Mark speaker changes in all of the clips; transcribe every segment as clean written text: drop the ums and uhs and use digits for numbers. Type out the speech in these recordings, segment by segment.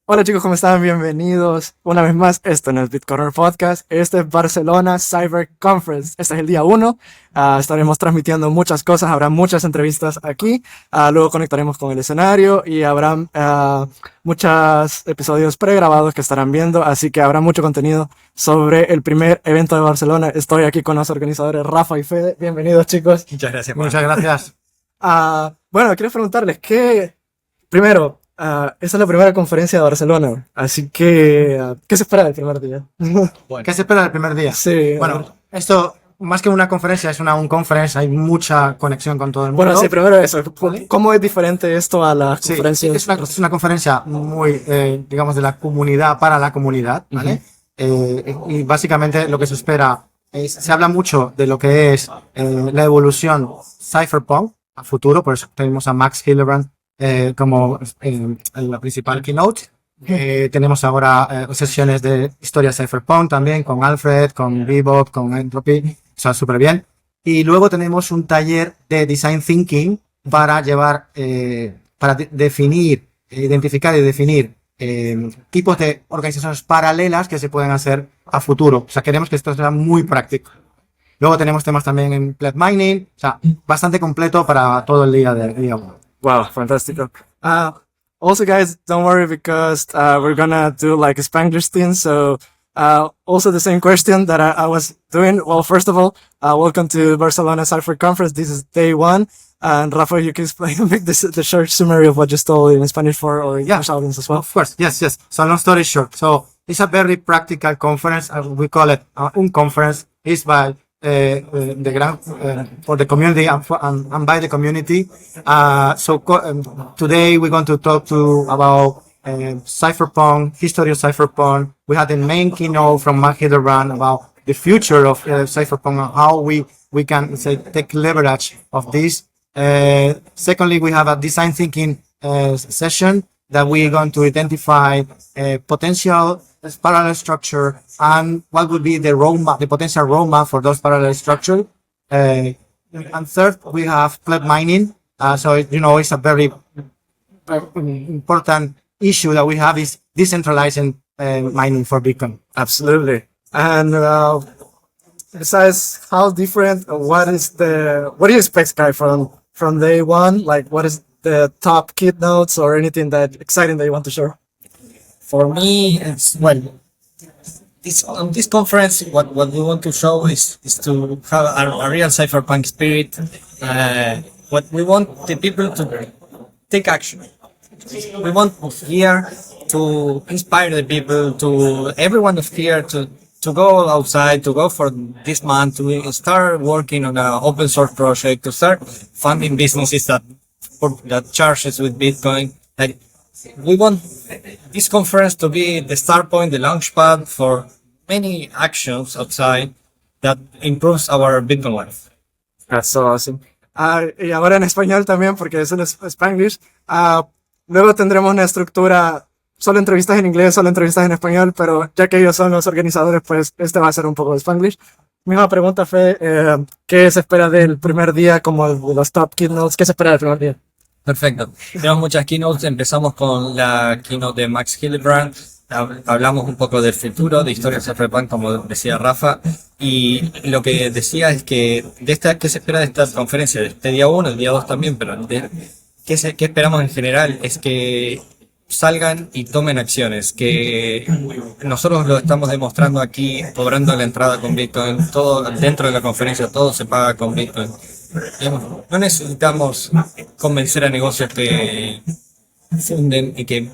Speaker 1: Hola chicos, ¿cómo están? Bienvenidos una vez más. Esto no es Bitcoiner Podcast, este es Barcelona Cypher Conference. Este es el día 1. Estaremos transmitiendo muchas cosas, habrá muchas entrevistas aquí. Luego conectaremos con el escenario y habrá muchos episodios pregrabados que estarán viendo, así que habrá mucho contenido sobre el primer evento de Barcelona. Estoy aquí con los organizadores Rafa y Fede. Bienvenidos chicos.
Speaker 2: Muchas gracias,
Speaker 3: Muchas gracias.
Speaker 1: Bueno, quiero preguntarles primero, esta es la primera conferencia de Barcelona, así que, ¿qué se espera del primer día?
Speaker 3: ¿Qué se espera del primer día?
Speaker 1: Sí,
Speaker 3: Bueno, esto, más que una conferencia, es una conference, hay mucha conexión con todo el mundo.
Speaker 1: bueno, sí, primero eso, ¿cómo es diferente esto a las
Speaker 3: Sí,
Speaker 1: conferencias?
Speaker 3: es una conferencia muy, digamos, de la comunidad para la comunidad, ¿vale? Y básicamente lo que se espera se habla mucho de lo que es la evolución cypherpunk a futuro, por eso tenemos a Max Hillebrand como la principal keynote. Tenemos ahora sesiones de historia cypherpunk también con Alfred, con Bebop, con Entropy, está súper bien. Y luego tenemos un taller de design thinking para llevar, definir, identificar y definir tipos de organizaciones paralelas que se pueden hacer a futuro. O sea, queremos que esto sea muy práctico. Luego tenemos temas también en pleb mining, o sea, bastante completo para todo el día de día.
Speaker 1: Wow, fantástico. Also guys, don't worry because we're gonna do like a Spanglish thing, so also the same question that I was doing. Well, first of all, welcome to Barcelona Cypher Conference. This is day 1. And Rafa, you can explain the short summary of what you told in Spanish for our English audience as well.
Speaker 3: Of course, yes. So long story short, so it's a very practical conference. We call it conference. It's by for the community and by the community. Today we're going to talk about cypherpunk, history of cypherpunk. We had the main keynote from Hillebrand about the future of cypherpunk and how we can take leverage of this. Secondly, we have a design thinking session that we're going to identify potential parallel structure and what would be the roadmap, the potential roadmap for those parallel structure. And third, we have pleb mining. So, it's a very important issue that we have is decentralizing mining for Bitcoin.
Speaker 1: Absolutely. And besides, how different? What do you expect, Kai, from day 1? Like, what is the top keynotes or anything that exciting that you want to share?
Speaker 2: For me, on this conference, what we want to show is to have a real cypherpunk spirit. What we want the people to take action. We want here to inspire the people, to everyone of here to go outside, to go for this month, to start working on an open source project, to start funding businesses that charges with Bitcoin. Like, we want this conference to be the start point, the launch pad for many actions outside that improves our Bitcoin life.
Speaker 1: That's so awesome. Y ahora en español también, porque es en Spanglish. Luego tendremos una estructura, solo entrevistas en inglés, solo entrevistas en español, pero ya que ellos son los organizadores, pues este va a ser un poco de Spanglish. Misma pregunta, Fe, ¿qué se espera del primer día, como los top keynotes? ¿Qué se espera del primer día?
Speaker 2: Perfecto. Tenemos muchas keynotes. Empezamos con la keynote de Max Hillebrand. Hablamos un poco del futuro, de historia cypherpunk, como decía Rafa. Y lo que decía es que ¿qué se espera de esta conferencia? De este día 1, el día 2 también, pero ¿qué esperamos en general? Es que salgan y tomen acciones, que nosotros lo estamos demostrando aquí, cobrando la entrada con Bitcoin, todo dentro de la conferencia, todo se paga con Bitcoin. No necesitamos convencer a negocios que funden y que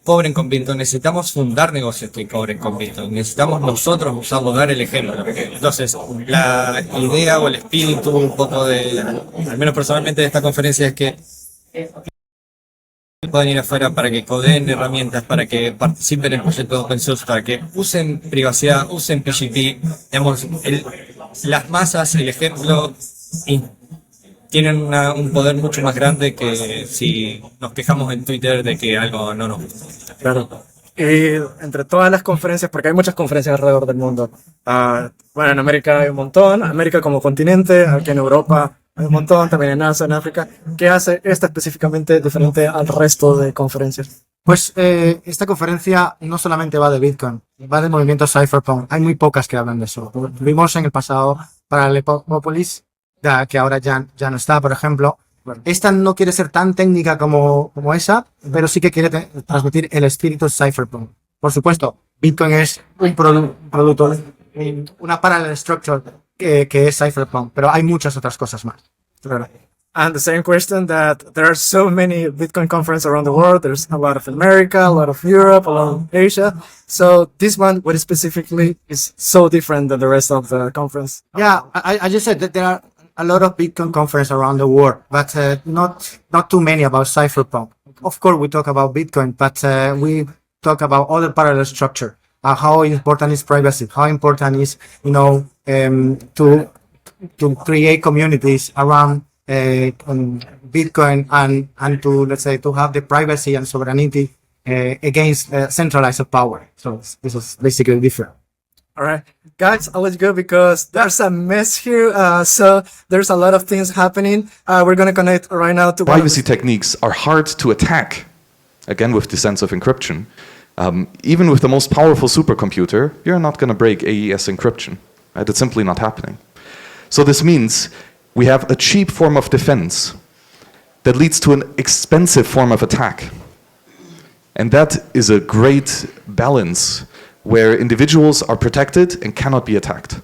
Speaker 2: cobren con Bitcoin, necesitamos fundar negocios que cobren con Bitcoin, necesitamos nosotros usarlo, dar el ejemplo. Entonces, la idea o el espíritu un poco al menos personalmente de esta conferencia es que pueden ir afuera para que codeen herramientas, para que participen en proyectos open source, para que usen privacidad, usen PGP, digamos, las masas, el ejemplo, y tienen un poder mucho más grande que si nos quejamos en Twitter de que algo no nos gusta.
Speaker 1: Claro. Y entre todas las conferencias, porque hay muchas conferencias alrededor del mundo. Bueno, en América hay un montón, América como continente, aquí en Europa hay un montón, también en Asia, en África. ¿Qué hace esta específicamente diferente al resto de conferencias?
Speaker 3: Pues esta conferencia no solamente va de Bitcoin, va del movimiento Cypherpunk. Hay muy pocas que hablan de eso. Vimos en el pasado para el Epopolis, que ahora ya no está, por ejemplo. Esta no quiere ser tan técnica como esa, pero sí que quiere transmitir el espíritu Cypherpunk. Por supuesto, Bitcoin es un producto, una parallel structure que es Cypherpunk, pero hay muchas otras cosas más.
Speaker 1: And the same question, that there are so many Bitcoin conferences around the world. There's a lot of America, a lot of Europe, a lot of Asia. So this one, what specifically is so different than the rest of the conference?
Speaker 3: Yeah, I just said that there are a lot of Bitcoin conferences around the world, but not too many about Cypherpunk. Of course, we talk about Bitcoin, but we talk about other parallel structure. How important is privacy? How important is, to create communities around Bitcoin and to, let's say, to have the privacy and sovereignty against centralized power. So this is basically different.
Speaker 1: All right, guys, I'll let you go because there's a mess here. So there's a lot of things happening. We're going to connect right now to
Speaker 4: privacy techniques are hard to attack, again with the sense of encryption. Even with the most powerful supercomputer, you're not going to break AES encryption. Right? It's simply not happening. So this means we have a cheap form of defense that leads to an expensive form of attack. And that is a great balance where individuals are protected and cannot be attacked.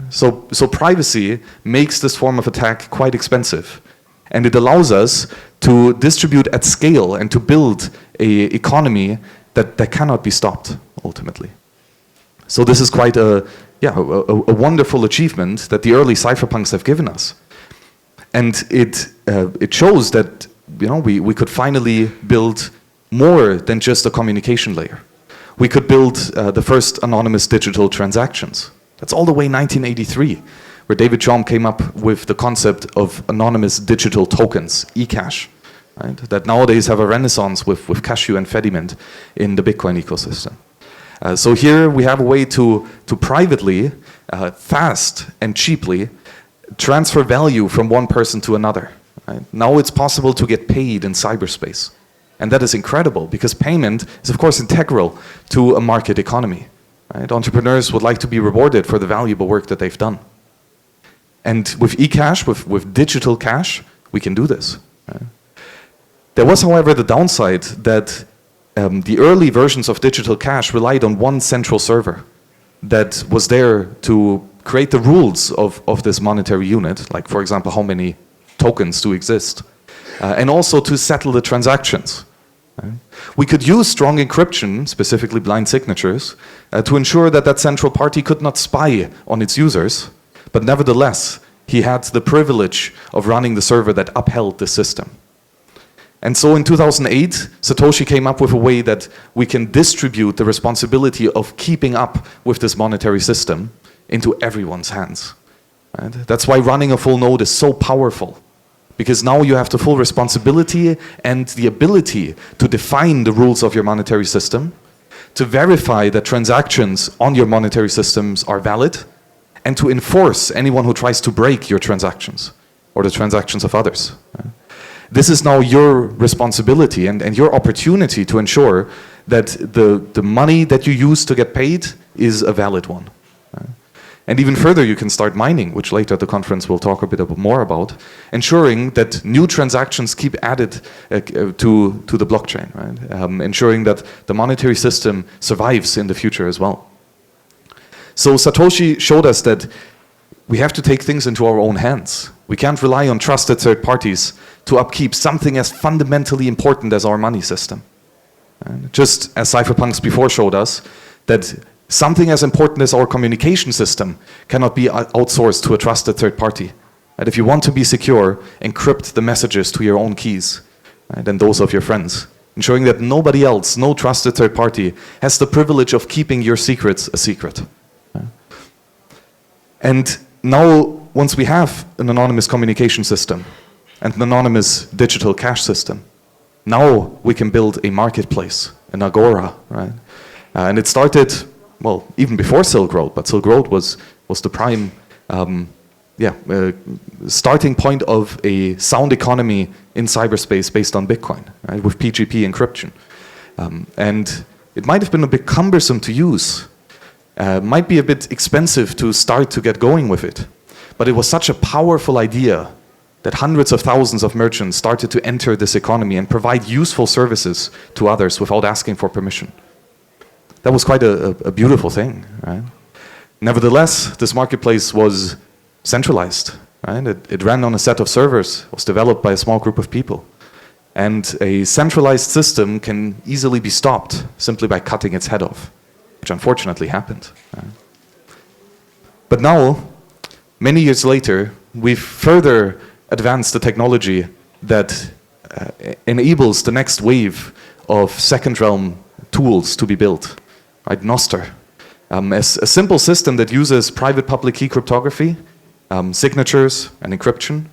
Speaker 4: So privacy makes this form of attack quite expensive. And it allows us to distribute at scale and to build an economy that cannot be stopped, ultimately. So this is quite a wonderful achievement that the early cypherpunks have given us. And it shows that we could finally build more than just a communication layer. We could build the first anonymous digital transactions. That's all the way 1983, where David Chaum came up with the concept of anonymous digital tokens, eCash, right? That nowadays have a renaissance with Cashew and Fediment in the Bitcoin ecosystem. So here we have a way to privately, fast and cheaply transfer value from one person to another. Right? Now it's possible to get paid in cyberspace. And that is incredible because payment is of course integral to a market economy. Right? Entrepreneurs would like to be rewarded for the valuable work that they've done. And with eCash, with digital cash, we can do this. Right? There was, however, the downside that the early versions of digital cash relied on one central server that was there to create the rules of this monetary unit, like for example, how many tokens do exist, and also to settle the transactions. We could use strong encryption, specifically blind signatures, to ensure that that central party could not spy on its users, but nevertheless, he had the privilege of running the server that upheld the system. And so in 2008, Satoshi came up with a way that we can distribute the responsibility of keeping up with this monetary system into everyone's hands. Right? That's why running a full node is so powerful. Because now you have the full responsibility and the ability to define the rules of your monetary system, to verify that transactions on your monetary systems are valid, and to enforce anyone who tries to break your transactions or the transactions of others. This is now your responsibility and your opportunity to ensure that the money that you use to get paid is a valid one. And even further, you can start mining, which later at the conference we'll talk a bit more about, ensuring that new transactions keep added to the blockchain, right? Ensuring that the monetary system survives in the future as well. So Satoshi showed us that we have to take things into our own hands. We can't rely on trusted third parties to upkeep something as fundamentally important as our money system. And just as cypherpunks before showed us that something as important as our communication system cannot be outsourced to a trusted third party. And if you want to be secure, encrypt the messages to your own keys, right, and those of your friends, ensuring that nobody else, no trusted third party, has the privilege of keeping your secrets a secret. And now, once we have an anonymous communication system and an anonymous digital cash system, now we can build a marketplace, an agora, right? And it started, well, even before Silk Road, but Silk Road was the prime starting point of a sound economy in cyberspace based on Bitcoin, right, with PGP encryption. And it might have been a bit cumbersome to use, might be a bit expensive to start to get going with it. But it was such a powerful idea that hundreds of thousands of merchants started to enter this economy and provide useful services to others without asking for permission. That was quite a beautiful thing, right? Nevertheless, this marketplace was centralized, right? It ran on a set of servers, was developed by a small group of people. And a centralized system can easily be stopped simply by cutting its head off, which unfortunately happened. Right? But now, many years later, we've further advanced the technology that enables the next wave of second realm tools to be built, right? Nostr. As a simple system that uses private public key cryptography, signatures and encryption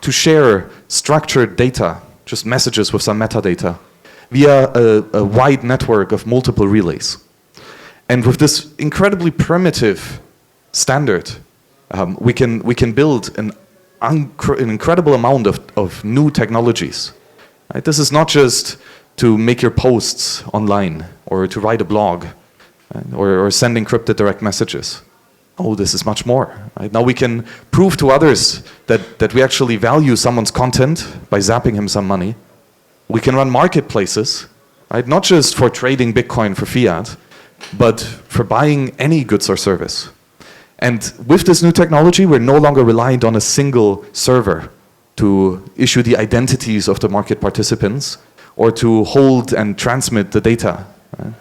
Speaker 4: to share structured data, just messages with some metadata, via a wide network of multiple relays. And with this incredibly primitive standard, we can build an incredible amount of new technologies. Right? This is not just to make your posts online or to write a blog, right? or send encrypted direct messages. Oh, this is much more. Right? Now we can prove to others that we actually value someone's content by zapping him some money. We can run marketplaces, right? Not just for trading Bitcoin for fiat, but for buying any goods or service. And with this new technology, we're no longer reliant on a single server to issue the identities of the market participants or to hold and transmit the data. Right?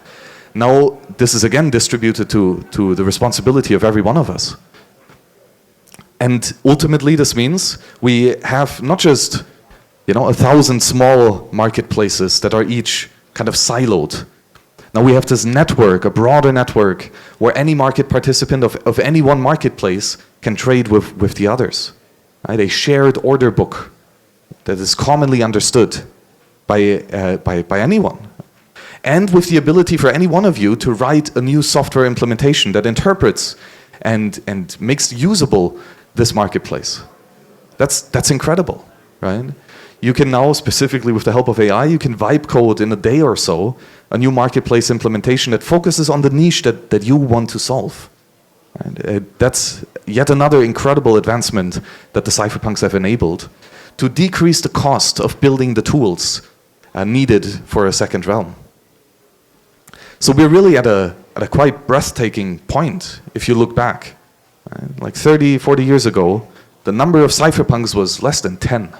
Speaker 4: Now, this is again distributed to the responsibility of every one of us. And ultimately, this means we have not just 1,000 small marketplaces that are each kind of siloed. Now we have this network, a broader network, where any market participant of any one marketplace can trade with the others. Right? A shared order book that is commonly understood by anyone. And with the ability for any one of you to write a new software implementation that interprets and makes usable this marketplace. That's incredible, right? You can now, specifically with the help of AI, you can vibe code in a day or so a new marketplace implementation that focuses on the niche that you want to solve. And that's yet another incredible advancement that the cypherpunks have enabled to decrease the cost of building the tools needed for a second realm. So we're really at a quite breathtaking point if you look back. Like 30, 40 years ago, the number of cypherpunks was less than 10.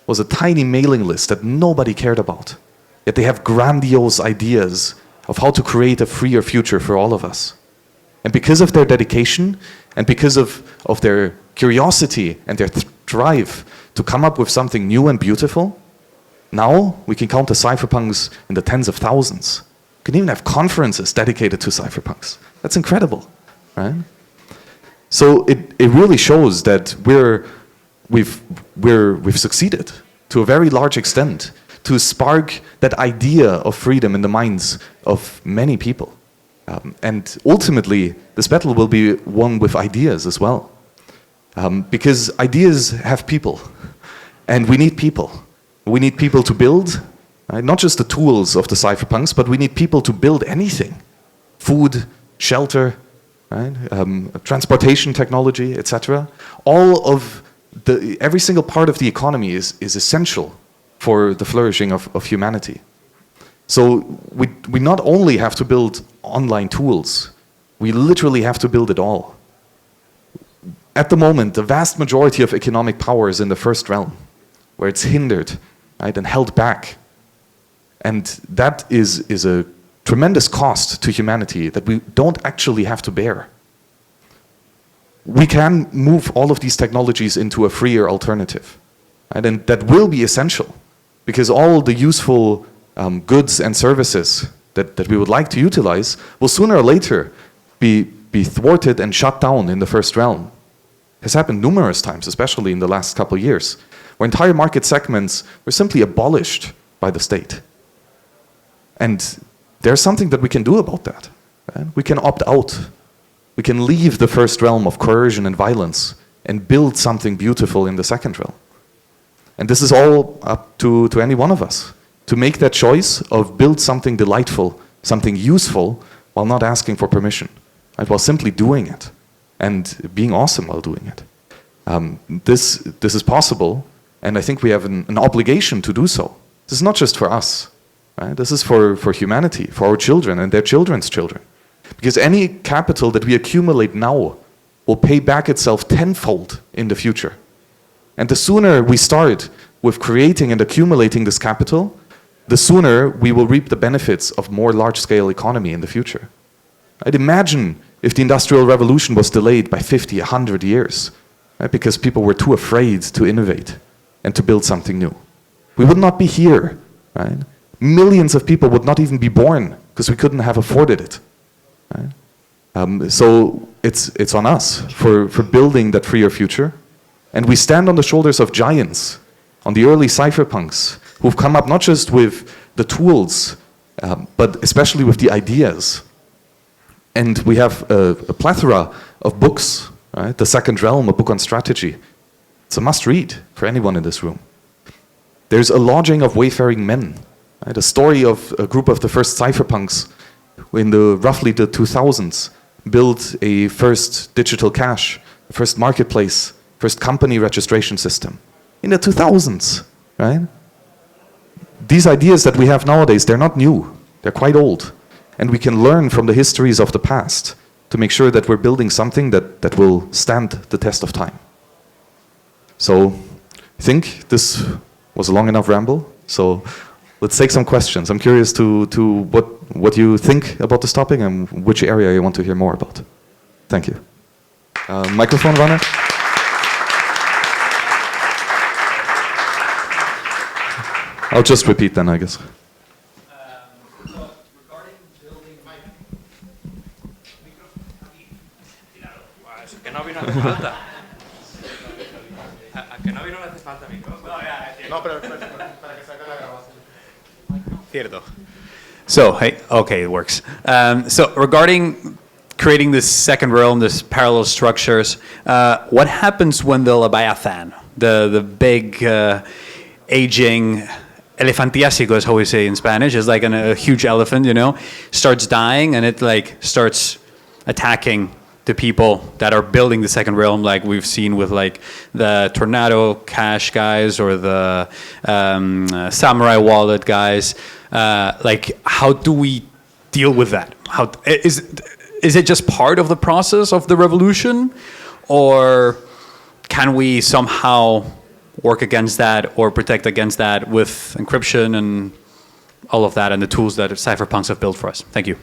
Speaker 4: Was a tiny mailing list that nobody cared about. Yet they have grandiose ideas of how to create a freer future for all of us. And because of their dedication and because of their curiosity and their drive to come up with something new and beautiful, now we can count the cypherpunks in the tens of thousands. We can even have conferences dedicated to cypherpunks. That's incredible, right? So it really shows that we've succeeded to a very large extent to spark that idea of freedom in the minds of many people. And ultimately, this battle will be won with ideas as well. Because ideas have people, and we need people. We need people to build, right? Not just the tools of the cypherpunks, but we need people to build anything. Food, shelter, right? Transportation technology, etc. Every single part of the economy is essential for the flourishing of humanity. So we not only have to build online tools, we literally have to build it all. At the moment, the vast majority of economic power is in the first realm, where it's hindered, right, and held back. And that is a tremendous cost to humanity that we don't actually have to bear. We can move all of these technologies into a freer alternative. Right? And that will be essential, because all the useful goods and services that we would like to utilize will sooner or later be thwarted and shut down in the first realm. It has happened numerous times, especially in the last couple of years, where entire market segments were simply abolished by the state. And there's something that we can do about that. Right? We can opt out. We can leave the first realm of coercion and violence and build something beautiful in the second realm. And this is all up to any one of us. to make that choice of build something delightful, something useful, while not asking for permission, right? While simply doing it and being awesome while doing it. This is possible, and I think we have an obligation to do so. This is not just for us, right? This is for humanity, for our children and their children's children. Because any capital that we accumulate now will pay back itself tenfold in the future. And the sooner we start with creating and accumulating this capital, the sooner we will reap the benefits of more large-scale economy in the future. I'd imagine if the Industrial Revolution was delayed by 50, 100 years, right, because people were too afraid to innovate and to build something new. We would not be here, right? Millions of people would not even be born because we couldn't have afforded it. Right? So it's on us for building that freer future. And we stand on the shoulders of giants, on the early cypherpunks, who've come up not just with the tools, but especially with the ideas. And we have a plethora of books, right? The Second Realm, a book on strategy. It's a must-read for anyone in this room. There's A Lodging of Wayfaring Men, right? A story of a group of the first cypherpunks in roughly the 2000s, built a first digital cash, first marketplace, first company registration system. In the 2000s, right? These ideas that we have nowadays, they're not new. They're quite old. And we can learn from the histories of the past to make sure that we're building something that will stand the test of time. So I think this was a long enough ramble. So let's take some questions. I'm curious to what you think about this topic and which area you want to hear more about. Thank you. Microphone runner. I'll just repeat then, I guess.
Speaker 5: So regarding building que no vino hace falta. A que no vino hace falta micrófono. No, pero para que salga la grabación. Cierto. So, hey, okay, it works. So regarding creating this second realm, this parallel structures, what happens when the Leviathan, the big aging elefantiásico is how we say in Spanish, is like a huge elephant, you know, starts dying and it like starts attacking the people that are building the second realm, like we've seen with like the Tornado Cash guys or the Samurai Wallet guys. Like, how do we deal with that? How is it just part of the process of the revolution, or can we somehow work against that or protect against that with encryption and all of that and the tools that cypherpunks have built for us? Thank you.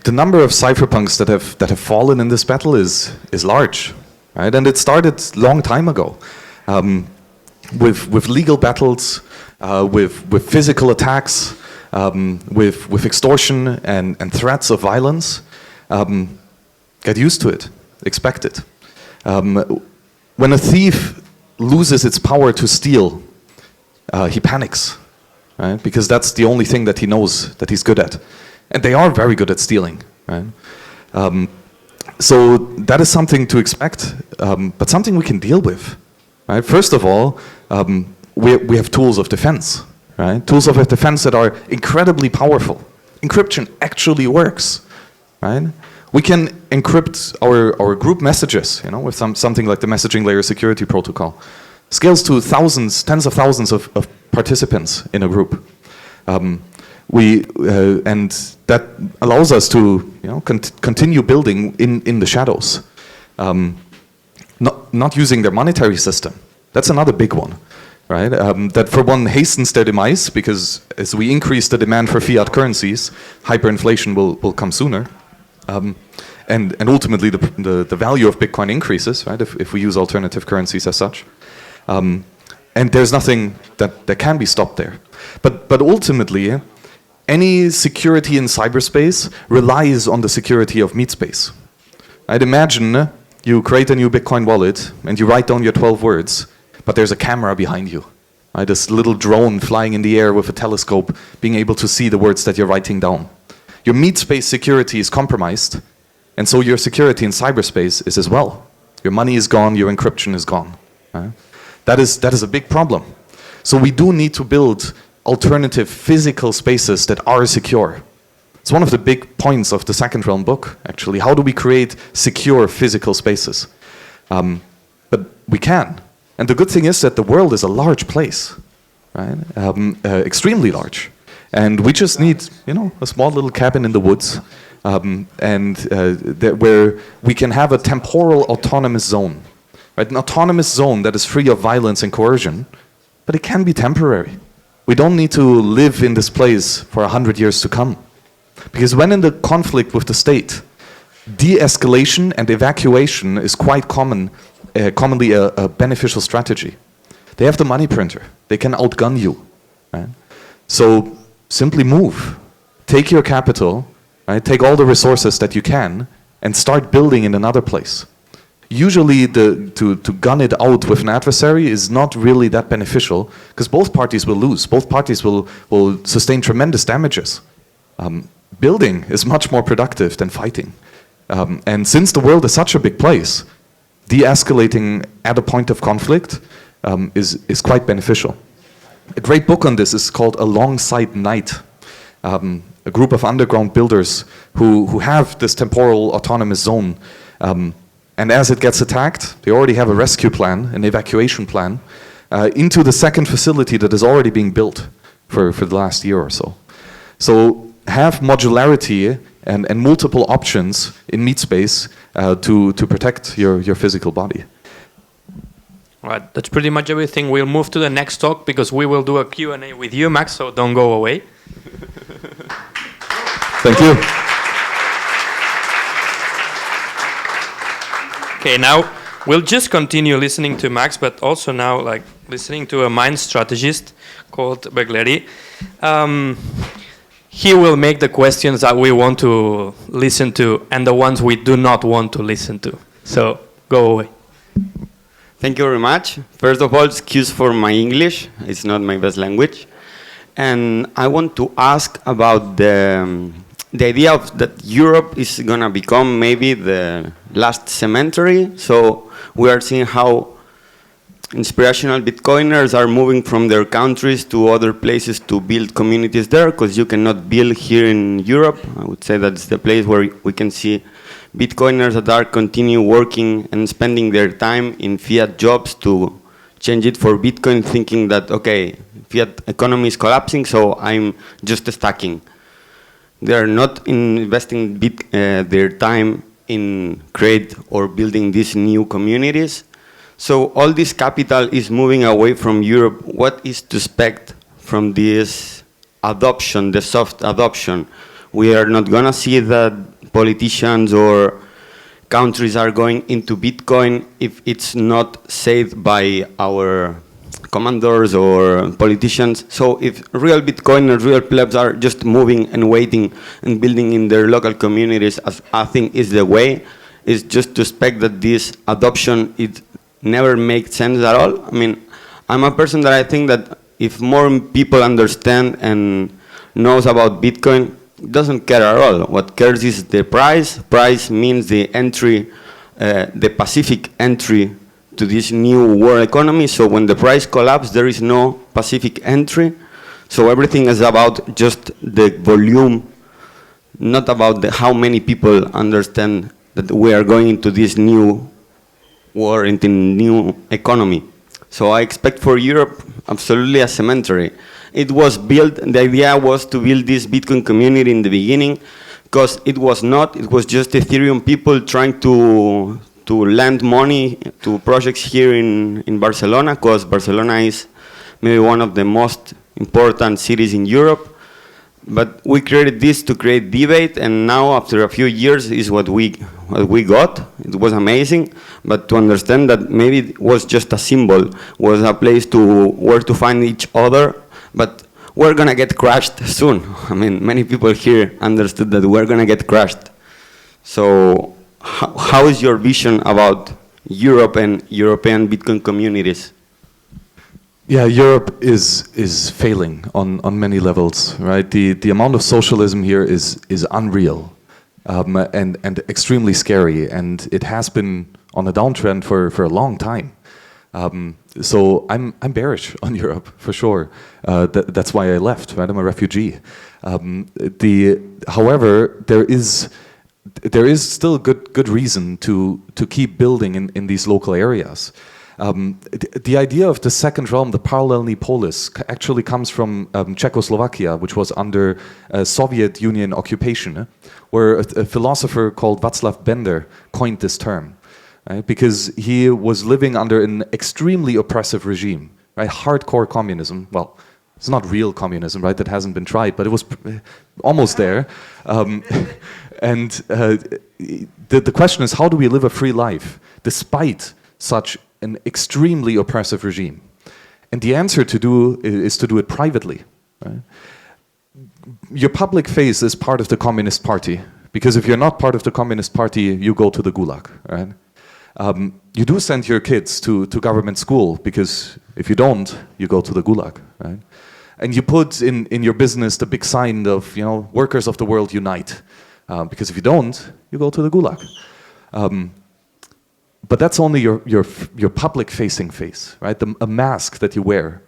Speaker 4: The number of cypherpunks that have fallen in this battle is large, right? And it started a long time ago, with legal battles, with physical attacks, with extortion and threats of violence. Get used to it, expect it. When a thief loses its power to steal, he panics, right? Because that's the only thing that he knows that he's good at. And they are very good at stealing, right? So that is something to expect, but something we can deal with, right? First of all, we have tools of defense, right? Tools of defense that are incredibly powerful. Encryption actually works, right? We can encrypt our group messages, you know, with something like the messaging layer security protocol. Scales to thousands, tens of thousands of participants in a group. And that allows us to, you know, continue building in the shadows. Not using their monetary system. That's another big one, right? That for one hastens their demise, because as we increase the demand for fiat currencies, hyperinflation will come sooner. And ultimately the value of Bitcoin increases, right, if we use alternative currencies as such. And there's nothing that can be stopped there. But ultimately, any security in cyberspace relies on the security of meat space. I'd imagine you create a new Bitcoin wallet and you write down your 12 words, but there's a camera behind you. Right? This little drone flying in the air with a telescope being able to see the words that you're writing down. Your meat space security is compromised, and so your security in cyberspace is as well. Your money is gone, your encryption is gone. Right? That is a big problem. So we do need to build alternative physical spaces that are secure. It's one of the big points of the Second Realm book, actually. How do we create secure physical spaces? But we can. And the good thing is that the world is a large place, right? Extremely large. And we just need, a small little cabin in the woods, where we can have a temporal autonomous zone, right? An autonomous zone that is free of violence and coercion, but it can be temporary. We don't need to live in this place for 100 years to come. Because when in the conflict with the state, de-escalation and evacuation is quite commonly a beneficial strategy. They have the money printer. They can outgun you. Right? So simply move. Take your capital, right? Take all the resources that you can, and start building in another place. Usually to gun it out with an adversary is not really that beneficial, because both parties will lose. Both parties will sustain tremendous damages. Building is much more productive than fighting. And since the world is such a big place, de-escalating at a point of conflict is quite beneficial. A great book on this is called Alongside Night. A group of underground builders who have this temporal autonomous zone. And as it gets attacked, they already have a rescue plan, an evacuation plan, into the second facility that is already being built for the last year or so. So have modularity and multiple options in meat space to protect your physical body.
Speaker 6: All right, that's pretty much everything. We'll move to the next talk because we will do a Q&A with you, Max, so don't go away.
Speaker 4: Thank you.
Speaker 6: Okay, now we'll just continue listening to Max, but also now listening to a mind strategist called Begleri. He will make the questions that we want to listen to and the ones we do not want to listen to. So, go away.
Speaker 7: Thank you very much. First of all, excuse for my English. It's not my best language. And I want to ask about the idea of that Europe is going to become maybe the last cemetery. So we are seeing how inspirational Bitcoiners are moving from their countries to other places to build communities there, because you cannot build here in Europe. I would say that's the place where we can see Bitcoiners that are continue working and spending their time in fiat jobs to change it for Bitcoin, thinking that, okay, fiat economy is collapsing, so I'm just stacking. They are not investing their time in create or building these new communities. So all this capital is moving away from Europe. What is to expect from this adoption, the soft adoption? We are not going to see that politicians or countries are going into Bitcoin if it's not saved by our commanders or politicians. So if real Bitcoiners, real plebs are just moving and waiting and building in their local communities, as I think is the way, is just to expect that this adoption it never makes sense at all. I mean, I'm a person that I think that if more people understand and knows about Bitcoin, it doesn't care at all. What cares is the price. Price means the entry, the Pacific entry to this new world economy. So when the price collapses, there is no Pacific entry. So everything is about just the volume, not about how many people understand that we are going into this new war, into new economy. So I expect for Europe absolutely a cemetery. It was built, the idea was to build this Bitcoin community in the beginning, because it was just Ethereum people trying to lend money to projects here in Barcelona, because Barcelona is maybe one of the most important cities in Europe. But we created this to create debate, and now after a few years is what we got. It was amazing, but to understand that maybe it was just a symbol, was a place where to find each other, but we're gonna get crushed soon. I mean, many people here understood that we're gonna get crushed. So how is your vision about Europe and European Bitcoin communities?
Speaker 4: Yeah, Europe is failing on many levels, right? The amount of socialism here is unreal, and extremely scary, and it has been on a downtrend for a long time. So I'm bearish on Europe for sure. That's why I left. Right, I'm a refugee. However, there is still good reason to keep building in these local areas. The idea of the second realm, the parallelny polis, actually comes from Czechoslovakia, which was under Soviet Union occupation, where a philosopher called Václav Bender coined this term. Right? Because he was living under an extremely oppressive regime, right? Hardcore communism. Well, it's not real communism, right? That hasn't been tried, but it was almost there. And the question is, how do we live a free life despite such an extremely oppressive regime? And the answer is to do it privately. Right? Your public face is part of the Communist Party, because if you're not part of the Communist Party, you go to the Gulag. Right? You do send your kids to government school, because if you don't, you go to the Gulag, right? And you put in your business the big sign of, workers of the world unite, because if you don't, you go to the Gulag. But that's only your public-facing face, right? A mask that you wear.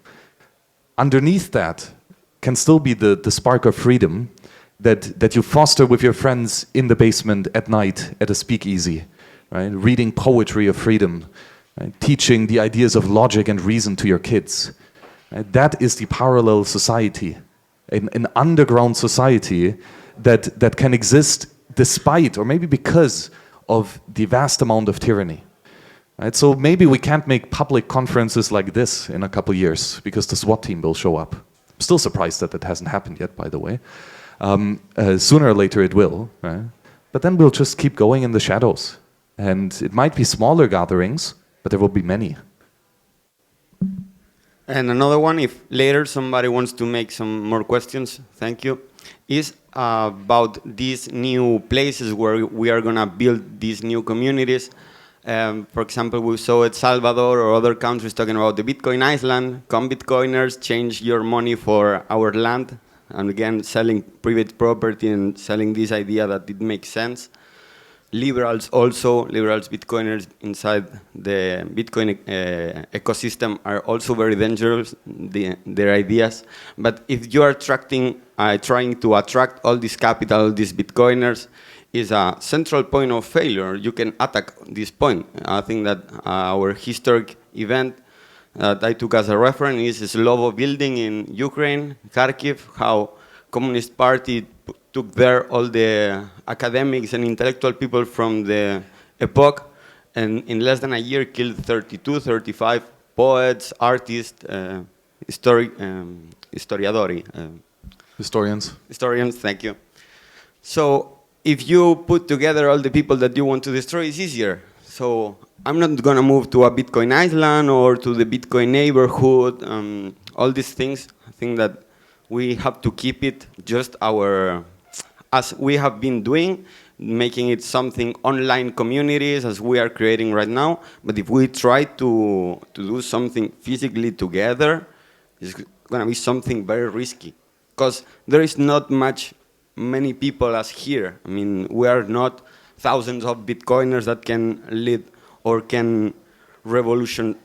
Speaker 4: Underneath that can still be the spark of freedom that you foster with your friends in the basement at night at a speakeasy. Right? Reading poetry of freedom, right? Teaching the ideas of logic and reason to your kids. Right? That is the parallel society, an underground society that can exist despite, or maybe because, of the vast amount of tyranny. Right? So maybe we can't make public conferences like this in a couple years, because the SWAT team will show up. I'm still surprised that hasn't happened yet, by the way. Sooner or later it will. Right? But then we'll just keep going in the shadows. And it might be smaller gatherings, but there will be many.
Speaker 7: And another one, if later somebody wants to make some more questions, thank you, is about these new places where we are going to build these new communities. For example, we saw El Salvador or other countries talking about the Bitcoin Island. Come Bitcoiners, change your money for our land. And again, selling private property and selling this idea that it makes sense. Liberals Bitcoiners inside the Bitcoin ecosystem are also very dangerous, their ideas. But if you are trying to attract all this capital, these Bitcoiners, is a central point of failure. You can attack this point. I think that our historic event that I took as a reference is Slovo building in Ukraine, Kharkiv, how Communist Party took there all the academics and intellectual people from the epoch, and in less than a year killed 35 poets, artists, historians, thank you. So if you put together all the people that you want to destroy, it's easier. So I'm not going to move to a Bitcoin Island or to the Bitcoin neighborhood, all these things. I think that we have to keep it just as we have been doing, making it something online communities as we are creating right now. But if we try to do something physically together, it's going to be something very risky, because there is not many people as here. I mean, we are not thousands of Bitcoiners that can lead or can revolution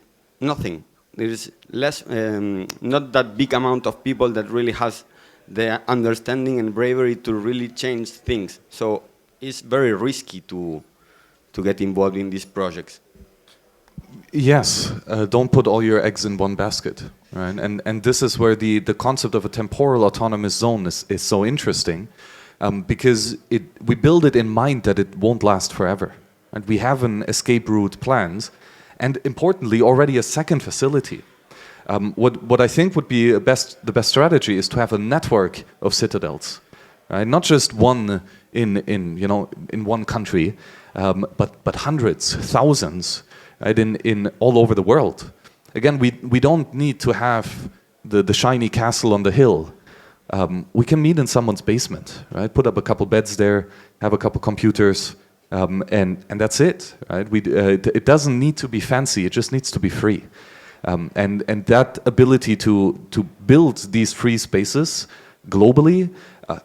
Speaker 7: nothing. There is less, not that big amount of people that really has the understanding and bravery to really change things. So it's very risky to get involved in these projects.
Speaker 4: Yes, don't put all your eggs in one basket. Right? And this is where the concept of a temporal autonomous zone is so interesting, because we build it in mind that it won't last forever. And we have an escape route planned, and importantly, already a second facility. What I think would be the best strategy is to have a network of citadels, right? Not just one in one country, but hundreds, thousands, right? In all over the world. Again, we don't need to have the shiny castle on the hill. We can meet in someone's basement, right? Put up a couple beds there, have a couple computers, and that's it, right? It doesn't need to be fancy. It just needs to be free. And that ability to build these free spaces globally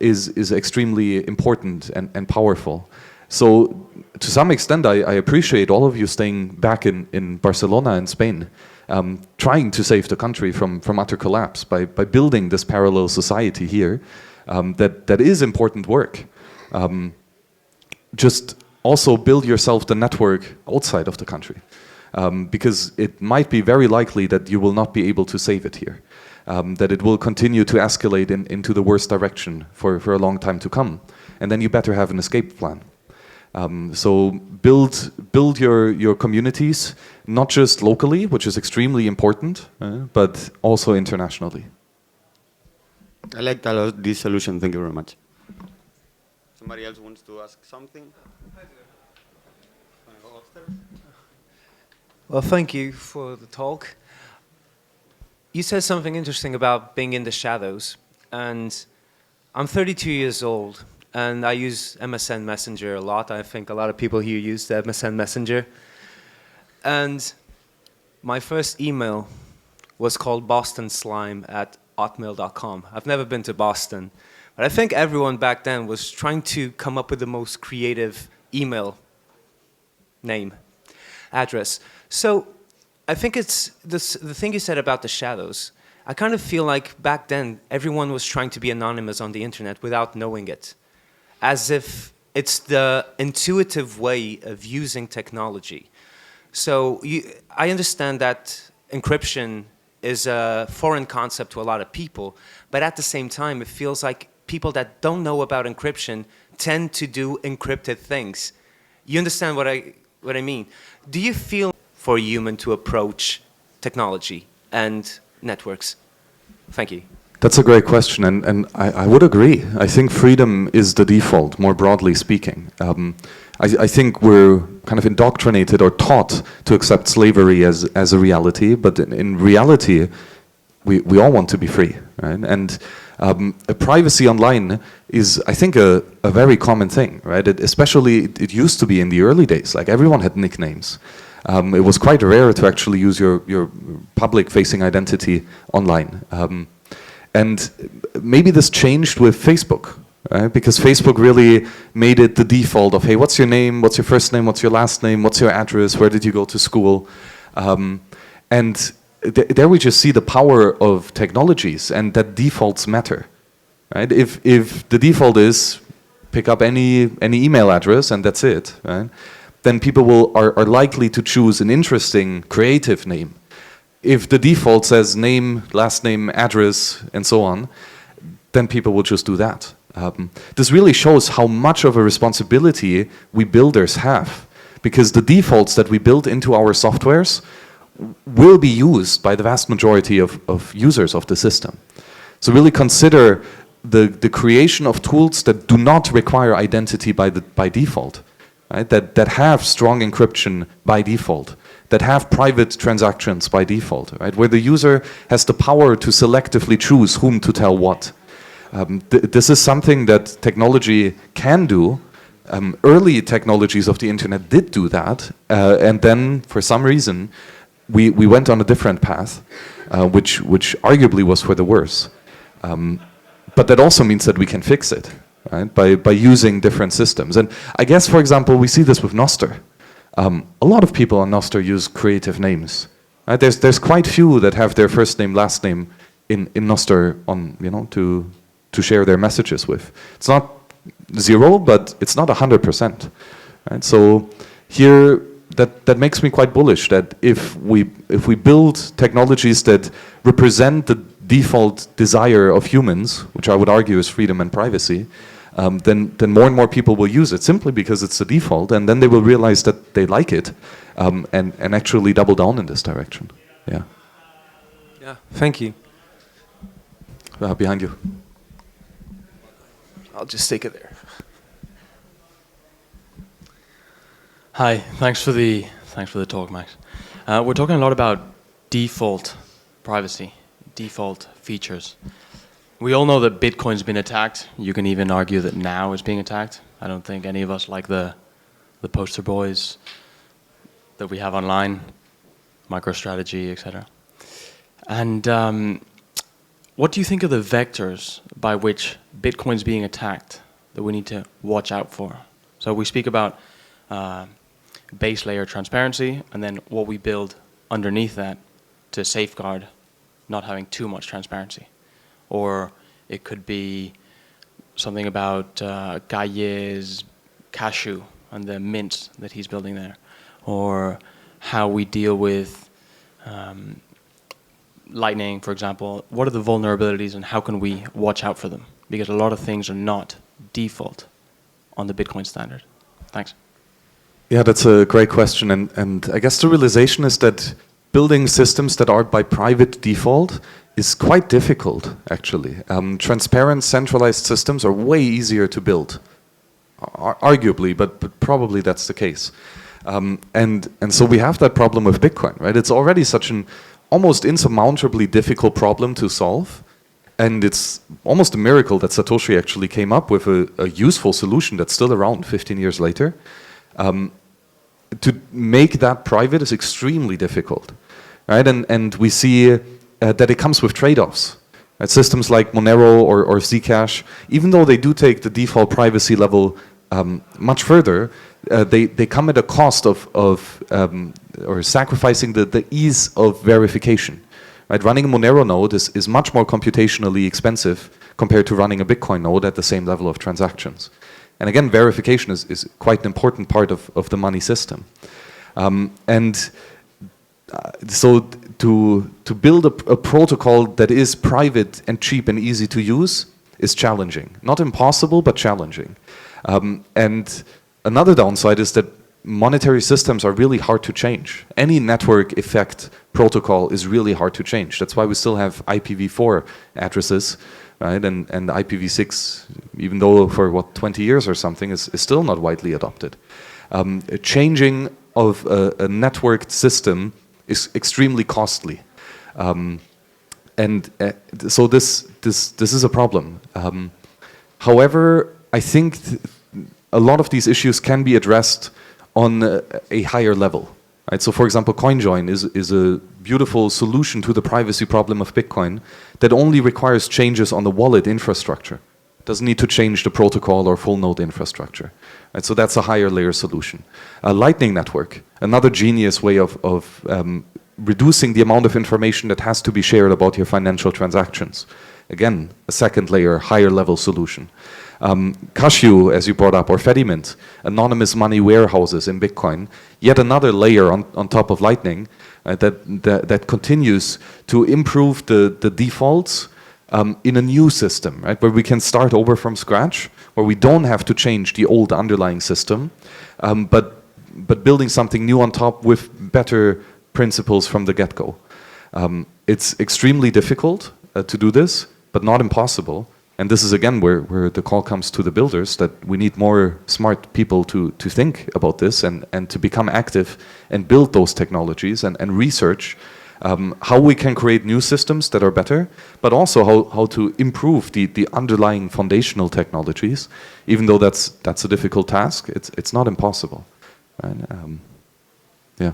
Speaker 4: is extremely important and powerful. So to some extent, I appreciate all of you staying back in Barcelona in Spain, trying to save the country from utter collapse by building this parallel society here. That is important work. Just also build yourself the network outside of the country, because it might be very likely that you will not be able to save it here, that it will continue to escalate into the worst direction for a long time to come, and then you better have an escape plan. So build your communities, not just locally, which is extremely important, but also internationally.
Speaker 7: I liked a lot this solution. Thank you very much. Somebody else wants to ask something?
Speaker 8: Well, thank you for the talk. You said something interesting about being in the shadows, and I'm 32 years old, and I use MSN Messenger a lot. I think a lot of people here use the MSN Messenger. And my first email was called bostonslime@hotmail.com. I've never been to Boston, but I think everyone back then was trying to come up with the most creative email name, address. So I think it's the thing you said about the shadows. I kind of feel like back then everyone was trying to be anonymous on the internet without knowing it, as if it's the intuitive way of using technology. So I understand that encryption is a foreign concept to a lot of people, but at the same time, it feels like people that don't know about encryption tend to do encrypted things. You understand what I mean? Do you feel for a human to approach technology and networks? Thank you.
Speaker 4: That's a great question, and I would agree. I think freedom is the default, more broadly speaking. I think we're kind of indoctrinated or taught to accept slavery as a reality, but in reality, we all want to be free, right? And privacy online is, I think, a very common thing, right? Especially, it used to be in the early days, like everyone had nicknames. It was quite rare to actually use your public-facing identity online. And maybe this changed with Facebook, right? Because Facebook really made it the default of, hey, what's your name, what's your first name, what's your last name, what's your address, where did you go to school? And there we just see the power of technologies and that defaults matter, right? If the default is pick up any email address and that's it, right? Then people are likely to choose an interesting, creative name. If the default says name, last name, address, and so on, then people will just do that. This really shows how much of a responsibility we builders have, because the defaults that we build into our softwares will be used by the vast majority of users of the system. So really consider the creation of tools that do not require identity by default, right? That have strong encryption by default, that have private transactions by default, right? Where the user has the power to selectively choose whom to tell what. This is something that technology can do. Early technologies of the internet did do that, and then for some reason we went on a different path, which arguably was for the worse. But that also means that we can fix it, right? By using different systems. And I guess, for example, we see this with Nostr. A lot of people on Nostr use creative names. Right? There's quite few that have their first name, last name in Nostr on, to share their messages with. It's not zero, but it's not 100%. Right? So here, that makes me quite bullish that if we build technologies that represent the default desire of humans, which I would argue is freedom and privacy, then more and more people will use it simply because it's the default, and then they will realize that they like it, and actually double down in this direction. Yeah.
Speaker 8: Yeah. Thank you.
Speaker 4: Behind you.
Speaker 9: I'll just stick it there. Hi. Thanks for the talk, Max. We're talking a lot about default privacy, default features. We all know that Bitcoin's been attacked. You can even argue that now it's being attacked. I don't think any of us like the poster boys that we have online, MicroStrategy, etc. And what do you think are the vectors by which Bitcoin's being attacked that we need to watch out for? So we speak about base layer transparency, and then what we build underneath that to safeguard not having too much transparency. Or it could be something about Galle's cashew and the mint that he's building there. Or how we deal with Lightning, for example. What are the vulnerabilities and how can we watch out for them? Because a lot of things are not default on the Bitcoin standard. Thanks.
Speaker 4: Yeah, that's a great question. And I guess the realization is that building systems that are by private default is quite difficult, actually. Transparent, centralized systems are way easier to build, arguably, but probably that's the case. And so we have that problem with Bitcoin, right? It's already such an almost insurmountably difficult problem to solve. And it's almost a miracle that Satoshi actually came up with a useful solution that's still around 15 years later. To make that private is extremely difficult, right? And we see that it comes with trade-offs. Systems like Monero or Zcash, even though they do take the default privacy level much further, they come at a cost of or sacrificing the ease of verification. Right? Running a Monero node is much more computationally expensive compared to running a Bitcoin node at the same level of transactions. And again, verification is quite an important part of the money system. So to build a protocol that is private and cheap and easy to use is challenging. Not impossible, but challenging. And another downside is that monetary systems are really hard to change. Any network effect protocol is really hard to change. That's why we still have IPv4 addresses, right? And IPv6, even though for 20 years or something, is still not widely adopted. Changing of a networked system is extremely costly. So this is a problem. However, I think a lot of these issues can be addressed on a higher level. Right? So for example, CoinJoin is a beautiful solution to the privacy problem of Bitcoin that only requires changes on the wallet infrastructure. Doesn't need to change the protocol or full node infrastructure. Right? So that's a higher layer solution. A Lightning Network, another genius way of reducing the amount of information that has to be shared about your financial transactions. Again, a second layer, higher level solution. Cashew, as you brought up, or Fedimint, anonymous money warehouses in Bitcoin, yet another layer on top of Lightning that continues to improve the defaults in a new system, right, where we can start over from scratch, where we don't have to change the old underlying system, but building something new on top with better principles from the get-go. It's extremely difficult to do this, but not impossible. And this is again where the call comes to the builders, that we need more smart people to think about this and to become active and build those technologies and research how we can create new systems that are better, but also how to improve the underlying foundational technologies. Even though that's a difficult task, it's not impossible. Right? Yeah.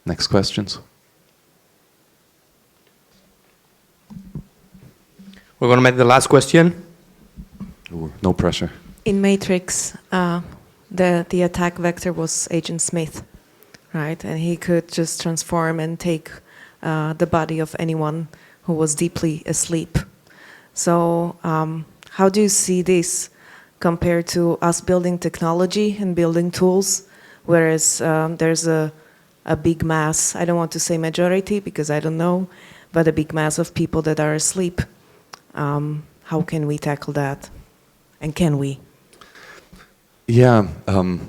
Speaker 4: Next questions.
Speaker 6: We're going to make the last question.
Speaker 4: Ooh, no pressure.
Speaker 10: In Matrix, the attack vector was Agent Smith, right? And he could just transform and take the body of anyone who was deeply asleep. So how do you see this compared to us building technology and building tools, whereas there's a big mass, I don't want to say majority because I don't know, but a big mass of people that are asleep? How can we tackle that? And can we?
Speaker 4: Yeah,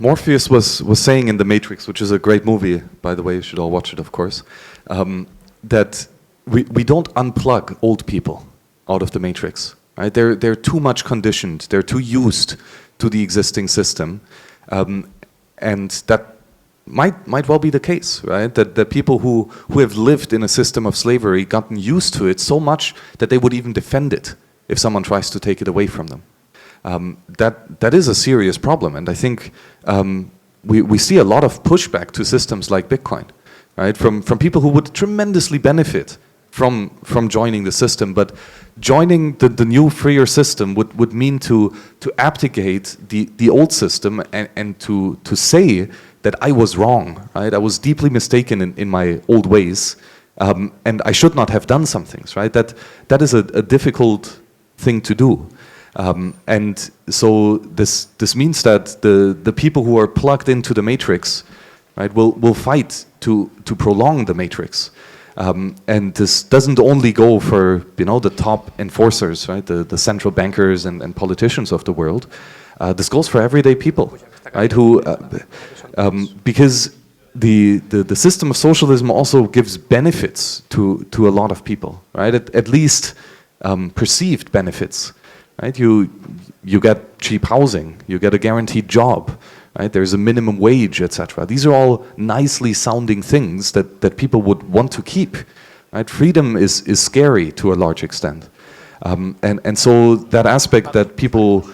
Speaker 4: Morpheus was saying in The Matrix, which is a great movie, by the way, you should all watch it, of course, that we don't unplug old people out of the Matrix. Right? They're too much conditioned, they're too used to the existing system, and that might well be the case, right? That people who have lived in a system of slavery, gotten used to it so much that they would even defend it if someone tries to take it away from them. That is a serious problem, and I think we see a lot of pushback to systems like Bitcoin, right? From people who would tremendously benefit from joining the system, but joining the new freer system would mean to abdicate the old system and to say that I was wrong, right? I was deeply mistaken in my old ways, and I should not have done some things, right? That is a difficult thing to do. And so this means that the people who are plugged into the matrix, right, will fight to prolong the matrix. And this doesn't only go for the top enforcers, right, the central bankers and politicians of the world. This goes for everyday people, right? Who because the system of socialism also gives benefits to a lot of people, right? At least perceived benefits, right? You get cheap housing, you get a guaranteed job. Right? There's a minimum wage, etc. These are all nicely sounding things that people would want to keep. Right? Freedom is scary to a large extent, and so that aspect that people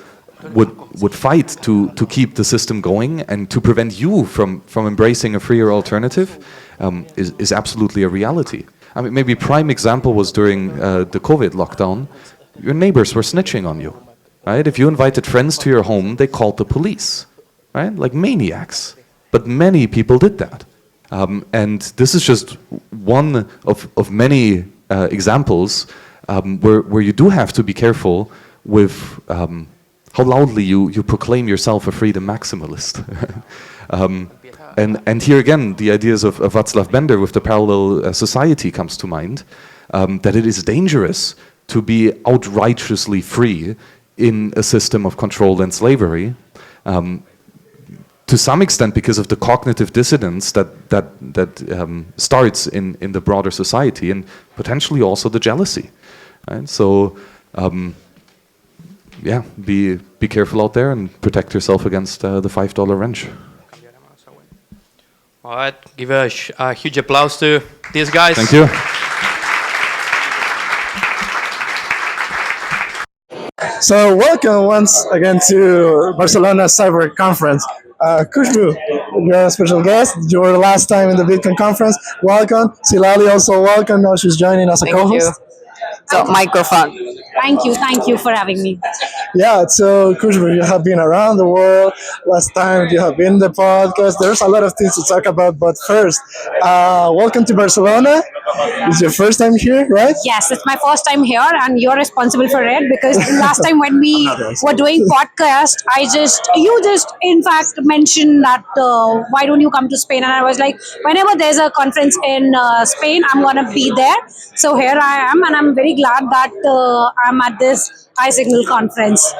Speaker 4: would fight to keep the system going and to prevent you from embracing a freer alternative is absolutely a reality. I mean, maybe prime example was during the COVID lockdown. Your neighbors were snitching on you. Right? If you invited friends to your home, they called the police. Right? Like maniacs. But many people did that. And this is just one of many examples where you do have to be careful with how loudly you proclaim yourself a freedom maximalist. And here again, the ideas of Václav Bender with the parallel society comes to mind, that it is dangerous to be outrighteously free in a system of control and slavery. To some extent because of the cognitive dissonance that starts in the broader society, and potentially also the jealousy. Right? So, yeah, be careful out there and protect yourself against the $5 wrench.
Speaker 6: All right, give a huge applause to these guys.
Speaker 4: Thank you.
Speaker 1: So welcome once again to Barcelona Cypher Conference. Khushbu, you're a special guest. You were last time in the Bitcoin conference. Welcome. Silali also welcome. Now she's joining as a co-host.
Speaker 11: So microphone. Thank you for having me.
Speaker 1: Yeah, so Khushbu, you have been around the world. Last time you have been in the podcast. There's a lot of things to talk about, but first, welcome to Barcelona. It's your first time here, right?
Speaker 11: Yes, it's my first time here, and you're responsible for it because last time when we were doing podcast, you just in fact mentioned that why don't you come to Spain? And I was like, whenever there's a conference in Spain, I'm gonna be there. So here I am, and I'm very glad that I'm at this high signal conference.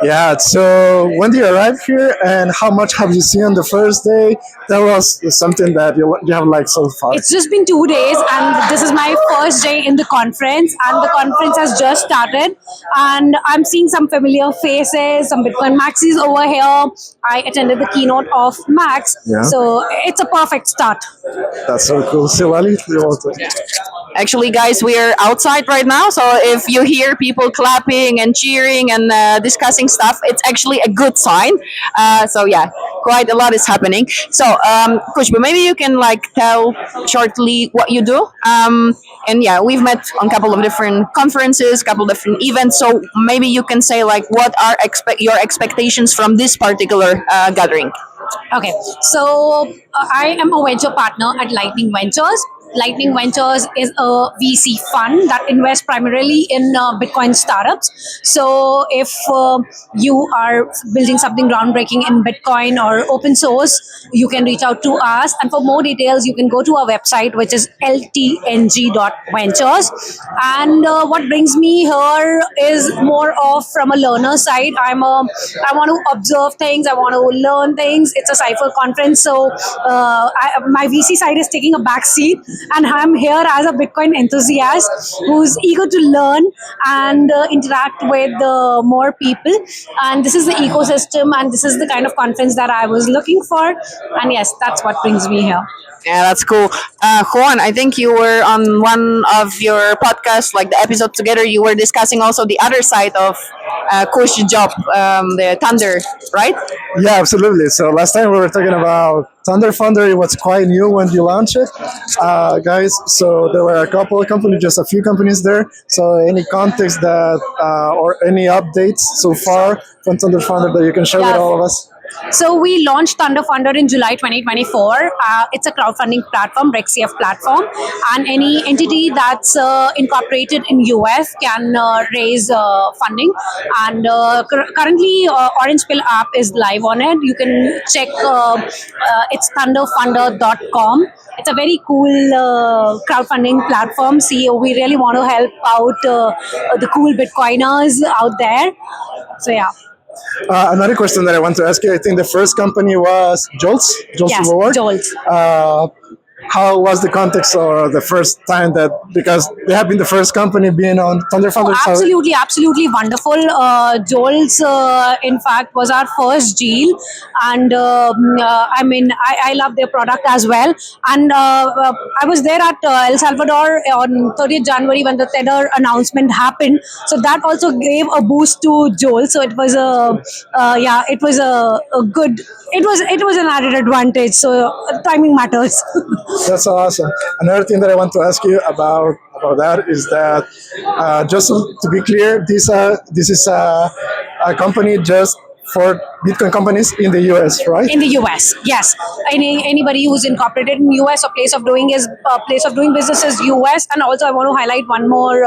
Speaker 1: Yeah, so when did you arrive here and how much have you seen on the first day? Tell us something that you have liked so far.
Speaker 11: It's just been 2 days and this is my first day in the conference and the conference has just started and I'm seeing some familiar faces, some Bitcoin maxis over here. I attended the keynote of Max, so it's a perfect start.
Speaker 1: That's so cool. Silali,
Speaker 12: Actually, guys, we are outside right now, so if you hear people clapping and cheering and discussing stuff, it's actually a good sign. So yeah, quite a lot is happening. So, Khushbu, maybe you can tell shortly what you do. And yeah, we've met on a couple of different conferences, couple of different events. So maybe you can say what are your expectations from this particular gathering?
Speaker 11: Okay, so I am a venture partner at Lightning Ventures. Lightning Ventures is a VC fund that invests primarily in Bitcoin startups. So if you are building something groundbreaking in Bitcoin or open source, you can reach out to us. And for more details, you can go to our website, which is ltng.ventures. And what brings me here is more of from a learner side. I want to observe things. I want to learn things. It's a Cypher conference. So my VC side is taking a back seat. And I'm here as a Bitcoin enthusiast who's eager to learn and interact with more people. And this is the ecosystem and this is the kind of conference that I was looking for. And yes, that's what brings me here.
Speaker 12: Yeah, that's cool. Juan, I think you were on one of your podcasts, the episode together, you were discussing also the other side of Kush's job, the Thunder, right?
Speaker 1: Yeah, absolutely. So last time we were talking about Thunder Thunder, it was quite new when you launched it, guys. So there were a couple of companies, just a few companies there. So any context that or any updates so far from Thunder Thunder that you can share with all of us?
Speaker 11: So we launched Thunder Funder in July 2024. It's a crowdfunding platform, RecCF platform, and any entity that's incorporated in US can raise funding. And currently, Orange Pill app is live on it. You can check. It's thunderfunder.com. It's a very cool crowdfunding platform. See, we really want to help out the cool Bitcoiners out there. So yeah.
Speaker 1: Another question that I want to ask you, I think the first company was Jolts?
Speaker 11: Yes,
Speaker 1: Reward?
Speaker 11: Jolts.
Speaker 1: How was the context or the first time that, because they have been the first company being on Thunder Thunder?
Speaker 11: Absolutely wonderful. Joel's, in fact, was our first deal. And I love their product as well. And I was there at El Salvador on 30th January when the Tether announcement happened. So that also gave a boost to Joel. So it was a good, it was an added advantage. So timing matters.
Speaker 1: That's awesome. Another thing that I want to ask you about that is that just to be clear, this is a company just for Bitcoin companies in the US, right?
Speaker 11: In the US, yes. Anybody who's incorporated in US or place of doing business is US. And also, I want to highlight one more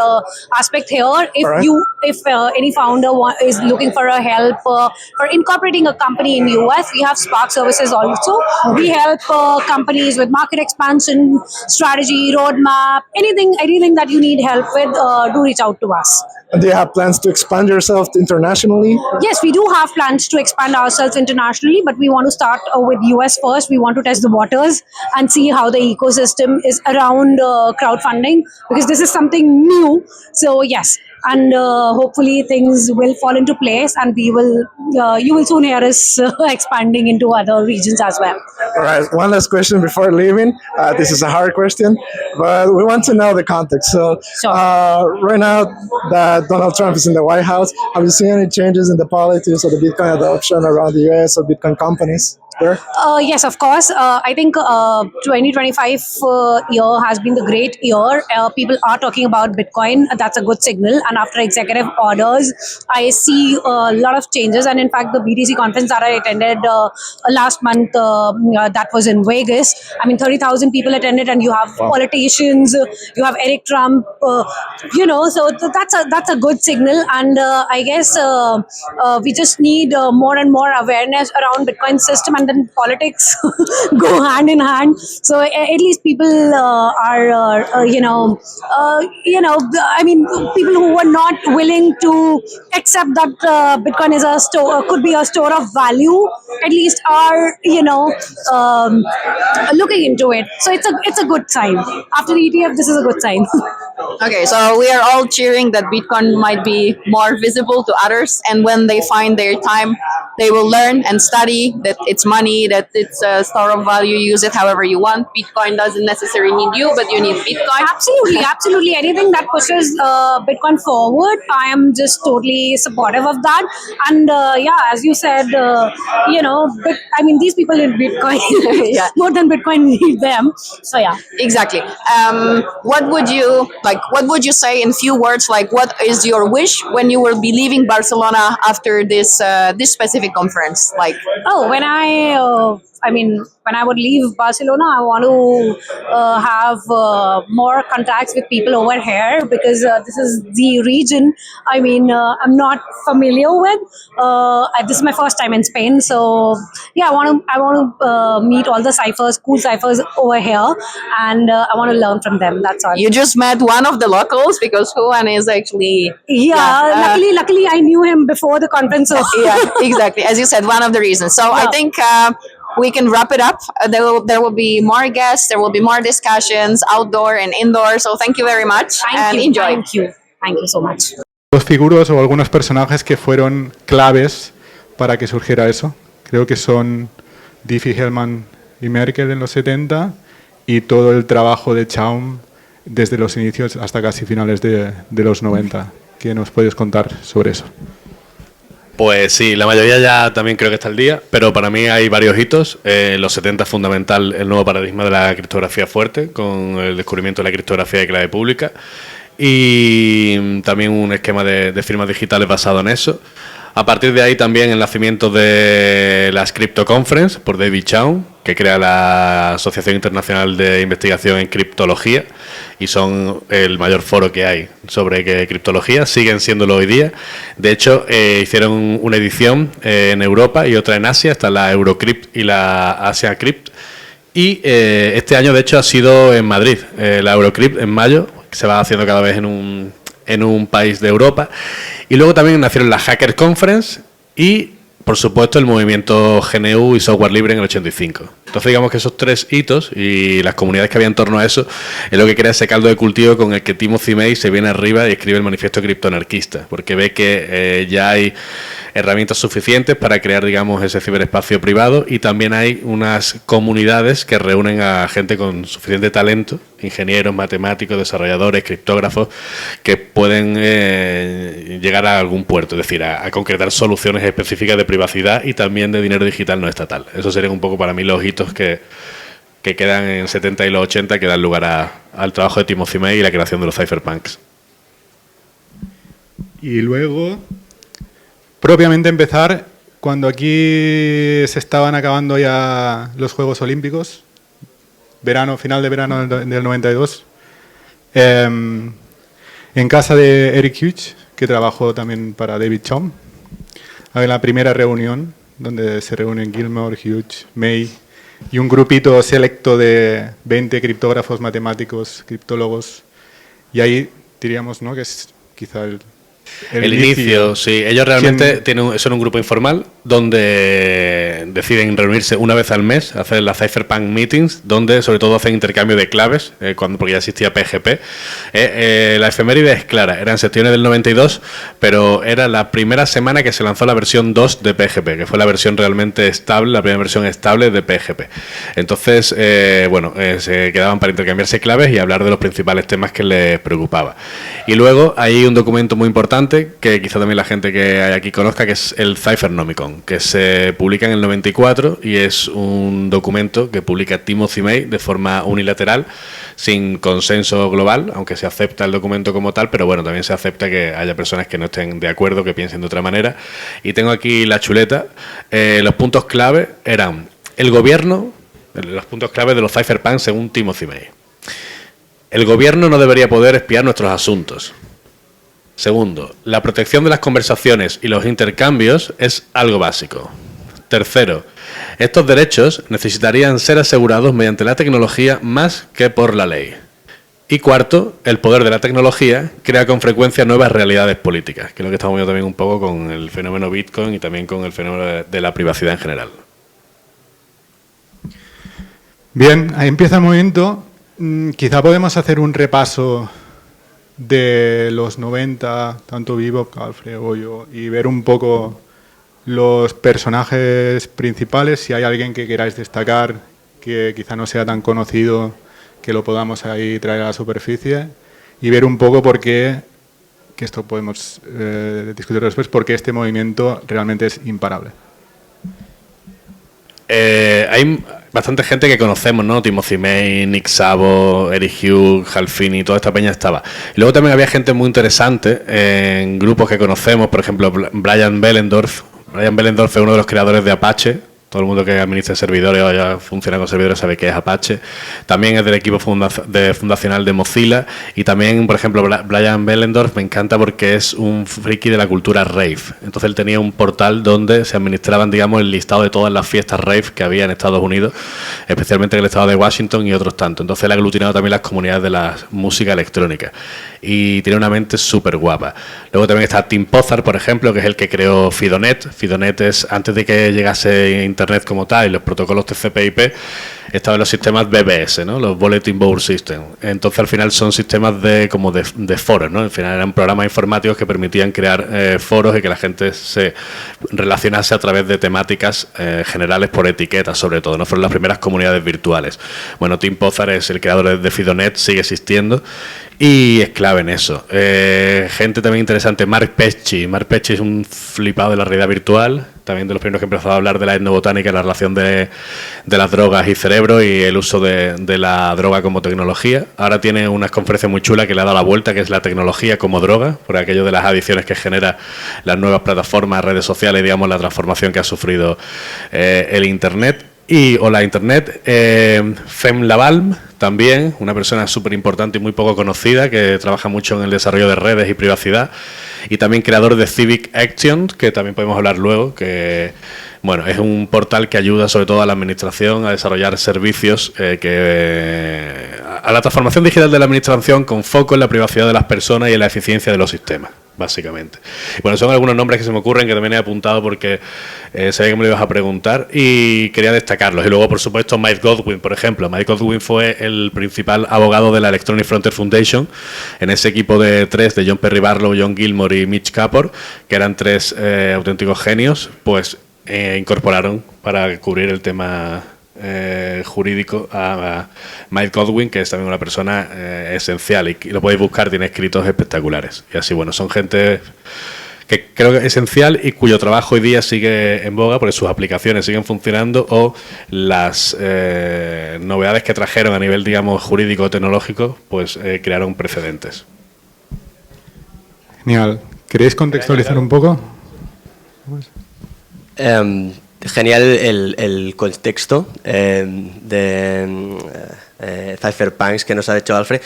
Speaker 11: aspect here. If any founder is looking for a help for incorporating a company in US, we have Spark services also. We help companies with market expansion, strategy, roadmap, anything that you need help with. Do reach out to us.
Speaker 1: And do you have plans to expand yourself internationally?
Speaker 11: Yes, we do have plans to expand ourselves internationally, but we want to start with US first. We want to test the waters and see how the ecosystem is around crowdfunding, because this is something new. So yes, and hopefully things will fall into place, and we will. You will soon hear us expanding into other regions as well.
Speaker 1: All right. One last question before leaving. This is a hard question, but we want to know the context. So right now that Donald Trump is in the White House, have you seen any changes in the politics or the Bitcoin adoption around the US or Bitcoin companies there?
Speaker 11: Yes, of course. I think 2025 year has been the great year. People are talking about Bitcoin. That's a good signal. And after executive orders, I see a lot of changes. And in fact, the BTC conference that I attended last month, that was in Vegas. I mean, 30,000 people attended, and you have politicians, you have Eric Trump, so that's a good signal. And I guess we just need more and more awareness around Bitcoin system, and then politics go hand in hand. So at least people people who were not willing to accept that Bitcoin is a store, could be a store of value, at least are looking into it. So it's a good sign. After the ETF, this is a good sign.
Speaker 12: Okay, so we are all cheering that Bitcoin might be more visible to others, and when they find their time, they will learn and study that it's money, that it's a store of value, use it however you want. Bitcoin doesn't necessarily need you, but you need Bitcoin.
Speaker 11: Absolutely. Anything that pushes Bitcoin forward, I am just totally supportive of that. And as you said, these people need Bitcoin more than Bitcoin need them. So yeah.
Speaker 12: Exactly. What would you say in few words? Like, what is your wish when you will be leaving Barcelona after this specific conference? Like,
Speaker 11: when I would leave Barcelona, I want to have more contacts with people over here, because this is the region I'm not familiar with. This is my first time in Spain, so yeah, I want to meet all the cool ciphers over here, and I want to learn from them. That's all.
Speaker 12: You just met one of the locals, because Juan is actually
Speaker 11: luckily I knew him before the conference. So.
Speaker 12: Yeah, exactly. As you said, one of the reasons. So I think we can wrap it up. There will be more guests. There will be more discussions, outdoor and indoor. So thank you very much. Enjoy.
Speaker 11: Thank you so much.
Speaker 13: Dos figuras o algunos personajes que fueron claves para que surgiera eso. Creo que son Diffie Hellman y Merkel en los 70 y todo el trabajo de Chaum desde los inicios hasta casi finales de los 90. ¿Qué nos puedes contar sobre eso?
Speaker 14: Pues sí, la mayoría ya también creo que está al día, pero para mí hay varios hitos. Los 70 es fundamental el nuevo paradigma de la criptografía fuerte, con el descubrimiento de la criptografía de clave pública, y también un esquema de firmas digitales basado en eso. A partir de ahí también el nacimiento de las Crypto Conference por David Chaum, que crea la Asociación Internacional de Investigación en Criptología, y son el mayor foro que hay sobre criptología, siguen siéndolo hoy día. De hecho, hicieron una edición en Europa y otra en Asia, está la Eurocrypt y la Asia Crypt, y este año de hecho ha sido en Madrid, la Eurocrypt en mayo, que se va haciendo cada vez en un país de Europa. Y luego también nacieron la Hacker Conference y, por supuesto, el movimiento GNU y software libre en el 85. Entonces, digamos que esos tres hitos y las comunidades que había en torno a eso es lo que crea ese caldo de cultivo con el que Timothy May se viene arriba y escribe el manifiesto criptoanarquista, porque ve que ya hay herramientas suficientes para crear, digamos, ese ciberespacio privado, y también hay unas comunidades que reúnen a gente con suficiente talento, ingenieros, matemáticos, desarrolladores, criptógrafos, que pueden llegar a algún puerto, es decir, a concretar soluciones específicas de privacidad y también de dinero digital no estatal. Eso serían un poco para mí los hitos que quedan en 70 y los 80, que dan lugar al trabajo de Timothy May y la creación de los cypherpunks.
Speaker 13: Y luego, propiamente empezar, cuando aquí se estaban acabando ya los Juegos Olímpicos, final de verano del 92, en casa de Eric Hughes, que trabajó también para David Chaum, había la primera reunión donde se reúnen Gilmore, Hughes, May y un grupito selecto de 20 criptógrafos, matemáticos, criptólogos, y ahí diríamos, ¿no?, que es quizá el inicio.
Speaker 14: Sí. Ellos realmente son un grupo informal donde deciden reunirse una vez al mes, hacer las Cypherpunk Meetings, donde sobre todo hacen intercambio de claves, porque ya existía PGP. La efeméride es clara, era en septiembre del 92, pero era la primera semana que se lanzó la versión 2 de PGP, que fue la versión realmente estable, la primera versión estable de PGP. Entonces, se quedaban para intercambiarse claves y hablar de los principales temas que les preocupaba. Y luego hay un documento muy importante que quizá también la gente que hay aquí conozca, que es el Cyphernomicon, que se publica en el 94 y es un documento que publica Timothy May de forma unilateral, sin consenso global, aunque se acepta el documento como tal, pero bueno, también se acepta que haya personas que no estén de acuerdo, que piensen de otra manera. Y tengo aquí la chuleta. Los puntos clave eran el gobierno, los puntos clave de los cypherpunks según Timothy May. El gobierno no debería poder espiar nuestros asuntos. Segundo, la protección de las conversaciones y los intercambios es algo básico. Tercero, estos derechos necesitarían ser asegurados mediante la tecnología más que por la ley. Y cuarto, el poder de la tecnología crea con frecuencia nuevas realidades políticas, que es lo que estamos viendo también un poco con el fenómeno Bitcoin y también con el fenómeno de la privacidad en general.
Speaker 13: Bien, ahí empieza el movimiento. Quizá podemos hacer un repaso de los 90, tanto Vivo, Alfredo, yo, y ver un poco los personajes principales, si hay alguien que queráis destacar, que quizá no sea tan conocido, que lo podamos ahí traer a la superficie, y ver un poco por qué, que esto podemos discutir después, por qué este movimiento realmente es imparable.
Speaker 14: Hay bastante gente que conocemos, ¿no? Timothy May, Nick Chavo, Eric Hughes, Halfini, toda esta peña estaba. Y luego también había gente muy interesante en grupos que conocemos, por ejemplo, Brian Behlendorf. Brian Behlendorf es uno de los creadores de Apache. Todo el mundo que administra servidores o ya funciona con servidores sabe que es Apache. También es del equipo fundacional de Mozilla. Y también, por ejemplo, Brian Behlendorf me encanta porque es un friki de la cultura rave. Entonces él tenía un portal donde se administraban, digamos, el listado de todas las fiestas rave que había en Estados Unidos, especialmente en el estado de Washington y otros tantos. Entonces él ha aglutinado también las comunidades de la música electrónica. Y tiene una mente súper guapa. Luego también está Tim Pozzar, por ejemplo, que es el que creó Fidonet. Fidonet es, antes de que llegase Internet como tal y los protocolos TCP/IP, estaban los sistemas BBS, ¿no? Los Bulletin Board System. Entonces al final son sistemas de foros, ¿no? Al final eran programas informáticos que permitían crear foros y que la gente se relacionase a través de temáticas generales por etiquetas, sobre todo, ¿no? Fueron las primeras comunidades virtuales. Bueno, Tim Pozzar es el creador de Fidonet, sigue existiendo y es clave en eso. Gente también interesante, Mark Pesci. Mark Pesci es un flipado de la realidad virtual, también de los primeros que empezó a hablar de la etnobotánica, la relación de las drogas y cerebro y el uso de la droga como tecnología. Ahora tiene unas conferencias muy chulas que le ha dado la vuelta, que es la tecnología como droga, por aquello de las adicciones que genera las nuevas plataformas, redes sociales, digamos, la transformación que ha sufrido el Internet. O la Internet, Fem Lavalm, también, una persona súper importante y muy poco conocida, que trabaja mucho en el desarrollo de redes y privacidad, y también creador de Civic Action, que también podemos hablar luego, que bueno, es un portal que ayuda sobre todo a la administración a desarrollar servicios a la transformación digital de la administración con foco en la privacidad de las personas y en la eficiencia de los sistemas, básicamente. Y bueno, son algunos nombres que se me ocurren que también he apuntado porque sabía que me lo ibas a preguntar y quería destacarlos. Y luego, por supuesto, Mike Godwin, por ejemplo. Mike Godwin fue el principal abogado de la Electronic Frontier Foundation, en ese equipo de tres, de John Perry Barlow, John Gilmore y Mitch Kapor, que eran tres auténticos genios, pues incorporaron para cubrir el tema jurídico a Mike Godwin, que es también una persona esencial y lo podéis buscar, tiene escritos espectaculares. Y así, bueno, son gente que creo que es esencial y cuyo trabajo hoy día sigue en boga porque sus aplicaciones siguen funcionando o las novedades que trajeron a nivel, digamos, jurídico o tecnológico, pues crearon precedentes.
Speaker 13: Genial. ¿Queréis contextualizar un poco?
Speaker 15: Genial el contexto de Cypherpunks que nos ha hecho Alfred.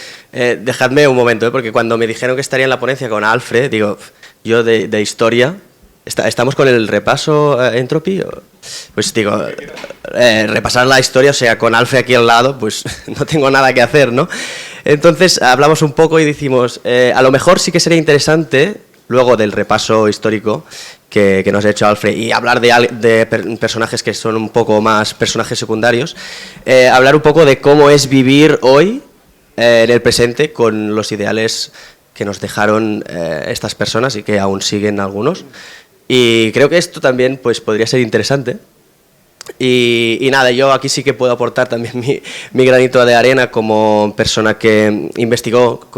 Speaker 15: Dejadme un momento, porque cuando me dijeron que estaría en la ponencia con Alfred, digo, yo de historia, ¿estamos con el repaso Entropy? Pues digo, repasar la historia, o sea, con Alfred aquí al lado, pues no tengo nada que hacer, ¿no? Entonces hablamos un poco y decimos, a lo mejor sí que sería interesante, luego del repaso histórico que nos ha hecho Alfred, y hablar de personajes que son un poco más personajes secundarios, hablar un poco de cómo es vivir hoy, en el presente, con los ideales que nos dejaron estas personas y que aún siguen algunos. Y creo que esto también pues, podría ser interesante. Y nada, yo aquí sí que puedo aportar también mi granito de arena como persona que investigó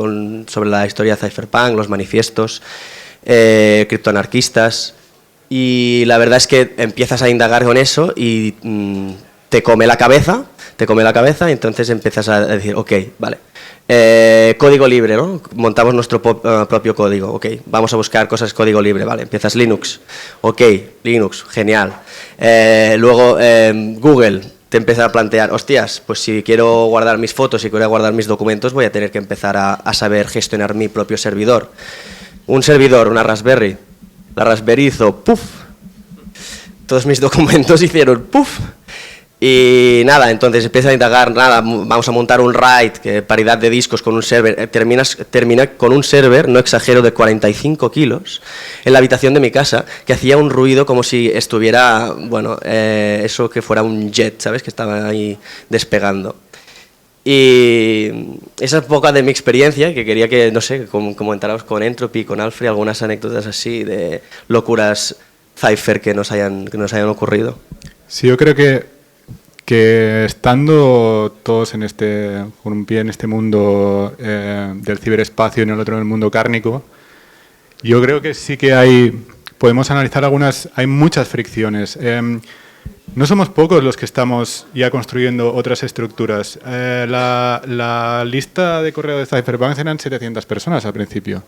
Speaker 15: sobre la historia de Cypherpunk, los manifiestos, criptoanarquistas. Y la verdad es que empiezas a indagar con eso y te come la cabeza, y entonces empiezas a decir, ok, vale, código libre, ¿no? Montamos nuestro propio código, ok, vamos a buscar cosas código libre, vale, empiezas Linux, ok, Linux, genial. Luego Google te empieza a plantear, hostias, pues si quiero guardar mis fotos y quiero guardar mis documentos, voy a tener que empezar a saber gestionar mi propio servidor. Un servidor, una Raspberry. La Raspberry hizo puff, todos mis documentos hicieron puff, y nada, entonces empieza a indagar, nada, vamos a montar un RAID, que paridad de discos con un server, termina con un server, no exagero, de 45 kilos, en la habitación de mi casa, que hacía un ruido como si estuviera, bueno, eso que fuera un jet, ¿sabes?, que estaba ahí despegando. Y esa es poca de mi experiencia, que quería que, no sé, comentáramos con Entropy, con Alfred, algunas anécdotas así de locuras Cypher que nos hayan ocurrido.
Speaker 13: Sí, yo creo que estando todos con un pie en este mundo del ciberespacio y en el otro en el mundo cárnico, yo creo que sí que podemos analizar hay muchas fricciones. No somos pocos los que estamos ya construyendo otras estructuras. La lista de correo de Cypherpunks eran 700 personas al principio.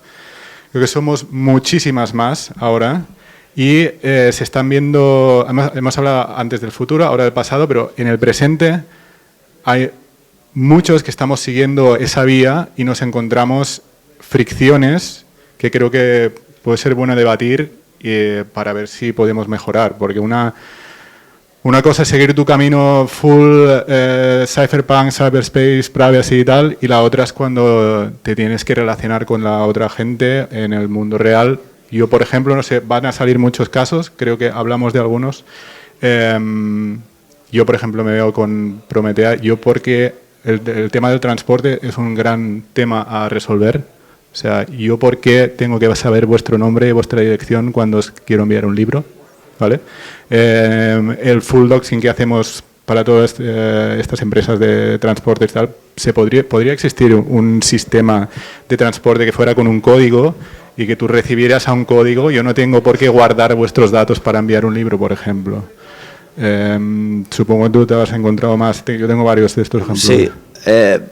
Speaker 13: Creo que somos muchísimas más ahora y se están viendo, hemos hablado antes del futuro, ahora del pasado, pero en el presente hay muchos que estamos siguiendo esa vía y nos encontramos fricciones que creo que puede ser bueno debatir para ver si podemos mejorar, porque una cosa es seguir tu camino full cypherpunk, cyberspace, privacy y tal, y la otra es cuando te tienes que relacionar con la otra gente en el mundo real. Yo, por ejemplo, no sé, van a salir muchos casos, creo que hablamos de algunos. yo, por ejemplo, me veo con Prometea, yo porque el tema del transporte es un gran tema a resolver. O sea, yo porque tengo que saber vuestro nombre y vuestra dirección cuando os quiero enviar un libro, ¿vale? El full doxing que hacemos para todas estas empresas de transporte y tal, podría existir un sistema de transporte que fuera con un código y que tú recibieras a un código. Yo no tengo por qué guardar vuestros datos para enviar un libro, por ejemplo. Supongo que tú te has encontrado más. Yo tengo varios de estos ejemplos.
Speaker 15: Sí,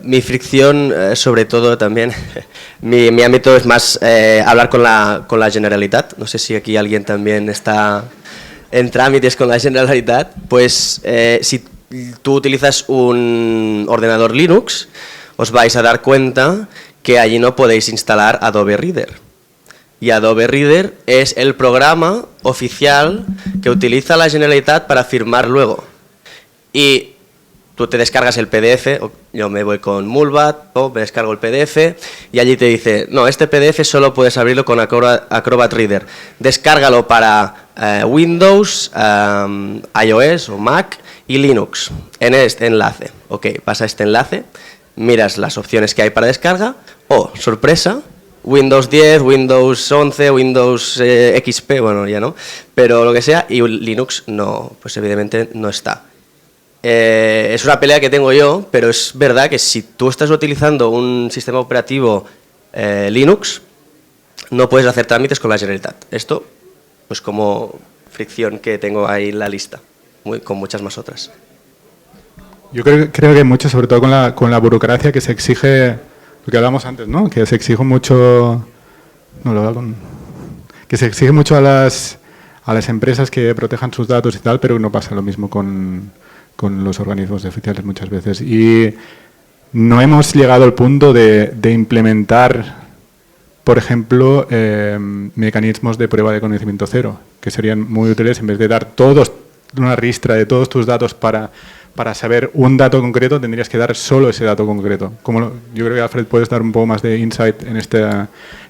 Speaker 15: mi fricción, sobre todo también, mi ámbito es más hablar con la Generalitat. No sé si aquí alguien también está en trámites con la Generalitat. Pues si tú utilizas un ordenador Linux, os vais a dar cuenta que allí no podéis instalar Adobe Reader. Y Adobe Reader es el programa oficial que utiliza la Generalitat para firmar luego. Y tú te descargas el PDF, yo me voy con Mulbat, me descargo el PDF y allí te dice, no, este PDF solo puedes abrirlo con Acrobat Reader. Descárgalo para Windows, iOS o Mac y Linux en este enlace. Ok, vas a este enlace, miras las opciones que hay para descarga. Oh, sorpresa. Windows 10, Windows 11, Windows XP, bueno, ya no, pero lo que sea, y Linux no, pues evidentemente no está. Es una pelea que tengo yo, pero es verdad que si tú estás utilizando un sistema operativo Linux, no puedes hacer trámites con la Generalitat. Esto, pues como fricción que tengo ahí en la lista, con muchas más otras.
Speaker 13: Yo creo que mucho, sobre todo con la burocracia que se exige, lo que hablamos antes, ¿no? Que se exige mucho, que se exige mucho a las empresas que protejan sus datos y tal, pero no pasa lo mismo con los organismos oficiales muchas veces. Y no hemos llegado al punto de implementar, por ejemplo, mecanismos de prueba de conocimiento cero, que serían muy útiles en vez de dar una ristra de todos tus datos para saber un dato concreto, tendrías que dar solo ese dato concreto. Yo creo que, Alfred, puedes dar un poco más de insight en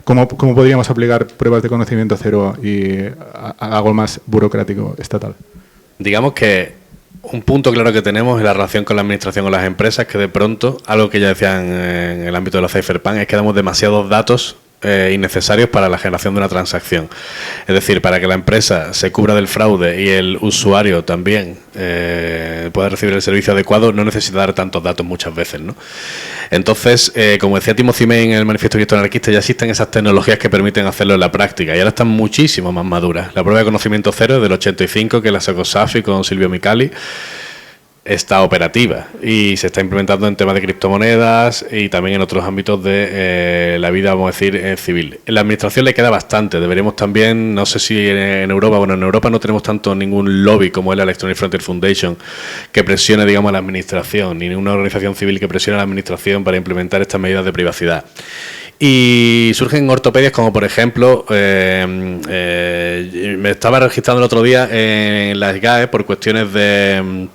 Speaker 13: cómo podríamos aplicar pruebas de conocimiento cero y a algo más burocrático estatal.
Speaker 14: Digamos que un punto claro que tenemos es la relación con la administración o las empresas, que de pronto, algo que ya decían en el ámbito de los cypherpunk, es que damos demasiados datos innecesarios para la generación de una transacción. Es decir, para que la empresa se cubra del fraude y el usuario también pueda recibir el servicio adecuado, no necesita dar tantos datos muchas veces, ¿no? Entonces, como decía Timothy May en el Manifiesto Cripto Anarquista, ya existen esas tecnologías que permiten hacerlo en la práctica y ahora están muchísimo más maduras. La prueba de conocimiento cero es del 85, que la sacó Safi con Silvio Micali, está operativa y se está implementando en temas de criptomonedas y también en otros ámbitos de la vida, vamos a decir, civil. En la administración le queda bastante. Deberíamos también, no sé si en Europa, bueno, en Europa no tenemos tanto ningún lobby como es la Electronic Frontier Foundation que presione, digamos, a la administración, ni ninguna organización civil que presione a la administración para implementar estas medidas de privacidad. Y surgen ortopedias como, por ejemplo, me estaba registrando el otro día en las GAE por cuestiones de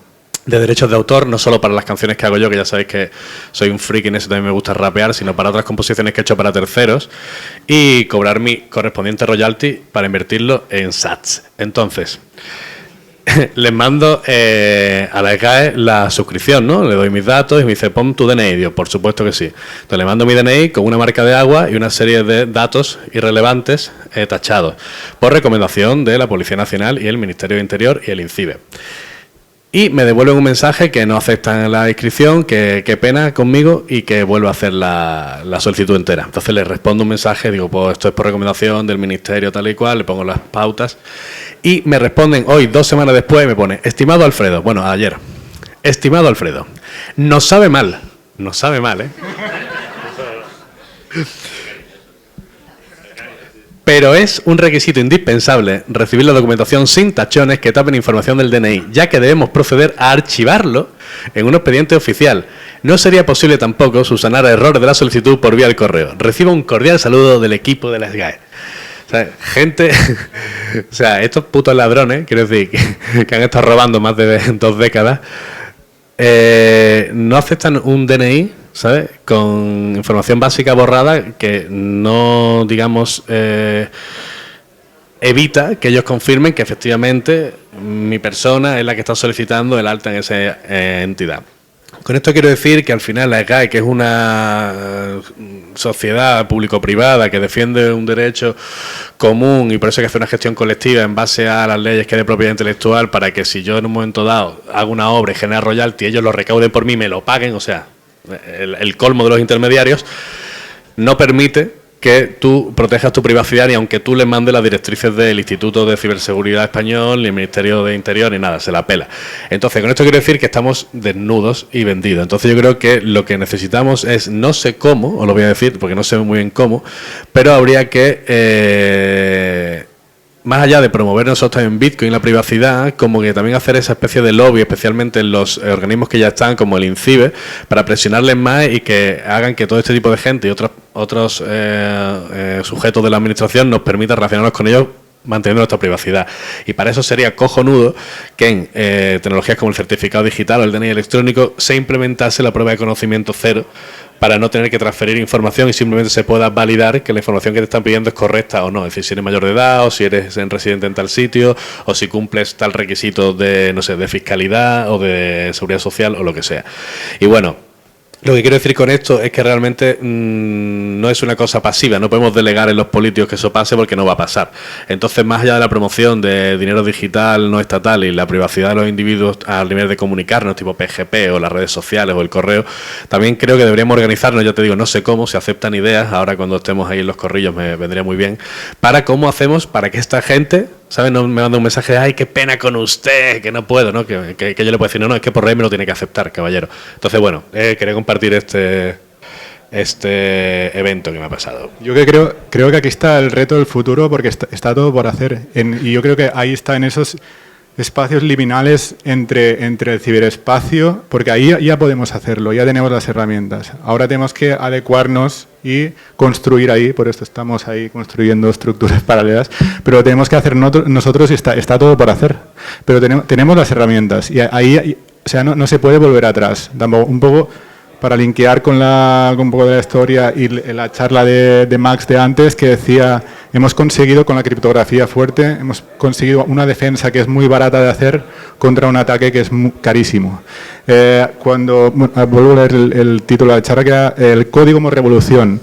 Speaker 14: derechos de autor, no solo para las canciones que hago yo, que ya sabéis que soy un freak y en eso también me gusta rapear, sino para otras composiciones que he hecho para terceros y cobrar mi correspondiente royalty para invertirlo en sats. Entonces, les mando a la ECAE la suscripción, ¿no? Le doy mis datos y me dice, pon tu DNI. Digo, por supuesto que sí. Entonces le mando mi DNI con una marca de agua y una serie de datos irrelevantes tachados por recomendación de la Policía Nacional y el Ministerio de Interior y el INCIBE. Y me devuelven un mensaje que no aceptan la inscripción, que qué pena conmigo y que vuelvo a hacer la solicitud entera. Entonces les respondo un mensaje, digo, pues esto es por recomendación del ministerio tal y cual, le pongo las pautas. Y me responden hoy, 2 semanas después, me pone, estimado Alfredo, bueno, ayer, estimado Alfredo, nos sabe mal, ¿eh? Pero es un requisito indispensable recibir la documentación sin tachones que tapen información del DNI, ya que debemos proceder a archivarlo en un expediente oficial. No sería posible tampoco subsanar errores de la solicitud por vía del correo. Recibo un cordial saludo del equipo de la SGAE. O sea, gente, o sea, estos putos ladrones, quiero decir, que han estado robando más de 2 décadas, no aceptan un DNI, ¿sabes? Con información básica borrada que no, digamos, evita que ellos confirmen que efectivamente mi persona es la que está solicitando el alta en esa entidad. Con esto quiero decir que al final la EGAE, que es una sociedad público-privada que defiende un derecho común y por eso hay que hacer una gestión colectiva en base a las leyes que hay de propiedad intelectual para que si yo en un momento dado hago una obra y genera royalty, ellos lo recauden por mí y me lo paguen, o sea, el colmo de los intermediarios, no permite que tú protejas tu privacidad ni aunque tú le mandes las directrices del Instituto de Ciberseguridad Español, ni el Ministerio de Interior, ni nada, se la pela. Entonces, con esto quiero decir que estamos desnudos y vendidos. Entonces yo creo que lo que necesitamos es, no sé cómo, os lo voy a decir porque no sé muy bien cómo, pero habría que... más allá de promover nosotros en Bitcoin la privacidad, como que también hacer esa especie de lobby, especialmente en los organismos que ya están, como el INCIBE, para presionarles más y que hagan que todo este tipo de gente y otros sujetos de la administración nos permita relacionarnos con ellos manteniendo nuestra privacidad. Y para eso sería cojonudo que en tecnologías como el certificado digital o el DNI electrónico se implementase la prueba de conocimiento cero, para no tener que transferir información y simplemente se pueda validar que la información que te están pidiendo es correcta o no. Es decir, si eres mayor de edad o si eres residente en tal sitio o si cumples tal requisito de, no sé, de fiscalidad o de seguridad social o lo que sea. Y bueno, lo que quiero decir con esto es que realmente no es una cosa pasiva, no podemos delegar en los políticos que eso pase porque no va a pasar. Entonces, más allá de la promoción de dinero digital no estatal y la privacidad de los individuos al nivel de comunicarnos, tipo PGP o las redes sociales o el correo, también creo que deberíamos organizarnos, ya te digo, no sé cómo, se aceptan ideas, ahora cuando estemos ahí en los corrillos me vendría muy bien, para cómo hacemos para que esta gente... ¿Sabes? No me manda un mensaje de, ay, qué pena con usted, que no puedo, ¿no? Que yo le puedo decir, no, es que por ley me lo tiene que aceptar, caballero. Entonces, bueno, quería compartir este evento que me ha pasado.
Speaker 13: Yo creo que aquí está el reto del futuro porque está todo por hacer. Y yo creo que ahí está en esos espacios liminales entre el ciberespacio, porque ahí ya podemos hacerlo, ya tenemos las herramientas. Ahora tenemos que adecuarnos y construir ahí, por esto estamos ahí construyendo estructuras paralelas, pero tenemos que hacer nosotros y está todo por hacer. Pero tenemos las herramientas y ahí, o sea, no se puede volver atrás. Un poco para linkear con un poco de la historia y la charla de Max de antes, que decía, hemos conseguido con la criptografía fuerte, hemos conseguido una defensa que es muy barata de hacer contra un ataque que es carísimo. Vuelvo a leer el título de la charla, que era el código como revolución.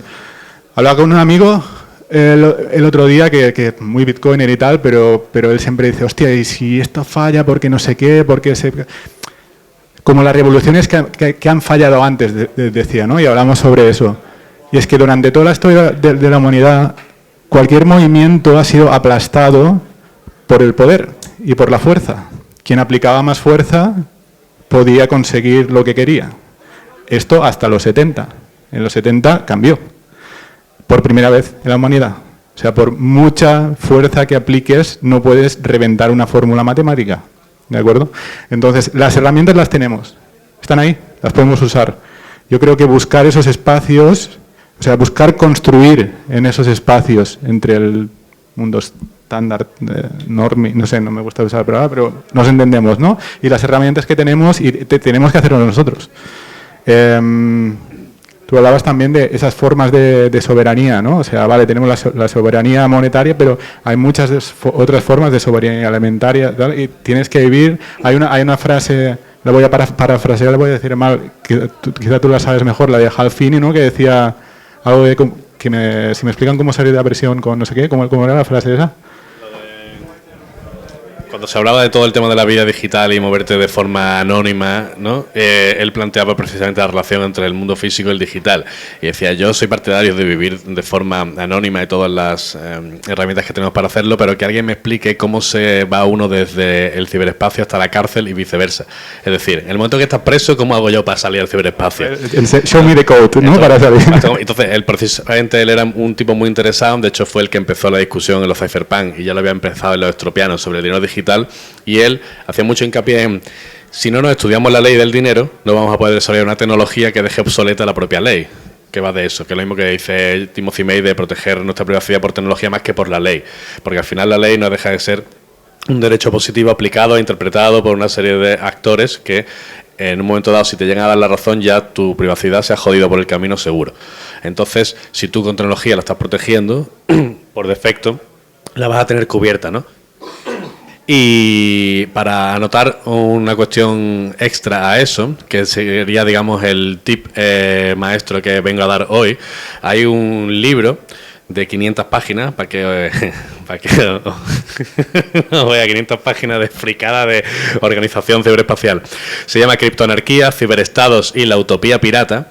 Speaker 13: Hablaba con un amigo el otro día que muy bitcoiner y tal, pero él siempre dice, hostia, y si esto falla porque no sé qué, porque se... Como las revoluciones que han fallado antes, decía, ¿no? Y hablamos sobre eso. Y es que durante toda la historia de la humanidad, cualquier movimiento ha sido aplastado por el poder y por la fuerza. Quien aplicaba más fuerza podía conseguir lo que quería. Esto hasta los 70. En los 70 cambió. Por primera vez en la humanidad. O sea, por mucha fuerza que apliques, no puedes reventar una fórmula matemática. ¿De acuerdo? Entonces, las herramientas las tenemos, están ahí, las podemos usar. Yo creo que buscar esos espacios, o sea, buscar construir en esos espacios entre el mundo estándar, normie, no sé, no me gusta usar la palabra, pero nos entendemos, ¿no? Y las herramientas que tenemos, y tenemos que hacerlo nosotros. Tú hablabas también de esas formas de soberanía, ¿no? O sea, vale, tenemos la soberanía monetaria, pero hay muchas otras formas de soberanía alimentaria, ¿vale? Y tienes que vivir. Hay una frase, la voy a parafrasear, la voy a decir mal, que quizá tú la sabes mejor, la de Hal Finney, ¿no? Que decía algo de si me explican cómo salir de la presión con no sé qué, ¿cómo era la frase esa?
Speaker 14: Cuando se hablaba de todo el tema de la vida digital y moverte de forma anónima, ¿no? Él planteaba precisamente la relación entre el mundo físico y el digital. Y decía, yo soy partidario de vivir de forma anónima y todas las herramientas que tenemos para hacerlo, pero que alguien me explique cómo se va uno desde el ciberespacio hasta la cárcel y viceversa. Es decir, en el momento que estás preso, ¿cómo hago yo para salir al ciberespacio?
Speaker 13: Show me the code, ¿no? Para salir.
Speaker 14: Entonces, precisamente él era un tipo muy interesado, de hecho fue el que empezó la discusión en los cypherpunk y ya lo había empezado en los estropianos sobre el dinero digital. Y él hacía mucho hincapié en, si no nos estudiamos la ley del dinero, no vamos a poder desarrollar una tecnología que deje obsoleta la propia ley. Que va de eso, que es lo mismo que dice Timothy May de proteger nuestra privacidad por tecnología más que por la ley. Porque al final la ley no deja de ser un derecho positivo aplicado e interpretado por una serie de actores que en un momento dado, si te llegan a dar la razón, ya tu privacidad se ha jodido por el camino seguro. Entonces, si tú con tecnología la estás protegiendo, por defecto, la vas a tener cubierta, ¿no? Y para anotar una cuestión extra a eso, que sería, digamos, el tip maestro que vengo a dar hoy, hay un libro de 500 páginas, para que no voy a 500 páginas de fricada de organización ciberespacial. Se llama Criptoanarquía, Ciberestados y la Utopía Pirata,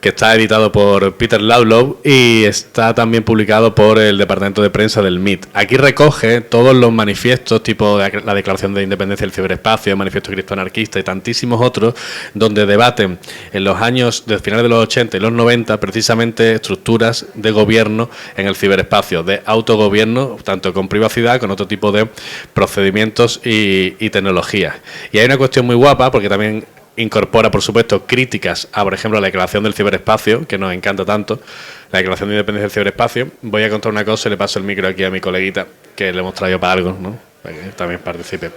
Speaker 14: que está editado por Peter Ludlow y está también publicado por el departamento de prensa del MIT. Aquí recoge todos los manifiestos, tipo la Declaración de Independencia del Ciberespacio, el Manifiesto Criptoanarquista y tantísimos otros, donde debaten en los años de finales de los 80 y los 90 precisamente estructuras de gobierno en el ciberespacio, de autogobierno, tanto con privacidad, con otro tipo de procedimientos y tecnologías. Y hay una cuestión muy guapa, porque también incorpora, por supuesto, críticas a, por ejemplo, la Declaración del Ciberespacio, que nos encanta tanto, la Declaración de Independencia del Ciberespacio. Voy a contar una cosa y le paso el micro aquí a mi coleguita, que le hemos traído para algo, ¿no? Para que también participe.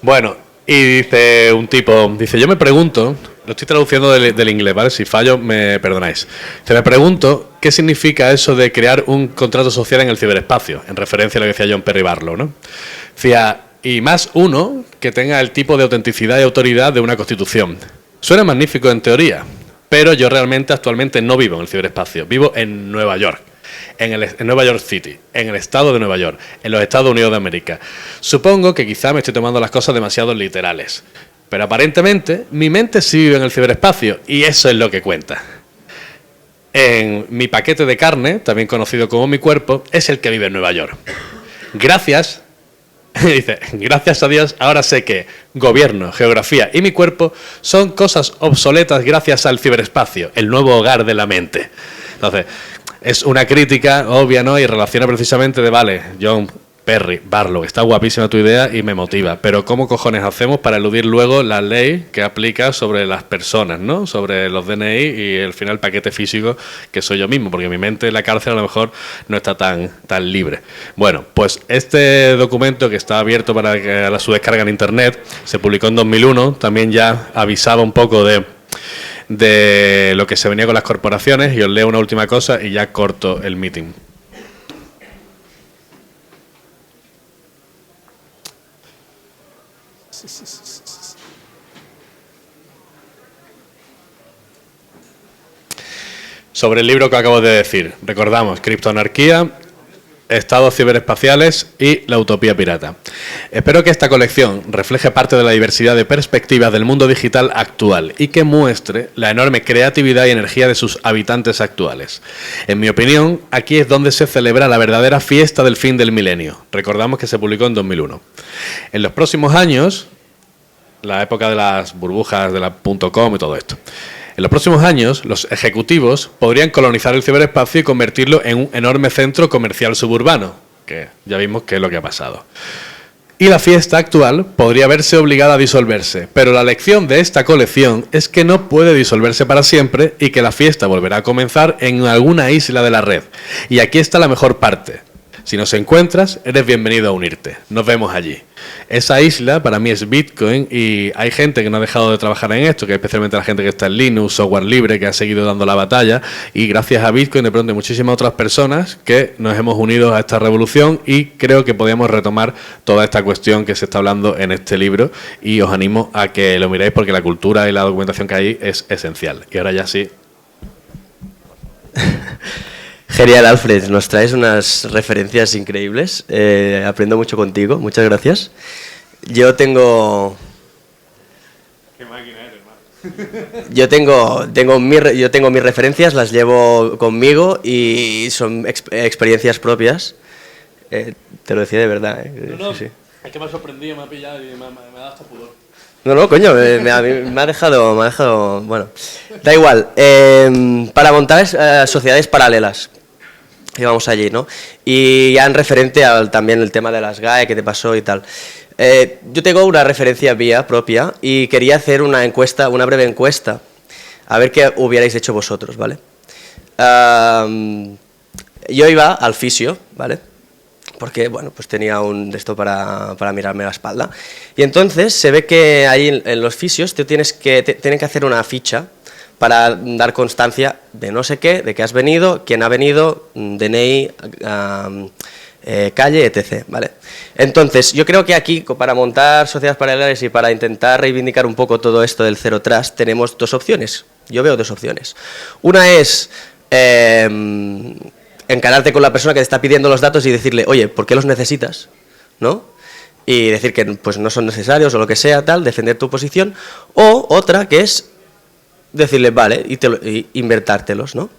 Speaker 14: Bueno, y dice un tipo, dice, yo me pregunto, lo estoy traduciendo del inglés, ¿vale? Si fallo, me perdonáis. Me pregunto qué significa eso de crear un contrato social en el ciberespacio, en referencia a lo que decía John Perry Barlow, ¿no? Decía, y más uno que tenga el tipo de autenticidad y autoridad de una constitución. Suena magnífico en teoría, pero yo realmente actualmente no vivo en el ciberespacio, vivo en Nueva York, en Nueva York City, en el estado de Nueva York, en los Estados Unidos de América. Supongo que quizá me estoy tomando las cosas demasiado literales, pero aparentemente mi mente sí vive en el ciberespacio y eso es lo que cuenta. En mi paquete de carne, también conocido como mi cuerpo, es el que vive en Nueva York. Gracias. Dice, gracias a Dios, ahora sé que gobierno, geografía y mi cuerpo son cosas obsoletas gracias al ciberespacio, el nuevo hogar de la mente. Entonces, es una crítica obvia, ¿no? Y relaciona precisamente de, vale, John Perry Barlow, está guapísima tu idea y me motiva, pero ¿cómo cojones hacemos para eludir luego la ley que aplica sobre las personas, ¿no? Sobre los DNI y el final paquete físico que soy yo mismo, porque mi mente en la cárcel a lo mejor no está tan libre. Bueno, pues este documento, que está abierto para su descarga en internet, se publicó en 2001, también ya avisaba un poco de lo que se venía con las corporaciones, y os leo una última cosa y ya corto el meeting. Sobre el libro que acabo de decir, recordamos, Criptoanarquía, Estados ciberespaciales y la utopía pirata. Espero que esta colección refleje parte de la diversidad de perspectivas del mundo digital actual y que muestre la enorme creatividad y energía de sus habitantes actuales. En mi opinión, aquí es donde se celebra la verdadera fiesta del fin del milenio. Recordamos que se publicó en 2001. En los próximos años, la época de las burbujas de la .com y todo esto. En los próximos años, los ejecutivos podrían colonizar el ciberespacio y convertirlo en un enorme centro comercial suburbano, que ya vimos qué es lo que ha pasado. Y la fiesta actual podría verse obligada a disolverse, pero la lección de esta colección es que no puede disolverse para siempre y que la fiesta volverá a comenzar en alguna isla de la red. Y aquí está la mejor parte. Si nos encuentras, eres bienvenido a unirte. Nos vemos allí. Esa isla para mí es Bitcoin y hay gente que no ha dejado de trabajar en esto, que especialmente la gente que está en Linux, software libre, que ha seguido dando la batalla, y gracias a Bitcoin de pronto hay muchísimas otras personas que nos hemos unido a esta revolución y creo que podemos retomar toda esta cuestión que se está hablando en este libro y os animo a que lo miréis porque la cultura y la documentación que hay es esencial. Y ahora ya sí.
Speaker 15: Genial, Alfred, nos traes unas referencias increíbles. Aprendo mucho contigo, muchas gracias. Yo tengo...
Speaker 14: ¿Qué máquina eres, hermano?
Speaker 15: Yo tengo mis referencias, las llevo conmigo y son experiencias propias. Te lo decía de verdad.
Speaker 14: No,
Speaker 15: sí.
Speaker 14: Es que me ha sorprendido, me ha pillado y me ha dado hasta pudor.
Speaker 15: No, coño, me ha dejado, bueno, da igual. Para montar sociedades paralelas, íbamos allí, ¿no? Y ya en referente al también el tema de las GAE que te pasó y tal. Yo tengo una referencia mía propia y quería hacer una encuesta, una breve encuesta, a ver qué hubierais hecho vosotros, ¿vale? Yo iba al fisio, ¿vale? Porque, bueno, pues tenía un de esto para mirarme la espalda. Y entonces se ve que ahí en los fisios tienen que hacer una ficha para dar constancia de no sé qué, de que has venido, quién ha venido, DNI, calle, etc. ¿Vale? Entonces, yo creo que aquí, para montar sociedades paralelas y para intentar reivindicar un poco todo esto del Zero Trust, tenemos dos opciones. Yo veo dos opciones. Una es encararte con la persona que te está pidiendo los datos y decirle, oye, ¿por qué los necesitas? ¿No? Y decir que pues, no son necesarios o lo que sea, tal, defender tu posición. O otra que es decirle, vale, y invertártelos, ¿no?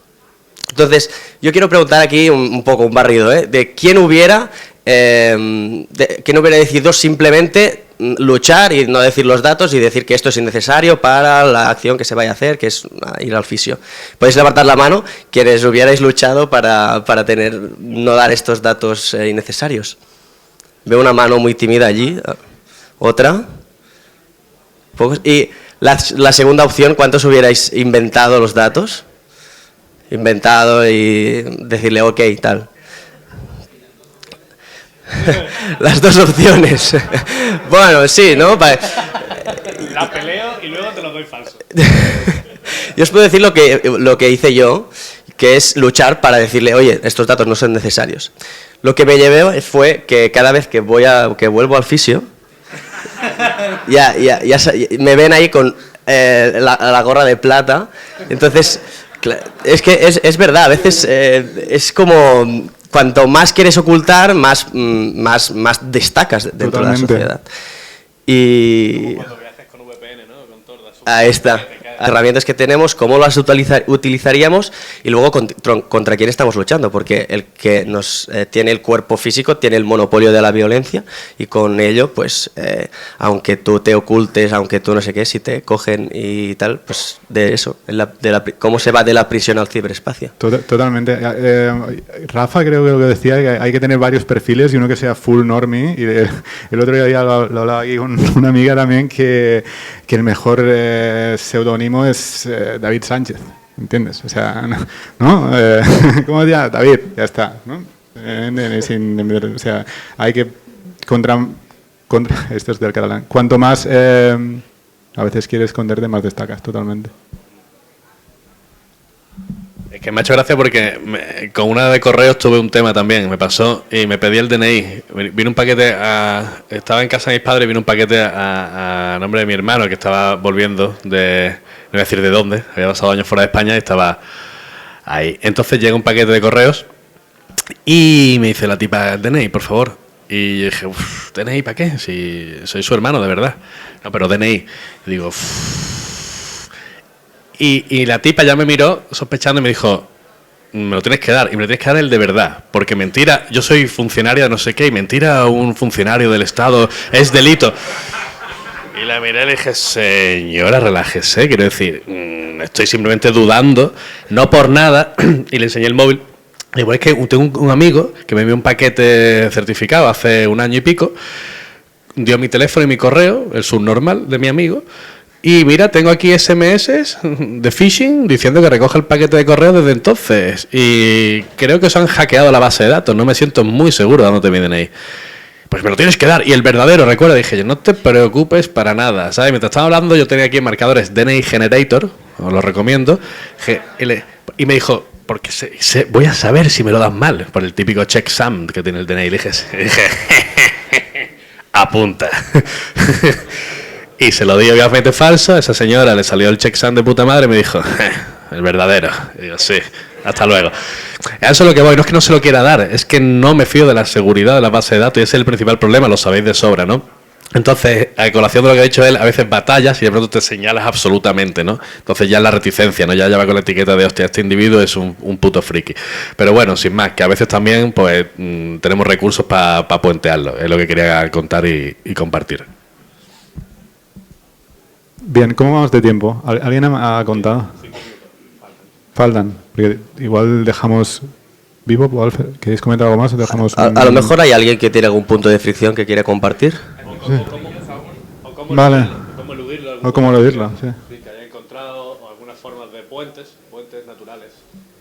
Speaker 15: Entonces, yo quiero preguntar aquí un poco, un barrido, de quién hubiera decidido simplemente luchar y no decir los datos y decir que esto es innecesario para la acción que se vaya a hacer, que es ir al fisio. Podéis levantar la mano quienes hubierais luchado para no dar estos datos innecesarios. Veo una mano muy tímida allí. Otra. Pocos. Y la segunda opción, ¿cuántos hubierais inventado los datos? Inventado y decirle ok, tal. Las dos opciones. Bueno, sí, ¿no?
Speaker 14: La peleo y luego te lo doy falso.
Speaker 15: Yo os puedo decir lo que hice yo, que es luchar para decirle, oye, estos datos no son necesarios. Lo que me llevé fue que cada vez que vuelvo al fisio, ya me ven ahí con la gorra de plata. Entonces, es que es verdad, a veces es como cuanto más quieres ocultar, más destacas dentro de la sociedad. Y ahí está. Herramientas que tenemos, cómo las utilizaríamos y luego contra quién estamos luchando, porque el que nos tiene el cuerpo físico tiene el monopolio de la violencia y con ello, pues, aunque tú te ocultes, aunque tú no sé qué, si te cogen y tal, pues de eso, cómo se va de la prisión al ciberespacio.
Speaker 13: Totalmente. Rafa creo que lo que decía que hay que tener varios perfiles y uno que sea full normie, y el otro día lo hablaba aquí con una amiga también que el mejor seudónimo es David Sánchez, ¿entiendes? O sea, ¿no? ¿Cómo se llama? David, ya está, ¿no? O sea, hay que contra esto es del catalán. Cuanto más a veces quieres esconderte, más destacas, totalmente.
Speaker 14: Es que me ha hecho gracia porque con una de correos tuve un tema también, me pasó y me pedí el DNI. Vino un paquete estaba en casa de mis padres y vino un paquete a nombre de mi hermano que estaba volviendo no voy a decir de dónde, había pasado años fuera de España y estaba ahí. Entonces llega un paquete de correos y me dice la tipa, el DNI, por favor. Y yo dije, ¿DNI para qué? Si soy su hermano, de verdad. No, pero DNI. Y digo, Y la tipa ya me miró sospechando y me dijo, me lo tienes que dar, y me lo tienes que dar el de verdad, porque mentira, yo soy funcionaria de no sé qué, y mentira a un funcionario del Estado es delito. Y la miré y le dije, señora, relájese, quiero decir, estoy simplemente dudando, no por nada, y le enseñé el móvil. Y digo, es que tengo un amigo que me envió un paquete certificado hace un año y pico, dio mi teléfono y mi correo, el subnormal de mi amigo. Y mira, tengo aquí SMS de phishing diciendo que recoge el paquete de correo desde entonces. Y creo que se han hackeado la base de datos. No me siento muy seguro dándote mi DNI. Pues me lo tienes que dar. Y el verdadero, recuerda, dije yo, no te preocupes para nada. ¿Sabes? Mientras estaba hablando, yo tenía aquí en marcadores DNI Generator, os lo recomiendo. Y me dijo, porque voy a saber si me lo dan mal. Por el típico checksum que tiene el DNI. Y le dije apunta. Y se lo di obviamente falso, a esa señora le salió el checksum de puta madre y me dijo, el verdadero. Y digo, sí, hasta luego. A eso es lo que voy, no es que no se lo quiera dar, es que no me fío de la seguridad de la base de datos y ese es el principal problema, lo sabéis de sobra, ¿no? Entonces, a colación de lo que ha dicho él, a veces batallas y de pronto te señalas absolutamente, ¿no? Entonces ya es la reticencia, ¿no? Ya va con la etiqueta de, hostia, este individuo es un puto friki. Pero bueno, sin más, que a veces también pues tenemos recursos para puentearlo, es lo que quería contar y compartir.
Speaker 13: Bien, ¿cómo vamos de tiempo? ¿Alguien ha contado? Faltan. Porque igual dejamos vivo. ¿Queréis comentar algo más? O dejamos
Speaker 15: a lo mejor hay alguien que tiene algún punto de fricción que quiere compartir.
Speaker 13: Sí. Vale. O cómo eludirlo, sí.
Speaker 14: Que haya encontrado algunas formas de puentes naturales.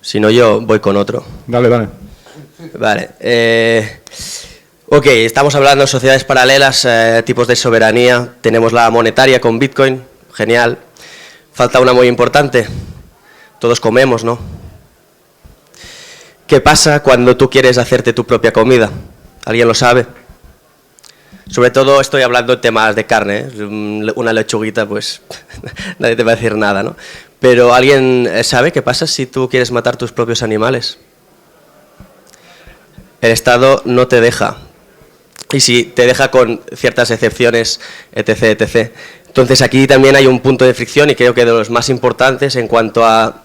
Speaker 15: Si no, yo voy con otro.
Speaker 13: Dale.
Speaker 15: Vale. Ok, estamos hablando de sociedades paralelas, tipos de soberanía. Tenemos la monetaria con Bitcoin, genial. Falta una muy importante. Todos comemos, ¿no? ¿Qué pasa cuando tú quieres hacerte tu propia comida? ¿Alguien lo sabe? Sobre todo estoy hablando de temas de carne, ¿eh? Una lechuguita, pues nadie te va a decir nada, ¿no? Pero ¿alguien sabe qué pasa si tú quieres matar tus propios animales? El Estado no te deja. Y si te deja con ciertas excepciones, etc., etc. Entonces aquí también hay un punto de fricción y creo que de los más importantes en cuanto a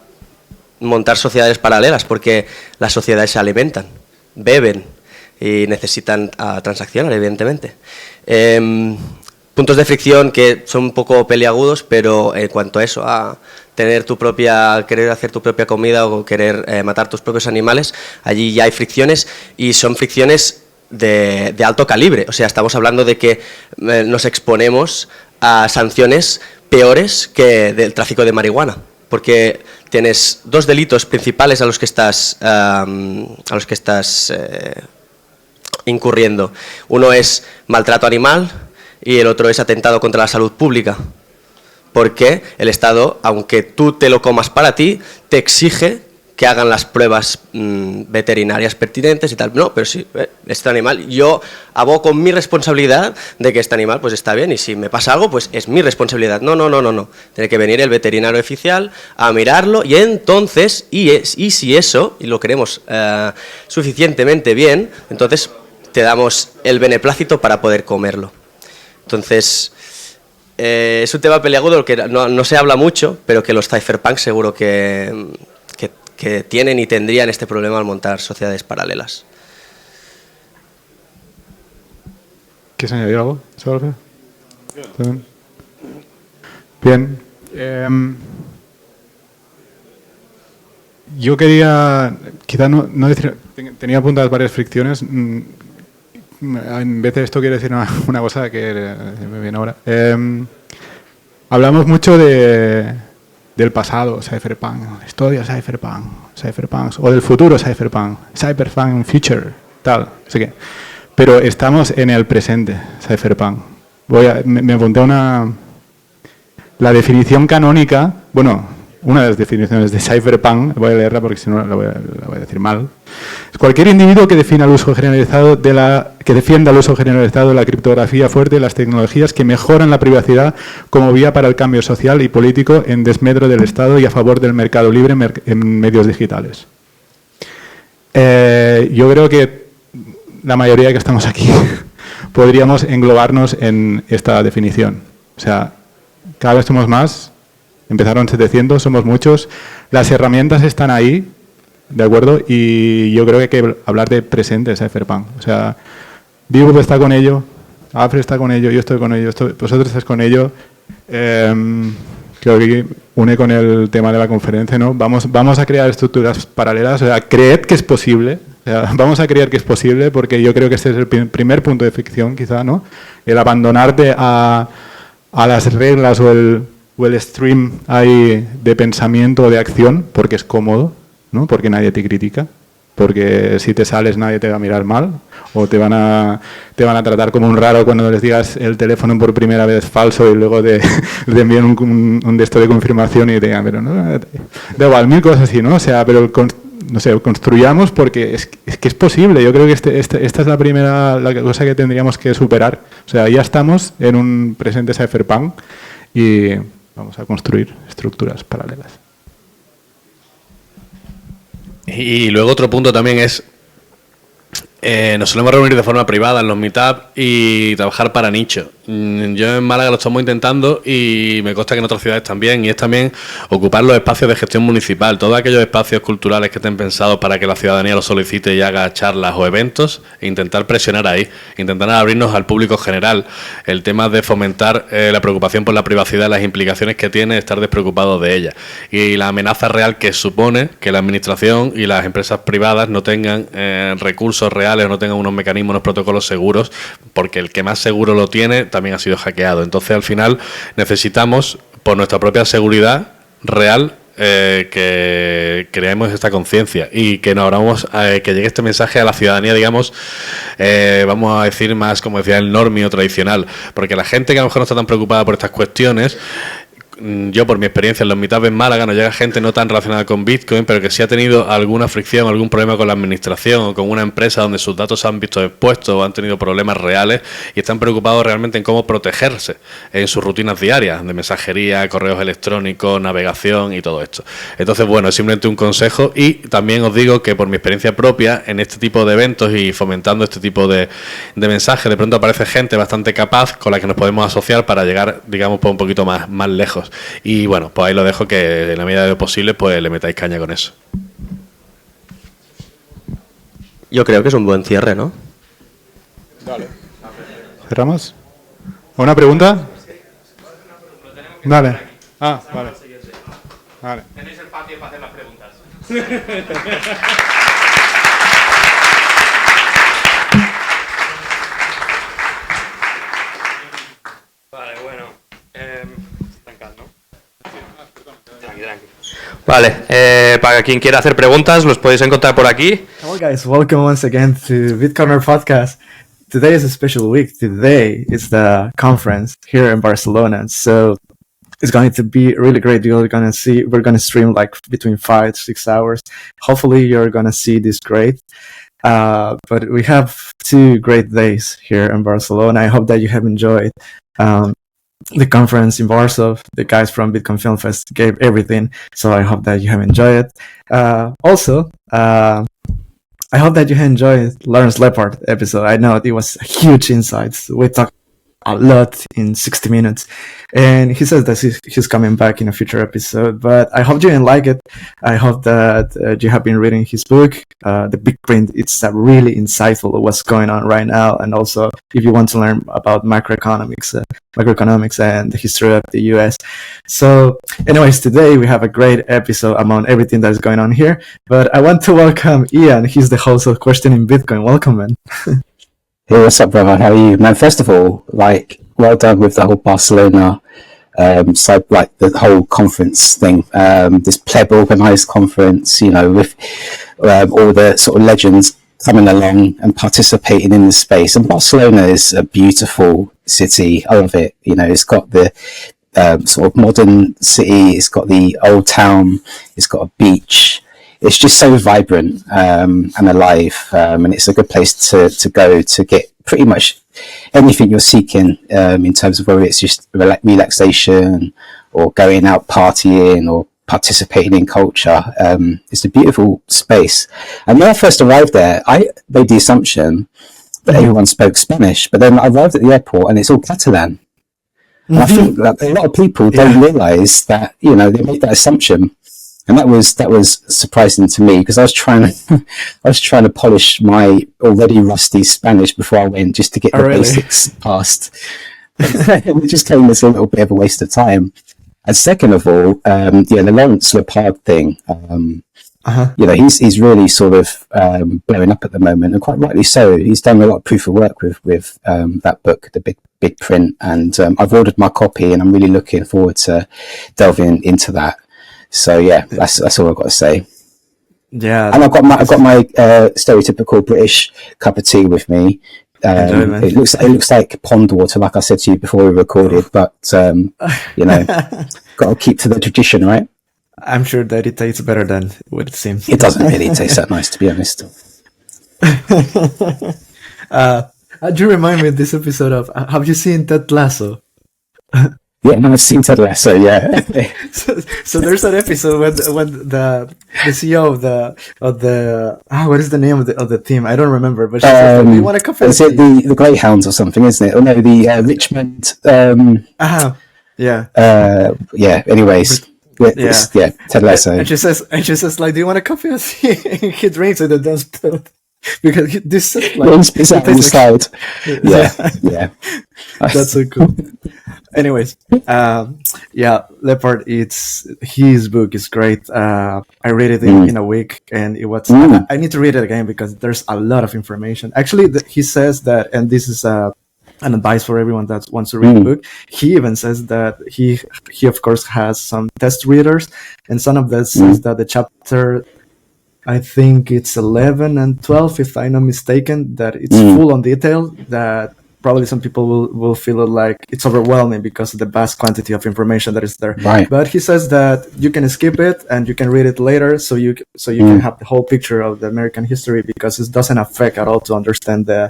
Speaker 15: montar sociedades paralelas, porque las sociedades se alimentan, beben y necesitan transaccionar, evidentemente. Puntos de fricción que son un poco peliagudos, pero en cuanto a eso, a tener querer hacer tu propia comida o querer matar tus propios animales, allí ya hay fricciones y son fricciones de alto calibre. O sea, estamos hablando de que nos exponemos a sanciones peores que del tráfico de marihuana, porque tienes dos delitos principales a los que estás incurriendo. Uno es maltrato animal y el otro es atentado contra la salud pública, porque el Estado, aunque tú te lo comas para ti, te exige que hagan las pruebas veterinarias pertinentes y tal. No, pero sí, este animal, yo abogo con mi responsabilidad de que este animal pues está bien y si me pasa algo, pues es mi responsabilidad. No. Tiene que venir el veterinario oficial a mirarlo y entonces, y si eso, y lo queremos suficientemente bien, entonces te damos el beneplácito para poder comerlo. Entonces, es un tema peliagudo que no se habla mucho, pero que los cypherpunks seguro que tienen y tendrían este problema al montar sociedades paralelas.
Speaker 13: ¿Quieres añadir algo, Alfredo? Bien. Yo quería, quizá no decir, tenía apuntadas varias fricciones. En vez de esto quiero decir una cosa que me viene ahora. Hablamos mucho del pasado, cypherpunk, historia cypherpunk, o del futuro cypherpunk future, tal, así que. Pero estamos en el presente, cypherpunk. Me apunté la definición canónica, bueno, una de las definiciones de cypherpunk, voy a leerla porque si no la voy a decir mal. Es cualquier individuo que defienda el uso generalizado de la criptografía fuerte y las tecnologías que mejoran la privacidad como vía para el cambio social y político en desmedro del Estado y a favor del mercado libre en medios digitales. Yo creo que la mayoría que estamos aquí podríamos englobarnos en esta definición. O sea, cada vez somos más. Empezaron 700, somos muchos. Las herramientas están ahí, ¿de acuerdo? Y yo creo que hay que hablar de presente cypherpunk. O sea, Vivo está con ello, Alfredo está con ello, yo estoy con ello, vosotros estáis con ello. Creo que une con el tema de la conferencia, ¿no? Vamos a crear estructuras paralelas, o sea, creed que es posible. O sea, vamos a creer que es posible porque yo creo que este es el primer punto de fricción, quizá, ¿no? El abandonarte a las reglas o el stream hay de pensamiento o de acción, porque es cómodo, ¿no? Porque nadie te critica, porque si te sales nadie te va a mirar mal, o te van a tratar como un raro cuando les digas el teléfono por primera vez falso y luego te envían un texto de confirmación y te digan, pero no, da igual, mil cosas así, ¿no? O sea, pero no sé, construyamos porque es que es posible. Yo creo que esta es la cosa que tendríamos que superar. O sea, ya estamos en un presente cypherpunk y vamos a construir estructuras paralelas.
Speaker 14: Y luego otro punto también es, nos solemos reunir de forma privada en los meetups y trabajar para nicho. Yo en Málaga lo estamos intentando y me consta que en otras ciudades también, y es también ocupar los espacios de gestión municipal, todos aquellos espacios culturales que estén pensados para que la ciudadanía los solicite y haga charlas o eventos, e intentar presionar ahí, intentar abrirnos al público general. El tema de fomentar la preocupación por la privacidad y las implicaciones que tiene estar despreocupado de ella, y la amenaza real que supone que la administración y las empresas privadas no tengan recursos reales, no tengan unos mecanismos, unos protocolos seguros, porque el que más seguro lo tiene también ha sido hackeado. Entonces, al final, necesitamos, por nuestra propia seguridad real, que creemos esta conciencia y que nos abramos, que llegue este mensaje a la ciudadanía, digamos, vamos a decir más, como decía el normio tradicional, porque la gente que a lo mejor no está tan preocupada por estas cuestiones, yo por mi experiencia en los meetups en Málaga nos llega gente no tan relacionada con Bitcoin, pero que sí ha tenido alguna fricción, algún problema con la administración o con una empresa donde sus datos se han visto expuestos o han tenido problemas reales y están preocupados realmente en cómo protegerse en sus rutinas diarias de mensajería, correos electrónicos, navegación y todo esto. Entonces, bueno, es simplemente un consejo y también os digo que por mi experiencia propia en este tipo de eventos y fomentando este tipo de mensajes, de pronto aparece gente bastante capaz con la que nos podemos asociar para llegar, digamos, pues un poquito más lejos. Y bueno, pues ahí lo dejo, que en la medida de lo posible pues le metáis caña con eso.
Speaker 15: Yo creo que es un buen cierre, ¿no?
Speaker 13: Dale. ¿Cerramos? ¿Una pregunta? Dale. Ah, vale. Vale.
Speaker 6: Tenéis el patio para hacer las preguntas. Vale, bueno. Vale, para quien quiera hacer preguntas, los podéis encontrar por aquí.
Speaker 1: Hello guys, welcome once again to BitCorner Podcast. Today is a special week. Today is the conference here in Barcelona, so it's going to be really great. We're gonna stream like between 5 to 6 hours. Hopefully you're gonna see this great. But we have 2 great days here in Barcelona. I hope that you have enjoyed the conference in Warsaw. The guys from Bitcoin Film Fest gave everything, so I hope that you have enjoyed it. Also, I hope that you have enjoyed Lawrence Lepard episode. I know it was huge insights. We talked a lot in 60 minutes, and he says that he's coming back in a future episode, but I hope you didn't like it. I hope that you have been reading his book, The Big Print. It's really insightful what's going on right now, and also if you want to learn about macroeconomics and the history of the US. So anyways, today we have a great episode among everything that's going on here, but I want to welcome Ian. He's the host of Questioning Bitcoin. Welcome, man.
Speaker 16: Hey, what's up, brother? How are you? Man, first of all, like, well done with the whole Barcelona, like the whole conference thing. This pleb organized conference, you know, with all the sort of legends coming along and participating in the space. And Barcelona is a beautiful city. I love it. You know, it's got the sort of modern city. It's got the old town. It's got a beach. It's just so vibrant and alive, and it's a good place to go to get pretty much anything you're seeking in terms of whether it's just relaxation or going out partying or participating in culture. It's a beautiful space. And when I first arrived there, I made the assumption that everyone spoke Spanish, but then I arrived at the airport and it's all Catalan. And I think that a lot of people don't realise that, you know, they make that assumption. And that was surprising to me, because I was trying to polish my already rusty Spanish before I went, just to get the basics passed. It just came as a little bit of a waste of time. And second of all, the Lawrence Lepard thing, you know, he's really sort of blowing up at the moment, and quite rightly so. He's done a lot of proof of work with that book, The Big Print, and I've ordered my copy, and I'm really looking forward to delving into that. So yeah, that's all I've got to say.
Speaker 1: Yeah,
Speaker 16: and I've got my stereotypical British cup of tea with me. It looks like pond water, like I said to you before we recorded, but you know, got to keep to the tradition, right?
Speaker 1: I'm sure that it tastes better than what it seems.
Speaker 16: It doesn't really taste that nice, to be honest.
Speaker 1: Do you remind me of this episode of have you seen Ted Lasso?
Speaker 16: Yeah, no, I've seen Ted Lasso, yeah.
Speaker 1: so there's an episode when the CEO of the what is the name of the team? I don't remember, but she says, "Do you want a coffee?"
Speaker 16: Is it the Greyhounds or something, isn't it? Oh no, the Richmond. Yeah. Anyways, Ted Lasso.
Speaker 1: And she says, like, "Do you want a coffee?" He drinks it and does because this is like
Speaker 16: it's out on the side. Yeah.
Speaker 1: That's so cool. Anyways, Lepard, his book is great. I read it in a week, and it was. I need to read it again because there's a lot of information. Actually, he says that, and this is an advice for everyone that wants to read the book. He even says that he of course has some test readers, and some of that says that the chapter, I think it's 11 and 12, if I'm not mistaken, that it's full on detail, that probably some people will feel it like it's overwhelming because of the vast quantity of information that is there.
Speaker 16: Right.
Speaker 1: But he says that you can skip it and you can read it later, so you can have the whole picture of the American history, because it doesn't affect at all to understand the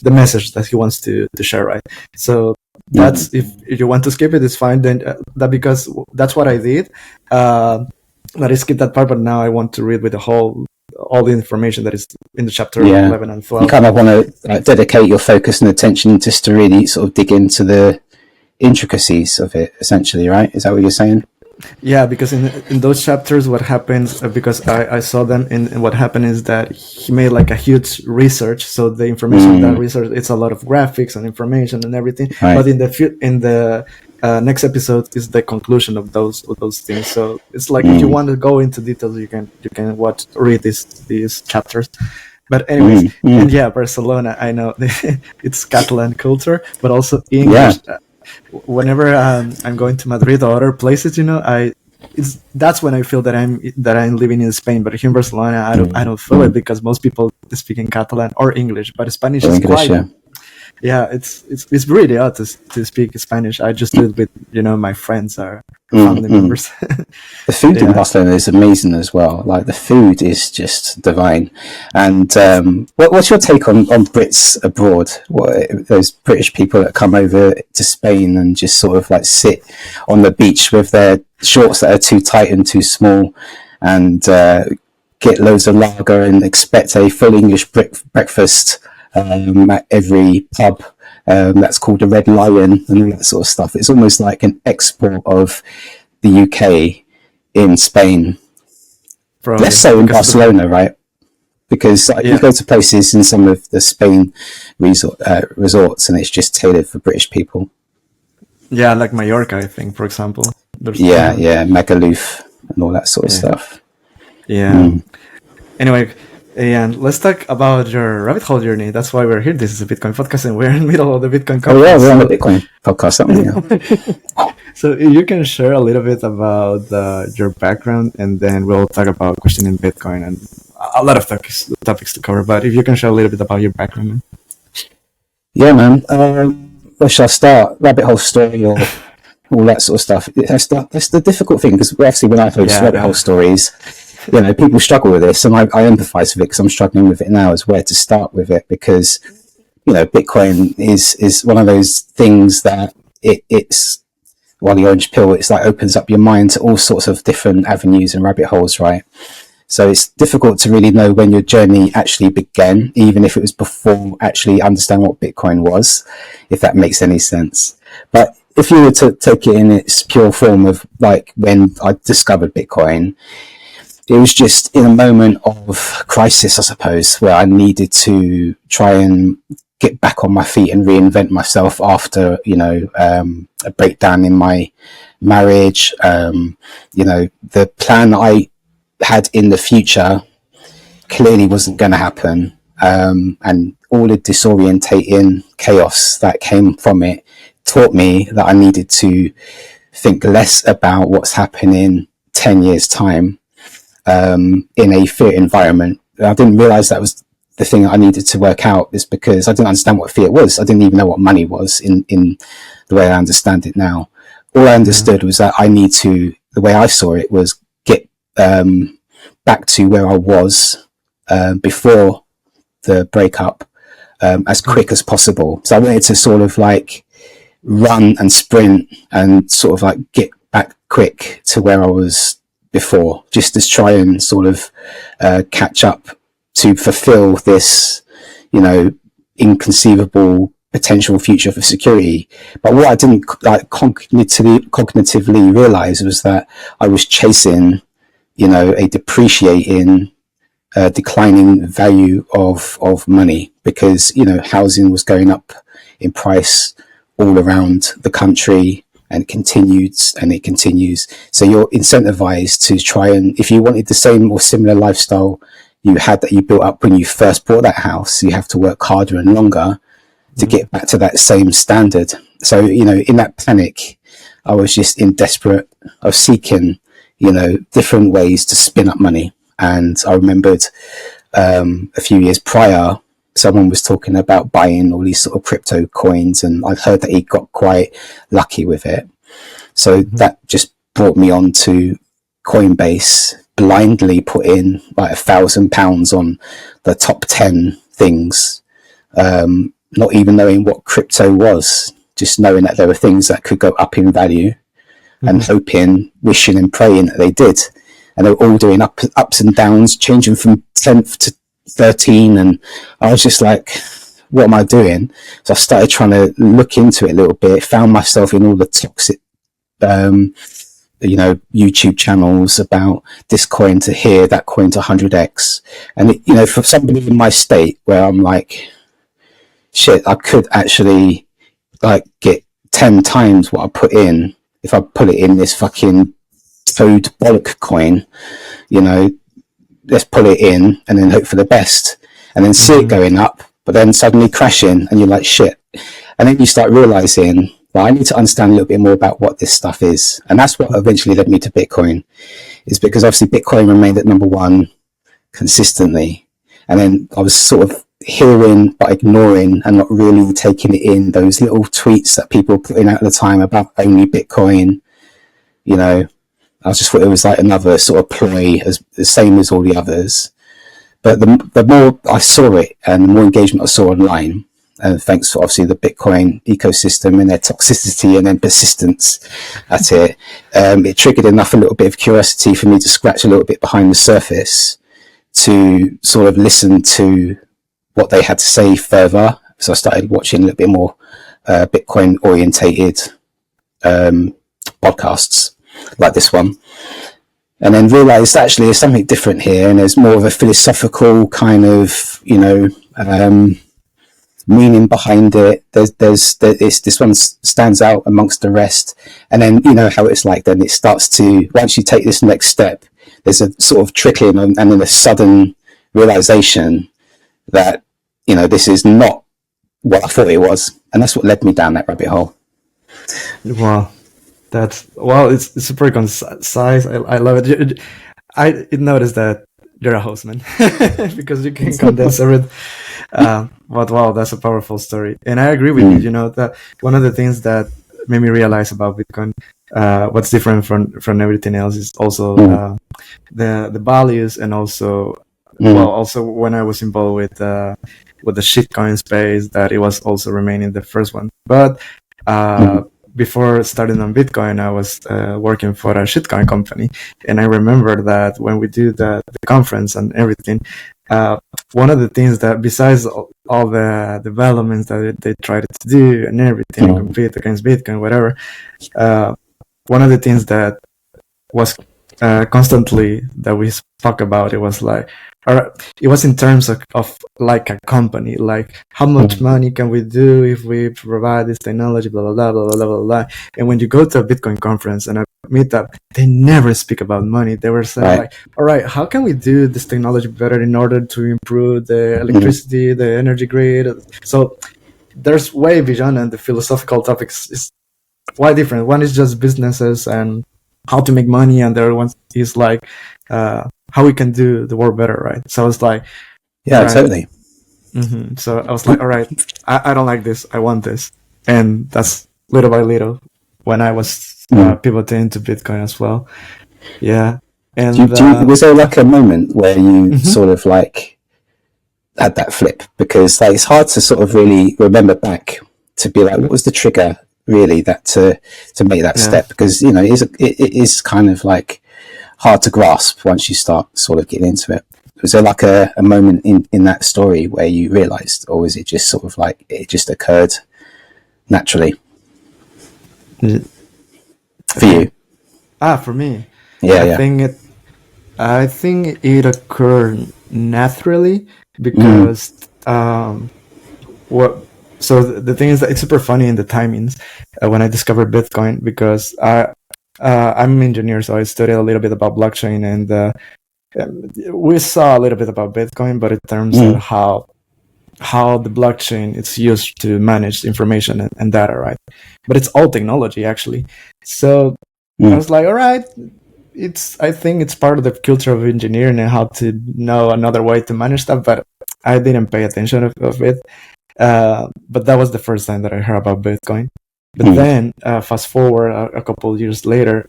Speaker 1: message that he wants to share, right? So that's if you want to skip it, it's fine. Then because that's what I did. But I skipped that part, but now I want to read with all the information that is in the chapter 11 and 12.
Speaker 16: You kind of want to dedicate your focus and attention just to really sort of dig into the intricacies of it, essentially, right? Is that what you're saying?
Speaker 1: Yeah, because in those chapters, what happens, because I saw them, and what happened is that he made like a huge research. So the information of that research, it's a lot of graphics and information and everything. Right. But in the next episode is the conclusion of those things. So it's like if you want to go into details, you can read these chapters. But anyways, and yeah, Barcelona, I know it's Catalan culture, but also English. Yeah. Whenever I'm going to Madrid or other places, that's when I feel that I'm living in Spain. But here in Barcelona, I don't feel it, because most people speak in Catalan or English, but Spanish is quite. Yeah, it's really odd to speak Spanish. I just do it with my friends or family members.
Speaker 16: The food in Barcelona is amazing as well. Like the food is just divine. And what's your take on Brits abroad? Those British people that come over to Spain and just sort of like sit on the beach with their shorts that are too tight and too small, and get loads of lager and expect a full English breakfast. At every pub that's called the Red Lion and all that sort of stuff. It's almost like an export of the UK in Spain. Probably. Less so in Barcelona, right? Because you go to places in some of the Spain resorts and it's just tailored for British people.
Speaker 1: Yeah, like Mallorca, I think, for example.
Speaker 16: Magaluf and all that sort of stuff.
Speaker 1: Yeah. Anyway, and let's talk about your rabbit hole journey. That's why we're here. This is a Bitcoin podcast, and we're in the middle of the Bitcoin conference.
Speaker 16: Oh yeah, we're on the Bitcoin podcast, aren't we?
Speaker 1: So you can share a little bit about your background, and then we'll talk about questioning Bitcoin and a lot of topics to cover. But if you can share a little bit about your background, man.
Speaker 16: Yeah, man. Where should I start? Rabbit hole story or all that sort of stuff? That's the difficult thing, because obviously when I host rabbit hole stories, people struggle with this, and I empathize with it because I'm struggling with it now, as where to start with it, because Bitcoin is one of those things that it's the orange pill. It's like opens up your mind to all sorts of different avenues and rabbit holes, right? So it's difficult to really know when your journey actually began, even if it was before actually understanding what Bitcoin was, if that makes any sense. But if you were to take it in its pure form of like when I discovered Bitcoin, it was just in a moment of crisis, I suppose, where I needed to try and get back on my feet and reinvent myself after, a breakdown in my marriage. The plan I had in the future clearly wasn't going to happen. And all the disorientating chaos that came from it taught me that I needed to think less about what's happening 10 years' time. In a fiat environment. I didn't realize that was the thing I needed to work out, is because I didn't understand what fiat was. I didn't even know what money was in the way I understand it now. All I understood was that the way I saw it was get back to where I was before the breakup as quick as possible. So I wanted to sort of like run and sprint and sort of like get back quick to where I was before, just to try and sort of catch up to fulfill this, inconceivable potential future for security. But what I didn't cognitively realize was that I was chasing, a depreciating, declining value of money, because, housing was going up in price all around the country. And it continues. So you're incentivized to try and, if you wanted the same or similar lifestyle that you built up when you first bought that house, you have to work harder and longer to get back to that same standard. So, in that panic, I was just I was seeking, different ways to spin up money. And I remembered a few years prior, someone was talking about buying all these sort of crypto coins, and I've heard that he got quite lucky with it. So that just brought me on to Coinbase, blindly put in like £1,000 on the top 10 things, not even knowing what crypto was, just knowing that there were things that could go up in value, and hoping, wishing and praying that they did. And they were all doing ups and downs, changing from 10th to 13. And I was just like, what am I doing? So I started trying to look into it a little bit, found myself in all the toxic, YouTube channels about this coin to here, that coin to 100x. And, for somebody in my state where I'm like, shit, I could actually like get 10 times what I put in if I put it in this fucking toad bollock coin, let's put it in and then hope for the best, and then see it going up, but then suddenly crashing, and you're like, shit. And then you start realizing, well, I need to understand a little bit more about what this stuff is. And that's what eventually led me to Bitcoin, is because obviously Bitcoin remained at number one consistently. And then I was sort of hearing but ignoring and not really taking it in, those little tweets that people were putting out at the time about only Bitcoin. I just thought it was like another sort of ploy, as the same as all the others. But the more I saw it and the more engagement I saw online, and thanks for obviously the Bitcoin ecosystem and their toxicity and then persistence at it, it triggered a little bit of curiosity for me to scratch a little bit behind the surface to sort of listen to what they had to say further. So I started watching a little bit more Bitcoin orientated podcasts like this one, and then realized actually there's something different here, and there's more of a philosophical kind of meaning behind it. There's this one stands out amongst the rest, and then how it's like, then it starts to, once you take this next step, there's a sort of trickling and then a sudden realization that this is not what I thought it was, and that's what led me down that rabbit hole.
Speaker 1: Wow. It's super concise. I love it. I noticed that you're a host, man, because you can condense everything. But wow, that's a powerful story. And I agree with you, that one of the things that made me realize about Bitcoin, what's different from everything else, is also the values, and also, also when I was involved with the shitcoin space, that it was also remaining the first one. But before starting on Bitcoin, I was working for a shitcoin company, and I remember that when we do the conference and everything, one of the things that, besides all the developments that they tried to do and everything, and compete against Bitcoin, whatever, one of the things that was constantly that we spoke about, it was like, it was in terms of like a company, like how much money can we do if we provide this technology, blah blah blah blah blah blah blah. And when you go to a Bitcoin conference and a meetup, they never speak about money. They were saying like, all right, how can we do this technology better in order to improve the electricity, the energy grid? So there's way beyond, and the philosophical topics is quite different. One is just businesses and how to make money, and the other one is like how we can do the world better, right? So I was like,
Speaker 16: yeah, totally.
Speaker 1: So I was like, all right, I don't like this, I want this. And that's little by little when I was pivoting to Bitcoin as well. Yeah. And
Speaker 16: was there like a moment where you sort of like had that flip? Because like it's hard to sort of really remember back to be like, what was the trigger really that to make that step? Because it is kind of like hard to grasp once you start sort of getting into it. Was there like a moment in that story where you realized, or was it just sort of like it just occurred naturally for you?
Speaker 1: For me, I think it occurred naturally because so the thing is that it's super funny in the timings when I discovered Bitcoin, because I'm an engineer, so I studied a little bit about blockchain, and we saw a little bit about Bitcoin, but in terms of how the blockchain is used to manage information and data, right? But it's all technology, actually. So I was like, all right, I think it's part of the culture of engineering and how to know another way to manage stuff, but I didn't pay attention of it. But that was the first time that I heard about Bitcoin. But then, fast forward a couple of years later,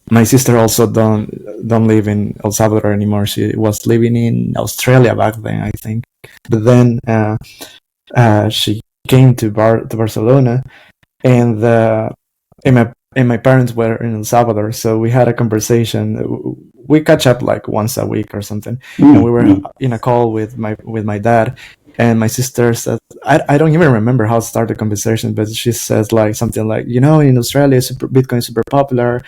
Speaker 1: my sister also don't live in El Salvador anymore. She was living in Australia back then, I think. But then she came to Barcelona, and my parents were in El Salvador, so we had a conversation. We catch up like once a week or something, and we were in a call with my dad. And my sister said, I don't even remember how to start the conversation, but she says like something like, in Australia, Bitcoin is super popular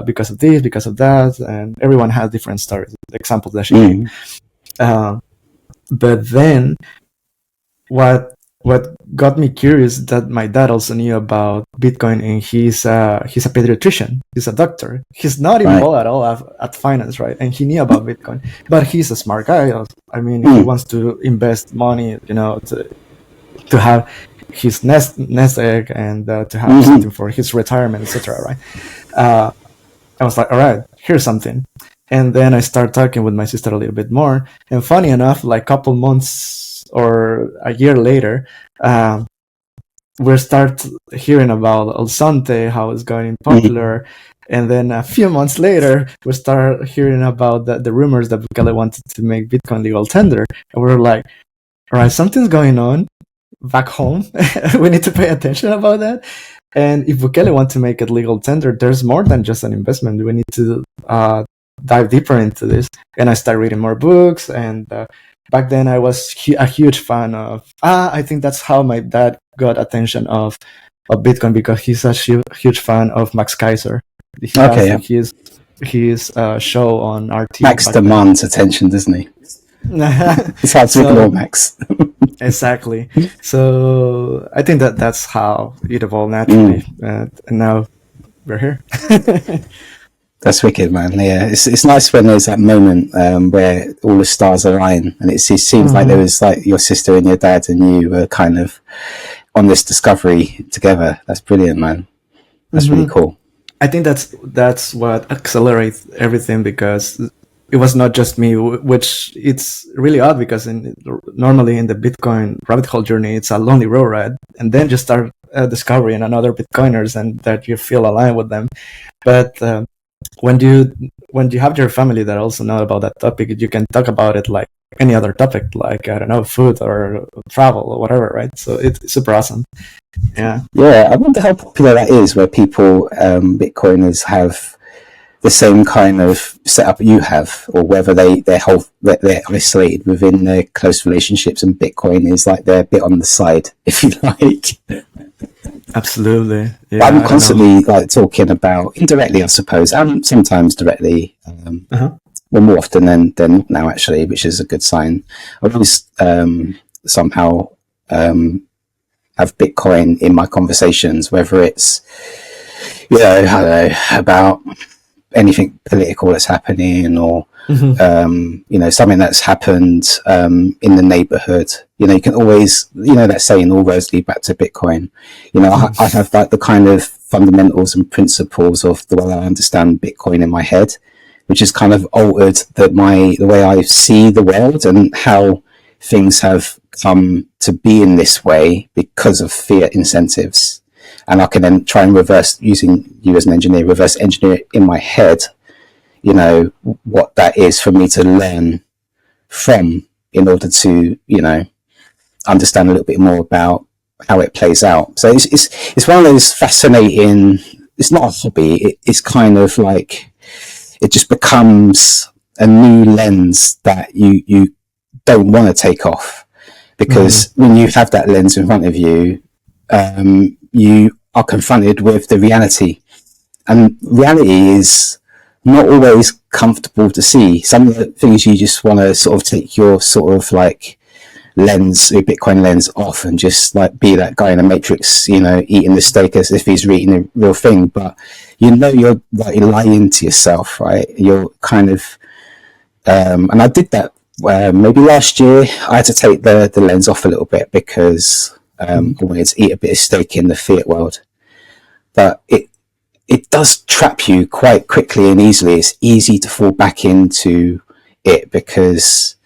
Speaker 1: because of this, because of that, and everyone has different stories, examples that she gave. But then, what got me curious that my dad also knew about Bitcoin, and he's a pediatrician, he's a doctor, he's not involved at all at finance, right? And he knew about Bitcoin, but he's a smart guy. I mean, he wants to invest money, to have his nest egg and to have something for his retirement, etc. Right? I was like, all right, here's something. And then I started talking with my sister a little bit more. And funny enough, like a couple months or a year later, we start hearing about El Sante, how it's going popular. And then a few months later, we start hearing about the rumors that Bukele wanted to make Bitcoin legal tender. And we were like, all right, something's going on back home. We need to pay attention about that. And if Bukele wants to make it legal tender, there's more than just an investment. We need to dive deeper into this. And I started reading more books. And back then I was a huge fan of, I think that's how my dad got attention of Bitcoin, because he's a huge fan of Max Kaiser. He has his show on RT.
Speaker 16: Max demands attention, doesn't he? It's hard to ignore Max.
Speaker 1: Exactly. So I think that's how it evolved naturally. And now we're here.
Speaker 16: That's wicked, man. Yeah, it's nice when there's that moment where all the stars align, and it seems like there was like your sister and your dad and you were kind of on this discovery together. That's brilliant, man. That's really cool.
Speaker 1: I think that's what accelerates everything, because it was not just me, which it's really odd, because normally in the Bitcoin rabbit hole journey, it's a lonely road, right? And then you start discovering another Bitcoiners and that you feel aligned with them. But when you have your family that also know about that topic, you can talk about it like any other topic, like, I don't know, food or travel or whatever, right? So it's super awesome. Yeah.
Speaker 16: I wonder how popular that is, where people, Bitcoiners, have the same kind of setup you have, or whether they're isolated within their close relationships, and Bitcoin is like they're a bit on the side, if you like.
Speaker 1: Absolutely. Yeah,
Speaker 16: I'm constantly like talking about, indirectly I suppose, and sometimes directly, well, more often than not now, actually, which is a good sign. I always somehow have Bitcoin in my conversations, whether it's I don't know, about anything political that's happening, or something that's happened in the neighborhood. You can always, that saying, all roads lead back to Bitcoin. I have like the kind of fundamentals and principles of the way I understand Bitcoin in my head, which has kind of altered the way I see the world and how things have come to be in this way because of fiat incentives. And I can then try and reverse, using you as an engineer, reverse engineer it in my head, what that is for me to learn from, in order to, understand a little bit more about how it plays out. So it's one of those fascinating, it's not a hobby, it's kind of like, it just becomes a new lens that you don't want to take off, because when you have that lens in front of you, you are confronted with the reality, and reality is not always comfortable to see. Some of the things you just want to sort of take your sort of like lens, your Bitcoin lens, off and just like be that guy in the Matrix, eating the steak as if he's eating the real thing. But you're like lying to yourself, right? You're kind of and I did that maybe last year. I had to take the lens off a little bit, because I wanted to eat a bit of steak in the fiat world. But it does trap you quite quickly and easily. It's easy to fall back into it, because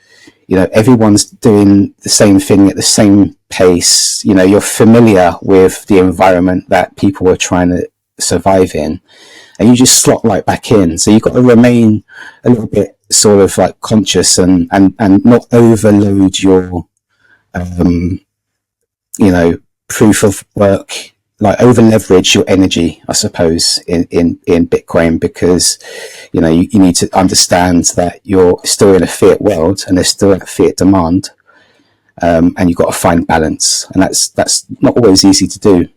Speaker 16: everyone's doing the same thing at the same pace. You're familiar with the environment that people are trying to survive in, and you just slot right back in. So you've got to remain a little bit sort of like conscious and not overload your, proof of work, like over leverage your energy, I suppose, in Bitcoin, because, you need to understand that you're still in a fiat world and there's still a fiat demand. And you've got to find balance, and that's not always easy to do.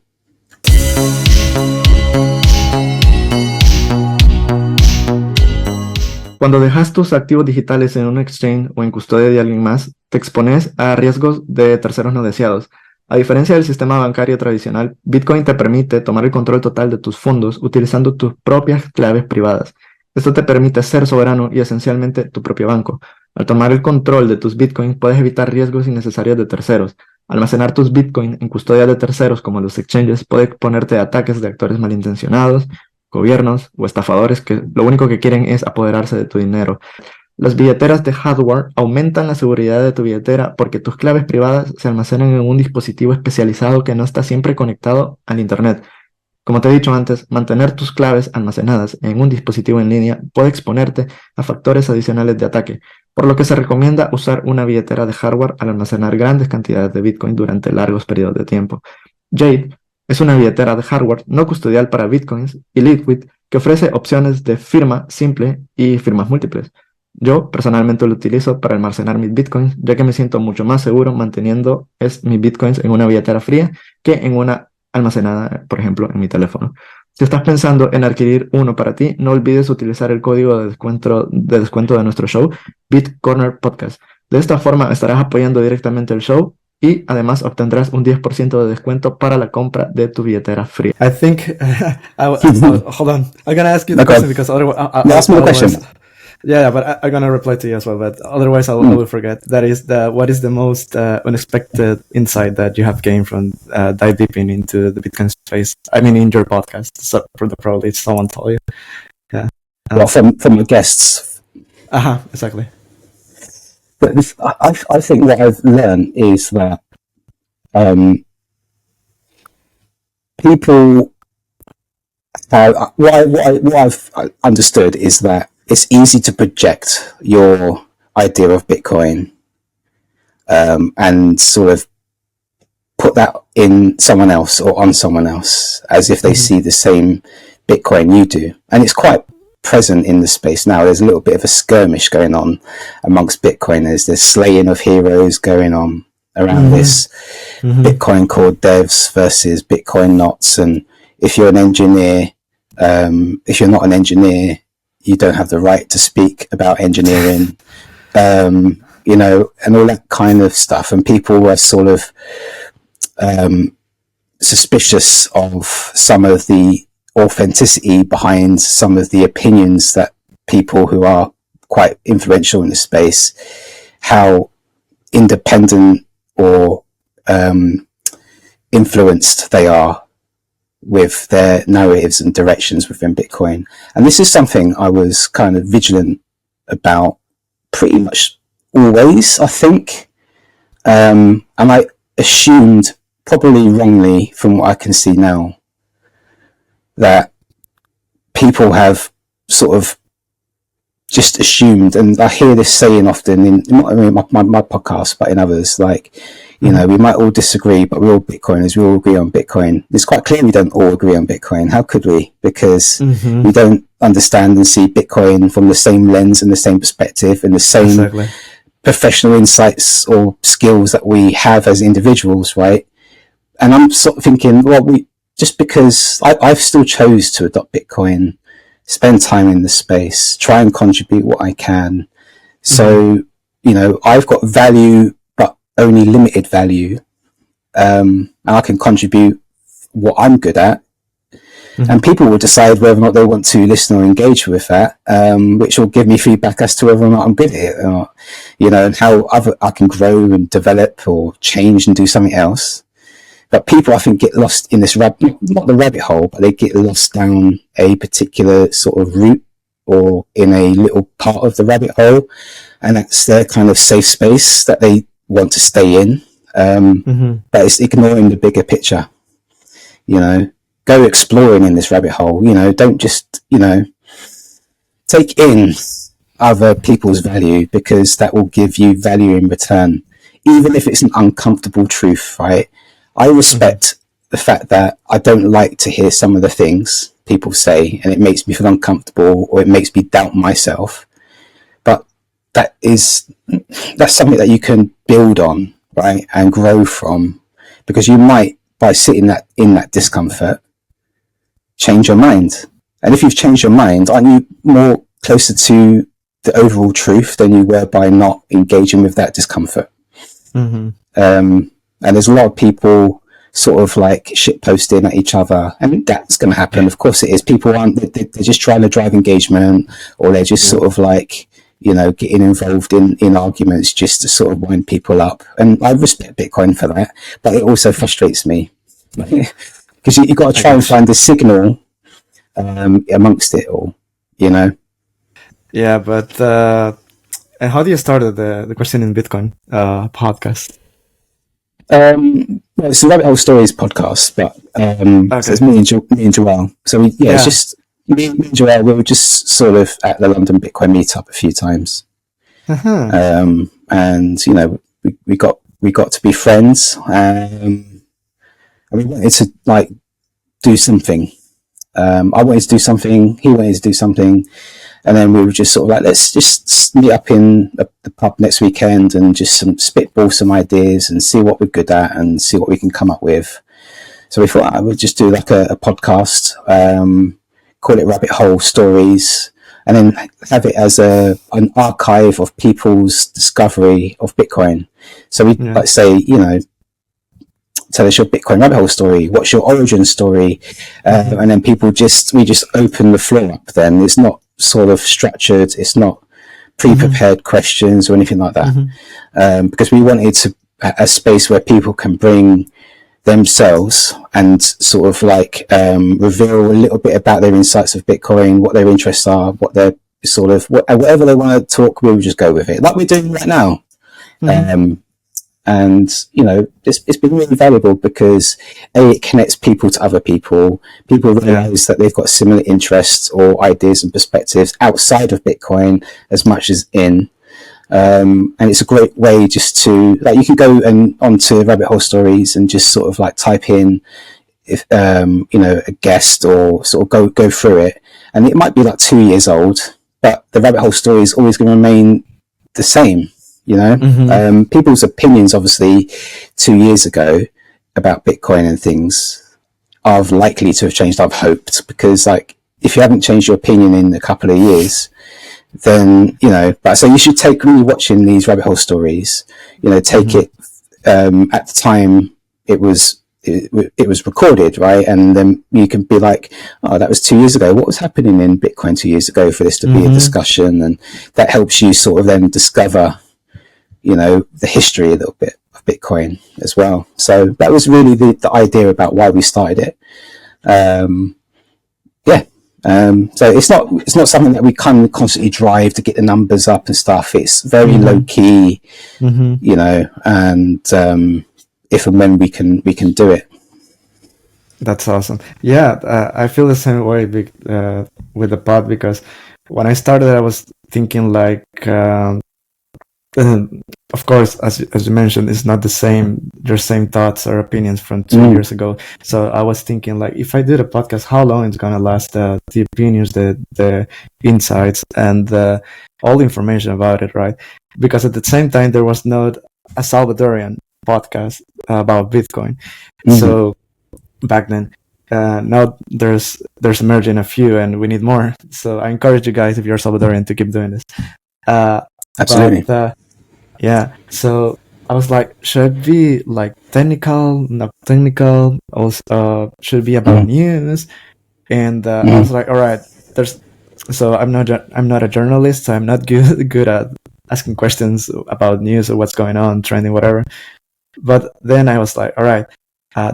Speaker 1: Cuando dejas tus activos digitales en un exchange o en custodia de alguien más, te expones a riesgos de terceros no deseados. A diferencia del sistema bancario tradicional, Bitcoin te permite tomar el control total de tus fondos utilizando tus propias claves privadas. Esto te permite ser soberano y esencialmente tu propio banco. Al tomar el control de tus Bitcoins, puedes evitar riesgos innecesarios de terceros. Almacenar tus Bitcoins en custodia de terceros, como los exchanges, puede exponerte a ataques de actores malintencionados, gobiernos o estafadores que lo único que quieren es apoderarse de tu dinero. Las billeteras de hardware aumentan la seguridad de tu billetera porque tus claves privadas se almacenan en un dispositivo especializado que no está siempre conectado al Internet. Como te he dicho antes, mantener tus claves almacenadas en un dispositivo en línea puede exponerte a factores adicionales de ataque, por lo que se recomienda usar una billetera de hardware al almacenar grandes cantidades de Bitcoin durante largos periodos de tiempo. Jade es una billetera de hardware no custodial para Bitcoins y Liquid que ofrece opciones de firma simple y firmas múltiples. Yo personalmente lo utilizo para almacenar mis Bitcoins, ya que me siento mucho más seguro manteniendo mis Bitcoins en una billetera fría que en una almacenada, por ejemplo, en mi teléfono. Si estás pensando en adquirir uno para ti, no olvides utilizar el código de descuento de nuestro show, BitCorner Podcast. De esta forma estarás apoyando directamente el show y además obtendrás un 10% de descuento para la compra de tu billetera fría. I think, hold on, I'm gonna ask you the question because otherwise,
Speaker 16: ask me the question.
Speaker 1: Yeah, but I'm gonna reply to you as well. But otherwise, I will forget. That is what is the most unexpected insight that you have gained from dive deeping into the Bitcoin space? I mean, in your podcast, so probably someone told you. Yeah.
Speaker 16: Well, from the guests.
Speaker 1: Exactly.
Speaker 16: But I think what I've learned is that people. What I've understood is that it's easy to project your idea of Bitcoin and sort of put that in someone else or on someone else as if they see the same Bitcoin you do. And it's quite present in the space now. There's a little bit of a skirmish going on amongst Bitcoiners. There's slaying of heroes going on around this Bitcoin core devs versus Bitcoin nots. And if you're an engineer, if you're not an engineer, you don't have the right to speak about engineering, and all that kind of stuff. And people were sort of suspicious of some of the authenticity behind some of the opinions that people who are quite influential in the space, how independent or influenced they are with their narratives and directions within Bitcoin. And this is something I was kind of vigilant about pretty much always, I think. And I assumed, probably wrongly from what I can see now, that people have sort of just assumed, and I hear this saying often in not only my podcast, but in others, like, we might all disagree, but we're all Bitcoiners, we all agree on Bitcoin. It's quite clear we don't all agree on Bitcoin. How could we? Because we don't understand and see Bitcoin from the same lens and the same perspective and the same professional insights or skills that we have as individuals, right? And I'm sort of thinking, well, just because I've still chose to adopt Bitcoin, spend time in the space, try and contribute what I can. So, I've got value, but only limited value. And I can contribute what I'm good at. And people will decide whether or not they want to listen or engage with that, which will give me feedback as to whether or not I'm good at it, or not, and how I can grow and develop or change and do something else. But people, I think, get lost in this not the rabbit hole, but they get lost down a particular sort of route or in a little part of the rabbit hole, and that's their kind of safe space that they want to stay in. But it's ignoring the bigger picture. Go exploring in this rabbit hole. Don't just take in other people's value, because that will give you value in return, even if it's an uncomfortable truth, right? I respect the fact that I don't like to hear some of the things people say, and it makes me feel uncomfortable, or it makes me doubt myself. But that's something that you can build on, right, and grow from, because you might, by sitting in that discomfort, change your mind. And if you've changed your mind, aren't you more closer to the overall truth than you were by not engaging with that discomfort? And there's a lot of people sort of like shit posting at each other, and that's going to happen. Of course it is. People they're just trying to drive engagement, or they're just sort of like, getting involved in arguments just to sort of wind people up. And I respect Bitcoin for that, but it also frustrates me, because you've got to try and find the signal amongst it all,
Speaker 1: Yeah, but how do you start the Question in Bitcoin podcast?
Speaker 16: Well, it's the Rabbit Hole Stories podcast, but so it's me and Joel. So it's just me and Joel. We were just sort of at the London Bitcoin meetup a few times, and we got to be friends, and we wanted to like do something. I wanted to do something. He wanted to do something. And then we were just sort of like, let's just meet up in the pub next weekend and just spitball some ideas and see what we're good at and see what we can come up with. So we thought I would just do like a podcast, call it Rabbit Hole Stories, and then have it as an archive of people's discovery of Bitcoin. So we like say, tell us your Bitcoin rabbit hole story. What's your origin story? And then we just open the floor up. Then it's not sort of structured. It's not pre-prepared questions or anything like that. Because we wanted a space where people can bring themselves and sort of like reveal a little bit about their insights of Bitcoin, what their interests are, what their sort of whatever they want to talk. We'll just go with it, like we're doing right now. And it's been really valuable because it connects people to other people. People realize that they've got similar interests or ideas and perspectives outside of Bitcoin as much as in. And it's a great way just to, like, you can go onto Rabbit Hole Stories and just sort of like type in if a guest, or sort of go through it, and it might be like 2 years old, but the Rabbit Hole Story is always going to remain the same. People's opinions, obviously, 2 years ago about Bitcoin and things are likely to have changed. I've hoped, because like if you haven't changed your opinion in a couple of years, then But so you should take really watching these Rabbit Hole Stories. Take it at the time it was recorded, right? And then you can be like, oh, that was 2 years ago. What was happening in Bitcoin 2 years ago for this to be a discussion? And that helps you sort of then discover the history a little bit of Bitcoin as well. So that was really the idea about why we started it. So it's not something that we constantly drive to get the numbers up and stuff. It's very low key, and if and when we can do it.
Speaker 1: That's awesome. Yeah, I feel the same way with the pod, because when I started, I was thinking like, of course, as you mentioned, it's not your same thoughts or opinions from 2 years ago. So I was thinking like, if I did a podcast, how long it's gonna last? The opinions, the insights, and all the information about it, right? Because at the same time, there was not a Salvadorian podcast about Bitcoin. So back then, now there's emerging a few, and we need more. So I encourage you guys, if you're Salvadorian, to keep doing this.
Speaker 16: Absolutely.
Speaker 1: But, so I was like, should it be like technical, not technical? Also, should it be about news? And I was like, all right, so I'm not a journalist, so I'm not good at asking questions about news or what's going on, trending, whatever. But then I was like, all right,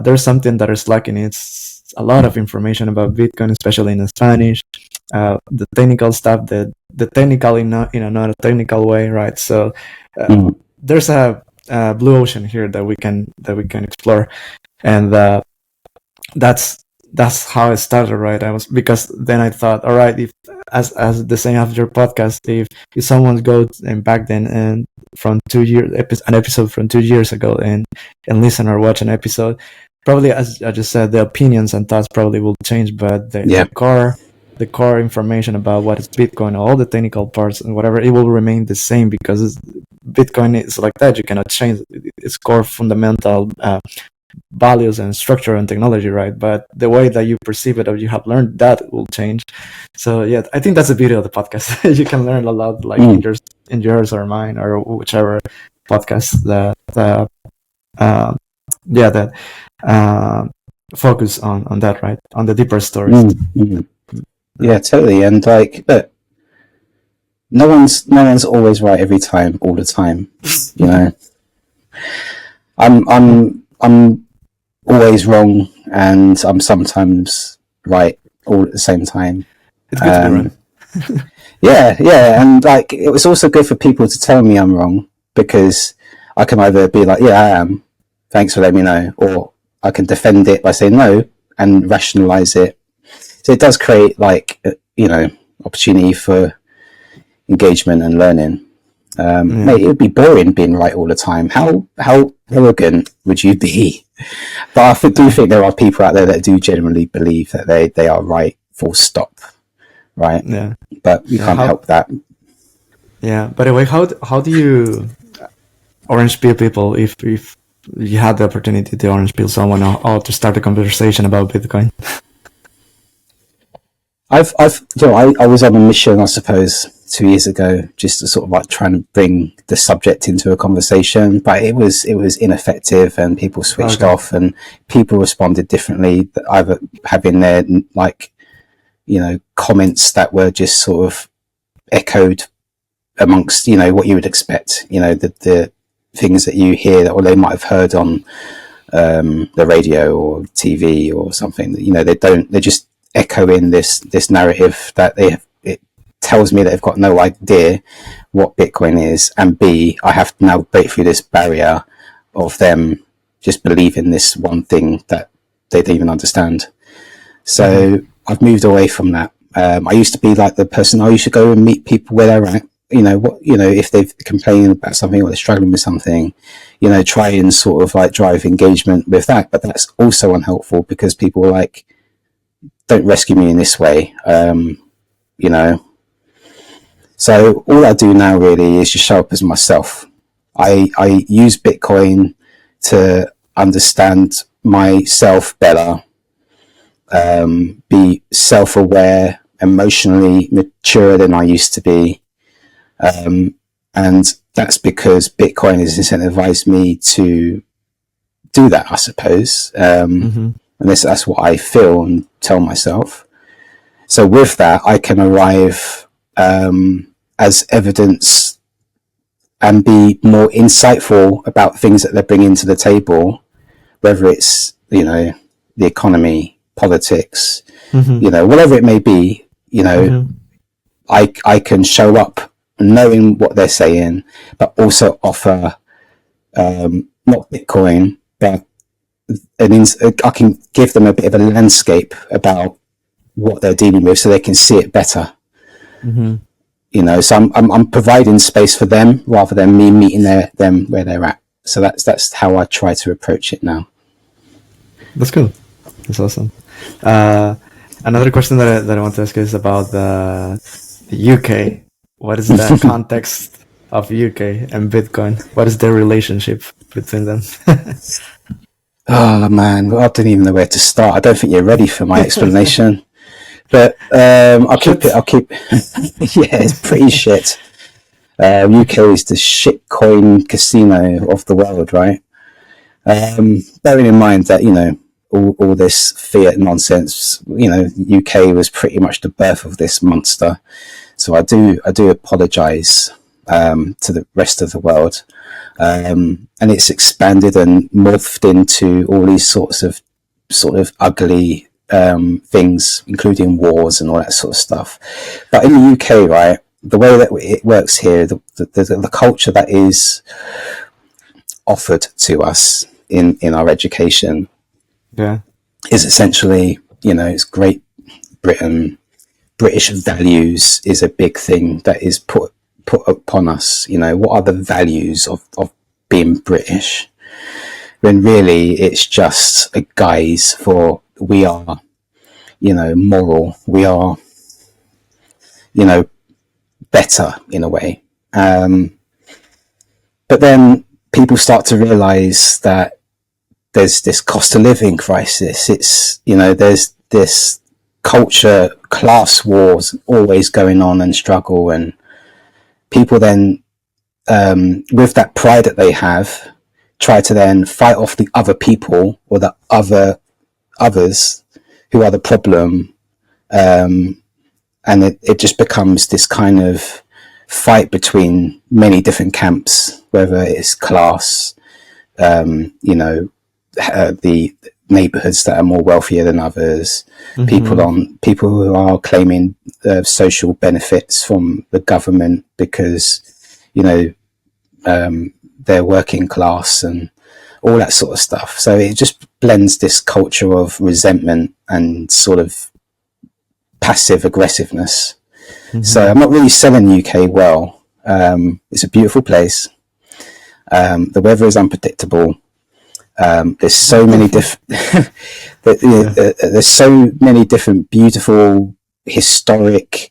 Speaker 1: there's something that is lacking. It's a lot of information about Bitcoin, especially in Spanish. the technical stuff, the technical in a not a technical way, right? So there's a blue ocean here that we can explore, and that's how it started, right? Because then I thought, all right, if as the same after your podcast, if someone goes and back then and from an episode from 2 years ago and listen or watch an episode, probably, as I just said, the opinions and thoughts probably will change, but the core information about what is Bitcoin, all the technical parts and whatever, it will remain the same, because Bitcoin is like that. You cannot change its core fundamental values and structure and technology, right? But the way that you perceive it or you have learned, that will change. So yeah, I think that's the beauty of the podcast. You can learn a lot, like in yours or mine or whichever podcast that focus on that, right? On the deeper stories.
Speaker 16: Yeah, totally. And like, look, no one's always right every time, all the time. You know, I'm always wrong, and I'm sometimes right all at the same time.
Speaker 1: It's good to be right.
Speaker 16: yeah, and like, it was also good for people to tell me I'm wrong, because I can either be like, yeah, I am, thanks for letting me know, or I can defend it by saying no and rationalize it. So it does create, like, opportunity for engagement and learning. Mate, it would be boring being right all the time. How arrogant would you be? But I do think there are people out there that do genuinely believe that they are right, full stop. Right?
Speaker 1: Yeah.
Speaker 16: But you can't help that.
Speaker 1: Yeah. By the way, how do you orange peel people if you had the opportunity to orange peel someone or to start a conversation about Bitcoin?
Speaker 16: I was on a mission, I suppose, 2 years ago, just to sort of like trying to bring the subject into a conversation, but it was ineffective, and people switched off, and people responded differently, either having their, like, comments that were just sort of echoed amongst, what you would expect, the things that you hear, or they might have heard on the radio or TV or something. They just echo in this narrative that it tells me that they've got no idea what Bitcoin is, and B, I have to now break through this barrier of them just believing this one thing that they don't even understand. So I've moved away from that. I used to be like the person, I used to go and meet people where they're at, if they've complained about something or they're struggling with something, try and sort of like drive engagement with that. But that's also unhelpful, because people are like, don't rescue me in this way, So all I do now really is just show up as myself. I use Bitcoin to understand myself better, be self-aware, emotionally mature than I used to be. And that's because Bitcoin has incentivized me to do that, I suppose. And that's what I feel and tell myself. So with that, I can arrive as evidence and be more insightful about things that they're bringing to the table, whether it's, the economy, politics, whatever it may be, I can show up knowing what they're saying, but also offer not Bitcoin, but I can give them a bit of a landscape about what they're dealing with, so they can see it better. So I'm providing space for them rather than me meeting them where they're at. So that's how I try to approach it now.
Speaker 1: That's cool. That's awesome. Another question that I want to ask is about the UK. What is the context of UK and Bitcoin? What is the relationship between them?
Speaker 16: Oh man, I don't even know where to start. I don't think you're ready for my explanation. But I'll keep yeah, it's pretty shit. UK is the shitcoin casino of the world, right? Bearing in mind that, all this fiat nonsense, UK was pretty much the birth of this monster. So I do apologise to the rest of the world. And it's expanded and morphed into all these sorts of ugly things, including wars and all that sort of stuff. But in the UK, right, the way that it works here, the culture that is offered to us in our education is essentially, it's Great Britain. British values is a big thing that is put upon us. What are the values of being British? When really it's just a guise for we are, moral. We are, better in a way. But then people start to realize that there's this cost of living crisis. It's, there's this culture, class wars always going on and struggle. And people then, with that pride that they have, try to then fight off the other people or the others who are the problem. And it just becomes this kind of fight between many different camps, whether it's class, the neighborhoods that are more wealthier than others, people who are claiming social benefits from the government because, they're working class and all that sort of stuff. So it just blends this culture of resentment and sort of passive aggressiveness. So I'm not really selling the UK well. It's a beautiful place. The weather is unpredictable. There's so many there's so many different beautiful historic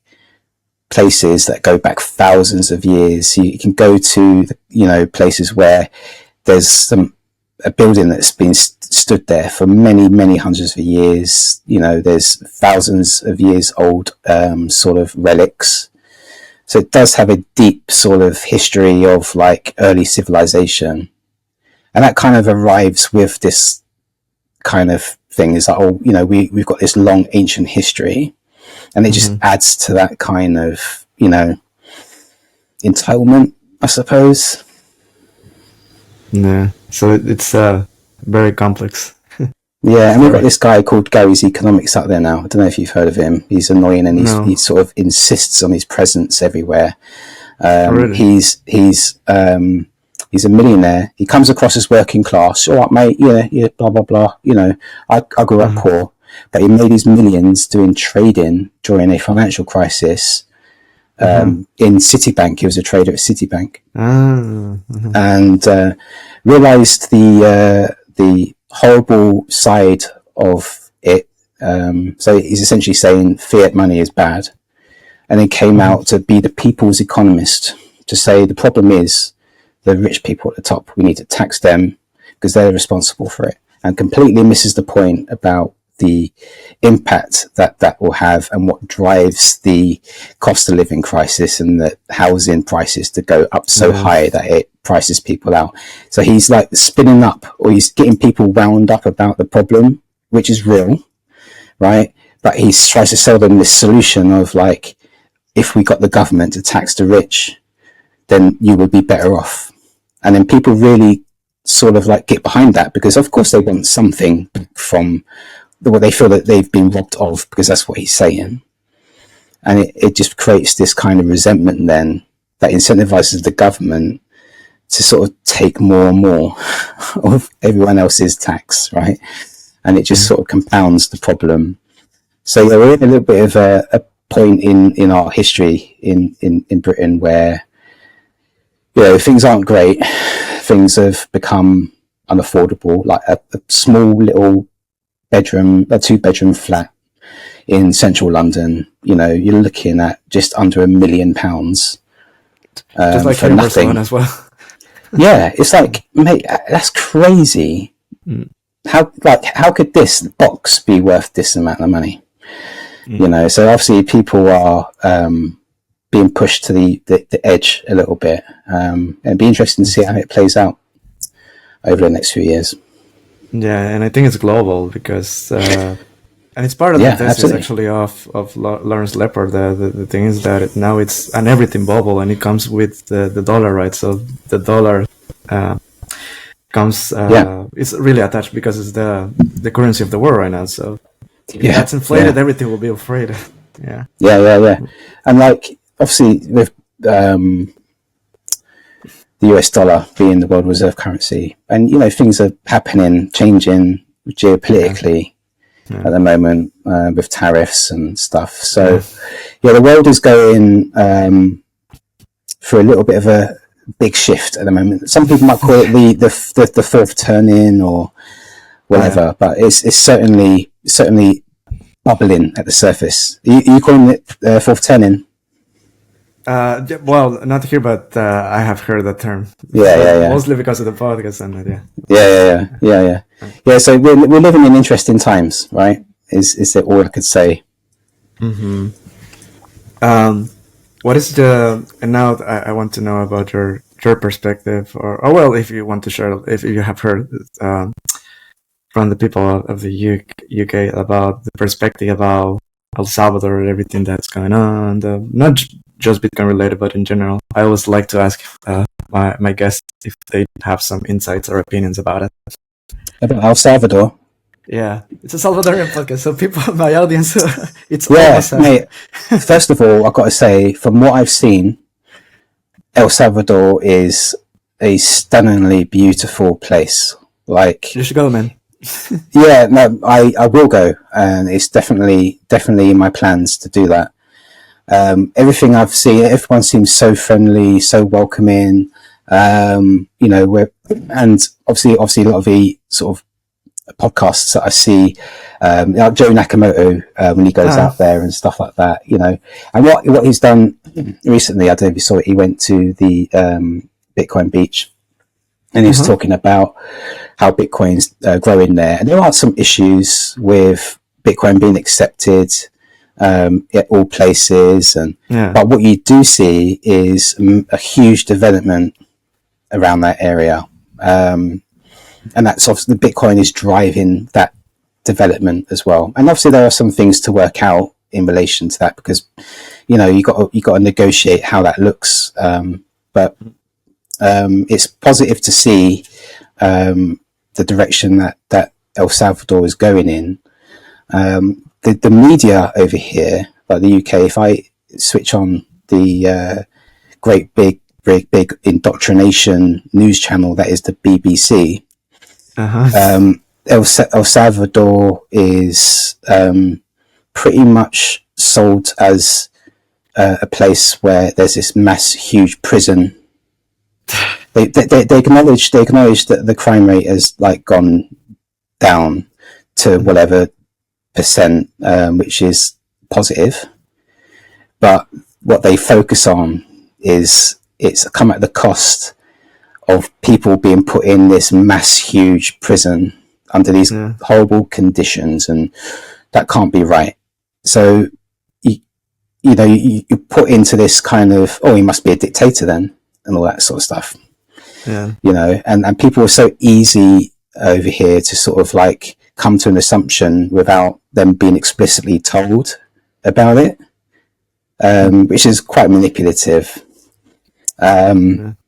Speaker 16: places that go back thousands of years. You can go to places where there's a building that's been stood there for many hundreds of years. There's thousands of years old sort of relics. So it does have a deep sort of history of like early civilization. And that kind of arrives with this kind of thing is like, we've got this long ancient history, and it just adds to that kind of, entitlement, I suppose.
Speaker 1: Yeah. So it's very complex.
Speaker 16: Yeah, and we've got this guy called Gary's Economics out there now. I don't know if you've heard of him. He's annoying and he sort of insists on his presence everywhere.
Speaker 1: Really?
Speaker 16: He's a millionaire. He comes across as working class. All right, mate. Yeah, blah blah blah. I grew up poor, but he made his millions doing trading during a financial crisis. In Citibank, he was a trader at Citibank, and realized the horrible side of it. So he's essentially saying fiat money is bad, and then came out to be the people's economist, to say the problem is the rich people at the top. We need to tax them because they're responsible for it, and completely misses the point about the impact that will have and what drives the cost of living crisis and the housing prices to go up so high that it prices people out. So he's like spinning up, or he's getting people wound up about the problem, which is real, right? But he tries to sell them this solution of like, if we got the government to tax the rich, then you would be better off. And then people really sort of like get behind that, because of course they want something from what they feel that they've been robbed of, because that's what he's saying. And it just creates this kind of resentment then that incentivizes the government to sort of take more and more of everyone else's tax, right? And it just sort of compounds the problem. So yeah, we're in a little bit of a point in our history in Britain where, things aren't great. Things have become unaffordable, like a small little bedroom, a 2-bedroom flat in central London, you're looking at just under £1 million.
Speaker 1: Just like
Speaker 16: for
Speaker 1: in
Speaker 16: nothing
Speaker 1: Barcelona as well.
Speaker 16: Yeah, it's like, mate, that's crazy. How could this box be worth this amount of money? So obviously people are being pushed to the edge a little bit, and it'd be interesting to see how it plays out over the next few years.
Speaker 1: Yeah, and I think it's global because, and it's part of the thesis actually of Lawrence Lepard. The thing is that now it's an everything bubble, and it comes with the dollar, right? So the dollar comes, it's really attached because it's the currency of the world right now. So If that's inflated, everything will be inflated. Yeah.
Speaker 16: Yeah. And like, obviously, with the US dollar being the world reserve currency, and things are happening, changing geopolitically at the moment with tariffs and stuff. So, the world is going through a little bit of a big shift at the moment. Some people might call it the fourth turn-in or whatever, but it's certainly bubbling at the surface. Are you calling it fourth turn-in?
Speaker 1: Well, not here, but I have heard that term.
Speaker 16: Yeah.
Speaker 1: Mostly because of the podcast and that,
Speaker 16: Yeah. So we're living in interesting times, right? Is that all I could say?
Speaker 1: Mm-hmm. What is and now I want to know about your perspective, or well, if you want to share, if you have heard from the people of the UK about the perspective about El Salvador and everything that's going on, not just Bitcoin related, but in general. I always like to ask my guests if they have some insights or opinions about it.
Speaker 16: About El Salvador?
Speaker 1: Yeah, it's a Salvadorian podcast, so people, my audience, it's
Speaker 16: mate. First of all, I've got to say, from what I've seen, El Salvador is a stunningly beautiful place. Like,
Speaker 1: you should go, man.
Speaker 16: Yeah, no, I will go, and it's definitely in my plans to do that. Everything I've seen, everyone seems so friendly, so welcoming. And obviously a lot of the sort of podcasts that I see, like Joe Nakamoto, when he goes out there and stuff like that, and what he's done recently, I don't know if you saw it, he went to the Bitcoin beach, and he was talking about how Bitcoin's growing there, and there are some issues with Bitcoin being accepted at all places, but what you do see is a huge development around that area. And that's obviously the Bitcoin is driving that development as well. And obviously there are some things to work out in relation to that, because you got to negotiate how that looks. But it's positive to see the direction that El Salvador is going in. The media over here, like the UK, if I switch on the great big indoctrination news channel that is the BBC. El Salvador is pretty much sold as a place where there's this huge prison. They acknowledge that the crime rate has like gone down to whatever percent, which is positive. But what they focus on is it's come at the cost of people being put in this huge prison under these horrible conditions, and that can't be right. So you put into this kind of, he must be a dictator then, and all that sort of stuff. And people are so easy over here to sort of like come to an assumption without them being explicitly told about it, which is quite manipulative.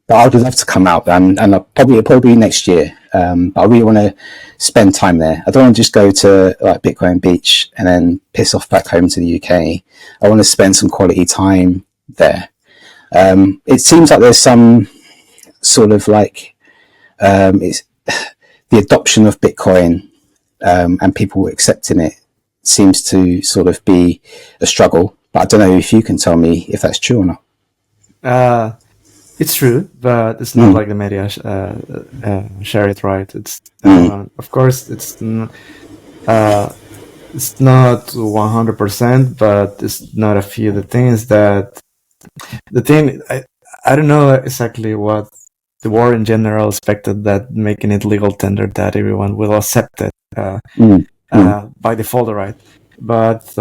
Speaker 16: But I would love to come out, and probably next year. But I really want to spend time there. I don't want to just go to like Bitcoin Beach and then piss off back home to the UK. I want to spend some quality time there. It seems like there's some sort of like it's the adoption of Bitcoin and people accepting it seems to sort of be a struggle. But I don't know if you can tell me if that's true or not.
Speaker 1: It's true, but it's not like the media share it right. It's of course it's not 100%, but it's not a few. The thing I don't know exactly what the war in general expected, that making it legal tender that everyone will accept it by default, right? But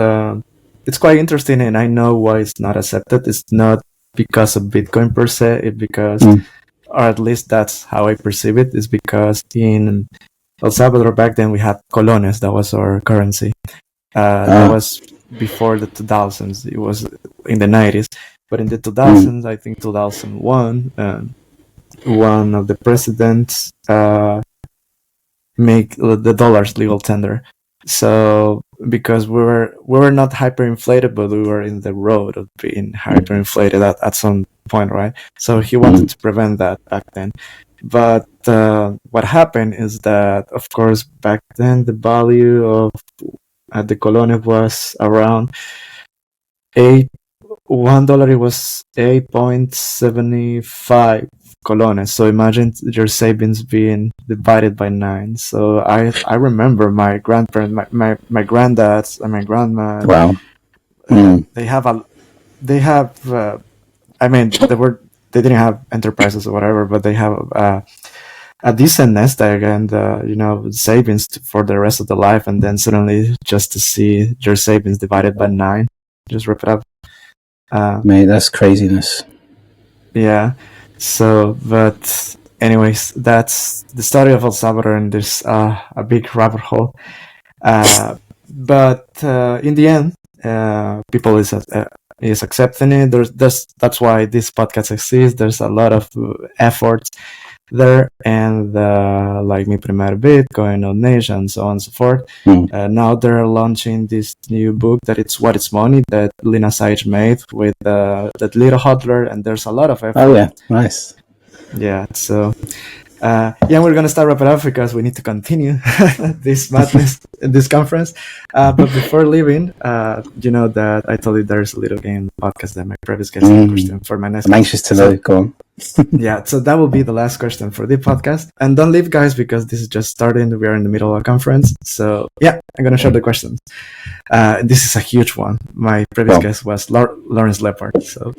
Speaker 1: it's quite interesting, and I know why it's not accepted. It's not because of Bitcoin per se, it's because, or at least that's how I perceive it, is because in El Salvador back then we had colones, that was our currency. That was before the 2000s, it was in the 90s. But in the 2000s, I think 2001, one of the presidents make the dollars legal tender. So because we were not hyperinflated, but we were in the road of being hyperinflated at some point, right? So he wanted to prevent that back then. But what happened is that, of course, back then the value of the colone was around $1. It was 8.75 colones. So imagine your savings being divided by 9. So I remember my grandparents, my granddads and my grandma.
Speaker 16: Wow.
Speaker 1: They have I mean, they didn't have enterprises or whatever, but they have a decent nest egg and savings for the rest of the life, and then suddenly just to see your savings divided by 9, just rip it up.
Speaker 16: Mate, that's craziness.
Speaker 1: Yeah. So, but anyways, that's the story of El Salvador, and there's a big rabbit hole. But in the end, people is accepting it. That's why this podcast exists. There's a lot of efforts there, and like Mi Primer Bitcoin, Old Nation, and so on and so forth. Now they're launching this new book that it's What Is Money that Lina Sage made with that little hodler, and there's a lot of effort.
Speaker 16: Oh yeah, nice.
Speaker 1: Yeah, so we're gonna start wrapping up because we need to continue this madness in this conference. But before leaving, you know that I told you there's a little game in the podcast that my previous guest had a question for my next.
Speaker 16: I'm anxious to know. Go on.
Speaker 1: Yeah, so that will be the last question for the podcast. And don't leave, guys, because this is just starting. We are in the middle of a conference. So yeah, I'm gonna show the questions. This is a huge one. My previous guest was Lawrence Leopard. So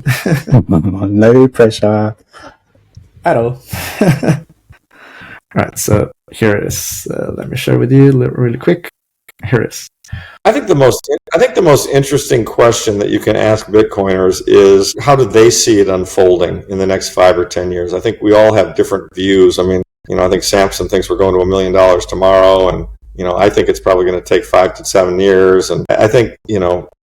Speaker 16: no pressure
Speaker 1: at all. Alright, so here it is. Let me share with you really quick. Here it is.
Speaker 17: I think the most interesting question that you can ask Bitcoiners is how do they see it unfolding in the next 5 or 10 years? I think we all have different views. I mean, I think Samson thinks we're going to $1 million tomorrow, and I think it's probably going to take 5 to 7 years. And I think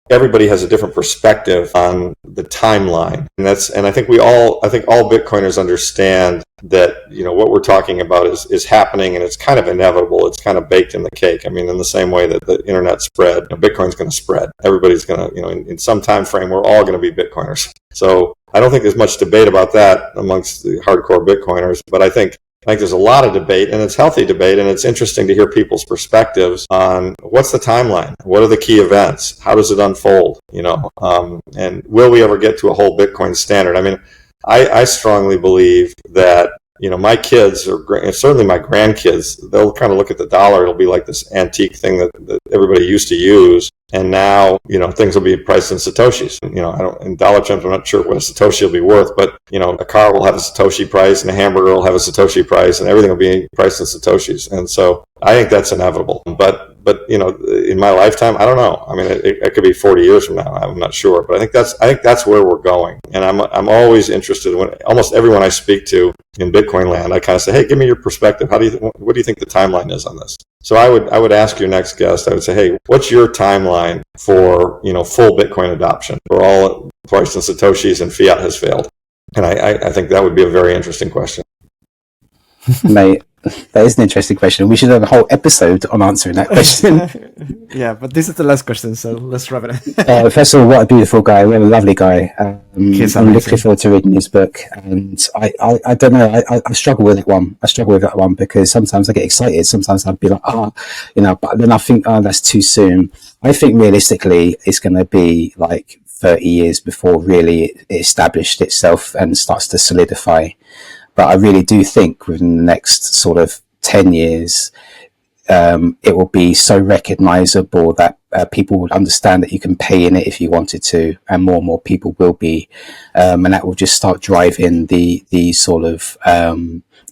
Speaker 17: everybody has a different perspective on the timeline, and I think all Bitcoiners understand that what we're talking about is happening, and it's kind of inevitable. It's kind of baked in the cake. I mean, in the same way that the internet spread, Bitcoin's going to spread. Everybody's going to, in some time frame, we're all going to be Bitcoiners. So I don't think there's much debate about that amongst the hardcore Bitcoiners, but I think there's a lot of debate, and it's healthy debate, and it's interesting to hear people's perspectives on what's the timeline, what are the key events, how does it unfold, and will we ever get to a whole Bitcoin standard? I mean, I strongly believe that my kids, or certainly my grandkids, they'll kind of look at the dollar. It'll be like this antique thing that everybody used to use. And now, things will be priced in Satoshis. In dollar terms, I'm not sure what a Satoshi will be worth, but, a car will have a Satoshi price, and a hamburger will have a Satoshi price, and everything will be priced in Satoshis. And so I think that's inevitable. But in my lifetime, I don't know. I mean, it could be 40 years from now. I'm not sure, but I think that's where we're going. And I'm always interested when almost everyone I speak to in Bitcoin land, I kind of say, hey, give me your perspective. What do you think the timeline is on this? So I would ask your next guest, I would say, hey, what's your timeline for, full Bitcoin adoption, for all priced in Satoshis and fiat has failed? And I think that would be a very interesting question.
Speaker 16: Mate, that is an interesting question. We should have a whole episode on answering that question.
Speaker 1: Yeah, but this is the last question, so let's wrap it up.
Speaker 16: First of all, what a beautiful guy. What a lovely guy. I'm looking forward to reading his book. And I don't know, I struggle with that one. I struggle with that one because sometimes I get excited. Sometimes I'd be like, but then I think, that's too soon. I think realistically, it's going to be like 30 years before really it established itself and starts to solidify. But I really do think within the next sort of 10 years, it will be so recognizable that people would understand that you can pay in it if you wanted to, and more people will be. And that will just start driving the sort of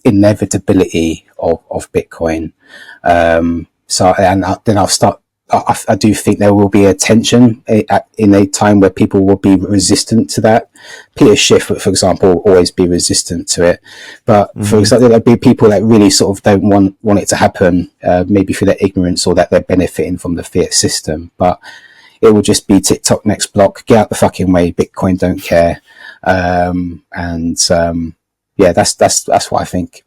Speaker 16: inevitability of Bitcoin. Then I'll start. I do think there will be a tension in a time where people will be resistant to that. Peter Schiff, for example, will always be resistant to it. But for example, there'll be people that really sort of don't want it to happen, maybe through their ignorance or that they're benefiting from the fiat system. But it will just be TikTok next block, get out the fucking way, Bitcoin don't care. That's what I think.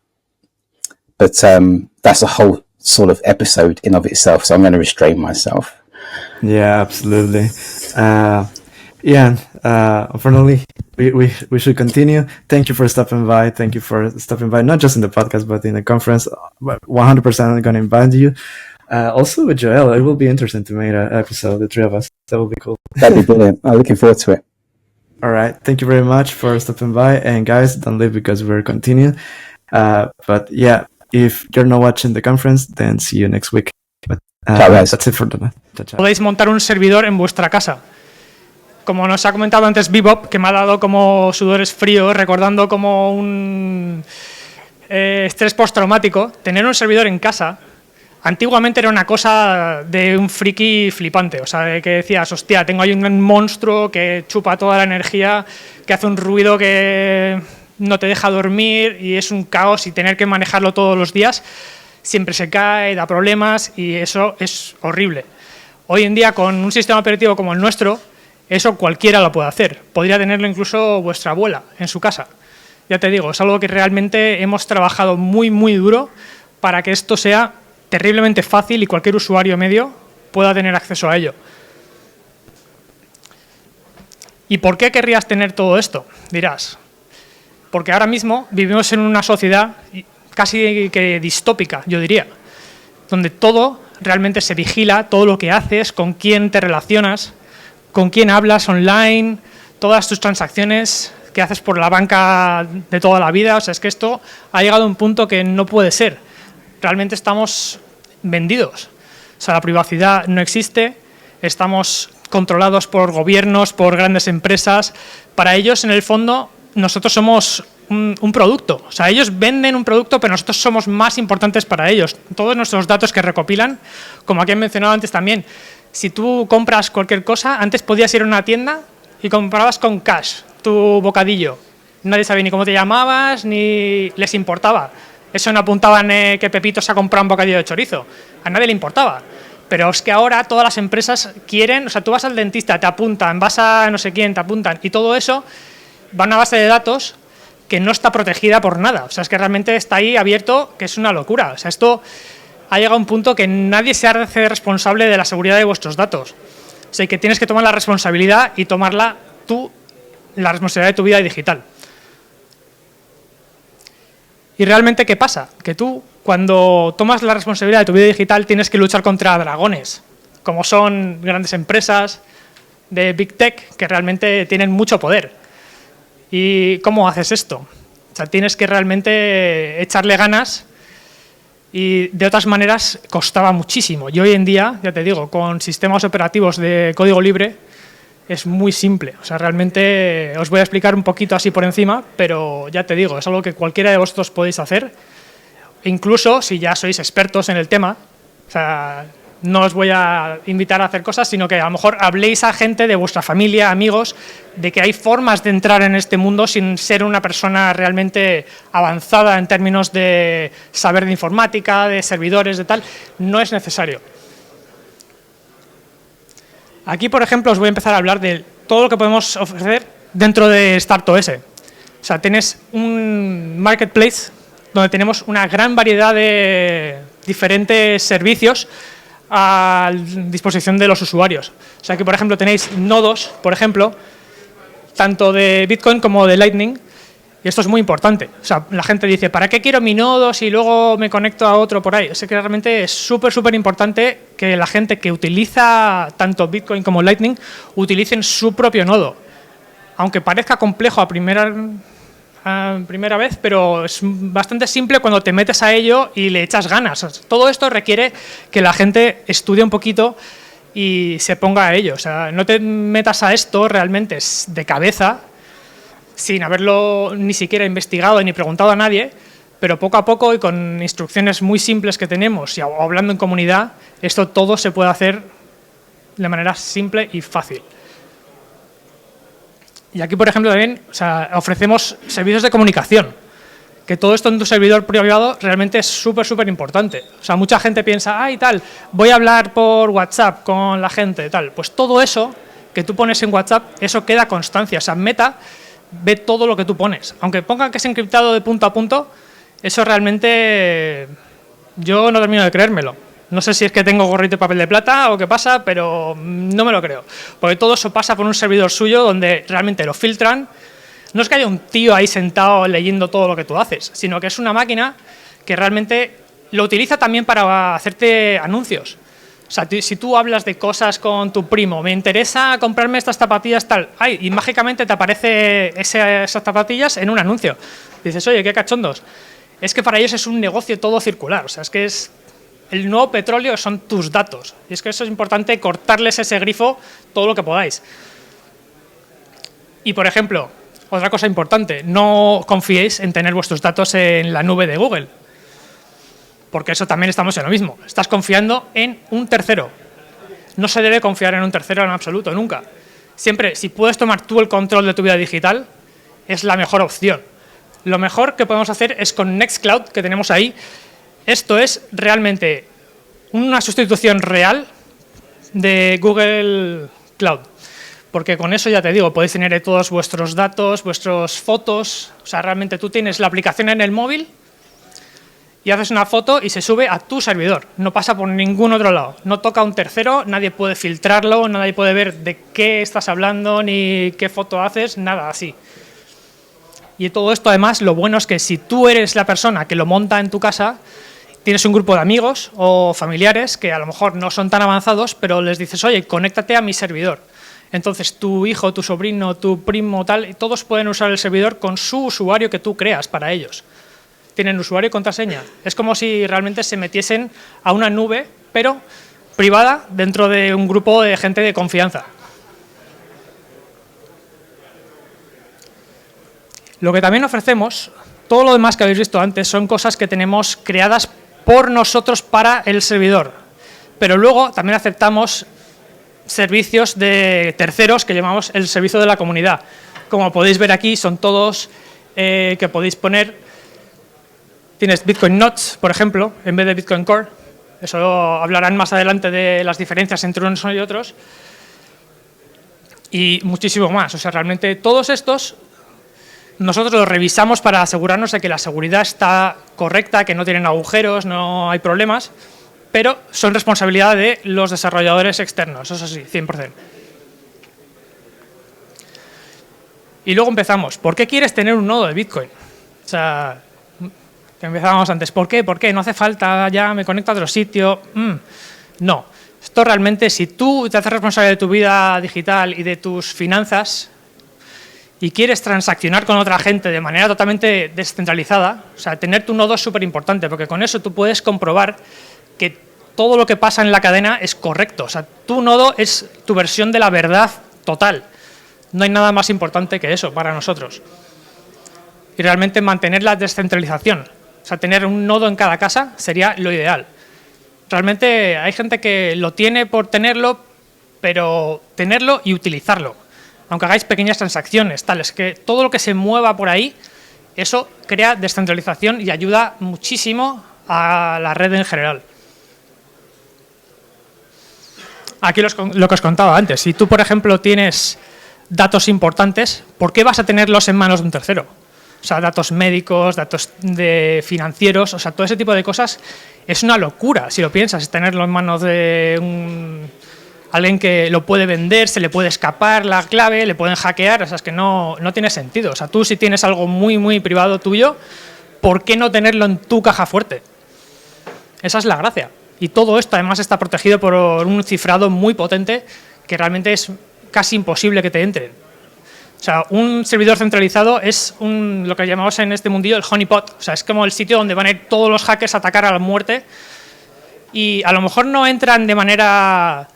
Speaker 16: But that's a whole sort of episode in of itself, so I'm going to restrain myself.
Speaker 1: Yeah, absolutely. Unfortunately, we should continue. Thank you for stopping by. Thank you for stopping by, not just in the podcast, but in the conference. 100% going to invite you. Also with Joel, it will be interesting to make an episode, the three of us. That will be cool.
Speaker 16: That'd be brilliant. I'm looking forward to it.
Speaker 1: All right. Thank you very much for stopping by. And guys, don't leave because we're continuing. But yeah, if you're not watching the conference, then see you next week. But that's it for tonight.
Speaker 18: Podéis montar un servidor en vuestra casa. Como nos ha comentado antes Bebop, que me ha dado como sudores fríos, recordando como un estrés postraumático, tener un servidor en casa, antiguamente era una cosa de un friki flipante, o sea, de que decías, hostia, tengo ahí un monstruo que chupa toda la energía, que hace un ruido que no te deja dormir y es un caos y tener que manejarlo todos los días, siempre se cae, da problemas y eso es horrible. Hoy en día, con un sistema operativo como el nuestro, eso cualquiera lo puede hacer. Podría tenerlo incluso vuestra abuela en su casa. Ya te digo, es algo que realmente hemos trabajado muy, muy duro para que esto sea terriblemente fácil y cualquier usuario medio pueda tener acceso a ello. ¿Y por qué querrías tener todo esto? Dirás. Porque ahora mismo vivimos en una sociedad casi que distópica, yo diría, donde todo realmente se vigila, todo lo que haces, con quién te relacionas, con quién hablas online, todas tus transacciones que haces por la banca de toda la vida. O sea, es que esto ha llegado a un punto que no puede ser. Realmente estamos vendidos. O sea, la privacidad no existe, estamos controlados por gobiernos, por grandes empresas. Para ellos, en el fondo, nosotros somos un producto. O sea, ellos venden un producto, pero nosotros somos más importantes para ellos. Todos nuestros datos que recopilan, como aquí han mencionado antes también, si tú compras cualquier cosa, antes podías ir a una tienda y comprabas con cash tu bocadillo. Nadie sabía ni cómo te llamabas, ni les importaba. Eso no apuntaban que Pepito se ha comprado un bocadillo de chorizo. A nadie le importaba. Pero es que ahora todas las empresas quieren, o sea, tú vas al dentista, te apuntan, vas a no sé quién, te apuntan, y todo eso va a una base de datos que no está protegida por nada. O sea, es que realmente está ahí abierto, que es una locura. O sea, esto ha llegado a un punto que nadie se hace responsable de la seguridad de vuestros datos. O sea, que tienes que tomar la responsabilidad y tomarla tú, la responsabilidad de tu vida digital. ¿Y realmente qué pasa? Que tú, cuando tomas la responsabilidad de tu vida digital, tienes que luchar contra dragones, como son grandes empresas de Big Tech que realmente tienen mucho poder. ¿Y cómo haces esto? O sea, tienes que realmente echarle ganas y de otras maneras costaba muchísimo. Y hoy en día, ya te digo, con sistemas operativos de código libre es muy simple. O sea, realmente os voy a explicar un poquito así por encima, pero ya te digo, es algo que cualquiera de vosotros podéis hacer, incluso si ya sois expertos en el tema. O sea, no os voy a invitar a hacer cosas, sino que a lo mejor habléis a gente de vuestra familia, amigos, de que hay formas de entrar en este mundo sin ser una persona realmente avanzada en términos de saber de informática, de servidores, de tal. No es necesario. Aquí, por ejemplo, os voy a empezar a hablar de todo lo que podemos ofrecer dentro de StartOS. O sea, tienes un marketplace donde tenemos una gran variedad de diferentes servicios a disposición de los usuarios. O sea, que por ejemplo tenéis nodos, por ejemplo, tanto de Bitcoin como de Lightning, y esto es muy importante. O sea, la gente dice, ¿para qué quiero mi nodo si luego me conecto a otro por ahí? O sea, que realmente es súper importante que la gente que utiliza tanto Bitcoin como Lightning utilicen su propio nodo. Aunque parezca complejo a primera vez, pero es bastante simple cuando te metes a ello y le echas ganas. Todo esto requiere que la gente estudie un poquito y se ponga a ello. O sea, no te metas a esto realmente de cabeza, sin haberlo ni siquiera investigado ni preguntado a nadie, pero poco a poco y con instrucciones muy simples que tenemos y hablando en comunidad, esto todo se puede hacer de manera simple y fácil. Y aquí, por ejemplo, también ofrecemos servicios de comunicación, que todo esto en tu servidor privado realmente es súper importante. O sea, mucha gente piensa, y tal, voy a hablar por WhatsApp con la gente, tal. Pues todo eso que tú pones en WhatsApp, eso queda constancia. O sea, Meta ve todo lo que tú pones. Aunque pongan que es encriptado de punto a punto, eso realmente yo no termino de creérmelo. No sé si es que tengo gorrito de papel de plata o qué pasa, pero no me lo creo. Porque todo eso pasa por un servidor suyo donde realmente lo filtran. No es que haya un tío ahí sentado leyendo todo lo que tú haces, sino que es una máquina que realmente lo utiliza también para hacerte anuncios. O sea, si tú hablas de cosas con tu primo, me interesa comprarme estas zapatillas tal, ay, y mágicamente te aparece esas zapatillas en un anuncio. Dices, oye, qué cachondos. Es que para ellos es un negocio todo circular, o sea, es que es el nuevo petróleo son tus datos. Y es que eso es importante, cortarles ese grifo todo lo que podáis. Y, por ejemplo, otra cosa importante, no confiéis en tener vuestros datos en la nube de Google. Porque eso también estamos en lo mismo. Estás confiando en un tercero. No se debe confiar en un tercero en absoluto, nunca. Siempre, si puedes tomar tú el control de tu vida digital, es la mejor opción. Lo mejor que podemos hacer es con Nextcloud, que tenemos ahí. Esto es realmente una sustitución real de Google Cloud. Porque con eso, ya te digo, podéis tener todos vuestros datos, vuestras fotos. O sea, realmente tú tienes la aplicación en el móvil y haces una foto y se sube a tu servidor. No pasa por ningún otro lado. No toca a un tercero, nadie puede filtrarlo, nadie puede ver de qué estás hablando ni qué foto haces, nada así. Y todo esto, además, lo bueno es que si tú eres la persona que lo monta en tu casa, tienes un grupo de amigos o familiares que a lo mejor no son tan avanzados, pero les dices, oye, conéctate a mi servidor. Entonces tu hijo, tu sobrino, tu primo, tal, todos pueden usar el servidor con su usuario que tú creas para ellos. Tienen usuario y contraseña. Es como si realmente se metiesen a una nube, pero privada, dentro de un grupo de gente de confianza. Lo que también ofrecemos, todo lo demás que habéis visto antes, son cosas que tenemos creadas por nosotros para el servidor. Pero luego también aceptamos servicios de terceros que llamamos el servicio de la comunidad. Como podéis ver aquí, son todos que podéis poner. Tienes Bitcoin Nodes, por ejemplo, en vez de Bitcoin Core. Eso hablarán más adelante de las diferencias entre unos y otros. Y muchísimo más. O sea, realmente todos estos nosotros los revisamos para asegurarnos de que la seguridad está correcta, que no tienen agujeros, no hay problemas, pero son responsabilidad de los desarrolladores externos, eso sí, 100%. Y luego empezamos. ¿Por qué quieres tener un nodo de Bitcoin? O sea, que empezábamos antes. ¿Por qué? ¿Por qué? No hace falta, ya me conecto a otro sitio. No. Esto realmente, si tú te haces responsable de tu vida digital y de tus finanzas y quieres transaccionar con otra gente de manera totalmente descentralizada, o sea, tener tu nodo es súper importante, porque con eso tú puedes comprobar que todo lo que pasa en la cadena es correcto. O sea, tu nodo es tu versión de la verdad total. No hay nada más importante que eso para nosotros. Y realmente mantener la descentralización. O sea, tener un nodo en cada casa sería lo ideal. Realmente hay gente que lo tiene por tenerlo, pero tenerlo y utilizarlo. Aunque hagáis pequeñas transacciones, tales que todo lo que se mueva por ahí, eso crea descentralización y ayuda muchísimo a la red en general. Aquí lo que os contaba antes. Si tú, por ejemplo, tienes datos importantes, ¿por qué vas a tenerlos en manos de un tercero? O sea, datos médicos, datos de financieros, o sea, todo ese tipo de cosas es una locura, si lo piensas, tenerlo en manos de alguien que lo puede vender, se le puede escapar la clave, le pueden hackear, o sea, es que no tiene sentido. O sea, tú si tienes algo muy, muy privado tuyo, ¿por qué no tenerlo en tu caja fuerte? Esa es la gracia. Y todo esto además está protegido por un cifrado muy potente que realmente es casi imposible que te entren. O sea, un servidor centralizado es lo que llamamos en este mundillo el honeypot. O sea, es como el sitio donde van a ir todos los hackers a atacar a la muerte y a lo mejor no entran de manera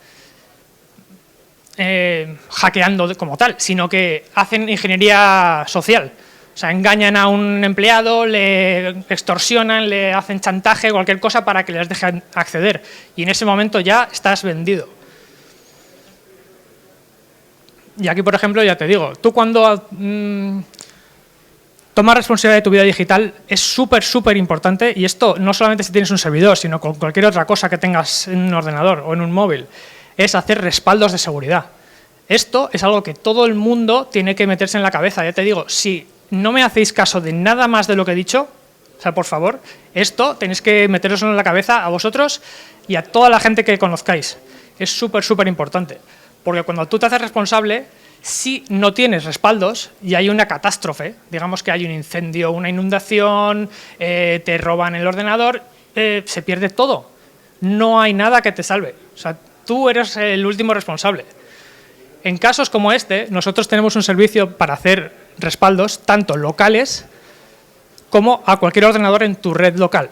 Speaker 18: hackeando como tal, sino que hacen ingeniería social. O sea, engañan a un empleado, le extorsionan, le hacen chantaje, cualquier cosa para que les dejen acceder. Y en ese momento ya estás vendido. Y aquí, por ejemplo, ya te digo, tú cuando tomas responsabilidad de tu vida digital es súper, súper importante, y esto no solamente si tienes un servidor, sino con cualquier otra cosa que tengas en un ordenador o en un móvil, es hacer respaldos de seguridad. Esto es algo que todo el mundo tiene que meterse en la cabeza. Ya te digo, si no me hacéis caso de nada más de lo que he dicho, O sea, por favor, esto tenéis que meteros en la cabeza a vosotros y a toda la gente que conozcáis. Es súper, súper importante. Porque cuando tú te haces responsable, si no tienes respaldos y hay una catástrofe, digamos que hay un incendio, una inundación, te roban el ordenador, se pierde todo. No hay nada que te salve. O sea, tú eres el último responsable. En casos como este, nosotros tenemos un servicio para hacer respaldos, tanto locales como a cualquier ordenador en tu red local.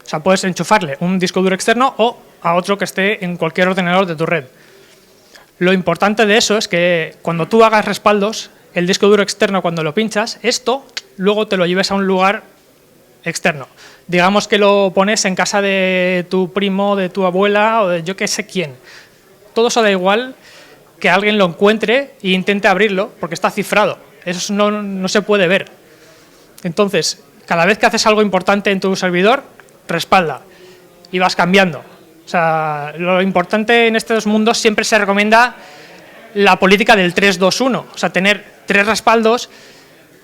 Speaker 18: O sea, puedes enchufarle un disco duro externo o a otro que esté en cualquier ordenador de tu red. Lo importante de eso es que cuando tú hagas respaldos, el disco duro externo, cuando lo pinchas, esto luego te lo lleves a un lugar externo. Digamos que lo pones en casa de tu primo, de tu abuela o de yo que sé quién. Todo eso da igual que alguien lo encuentre e intente abrirlo porque está cifrado. Eso no se puede ver. Entonces, cada vez que haces algo importante en tu servidor, respalda y vas cambiando. O sea, lo importante en estos mundos siempre se recomienda la política del 3-2-1, o sea, tener 3 respaldos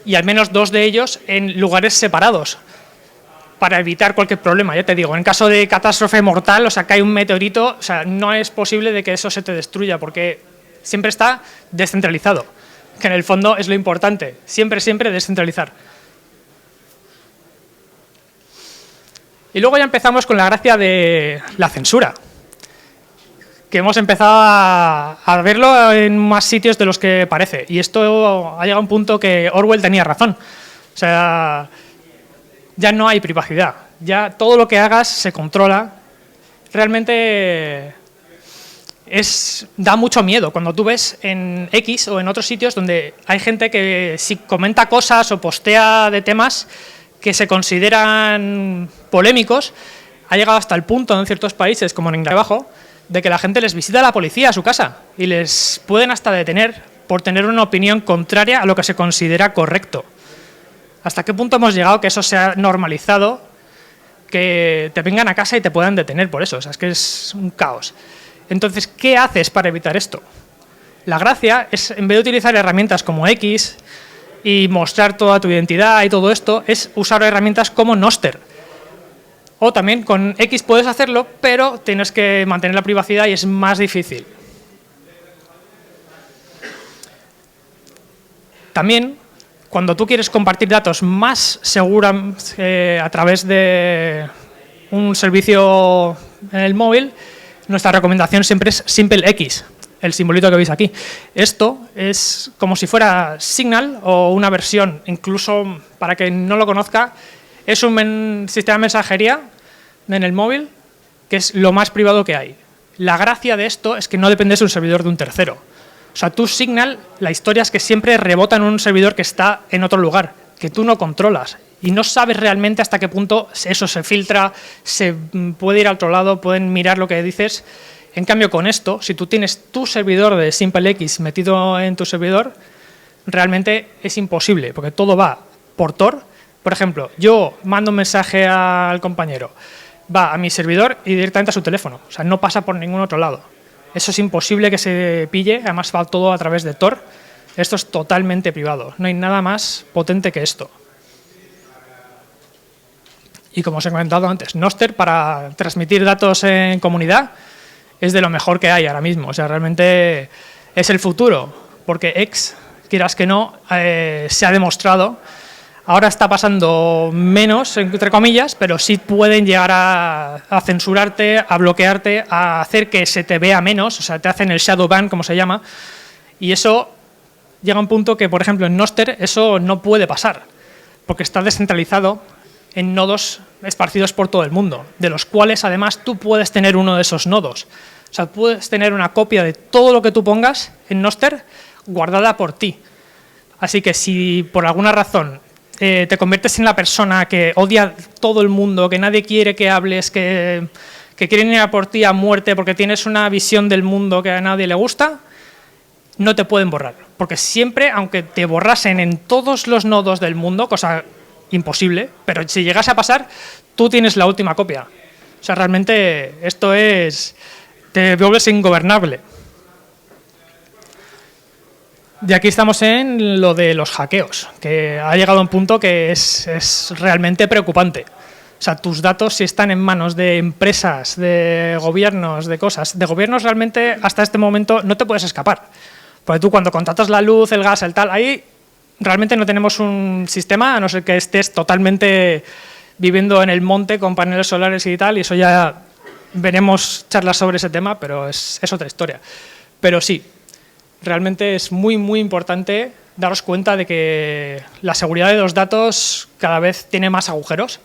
Speaker 18: y al menos 2 de ellos en lugares separados para evitar cualquier problema. Ya te digo, en caso de catástrofe mortal, o sea, cae un meteorito, o sea, no es posible de que eso se te destruya porque siempre está descentralizado, que en el fondo es lo importante, siempre, siempre descentralizar. Y luego ya empezamos con la gracia de la censura, que hemos empezado a verlo en más sitios de los que parece. Y esto ha llegado a un punto que Orwell tenía razón. O sea, ya no hay privacidad, ya todo lo que hagas se controla. Realmente da mucho miedo cuando tú ves en X o en otros sitios donde hay gente que si comenta cosas o postea de temas que se consideran polémicos, ha llegado hasta el punto en ciertos países, como en Inglaterra, de que la gente les visita a la policía a su casa y les pueden hasta detener por tener una opinión contraria a lo que se considera correcto. ¿Hasta qué punto hemos llegado que eso se ha normalizado, que te vengan a casa y te puedan detener por eso? O sea, es que es un caos. Entonces, ¿qué haces para evitar esto? La gracia es, en vez de utilizar herramientas como X y mostrar toda tu identidad y todo esto, es usar herramientas como Nostr. O también con X puedes hacerlo, pero tienes que mantener la privacidad y es más difícil. También, cuando tú quieres compartir datos más seguros a través de un servicio en el móvil, nuestra recomendación siempre es SimpleX, el simbolito que veis aquí. Esto es como si fuera Signal o una versión, incluso para quien no lo conozca, es un sistema de mensajería en el móvil que es lo más privado que hay. La gracia de esto es que no dependes de un servidor de un tercero. O sea, tu Signal, la historia es que siempre rebota en un servidor que está en otro lugar, que tú no controlas y no sabes realmente hasta qué punto eso se filtra, se puede ir a otro lado, pueden mirar lo que dices. En cambio, con esto, si tú tienes tu servidor de SimpleX metido en tu servidor, realmente es imposible, porque todo va por Tor. Por ejemplo, yo mando un mensaje al compañero, va a mi servidor y directamente a su teléfono. O sea, no pasa por ningún otro lado. Eso es imposible que se pille, además va todo a través de Tor. Esto es totalmente privado, no hay nada más potente que esto. Y como os he comentado antes, Nostr para transmitir datos en comunidad es de lo mejor que hay ahora mismo. O sea, realmente es el futuro, porque X, quieras que no, se ha demostrado. Ahora está pasando menos, entre comillas, pero sí pueden llegar a censurarte, a bloquearte, a hacer que se te vea menos, o sea, te hacen el shadow ban, como se llama, y eso llega a un punto que, por ejemplo, en Nostr eso no puede pasar, porque está descentralizado en nodos esparcidos por todo el mundo, de los cuales además tú puedes tener uno de esos nodos. O sea, puedes tener una copia de todo lo que tú pongas en Nostr guardada por ti. Así que si por alguna razón te conviertes en la persona que odia a todo el mundo, que nadie quiere que hables, que quieren ir a por ti a muerte porque tienes una visión del mundo que a nadie le gusta, no te pueden borrar. Porque siempre, aunque te borrasen en todos los nodos del mundo, cosa imposible, pero si llegase a pasar, tú tienes la última copia. O sea, realmente esto es... te vuelves ingobernable. Y aquí estamos en lo de los hackeos, que ha llegado a un punto que es realmente preocupante. O sea, tus datos, si están en manos de empresas, de gobiernos, de cosas, de gobiernos realmente hasta este momento no te puedes escapar. Porque tú cuando contratas la luz, el gas, el tal, ahí realmente no tenemos un sistema, a no ser que estés totalmente viviendo en el monte con paneles solares y tal, y eso ya veremos charlas sobre ese tema, pero es otra historia. Pero sí, realmente es muy, muy importante daros cuenta de que la seguridad de los datos cada vez tiene más agujeros.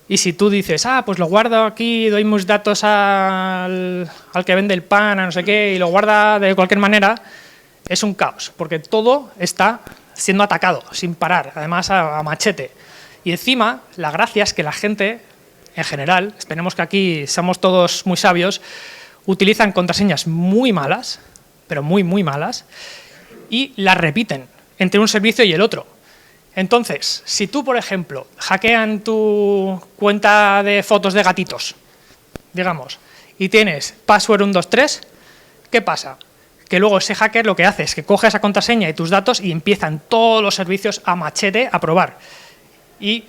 Speaker 18: Y si tú dices, pues lo guardo aquí, doy mis datos al que vende el pan, a no sé qué, y lo guarda de cualquier manera, es un caos, porque todo está siendo atacado sin parar, además a machete. Y encima, la gracia es que la gente, en general, esperemos que aquí seamos todos muy sabios, utilizan contraseñas muy malas, pero muy, muy malas, y las repiten entre un servicio y el otro. Entonces, si tú, por ejemplo, hackean tu cuenta de fotos de gatitos, digamos, y tienes password 123, ¿qué pasa? Que luego ese hacker lo que hace es que coge esa contraseña y tus datos y empiezan todos los servicios a machete a probar. Y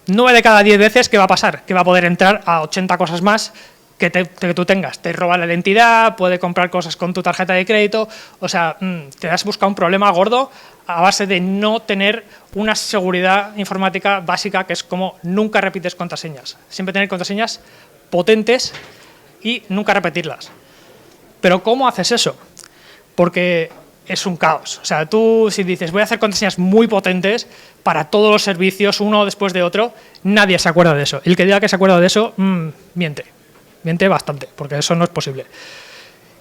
Speaker 18: 9 de cada 10 veces, ¿qué va a pasar? Que va a poder entrar a 80 cosas más que tú tengas. Te roba la identidad, puede comprar cosas con tu tarjeta de crédito, o sea, te has buscado un problema gordo a base de no tener una seguridad informática básica, que es como nunca repites contraseñas. Siempre tener contraseñas potentes y nunca repetirlas. Pero ¿cómo haces eso? Porque es un caos. O sea, tú si dices voy a hacer contraseñas muy potentes para todos los servicios, uno después de otro, nadie se acuerda de eso. El que diga que se acuerda de eso, miente. Miente bastante, porque eso no es posible.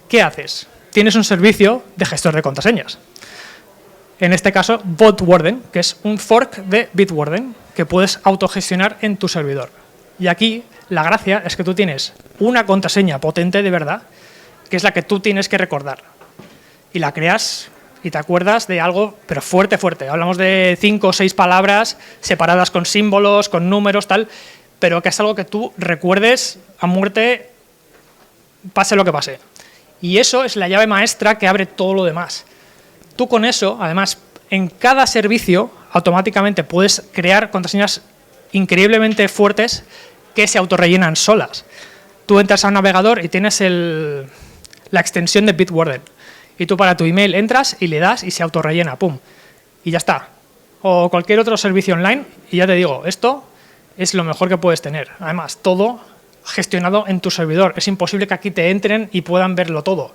Speaker 18: ¿Qué haces? Tienes un servicio de gestor de contraseñas. En este caso, Bitwarden, que es un fork de Bitwarden, que puedes autogestionar en tu servidor. Y aquí la gracia es que tú tienes una contraseña potente de verdad, que es la que tú tienes que recordar. Y la creas y te acuerdas de algo, pero fuerte, fuerte. Hablamos de 5 o 6 palabras separadas con símbolos, con números, tal, pero que es algo que tú recuerdes a muerte, pase lo que pase. Y eso es la llave maestra que abre todo lo demás. Tú con eso, además, en cada servicio, automáticamente puedes crear contraseñas increíblemente fuertes que se autorrellenan solas. Tú entras a un navegador y tienes la extensión de Bitwarden. Y tú para tu email entras y le das y se autorrellena, pum. Y ya está. O cualquier otro servicio online, y ya te digo, esto es lo mejor que puedes tener. Además, todo gestionado en tu servidor. Es imposible que aquí te entren y puedan verlo todo.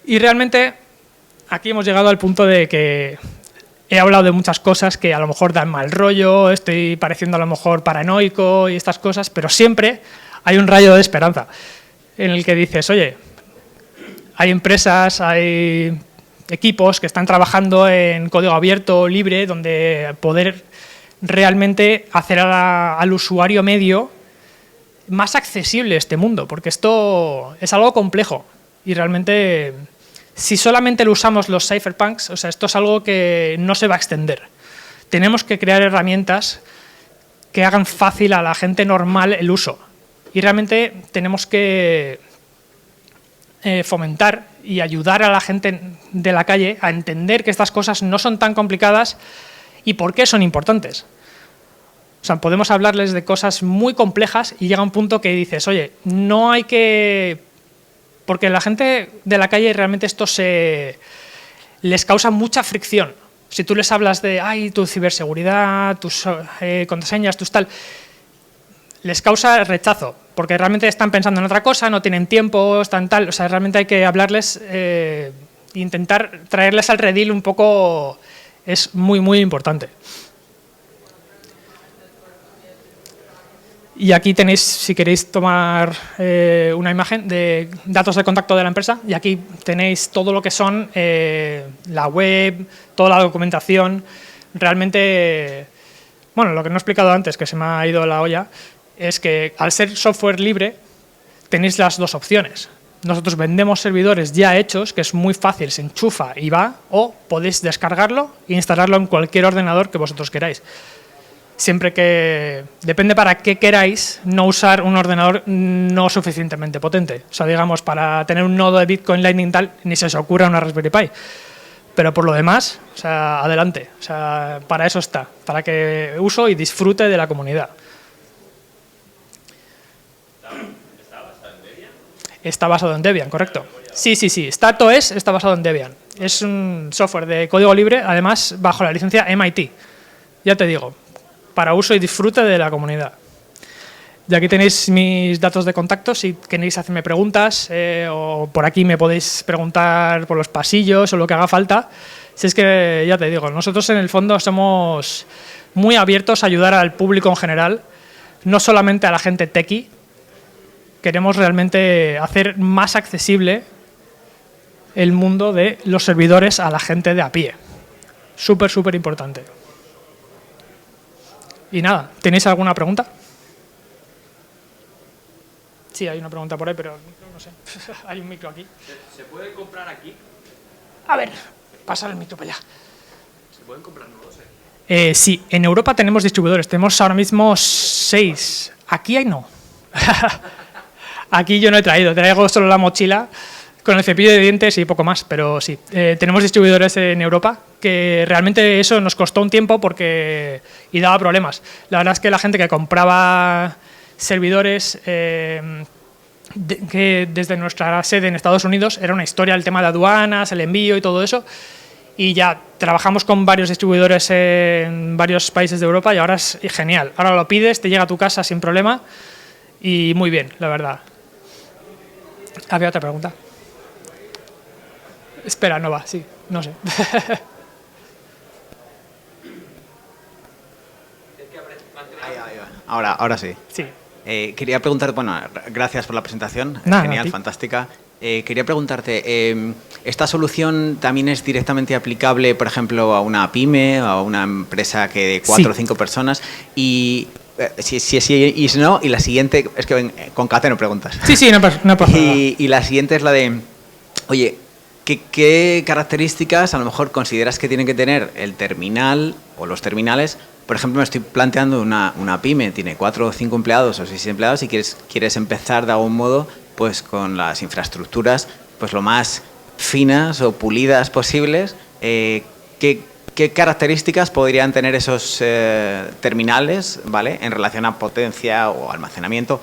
Speaker 18: Y realmente, aquí hemos llegado al punto de que he hablado de muchas cosas que a lo mejor dan mal rollo, estoy pareciendo a lo mejor paranoico y estas cosas, pero siempre hay un rayo de esperanza en el que dices, oye, hay empresas, hay equipos que están trabajando en código abierto, libre, donde poder realmente hacer al usuario medio más accesible este mundo, porque esto es algo complejo y realmente si solamente lo usamos los cypherpunks, o sea, esto es algo que no se va a extender. Tenemos que crear herramientas que hagan fácil a la gente normal el uso y realmente tenemos que fomentar y ayudar a la gente de la calle a entender que estas cosas no son tan complicadas y por qué son importantes. O sea, podemos hablarles de cosas muy complejas y llega un punto que dices, oye, no hay que... Porque la gente de la calle realmente esto les causa mucha fricción. Si tú les hablas de, tu ciberseguridad, tus contraseñas, tus tal, les causa rechazo, porque realmente están pensando en otra cosa, no tienen tiempo, están tal, o sea, realmente hay que hablarles, intentar traerles al redil un poco, es muy, muy importante. Y aquí tenéis, si queréis tomar una imagen de datos de contacto de la empresa, y aquí tenéis todo lo que son la web, toda la documentación. Realmente, bueno, lo que no he explicado antes, que se me ha ido la olla, es que al ser software libre tenéis las dos opciones. Nosotros vendemos servidores ya hechos, que es muy fácil, se enchufa y va, o podéis descargarlo e instalarlo en cualquier ordenador que vosotros queráis. siempre que depende para qué queráis, no usar un ordenador no suficientemente potente. O sea, digamos, para tener un nodo de Bitcoin Lightning tal, ni se os ocurra una Raspberry Pi. Pero por lo demás, o sea, adelante. O sea, para eso está, para que uso y disfrute de la comunidad. Está basado en Debian, correcto. Sí. StartOS está basado en Debian. Es un software de código libre, además bajo la licencia MIT. Ya te digo, para uso y disfrute de la comunidad. Y aquí tenéis mis datos de contacto si queréis hacerme preguntas o por aquí me podéis preguntar por los pasillos o lo que haga falta. Si es que, ya te digo, nosotros en el fondo somos muy abiertos a ayudar al público en general, no solamente a la gente techie. Queremos realmente hacer más accesible el mundo de los servidores a la gente de a pie. Súper, súper importante. Y nada, ¿tenéis alguna pregunta? Sí, hay una pregunta por ahí, pero no sé. Hay un micro aquí.
Speaker 6: ¿Se puede comprar aquí?
Speaker 18: A ver, pasar el micro para allá.
Speaker 6: ¿Se pueden comprar nuevos?
Speaker 18: Sí, en Europa tenemos distribuidores. Tenemos ahora mismo 6. Aquí hay no. Aquí yo no he traído. Traigo solo la mochila con el cepillo de dientes y poco más. Pero sí, tenemos distribuidores en Europa que realmente eso nos costó un tiempo y daba problemas. La verdad es que la gente que compraba servidores que desde nuestra sede en Estados Unidos era una historia, el tema de aduanas, el envío y todo eso, y ya trabajamos con varios distribuidores en varios países de Europa y ahora es genial. Ahora lo pides, te llega a tu casa sin problema y muy bien, la verdad. ¿Había otra pregunta? Espera, no va, sí, no sé.
Speaker 19: Ahora sí.
Speaker 18: Sí.
Speaker 19: Quería preguntar, bueno, gracias por la presentación,
Speaker 18: Nada,
Speaker 19: genial, fantástica. Quería preguntarte, ¿esta solución también es directamente aplicable, por ejemplo, a una pyme, a una empresa que de 4 o 5 personas? Y si no, y la siguiente, es que concateno preguntas.
Speaker 18: Sí, no pasa nada.
Speaker 19: Y la siguiente es la de, oye, ¿qué características a lo mejor consideras que tiene que tener el terminal o los terminales? Por ejemplo, me estoy planteando una pyme, tiene 4 o 5 empleados o 6 empleados y quieres empezar de algún modo pues con las infraestructuras pues lo más finas o pulidas posibles. ¿Qué características podrían tener esos terminales, ¿vale?, en relación a potencia o almacenamiento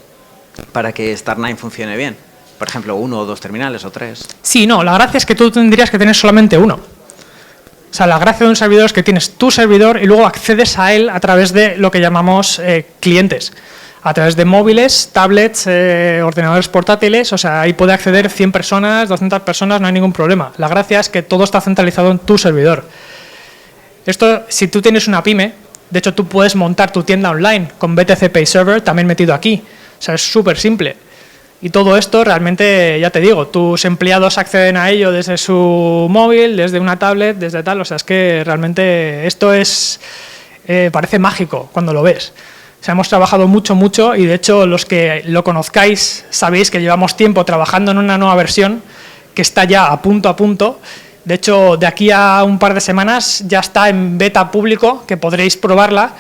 Speaker 19: para que Star9 funcione bien? Por ejemplo, 1 o 2 terminales o 3.
Speaker 18: Sí, no, la gracia es que tú tendrías que tener solamente uno. O sea, la gracia de un servidor es que tienes tu servidor y luego accedes a él a través de lo que llamamos clientes. A través de móviles, tablets, ordenadores portátiles, o sea, ahí puede acceder 100 personas, 200 personas, no hay ningún problema. La gracia es que todo está centralizado en tu servidor. Esto, si tú tienes una pyme, de hecho tú puedes montar tu tienda online con BTC Pay Server también metido aquí. O sea, es súper simple. Y todo esto realmente, ya te digo, tus empleados acceden a ello desde su móvil, desde una tablet, desde tal. O sea, es que realmente esto es parece mágico cuando lo ves. O sea, hemos trabajado mucho y de hecho los que lo conozcáis sabéis que llevamos tiempo trabajando en una nueva versión que está ya a punto. De hecho, de aquí a un par de semanas ya está en beta público, que podréis probarla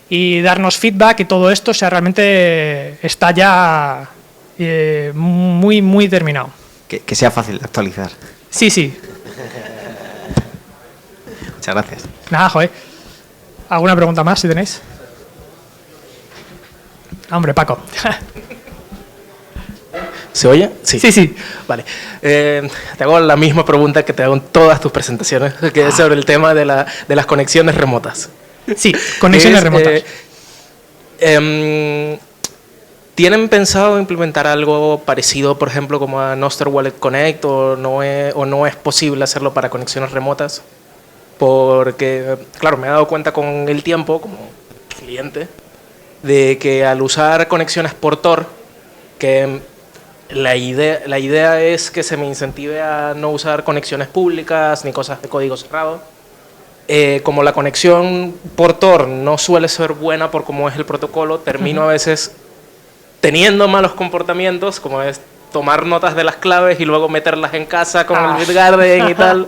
Speaker 18: y darnos feedback y todo esto. O sea, realmente está ya muy terminado.
Speaker 19: Que sea fácil de actualizar.
Speaker 18: Sí.
Speaker 19: Muchas gracias.
Speaker 18: Nada, joder. ¿Alguna pregunta más si tenéis? Hombre, Paco.
Speaker 20: ¿Se oye? Sí. Vale. Te hago la misma pregunta que te hago en todas tus presentaciones, que es sobre el tema de las conexiones remotas.
Speaker 18: Sí, conexiones remotas.
Speaker 20: ¿Tienen pensado implementar algo parecido, por ejemplo, como a Nostr Wallet Connect, o no es posible hacerlo para conexiones remotas? Porque, claro, me he dado cuenta con el tiempo, como cliente, de que al usar conexiones por Tor, que la idea es que se me incentive a no usar conexiones públicas ni cosas de código cerrado. Como la conexión por Tor no suele ser buena por cómo es el protocolo, termino a veces teniendo malos comportamientos, como es tomar notas de las claves y luego meterlas en casa con el Bitgarden y tal.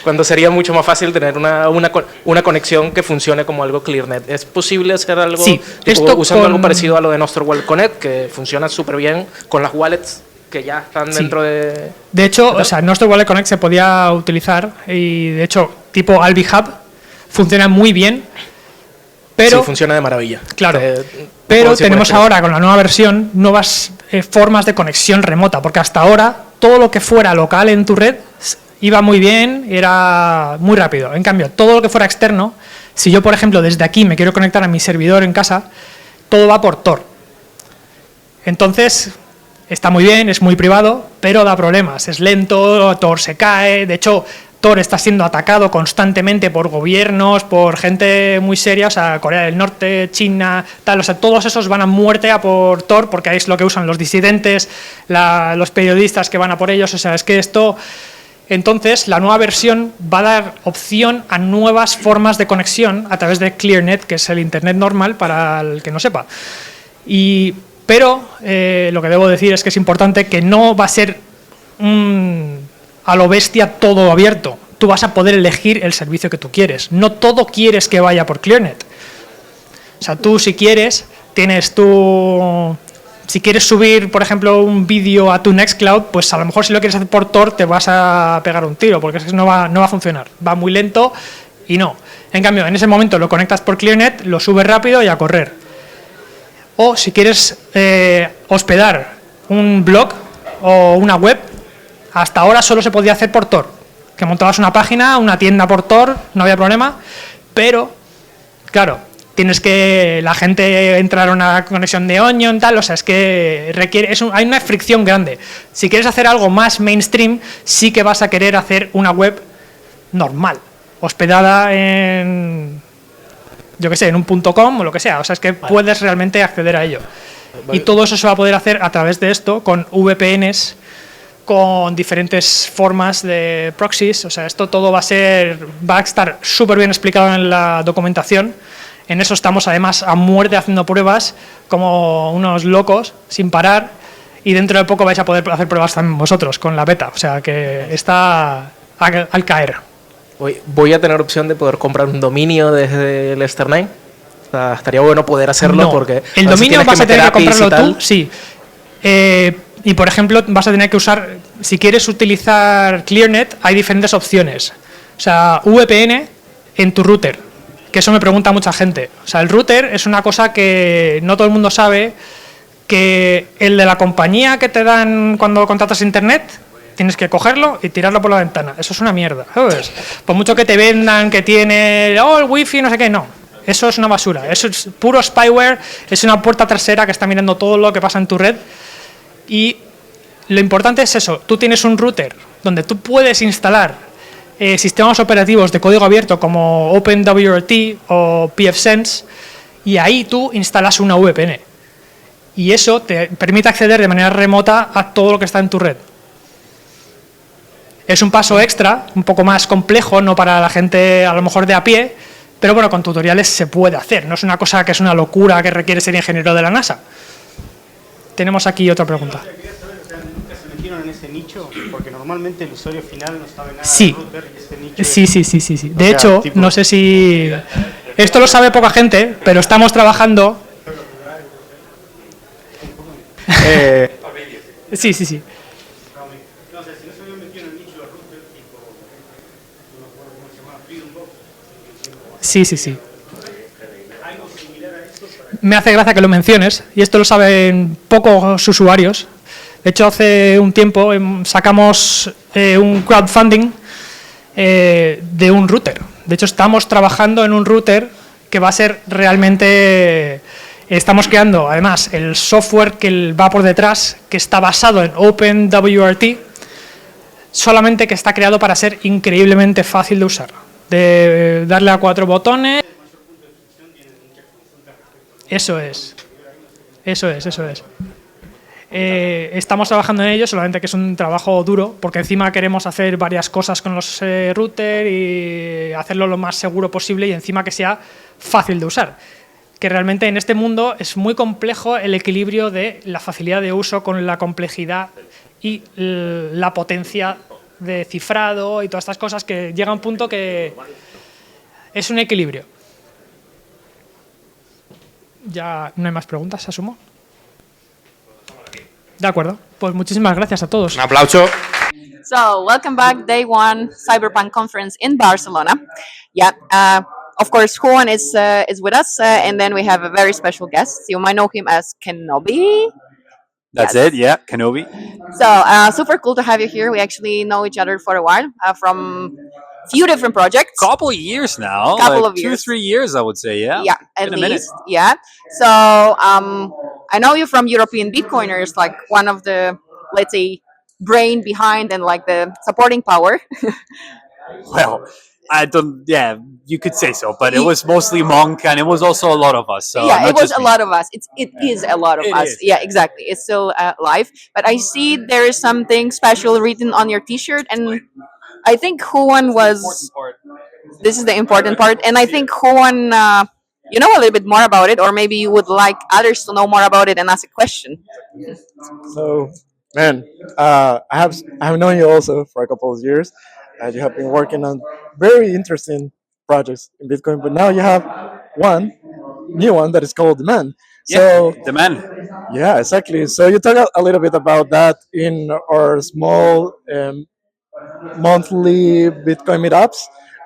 Speaker 20: Cuando sería mucho más fácil tener una conexión que funcione como algo ClearNet. ¿Es posible hacer algo
Speaker 18: Sí,
Speaker 20: tipo,
Speaker 18: esto
Speaker 20: usando algo parecido a lo de Nostr Wallet Connect, que funciona súper bien con las wallets que ya están
Speaker 18: Sí.
Speaker 20: dentro de...
Speaker 18: De hecho, o sea, Nostr Wallet Connect se podía utilizar y de hecho, tipo Albi Hub, funciona muy bien, pero...
Speaker 20: Sí, funciona de maravilla.
Speaker 18: Claro,
Speaker 20: puedo
Speaker 18: pero
Speaker 20: decir por
Speaker 18: tenemos
Speaker 20: experiencia.
Speaker 18: ahora con la nueva versión nuevas formas de conexión remota, porque hasta ahora todo lo que fuera local en tu red iba muy bien, era muy rápido. En cambio, todo lo que fuera externo, si yo, por ejemplo, desde aquí me quiero conectar a mi servidor en casa, todo va por Tor. Entonces, está muy bien, es muy privado, pero da problemas. Es lento, Tor se cae. De hecho, Tor está siendo atacado constantemente por gobiernos, por gente muy seria, o sea, Corea del Norte, China, tal. O sea, todos esos van a muerte a por Tor porque es lo que usan los disidentes, los periodistas que van a por ellos. O sea, es que esto... Entonces, la nueva versión va a dar opción a nuevas formas de conexión a través de ClearNet, que es el Internet normal para el que no sepa. Pero lo que debo decir es que es importante que no va a ser a lo bestia todo abierto. Tú vas a poder elegir el servicio que tú quieres. No todo quieres que vaya por ClearNet. O sea, tú si quieres, tienes tu... Si quieres subir, por ejemplo, un vídeo a tu Nextcloud, pues a lo mejor si lo quieres hacer por Tor te vas a pegar un tiro, porque es que no va a funcionar. Va muy lento y no. En cambio, en ese momento lo conectas por ClearNet, lo subes rápido y a correr. O si quieres hospedar un blog o una web, hasta ahora solo se podía hacer por Tor. Que montabas una página, una tienda por Tor, no había problema, pero, claro, tienes que la gente entrar a una conexión de Onion, tal, o sea, es que requiere, hay una fricción grande. Si quieres hacer algo más mainstream, sí que vas a querer hacer una web normal, hospedada en, yo qué sé, en un .com o lo que sea, o sea, es que puedes realmente acceder a ello. Y todo eso se va a poder hacer a través de esto, con VPNs, con diferentes formas de proxies, o sea, esto todo va a estar súper bien explicado en la documentación. En eso estamos además a muerte haciendo pruebas como unos locos, sin parar, y dentro de poco vais a poder hacer pruebas también vosotros con la beta, o sea que está al caer.
Speaker 20: Voy a tener opción de poder comprar un dominio desde el Ethernet. O sea, estaría bueno poder hacerlo
Speaker 18: No,
Speaker 20: porque...
Speaker 18: el dominio vas a tener que comprarlo
Speaker 20: tal.
Speaker 18: tú, sí. Y por ejemplo, vas a tener que usar, si quieres utilizar ClearNet, hay diferentes opciones. O sea, VPN en tu router, que eso me pregunta mucha gente. O sea, el router es una cosa que no todo el mundo sabe, que el de la compañía que te dan cuando contratas internet, tienes que cogerlo y tirarlo por la ventana. Eso es una mierda, ¿sabes? Por mucho que te vendan que tiene, el wifi, no sé qué, no. Eso es una basura. Eso es puro spyware, es una puerta trasera que está mirando todo lo que pasa en tu red. Y lo importante es eso, tú tienes un router donde tú puedes instalar sistemas operativos de código abierto como OpenWRT o pfSense, y ahí tú instalas una VPN. Y eso te permite acceder de manera remota a todo lo que está en tu red. Es un paso extra, un poco más complejo, no para la gente a lo mejor de a pie, pero bueno, con tutoriales se puede hacer. No es una cosa que es una locura que requiere ser ingeniero de la NASA. Tenemos aquí otra pregunta.
Speaker 21: ¿Nunca se metieron en ese nicho? Porque normalmente el usuario final no sabe nada
Speaker 18: Sí.
Speaker 21: del router y este nicho
Speaker 18: Sí. De hecho, no sé si... Esto lo sabe poca gente, pero estamos trabajando... Sí.
Speaker 21: No sé, si no se habían metido en el nicho del router, tipo, no me acuerdo cómo se llama, Freedom Box.
Speaker 18: Sí. Me hace gracia que lo menciones, y esto lo saben pocos usuarios. De hecho, hace un tiempo sacamos un crowdfunding de un router. De hecho, estamos trabajando en un router que va a ser realmente... Estamos creando, además, el software que va por detrás, que está basado en OpenWRT, solamente que está creado para ser increíblemente fácil de usar. De darle a 4 botones... Eso es. Estamos trabajando en ello, solamente que es un trabajo duro, porque encima queremos hacer varias cosas con los routers y hacerlo lo más seguro posible y encima que sea fácil de usar. Que realmente en este mundo es muy complejo el equilibrio de la facilidad de uso con la complejidad y la potencia de cifrado y todas estas cosas, que llega un punto que es un equilibrio. Ya no hay más preguntas, asumo. De acuerdo, pues muchísimas gracias a todos.
Speaker 6: Un aplauso.
Speaker 12: So, welcome back, day one Cyberpunk conference in Barcelona. Yeah, of course, Juan is with us, and then we have a very special guest. You might know him as Kenobi.
Speaker 5: That's it, yeah, Kenobi.
Speaker 12: So, super cool to have you here. We actually know each other for a while from few different projects.
Speaker 5: Couple of years now,
Speaker 12: Couple
Speaker 5: like
Speaker 12: of years.
Speaker 5: 2-3 years, I would say, yeah.
Speaker 12: Yeah, at
Speaker 5: Been a minute.
Speaker 12: least. Yeah. So, I know you from European Bitcoiners, like one of the, let's say, brain behind and like the supporting power.
Speaker 5: Well, I don't. Yeah, you could say so, but it was mostly Monk, and it was also a lot of us. So
Speaker 12: Yeah,
Speaker 5: not
Speaker 12: it was
Speaker 5: just
Speaker 12: a
Speaker 5: me.
Speaker 12: lot of us. It is a lot of
Speaker 5: It
Speaker 12: us.
Speaker 5: is,
Speaker 12: Yeah, exactly. It's still live, but I see there is something special written on your T-shirt, and I think Juan was. This is the important part, and I think Juan, you know a little bit more about it, or maybe you would like others to know more about it and ask a question.
Speaker 1: So, man, I have known you also for a couple of years. You have been working on very interesting projects in Bitcoin, but now you have one new one that is called Demand. So,
Speaker 5: Demand.
Speaker 1: Yeah, exactly. So you talk a little bit about that in our small monthly Bitcoin meetups.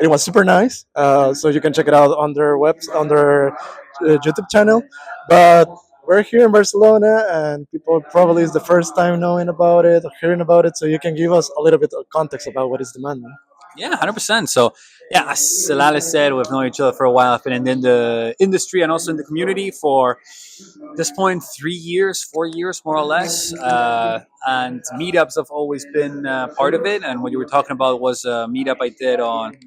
Speaker 1: It was super nice. So you can check it out on their on their YouTube channel. But we're here in Barcelona, and people probably is the first time knowing about it, or hearing about it. So you can give us a little bit of context about what is demand. Man.
Speaker 5: Yeah, 100%. So, yeah, as Celale said, we've known each other for a while. I've been in the industry and also in the community for at this point 3 years, 4 years, more or less. And meetups have always been part of it. And what you were talking about was a meetup I did on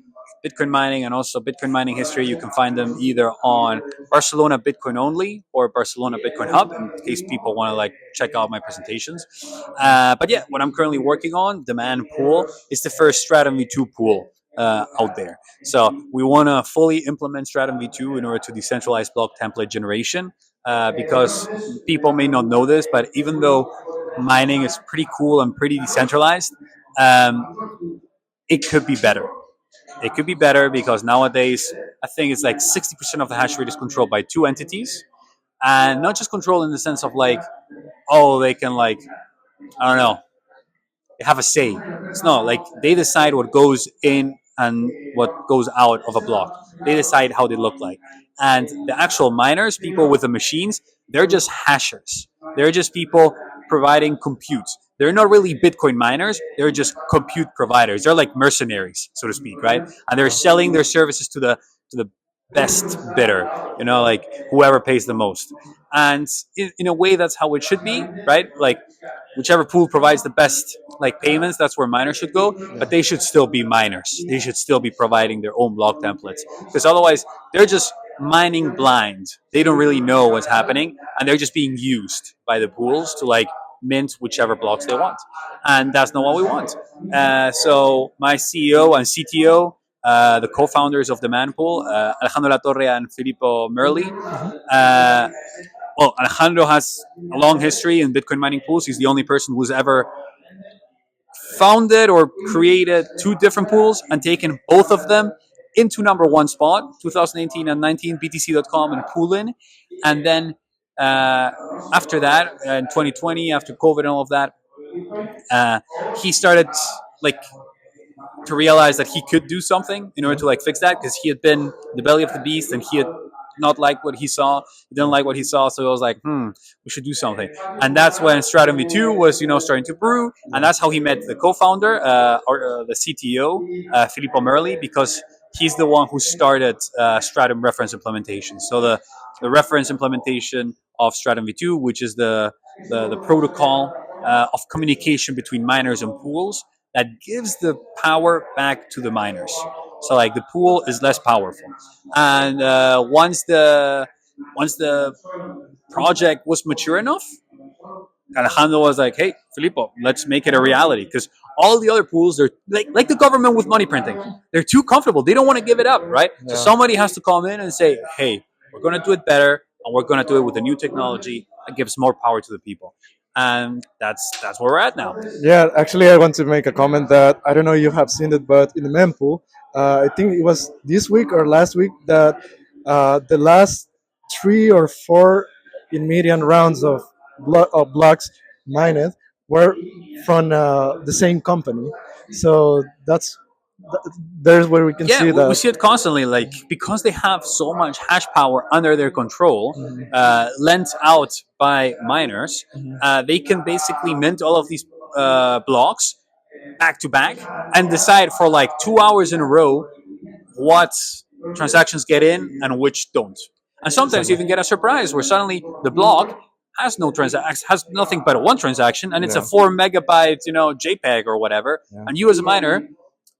Speaker 5: Bitcoin mining and also Bitcoin mining history. You can find them either on Barcelona Bitcoin Only or Barcelona Bitcoin Hub, in case people want to like check out my presentations. But yeah, what I'm currently working on, Demand Pool, is the first Stratum V2 pool out there. So we want to fully implement Stratum V2 in order to decentralize block template generation, because people may not know this, but even though mining is pretty cool and pretty decentralized, it could be better. It could be better because nowadays I think it's like 60% of the hash rate is controlled by two entities, and not just control in the sense of like, oh, they can like, I don't know, they have a say. It's not like they decide what goes in and what goes out of a block. They decide how they look like. And the actual miners, people with the machines, they're just hashers. They're just people providing compute. They're not really Bitcoin miners. They're just compute providers. They're like mercenaries, so to speak, right? And they're selling their services to the best bidder, you know, like whoever pays the most. And in a way, that's how it should be, right? Like whichever pool provides the best like payments, that's where miners should go. But they should still be miners. They should still be providing their own block templates, because otherwise they're just mining blind. They don't really know what's happening, and they're just being used by the pools to like mint whichever blocks they want, and that's not what we want. So my CEO and CTO, the co-founders of the Manpool, Alejandro La Torre and Filippo Merli. Well, Alejandro has a long history in Bitcoin mining pools. He's the only person who's ever founded or created two different pools and taken both of them into number one spot, 2018 and 19, BTC.com and Poolin. And then after that, in 2020, after COVID and all of that, he started like to realize that he could do something in order to like fix that, because he had been the belly of the beast and he had not liked what he saw. He didn't like what he saw, so it was like, we should do something. And that's when Stratum V2 was, starting to brew, and that's how he met the co-founder or the CTO, Filippo Merli, because he's the one who started Stratum reference implementation. So the reference implementation of Stratum V2, which is the protocol of communication between miners and pools, that gives the power back to the miners. So like the pool is less powerful, and once the project was mature enough, Alejandro was like, "Hey, Filippo, let's make it a reality." Because all the other pools, they're like the government with money printing. They're too comfortable. They don't want to give it up, right? So somebody has to come in and say, "Hey, we're going to do it better, and we're going to do it with a new technology that gives more power to the people."
Speaker 2: and that's where we're at now.
Speaker 1: Yeah, actually, I want to make a comment that I don't know if you have seen it, but in the mempool, I think it was this week or last week that the last 3 or 4 in median rounds of blocks mined were from the same company. So there's where we can
Speaker 2: Yeah,
Speaker 1: see
Speaker 2: we
Speaker 1: that.
Speaker 2: see it constantly. Like, because they have so much hash power under their control, lent out by miners, they can basically mint all of these blocks back to back and decide for like 2 hours in a row what transactions get in and which don't. And sometimes you even get a surprise where suddenly the block has no transaction, has nothing but one transaction, and it's a
Speaker 1: Yeah.
Speaker 2: 4 megabyte, JPEG or whatever.
Speaker 1: Yeah.
Speaker 2: And you as a miner,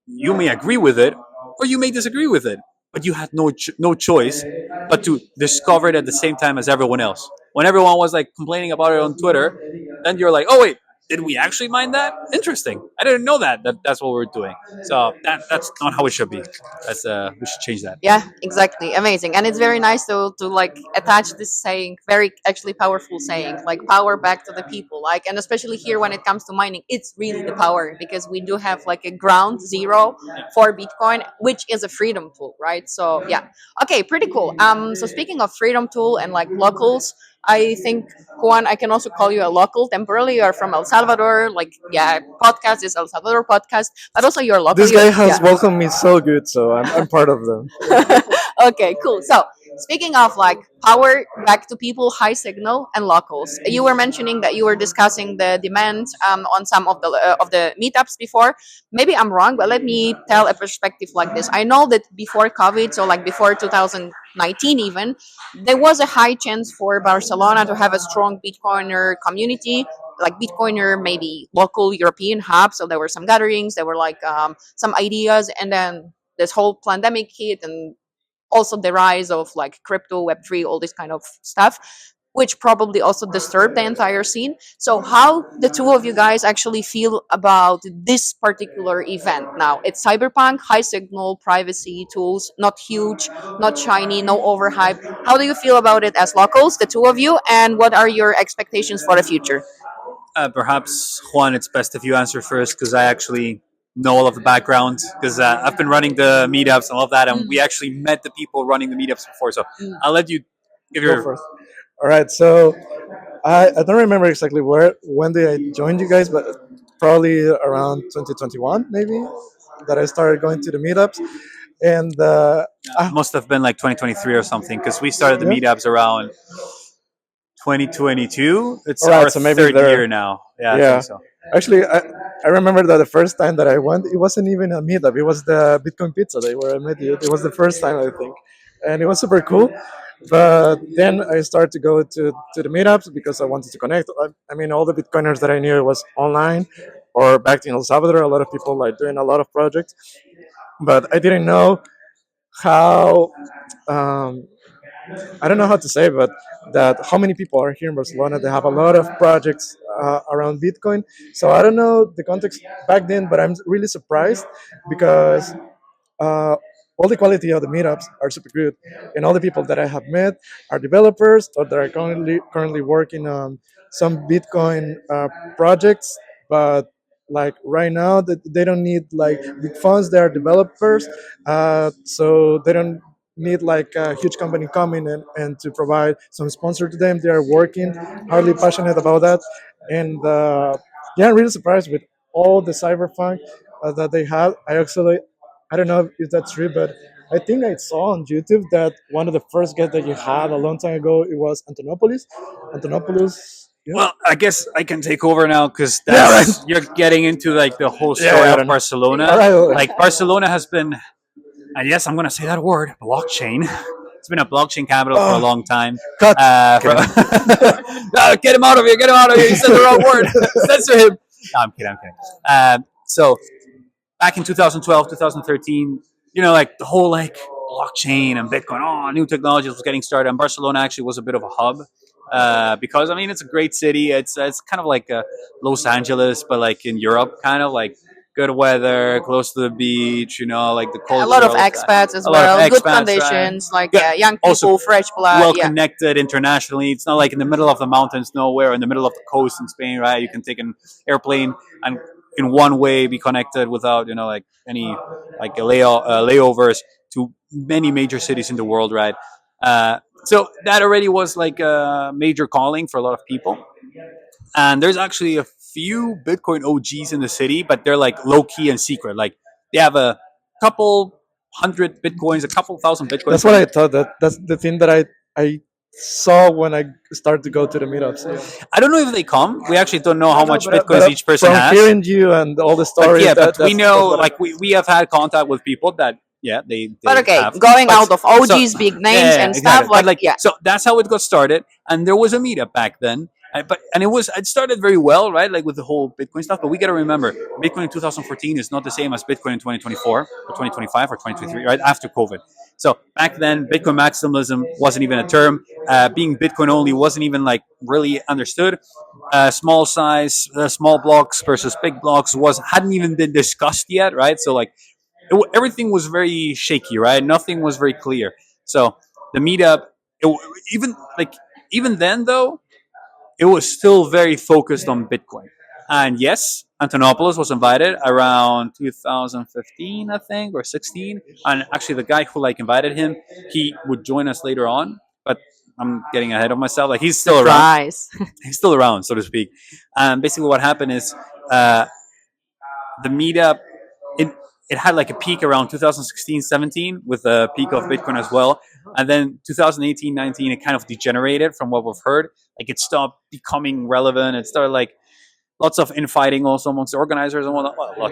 Speaker 2: you may agree with it or you may disagree with it, but you had no choice but to discover it at the same time as everyone else. When everyone was like complaining about it on Twitter, then you're like, oh wait, did we actually mine that? Interesting. I didn't know that's what we're doing. So that's not how it should be. That's we should change that.
Speaker 12: Yeah, exactly. Amazing. And it's very nice to like attach this saying, very actually powerful saying, like power back to the people. Like, and especially here when it comes to mining, it's really the power, because we do have like a ground zero for Bitcoin, which is a freedom tool, right? So yeah. Okay, pretty cool. So speaking of freedom tool and like locals, I think, Juan, I can also call you a local temporarily. You're from El Salvador. Like, yeah, podcast is El Salvador podcast, but also you're local.
Speaker 1: This guy
Speaker 12: You're-
Speaker 1: has
Speaker 12: yeah.
Speaker 1: welcomed me so good, so I'm part of them.
Speaker 12: Okay, cool. So speaking of like power back to people, high signal and locals, you were mentioning that you were discussing the demand on some of the meetups before. Maybe I'm wrong, but let me tell a perspective like this. I know that before COVID, so like before 2019 even, there was a high chance for Barcelona to have a strong Bitcoiner community, like Bitcoiner, maybe local European hub. So there were some gatherings, there were like some ideas, and then this whole pandemic hit, and also the rise of like crypto, Web3, all this kind of stuff, which probably also disturbed the entire scene. So how the two of you guys actually feel about this particular event now? It's cyberpunk, high signal, privacy tools, not huge, not shiny, no overhype. How do you feel about it as locals, the two of you, and what are your expectations for the future?
Speaker 2: Perhaps Juan, it's best if you answer first because I actually know all of the background because I've been running the meetups and all of that, and we actually met the people running the meetups before. So I'll let you give
Speaker 1: Go
Speaker 2: your
Speaker 1: first. All right, so I don't remember exactly when did I joined you guys, but probably around 2021 maybe that I started going to the meetups, and
Speaker 2: must have been like 2023 or something because we started the
Speaker 1: Yeah.
Speaker 2: meetups around 2022. It's
Speaker 1: All right,
Speaker 2: our
Speaker 1: so maybe
Speaker 2: third
Speaker 1: there-
Speaker 2: year now. Yeah, I think so.
Speaker 1: Actually, I remember that the first time that I went, it wasn't even a meetup. It was the Bitcoin Pizza Day where I met you. It was the first time, I think, and it was super cool. But then I started to go to the meetups because I wanted to connect. I mean, all the Bitcoiners that I knew was online or back in El Salvador. A lot of people like doing a lot of projects, but I didn't know how. I don't know how to say, but that how many people are here in Barcelona. They have a lot of projects around Bitcoin. So I don't know the context back then, but I'm really surprised because uh, all the quality of the meetups are super good, and all the people that I have met are developers or that are currently working on some Bitcoin projects, but like right now that they don't need like big funds. They are developers, so they don't need like a huge company coming and to provide some sponsor to them. They are working hardly passionate about that, and yeah, I'm really surprised with all the cyberpunk that they have. I don't know if that's true, but I think I saw on YouTube that one of the first guests that you had a long time ago, it was Antonopoulos. Antonopoulos. Yeah.
Speaker 2: Well, I guess I can take over now because
Speaker 1: Yeah,
Speaker 2: that's you're getting into like the whole
Speaker 1: Yeah,
Speaker 2: story
Speaker 1: I
Speaker 2: of
Speaker 1: don't know.
Speaker 2: Barcelona.
Speaker 1: All right.
Speaker 2: Like Barcelona has been, and yes, I'm gonna say that word, blockchain. It's been a blockchain capital for a long time.
Speaker 1: Cut.
Speaker 2: No, get him out of here! Get him out of here! You said the wrong word. Censor him. No, I'm kidding. So back in 2012, 2013, like the whole like blockchain and Bitcoin, new technologies was getting started, and Barcelona actually was a bit of a hub because I mean it's a great city. It's kind of like Los Angeles, but like in Europe, kind of like good weather, close to the beach, like the culture.
Speaker 12: A lot of
Speaker 2: all that.
Speaker 12: expats as
Speaker 2: A lot of
Speaker 12: well. Good
Speaker 2: expats,
Speaker 12: conditions,
Speaker 2: right?
Speaker 12: like young people,
Speaker 2: Also,
Speaker 12: fresh blood.
Speaker 2: well
Speaker 12: Yeah.
Speaker 2: connected internationally. It's not like in the middle of the mountains nowhere, in the middle of the coast in Spain, right? You can take an airplane and in one way be connected without like any like layovers to many major cities in the world, right? So that already was like a major calling for a lot of people. And there's actually a few Bitcoin OGs in the city, but they're like low key and secret. Like they have a couple hundred Bitcoins, a couple thousand Bitcoins.
Speaker 1: That's what I thought. That's the thing that I saw when I started to go to the meetups. Yeah.
Speaker 2: I don't know if they come. We actually don't know how much
Speaker 1: But
Speaker 2: Bitcoins each person
Speaker 1: from
Speaker 2: has.
Speaker 1: hearing you and all the
Speaker 2: But
Speaker 1: stories,
Speaker 2: yeah, but
Speaker 1: that's
Speaker 2: we know,
Speaker 1: what
Speaker 2: like we have had contact with people that they
Speaker 12: But okay,
Speaker 2: have.
Speaker 12: going
Speaker 2: But-
Speaker 12: out of OGs, big names and stuff,
Speaker 2: But
Speaker 12: like, yeah.
Speaker 2: So that's how it got started, and there was a meetup back then. And it started very well, right? Like with the whole Bitcoin stuff. But we got to remember, Bitcoin in 2014 is not the same as Bitcoin in 2024 or 2025 or 2023, right? After COVID. So back then, Bitcoin maximalism wasn't even a term. Being Bitcoin only wasn't even like really understood. Small size, small blocks versus big blocks hadn't even been discussed yet, right? So like everything was very shaky, right? Nothing was very clear. So the meetup, even then though, it was still very focused on Bitcoin. And yes, Antonopoulos was invited around 2015, I think, or 16. And actually, the guy who like invited him, he would join us later on. But I'm getting ahead of myself. Like he's still
Speaker 12: Surprise.
Speaker 2: around. He's still around, so to speak. Basically, what happened is the meetup. It had like a peak around 2016-17 with a peak of Bitcoin as well. And then 2018-19, it kind of degenerated from what we've heard. Like it stopped becoming relevant. It started like lots of infighting also amongst the organizers and whatnot. Well,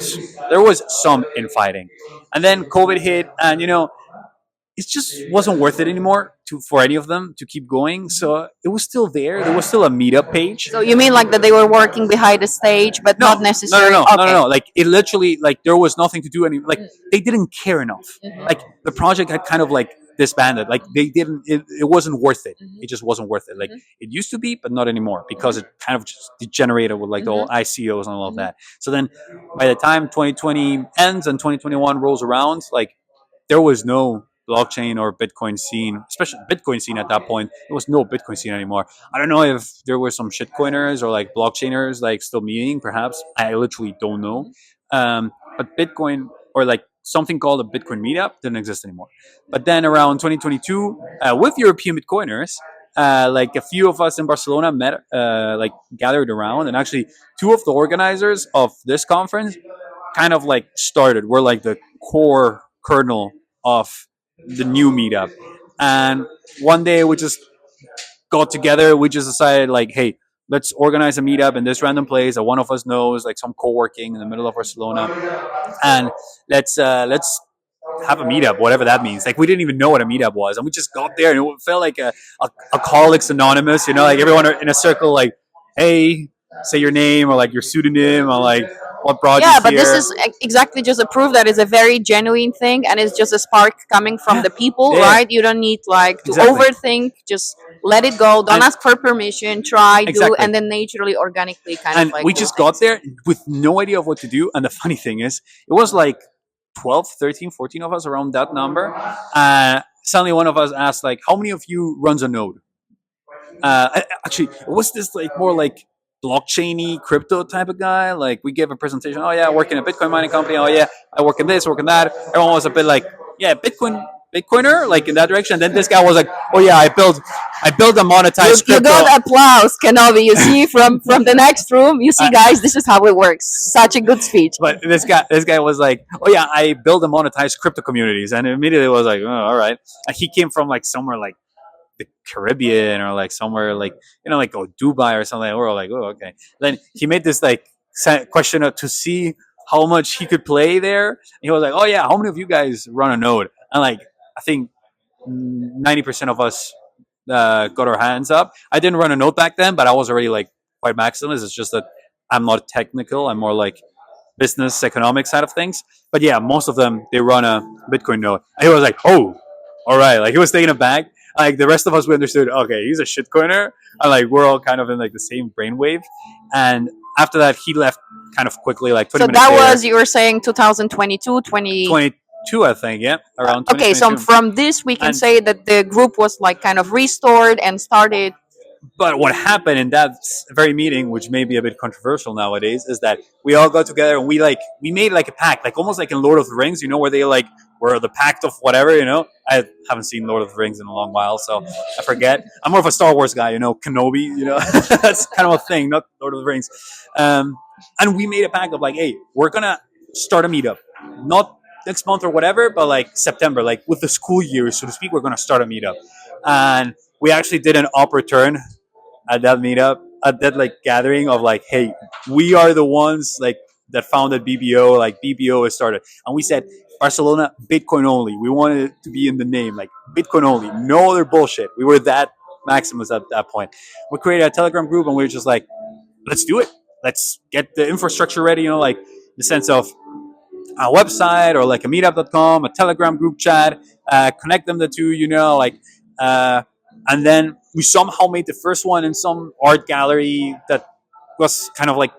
Speaker 2: there was some infighting. And then COVID hit, and it just wasn't worth it anymore for any of them to keep going. So it was still there. There was still a meetup page.
Speaker 12: So you mean like that they were working behind the stage, but not necessarily?
Speaker 2: No. Like it literally, like there was nothing to do. Like they didn't care enough. Like the project had kind of like disbanded. Like they didn't. It wasn't worth it. It just wasn't worth it. Like it used to be, but not anymore because it kind of just degenerated with like the whole ICOs and all of that. So then, by the time 2020 ends and 2021 rolls around, like there was no blockchain or Bitcoin scene, especially Bitcoin scene at that point. There was no Bitcoin scene anymore. I don't know if there were some shitcoiners or like blockchainers like still meeting, perhaps. I literally don't know. But Bitcoin or like something called a Bitcoin meetup didn't exist anymore. But then around 2022, with European Bitcoiners, like a few of us in Barcelona met, like gathered around, and actually two of the organizers of this conference kind of like started. We're like the core kernel of the new meetup. And one day we just got together. We just decided like, hey, let's organize a meetup in this random place that one of us knows, like some co-working in the middle of Barcelona, and let's have a meetup, whatever that means. Like we didn't even know what a meetup was, and we just got there, and it felt like a Alcoholics Anonymous, like everyone in a circle, like, hey, say your name or like your pseudonym or like what brought
Speaker 12: Yeah,
Speaker 2: you
Speaker 12: but
Speaker 2: here.
Speaker 12: this is exactly just a proof that it's a very genuine thing, and it's just a spark coming from the people,
Speaker 2: Yeah.
Speaker 12: right? You don't need like to
Speaker 2: Exactly.
Speaker 12: overthink. Just let it go. Don't ask for permission. Try, do,
Speaker 2: Exactly.
Speaker 12: and then naturally, organically, kind
Speaker 2: And
Speaker 12: of like.
Speaker 2: we just got there with no idea of what to do. And the funny thing is, it was like 12, 13, 14 of us around that number. Suddenly one of us asked, like, how many of you runs a node? Actually, it was this like more like blockchainy crypto type of guy. Like we gave a presentation. Oh yeah, I work in a Bitcoin mining company. Oh yeah, I work in this, work in that. Everyone was a bit like, yeah, Bitcoiner, like in that direction. And then this guy was like, oh yeah, I built a monetized
Speaker 12: You
Speaker 2: crypto.
Speaker 12: got applause, Kenobi. You see from the next room. You see, guys, this is how it works. Such a good speech.
Speaker 2: But this guy was like, oh yeah, I build and monetize crypto communities, and immediately was like, oh, all right. And he came from like somewhere like the Caribbean or like somewhere like like Dubai or something. We're like, oh okay. Then he made this like question to see how much he could play there. And he was like, oh yeah, how many of you guys run a node? And like I think 90% of us got our hands up. I didn't run a node back then, but I was already like quite maximalist. It's just that I'm not technical. I'm more like business economic side of things. But yeah, most of them, they run a Bitcoin node. And he was like, oh, all right. Like he was taken aback. Like the rest of us, we understood, okay, he's a shitcoiner. And like we're all kind of in like the same brainwave. And after that, he left kind of quickly, like 20
Speaker 12: So
Speaker 2: minutes
Speaker 12: that
Speaker 2: later.
Speaker 12: was, you were saying 2022,
Speaker 2: 22, I think, yeah, around
Speaker 12: Okay, so
Speaker 2: 2022.
Speaker 12: from this we can
Speaker 2: And-
Speaker 12: say that the group was like kind of restored and started.
Speaker 2: But what happened in that very meeting, which may be a bit controversial nowadays, is that we all got together and we made like a pact, like almost like in Lord of the Rings, where they like were the pact of whatever, I haven't seen Lord of the Rings in a long while, so I forget. I'm more of a Star Wars guy, Kenobi, that's kind of a thing, not Lord of the Rings. And we made a pact of like, hey, we're gonna start a meetup, not next month or whatever, but like September, like with the school year, so to speak, we're gonna start a meetup. And we actually did an up return at that meetup, at that like gathering of like, hey, we are the ones like that founded BBO, like BBO has started. And we said, Barcelona, Bitcoin only. We wanted it to be in the name, like Bitcoin only, no other bullshit. We were that maximus at that point. We created a Telegram group and we were just like, let's do it. Let's get the infrastructure ready, like the sense of a website or like a meetup.com, a Telegram group chat, connect them the two, and then we somehow made the first one in some art gallery that was kind of like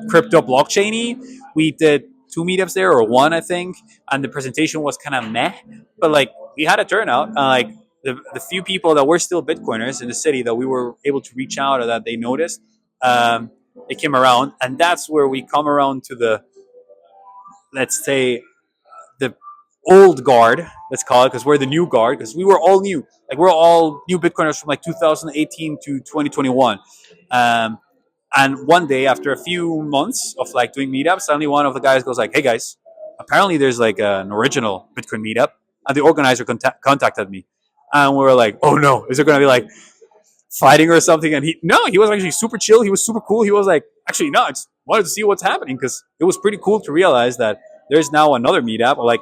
Speaker 2: crypto blockchainy. We did 2 meetups there, or 1, I think, and the presentation was kind of meh, but like we had a turnout. Like the few people that were still Bitcoiners in the city that we were able to reach out or that they noticed, they came around, and that's where we come around to the, let's say, the old guard, let's call it, because we're the new guard, because we were all new. Like we're all new Bitcoiners from like 2018 to 2021. And one day, after a few months of like doing meetups, suddenly one of the guys goes like, "Hey guys, apparently there's like an original Bitcoin meetup," and the organizer contacted me, and we were like, "Oh no, is there gonna be like fighting or something?" And he was actually super chill. He was super cool. He was like, "Actually, no, I just wanted to see what's happening," because it was pretty cool to realize that there's now another meetup, or like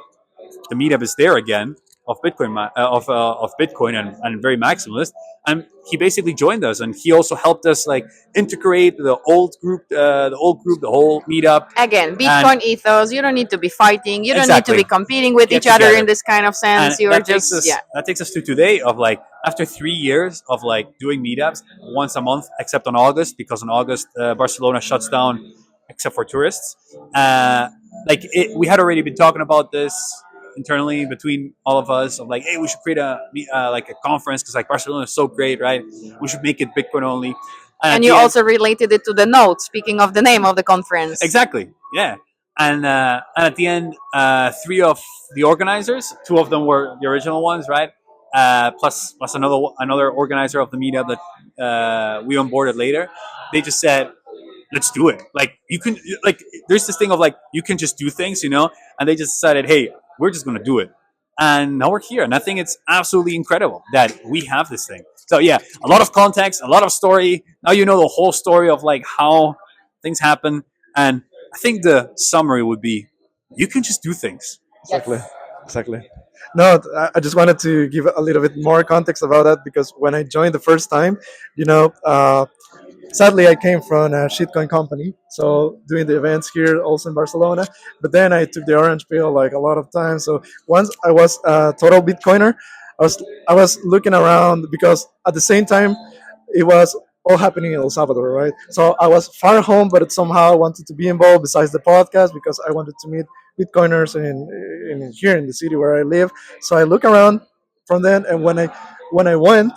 Speaker 2: the meetup is there again of Bitcoin, of Bitcoin, and very maximalist. And he basically joined us, and he also helped us like integrate the old group, the whole meetup.
Speaker 12: Again, Bitcoin ethos. You don't need to be fighting. You don't
Speaker 2: Exactly.
Speaker 12: need to be competing with
Speaker 2: Get
Speaker 12: each other
Speaker 2: together.
Speaker 12: in this kind of sense.
Speaker 2: And
Speaker 12: You're
Speaker 2: that
Speaker 12: just
Speaker 2: that takes us to today of like, after 3 years of like doing meetups once a month, except on August, because in August Barcelona shuts down except for tourists. We had already been talking about this internally between all of us of like, hey, we should create like a conference, because like Barcelona is so great, right? We should make it Bitcoin only.
Speaker 12: And you also related it to the note. Speaking of the name of the conference,
Speaker 2: Exactly. Yeah. And at the end, 3 of the organizers, 2 of them were the original ones, right? Plus another organizer of the meetup that we onboarded later. They just said, "Let's do it." Like you can, like there's this thing of like you can just do things, And they just decided, "Hey, we're just gonna do it." And now we're here, and I think it's absolutely incredible that we have this thing. So yeah, a lot of context, a lot of story. Now you know the whole story of like how things happen, and I think the summary would be, you can just do things.
Speaker 1: Exactly. No, I just wanted to give a little bit more context about that, because when I joined the first time, sadly I came from a shitcoin company, so doing the events here also in Barcelona. But then I took the orange pill like a lot of times. So once I was a total Bitcoiner, I was looking around, because at the same time it was all happening in El Salvador, right? So I was far home, but somehow wanted to be involved besides the podcast, because I wanted to meet Bitcoiners in here in the city where I live. So I look around from then, and when I went,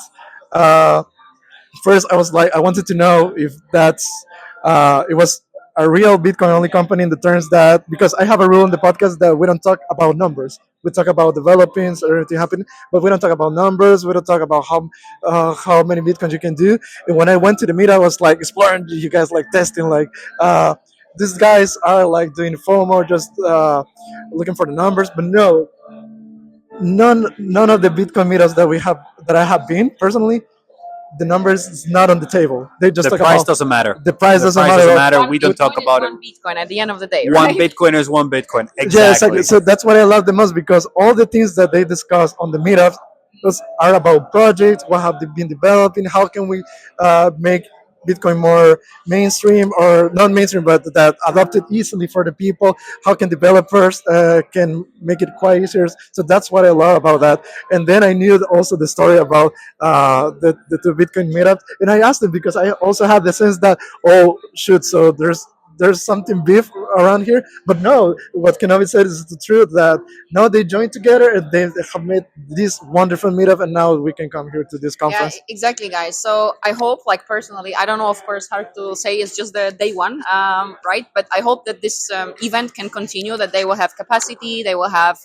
Speaker 1: first I was like, I wanted to know if it was a real Bitcoin only company, in the terms that, because I have a rule in the podcast that we don't talk about numbers. We talk about developings, everything happening, but we don't talk about numbers. We don't talk about how many Bitcoins you can do. And when I went to the meet, I was like exploring, you guys like testing, like these guys are like doing FOMO, just looking for the numbers. But no, none of the Bitcoin meetups that I have been personally, the numbers is not on the table. They just
Speaker 2: The
Speaker 1: talk
Speaker 2: price
Speaker 1: about
Speaker 2: doesn't matter.
Speaker 1: The price doesn't matter.
Speaker 2: We don't talk about it.
Speaker 12: one Bitcoin at the end of the day,
Speaker 2: One
Speaker 12: right?
Speaker 2: Bitcoin is one Bitcoin. Exactly.
Speaker 1: Yeah, exactly. So that's what I love the most, because all the things that they discuss on the meetups are about projects. What have they been developing? How can we make Bitcoin more mainstream, or not mainstream, but that adopted easily for the people? How can developers can make it quite easier? So that's what I love about that. And then I knew also the story about the two Bitcoin meetups, and I asked them because I also had the sense that, oh shoot, so there's something beef around here. But no, what Kenobi said is the truth, that now they joined together and they have made this wonderful meetup, and now we can come here to this conference.
Speaker 12: Yeah, exactly, guys. So I hope, like personally, I don't know, of course, hard to say. It's just the day one, right? But I hope that this event can continue. That they will have capacity. They will have,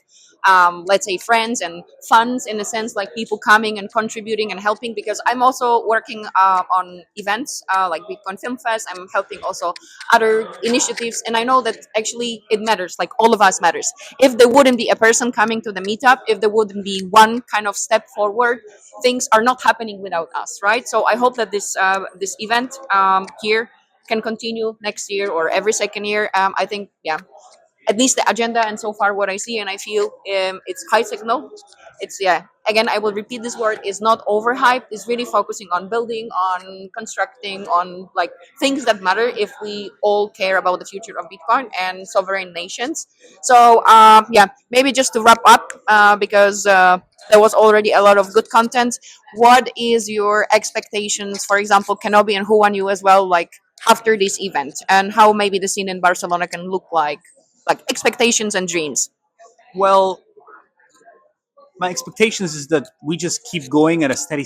Speaker 12: let's say, friends and funds in a sense, like people coming and contributing and helping. Because I'm also working on events like Bitcoin Film Fest. I'm helping also other initiatives, and I know that actually it matters. Like all of us matters. If there wouldn't be a person coming to the meetup, if there wouldn't be one kind of step forward, things are not happening without us, right? So I hope that this event here can continue next year or every second year. I think, yeah, at least the agenda and so far what I see and I feel, it's high signal. It's, yeah, again, I will repeat this word, is not overhyped. It's really focusing on building, on constructing, on like things that matter if we all care about the future of Bitcoin and sovereign nations. So yeah, maybe just to wrap up, because there was already a lot of good content. What is your expectations, for example, Kenobi and Juan, you as well, like after this event, and how maybe the scene in Barcelona can look like expectations and dreams?
Speaker 2: Well, my expectations is that we just keep going at a steady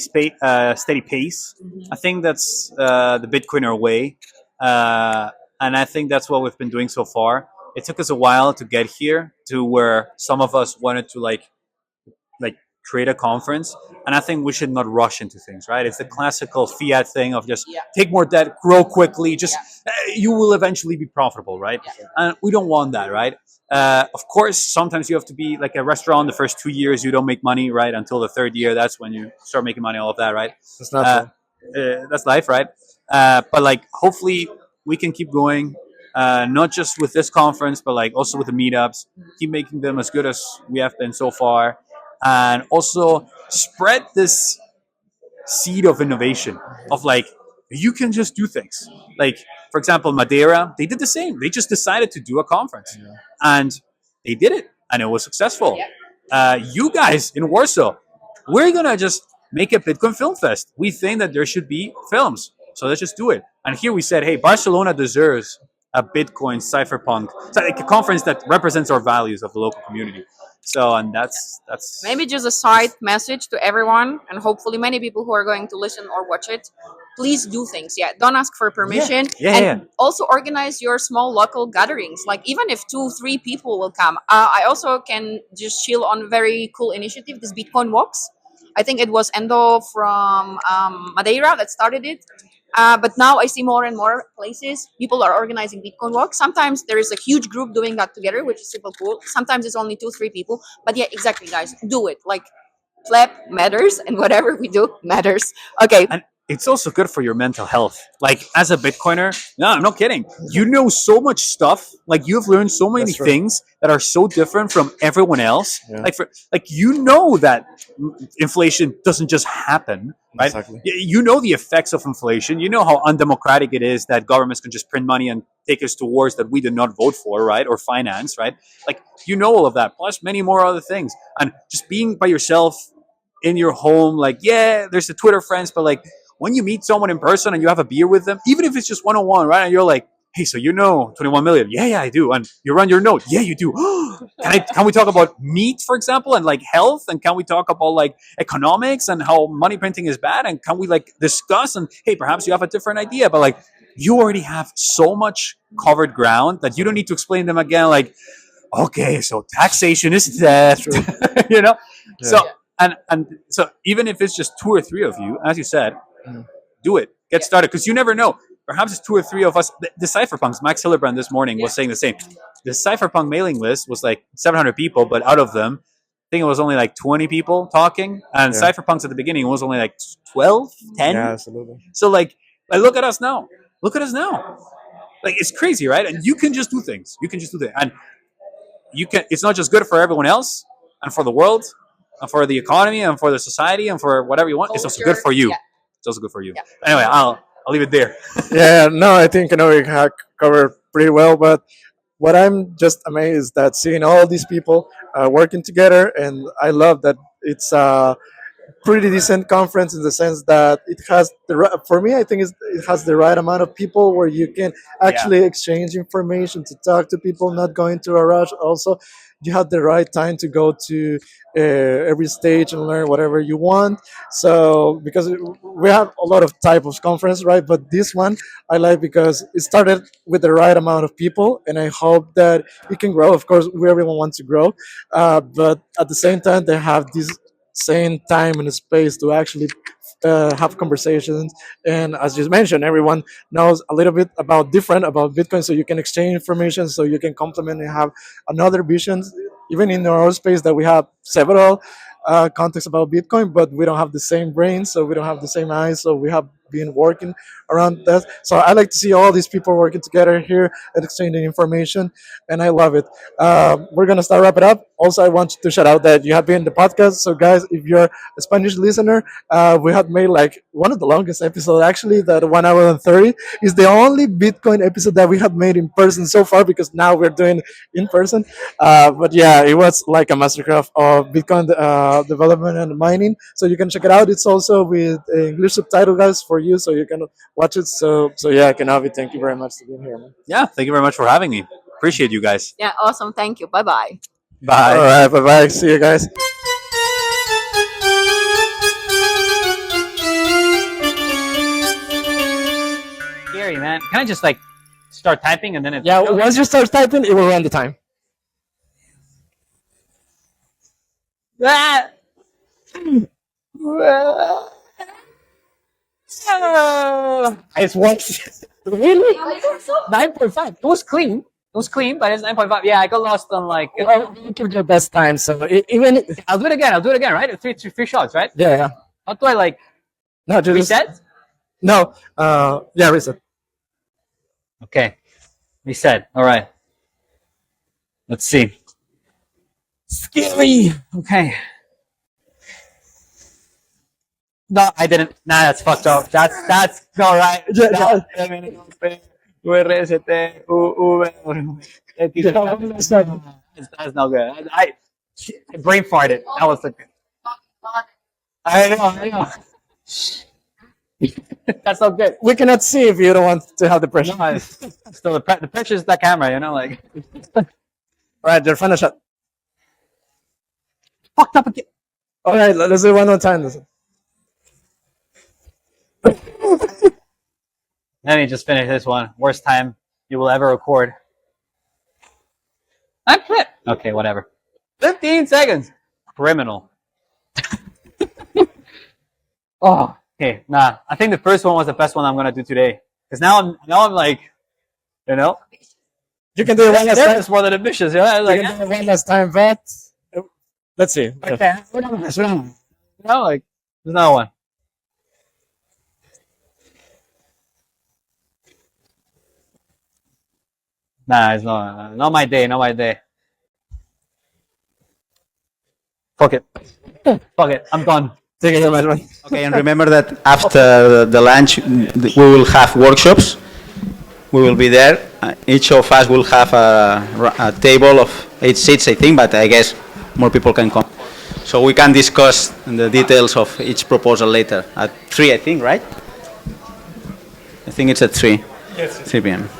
Speaker 2: pace. I think that's the Bitcoiner way, and I think that's what we've been doing so far. It took us a while to get here to where some of us wanted to like create a conference, and I think we should not rush into things. Right? It's the classical fiat thing of just take more debt, grow quickly. Just you will eventually be profitable, right? And we don't want that, right? Of course, sometimes you have to be like a restaurant. The first 2 years you don't make money, right? Until the third year, that's when you start making money. All of that, right?
Speaker 1: That's natural.
Speaker 2: That's life, right? But like, hopefully, we can keep going, not just with this conference, but like also with the meetups. Keep making them as good as we have been so far, and also spread this seed of innovation of like you can just do things. Like, for example, Madeira, they did the same. They just decided to do a conference, and they did it, and it was successful. You guys in Warsaw, we're gonna just make a Bitcoin Film Fest. We think that there should be films, so let's just do it. And here we said, hey, Barcelona deserves a Bitcoin cypherpunk, so like a conference that represents our values of the local community. So, and that's
Speaker 12: Maybe just a side message to everyone, and hopefully many people who are going to listen or watch it. Please do things. Yeah, don't ask for permission. And also organize your small local gatherings. Like even if 2-3 people will come. I also can just chill on very cool initiative. This Bitcoin Walks. I think it was Endo from Madeira that started it. But now I see more and more places people are organizing Bitcoin walks. Sometimes there is a huge group doing that together, which is super cool. Sometimes it's only 2-3 people. But yeah, exactly, guys, do it. Like, pleb matters, and whatever we do matters. Okay.
Speaker 2: And it's also good for your mental health. Like, as a Bitcoiner, no, I'm not kidding. You know so much stuff. Like, you've learned so many things that are so different from everyone else. Like, you know that inflation doesn't just happen, right?
Speaker 1: Exactly.
Speaker 2: You know the effects of inflation. You know how undemocratic it is that governments can just print money and take us to wars that we did not vote for, right? Or finance, right? Like, you know all of that, plus many more other things. And just being by yourself in your home, like, yeah, there's the Twitter friends, but like, when you meet someone in person and you have a beer with them, even if it's just one-on-one, right? And you're like, hey, so you know 21 million? Yeah, I do. And you run your note. Yeah, you do. Can we talk about meat, for example, and like health? And can we talk about like economics and how money printing is bad? And can we like discuss? And hey, perhaps you have a different idea, but like you already have so much covered ground that you don't need to explain them again. Like, okay, so taxation is that, you know? Yeah. So, and so even if it's just 2 or 3 of you, as you said, do it. Get started, because you never know. Perhaps it's 2 or 3 of us. The cypherpunks, Max Hillebrand this morning was saying the same. The cypherpunk mailing list was like 700 people, but out of them, I think it was only like 20 people talking. And cypherpunks at the beginning was only like 12, 10.
Speaker 1: Yeah, absolutely.
Speaker 2: So like look at us now. Look at us now. Like, it's crazy, right? And you can just do things. You can just do things. And you can. It's not just good for everyone else and for the world and for the economy and for the society and for whatever you want. It's also good for you. It's also good for you. Anyway, I'll leave it there.
Speaker 1: Yeah, no, I think we covered pretty well. But what I'm just amazed that seeing all these people working together, and I love that it's pretty decent conference in the sense that it has for me, I think it has the right amount of people where you can actually exchange information, to talk to people, not going to a rush. Also, you have the right time to go to every stage and learn whatever you want. So because we have a lot of type of conference, right? But this one I like because it started with the right amount of people, and I hope that it can grow. Of course, everyone wants to grow, but at the same time, they have this same time and space to actually have conversations. And as you mentioned, everyone knows a little bit about Bitcoin, so you can exchange information, so you can complement and have another visions. Even in our space, that we have several contexts about Bitcoin, but we don't have the same brain, so we don't have the same eyes. So we have been working around that. So I like to see all these people working together here and exchanging information, and I love it. We're gonna start wrap it up. Also, I want to shout out that you have been in the podcast. So guys, if you're a Spanish listener, we have made like one of the longest episodes, actually, that 1 hour and 30 is the only Bitcoin episode that we have made in person so far, because now we're doing in person. But yeah, it was like a masterclass of Bitcoin development and mining. So you can check it out. It's also with English subtitle, guys, for you, so you can watch it. So yeah, Kanavi, thank you very much for being here, man.
Speaker 2: Yeah, thank you very much for having me. Appreciate you guys.
Speaker 12: Yeah, awesome. Thank you. Bye-bye.
Speaker 2: Bye.
Speaker 1: All right, bye-bye. See you guys.
Speaker 2: Scary, man. Can I just like start typing and then it?
Speaker 1: Yeah, once you start typing, it will run the time.
Speaker 2: Ah! It's one. Really? 9.5. It was clean. It was clean, but it's 9.5. Yeah, I got lost on like.
Speaker 1: Well, you give your best time, so even
Speaker 2: I'll do it again. I'll do it again, right? Three shots, right?
Speaker 1: Yeah.
Speaker 2: How do I like?
Speaker 1: No, just
Speaker 2: reset.
Speaker 1: No. Yeah, reset.
Speaker 2: Okay. Reset. All right. Let's see. Scary. Okay. No, I didn't. Nah, that's fucked up. That's all right. That's not good. I brain farted. That was like. I know. That's not good.
Speaker 1: We cannot see if you don't want to have the pressure.
Speaker 2: No, still the pressure is the camera, you know, like.
Speaker 1: All right, your final shot.
Speaker 2: Fucked up again.
Speaker 1: All right, let's do one more time. Listen.
Speaker 2: Let me just finish this one. Worst time you will ever record. I'm clip. Okay, whatever. 15 seconds. Criminal. Oh, okay. Nah, I think the first one was the best one I'm gonna do today. Because now I'm like, you know,
Speaker 1: you can do it one last time.
Speaker 2: It's more than ambitious. Yeah,
Speaker 1: like, you can do it one last time, but let's see.
Speaker 2: Okay. You know, like there's another one. Nah, it's not my day. Not my day. Fuck it. Fuck it. I'm done.
Speaker 1: Take it, man.
Speaker 19: Okay, and remember that after the lunch, we will have workshops. We will be there. Each of us will have a table of 8 seats, I think, but I guess more people can come. So we can discuss the details of each proposal later. At 3, I think, right? I think it's at 3.
Speaker 8: Yes.
Speaker 19: 3 p.m.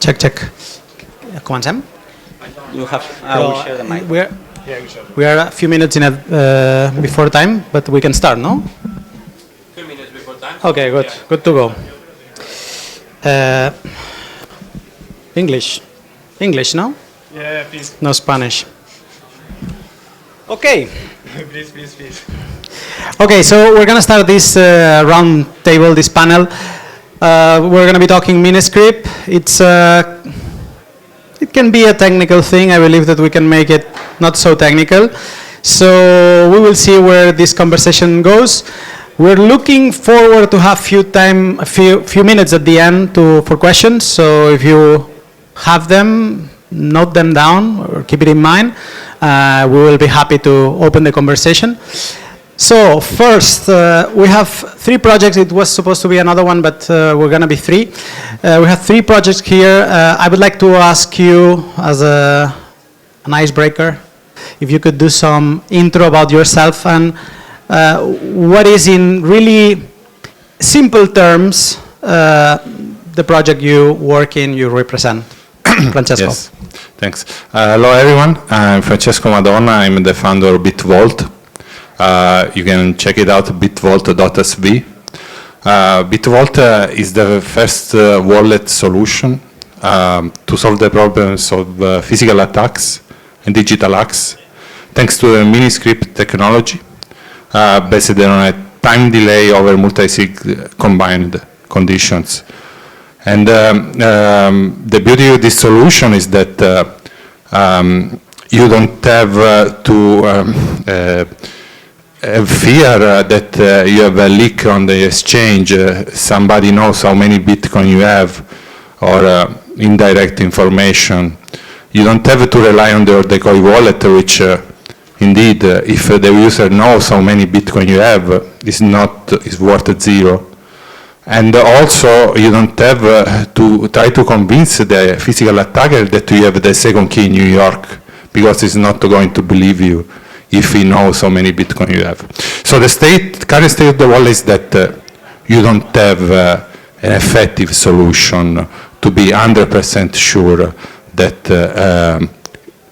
Speaker 3: Check. Comencem?
Speaker 19: You have. We'll share the mic.
Speaker 3: We are a few minutes before time, but we can start, no?
Speaker 6: 2 minutes before time.
Speaker 3: Okay, good. Yeah. Good to go. English, no?
Speaker 8: Yeah, please.
Speaker 3: No Spanish. Okay.
Speaker 8: please.
Speaker 3: Okay, so we're gonna start this round table, this panel. We're gonna be talking Miniscript. It can be a technical thing. I believe that we can make it not so technical. So we will see where this conversation goes. We're looking forward to have a few minutes at the end for questions. So if you have them, note them down or keep it in mind. We will be happy to open the conversation. So first, we have 3 projects. It was supposed to be another one, but we're going to be 3. We have 3 projects here. I would like to ask you, as an icebreaker, if you could do some intro about yourself and what is, in really simple terms, the project you work in, you represent. Francesco.
Speaker 7: Yes, thanks. Hello everyone, I'm Francesco Madonna, I'm the founder of BitVault. You can check it out, bitvault.sv. BitVault is the first wallet solution to solve the problems of physical attacks and digital hacks, thanks to the mini-script technology based on a time delay over multi-sig combined conditions. And the beauty of this solution is that you don't have to fear that you have a leak on the exchange, somebody knows how many Bitcoin you have, or indirect information. You don't have to rely on the decoy wallet, which indeed, if the user knows how many Bitcoin you have, is worth 0. And also, you don't have to try to convince the physical attacker that you have the second key in New York, because he's not going to believe you if he knows how many Bitcoin you have. So the current state of the wallet is that you don't have an effective solution to be 100% sure that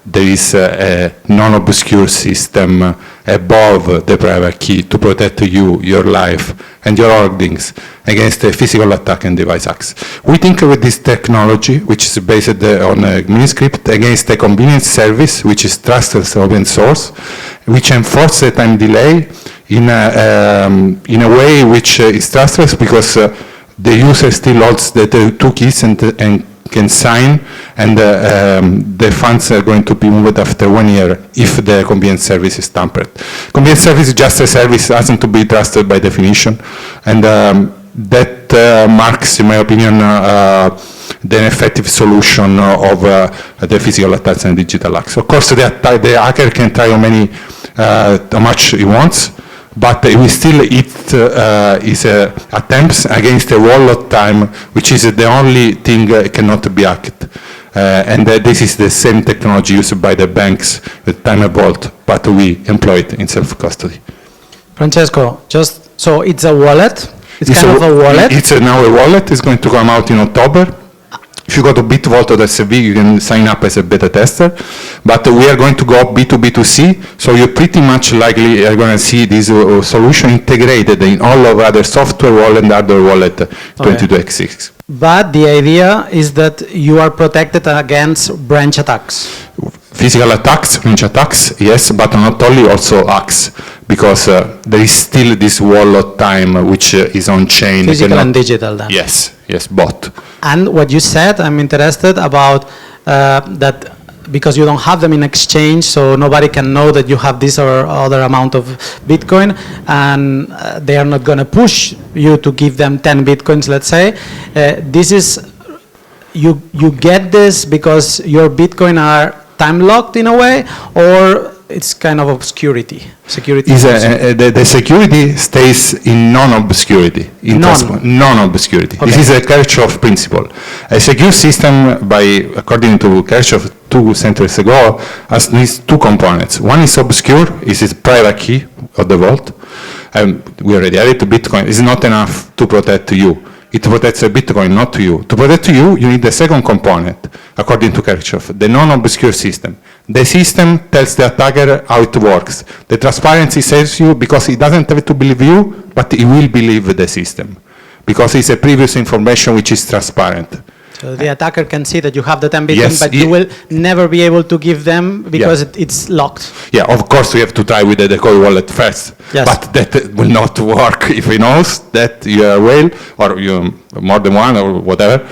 Speaker 7: there is a non-obscure system above the private key to protect you, your life, and your holdings against a physical attack and device hacks. We think with this technology, which is based on a mini-script, against a convenience service, which is trustless open source, which enforces a time delay in a way which is trustless because the user still holds the 2 keys and can sign, and the funds are going to be moved after 1 year if the convenience service is tampered. Convenience service is just a service, hasn't to be trusted by definition, and that marks, in my opinion, the effective solution of the physical attacks and digital hacks. Of course, the hacker can try how much he wants, but we still hit his attempts against a wall of time, which is the only thing cannot be hacked. And this is the same technology used by the banks with Time Vault, but we employ it in self-custody.
Speaker 3: Francesco, so it's a wallet? It's kind of a wallet?
Speaker 7: It's now a wallet. It's going to come out in October. If you go to bitvault.sv, you can sign up as a beta tester. But we are going to go B2B2C, so you pretty much likely are going to see this solution integrated in all of other software wallet and hardware wallet 22x6.
Speaker 3: But the idea is that you are protected against branch attacks.
Speaker 7: Physical attacks, branch attacks, yes, but not only, also hacks, because there is still this wall of time which is on chain.
Speaker 3: Physical and digital then.
Speaker 7: Yes, both.
Speaker 3: And what you said, I'm interested about that, because you don't have them in exchange, so nobody can know that you have this or other amount of Bitcoin, and they are not going to push you to give them 10 Bitcoins, let's say. This is, you get this because your Bitcoin are time locked in a way, or it's kind of obscurity. Security.
Speaker 7: The security stays in non-obscurity. Non-obscurity. Okay. This is a Kirchhoff principle. A secure system, according to Kirchhoff 2 centuries ago, has these 2 components. One is obscure, is its private key of the vault. We already added to Bitcoin. It's not enough to protect you. It protects a Bitcoin, not to you. To protect you, you need the second component, according to Kirchhoff, the non-obscure system. The system tells the attacker how it works. The transparency saves you because he doesn't have to believe you, but he will believe the system, because it's a previous information which is transparent.
Speaker 3: So the attacker can see that you have the 10 Bitcoin, but you will never be able to give them because it's locked.
Speaker 7: Yeah, of course we have to try with the decoy wallet first, but that will not work if he knows that you are a whale, or you more than one, or whatever.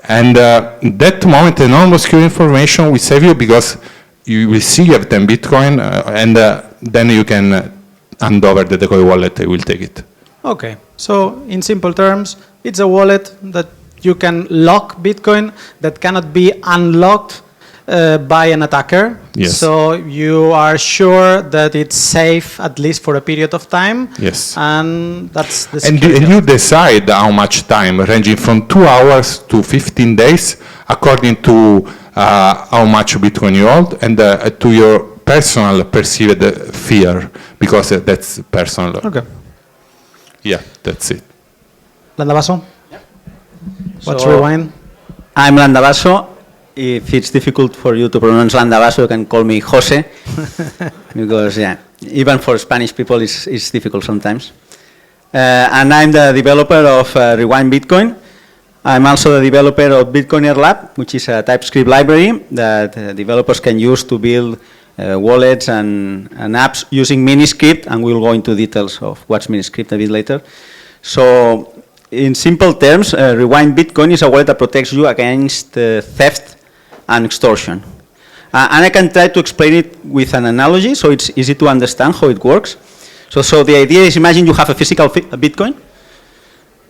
Speaker 7: And that moment, the non-obscure information will save you, because you will see you have 10 Bitcoin, and then you can hand over the decoy wallet, they will take it.
Speaker 3: Okay, so in simple terms, it's a wallet that you can lock Bitcoin that cannot be unlocked by an attacker.
Speaker 7: Yes.
Speaker 3: So you are sure that it's safe at least for a period of time.
Speaker 7: Yes.
Speaker 3: And that's the
Speaker 7: And you decide how much time, ranging from 2 hours to 15 days, according to how much Bitcoin you hold and to your personal perceived fear, because that's personal.
Speaker 3: Okay.
Speaker 7: Yeah, that's it.
Speaker 3: Landabaso? What's
Speaker 9: So,
Speaker 3: Rewind?
Speaker 9: I'm Landabaso. If it's difficult for you to pronounce Landabaso, you can call me Jose, because yeah, even for Spanish people, it's difficult sometimes. And I'm the developer of Rewind Bitcoin. I'm also the developer of Bitcoiner Lab, which is a TypeScript library that developers can use to build wallets and apps using Miniscript, and we'll go into details of what's Miniscript a bit later. So, in simple terms, Rewind Bitcoin is a wallet that protects you against theft and extortion. And I can try to explain it with an analogy, so it's easy to understand how it works. So the idea is, imagine you have a physical Bitcoin,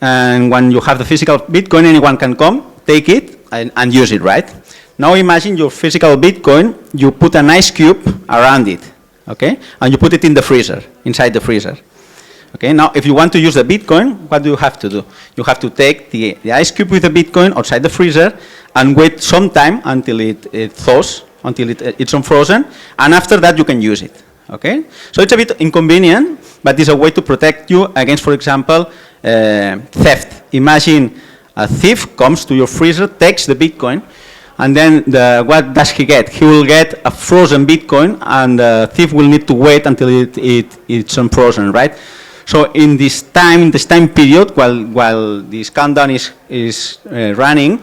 Speaker 9: and when you have the physical Bitcoin, anyone can come, take it, and use it, right? Now imagine your physical Bitcoin, you put an ice cube around it, okay? And you put it in the freezer, inside the freezer. Okay, now if you want to use the Bitcoin, what do you have to do? You have to take the ice cube with the Bitcoin outside the freezer and wait some time until it thaws, until it's unfrozen, and after that you can use it. Okay, so it's a bit inconvenient, but it's a way to protect you against, for example, theft. Imagine a thief comes to your freezer, takes the Bitcoin, and then what does he get? He will get a frozen Bitcoin, and the thief will need to wait until it's unfrozen, right? So in this time period, while this countdown is running,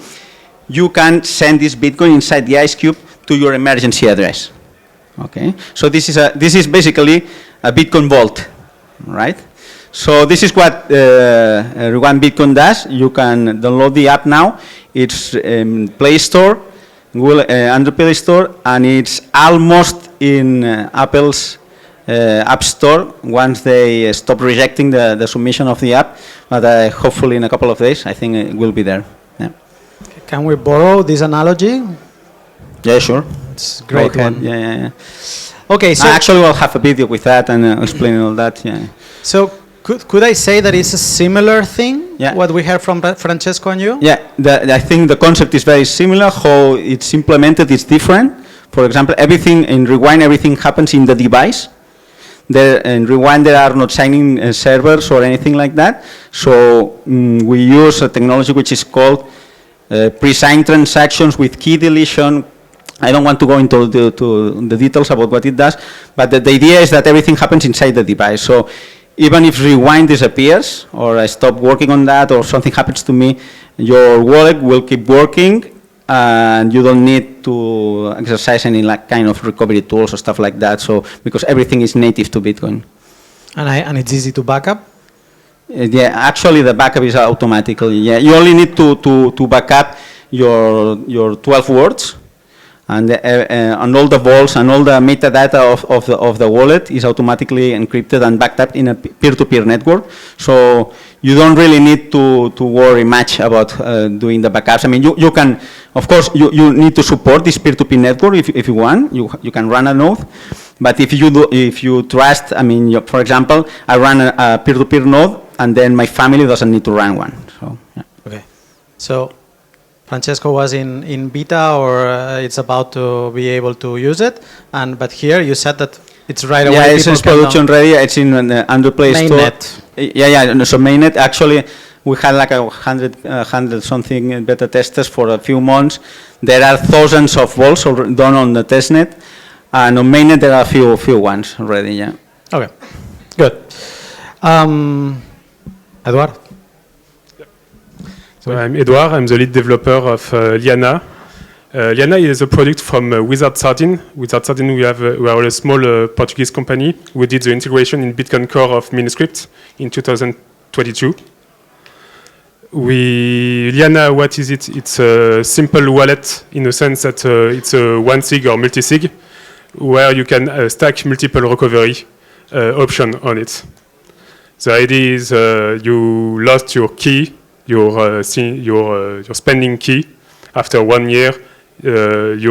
Speaker 9: you can send this Bitcoin inside the ice cube to your emergency address. Okay, so this is basically a Bitcoin vault, right? So this is what Rewind Bitcoin does. You can download the app now. It's in Play Store, Google, Android Play Store, and it's almost in Apple's App Store once they stop rejecting the submission of the app. But hopefully in a couple of days, I think it will be there. Yeah.
Speaker 3: Can we borrow this analogy?
Speaker 9: Yeah, sure.
Speaker 3: It's a great one.
Speaker 9: Yeah.
Speaker 3: Okay, so
Speaker 9: actually we'll have a video with that and explain all that. Yeah.
Speaker 3: So could I say that it's a similar thing?
Speaker 9: Yeah.
Speaker 3: What we heard from Francesco and you?
Speaker 9: Yeah, I think the concept is very similar. How it's implemented is different. For example, everything in Rewind, everything happens in the device. In Rewind, there are not signing servers or anything like that. So we use a technology which is called pre-signed transactions with key deletion. I don't want to go into the details about what it does, but the idea is that everything happens inside the device. So even if Rewind disappears, or I stop working on that, or something happens to me, your wallet will keep working, and you don't need to exercise any kind of recovery tools or stuff like that. So because everything is native to Bitcoin.
Speaker 3: And it's easy to backup?
Speaker 9: Yeah, actually the backup is automatically. Yeah, you only need to backup your 12 words, and all the vaults and all the metadata of the wallet is automatically encrypted and backed up in a peer-to-peer network. So you don't really need to worry much about doing the backups. I mean, you can, of course, you need to support this peer-to-peer network if you want. You can run a node, but if you trust, I mean, for example, I run a peer-to-peer node, and then my family doesn't need to run one. So yeah.
Speaker 3: Okay, so Francesco was in beta, or it's about to be able to use it, but here you said that it's right away.
Speaker 9: Yeah, it's production ready. It's in the Android Play Store.
Speaker 3: Mainnet.
Speaker 9: Yeah. So mainnet, actually, we had like 100 something beta testers for a few months. There are thousands of vaults done on the testnet, and on mainnet there are a few ones already. Yeah.
Speaker 3: Okay, good. Eduardo.
Speaker 22: So I'm Eduard, I'm the lead developer of Liana. Liana is a product from Wizard Sardine. Wizard Sardine, we are a small Portuguese company. We did the integration in Bitcoin Core of Miniscript in 2022. Liana, what is it? It's a simple wallet in the sense that it's a one sig or multi-sig, where you can stack multiple recovery option on it. The idea is you lost your key, your spending key. After 1 year, let's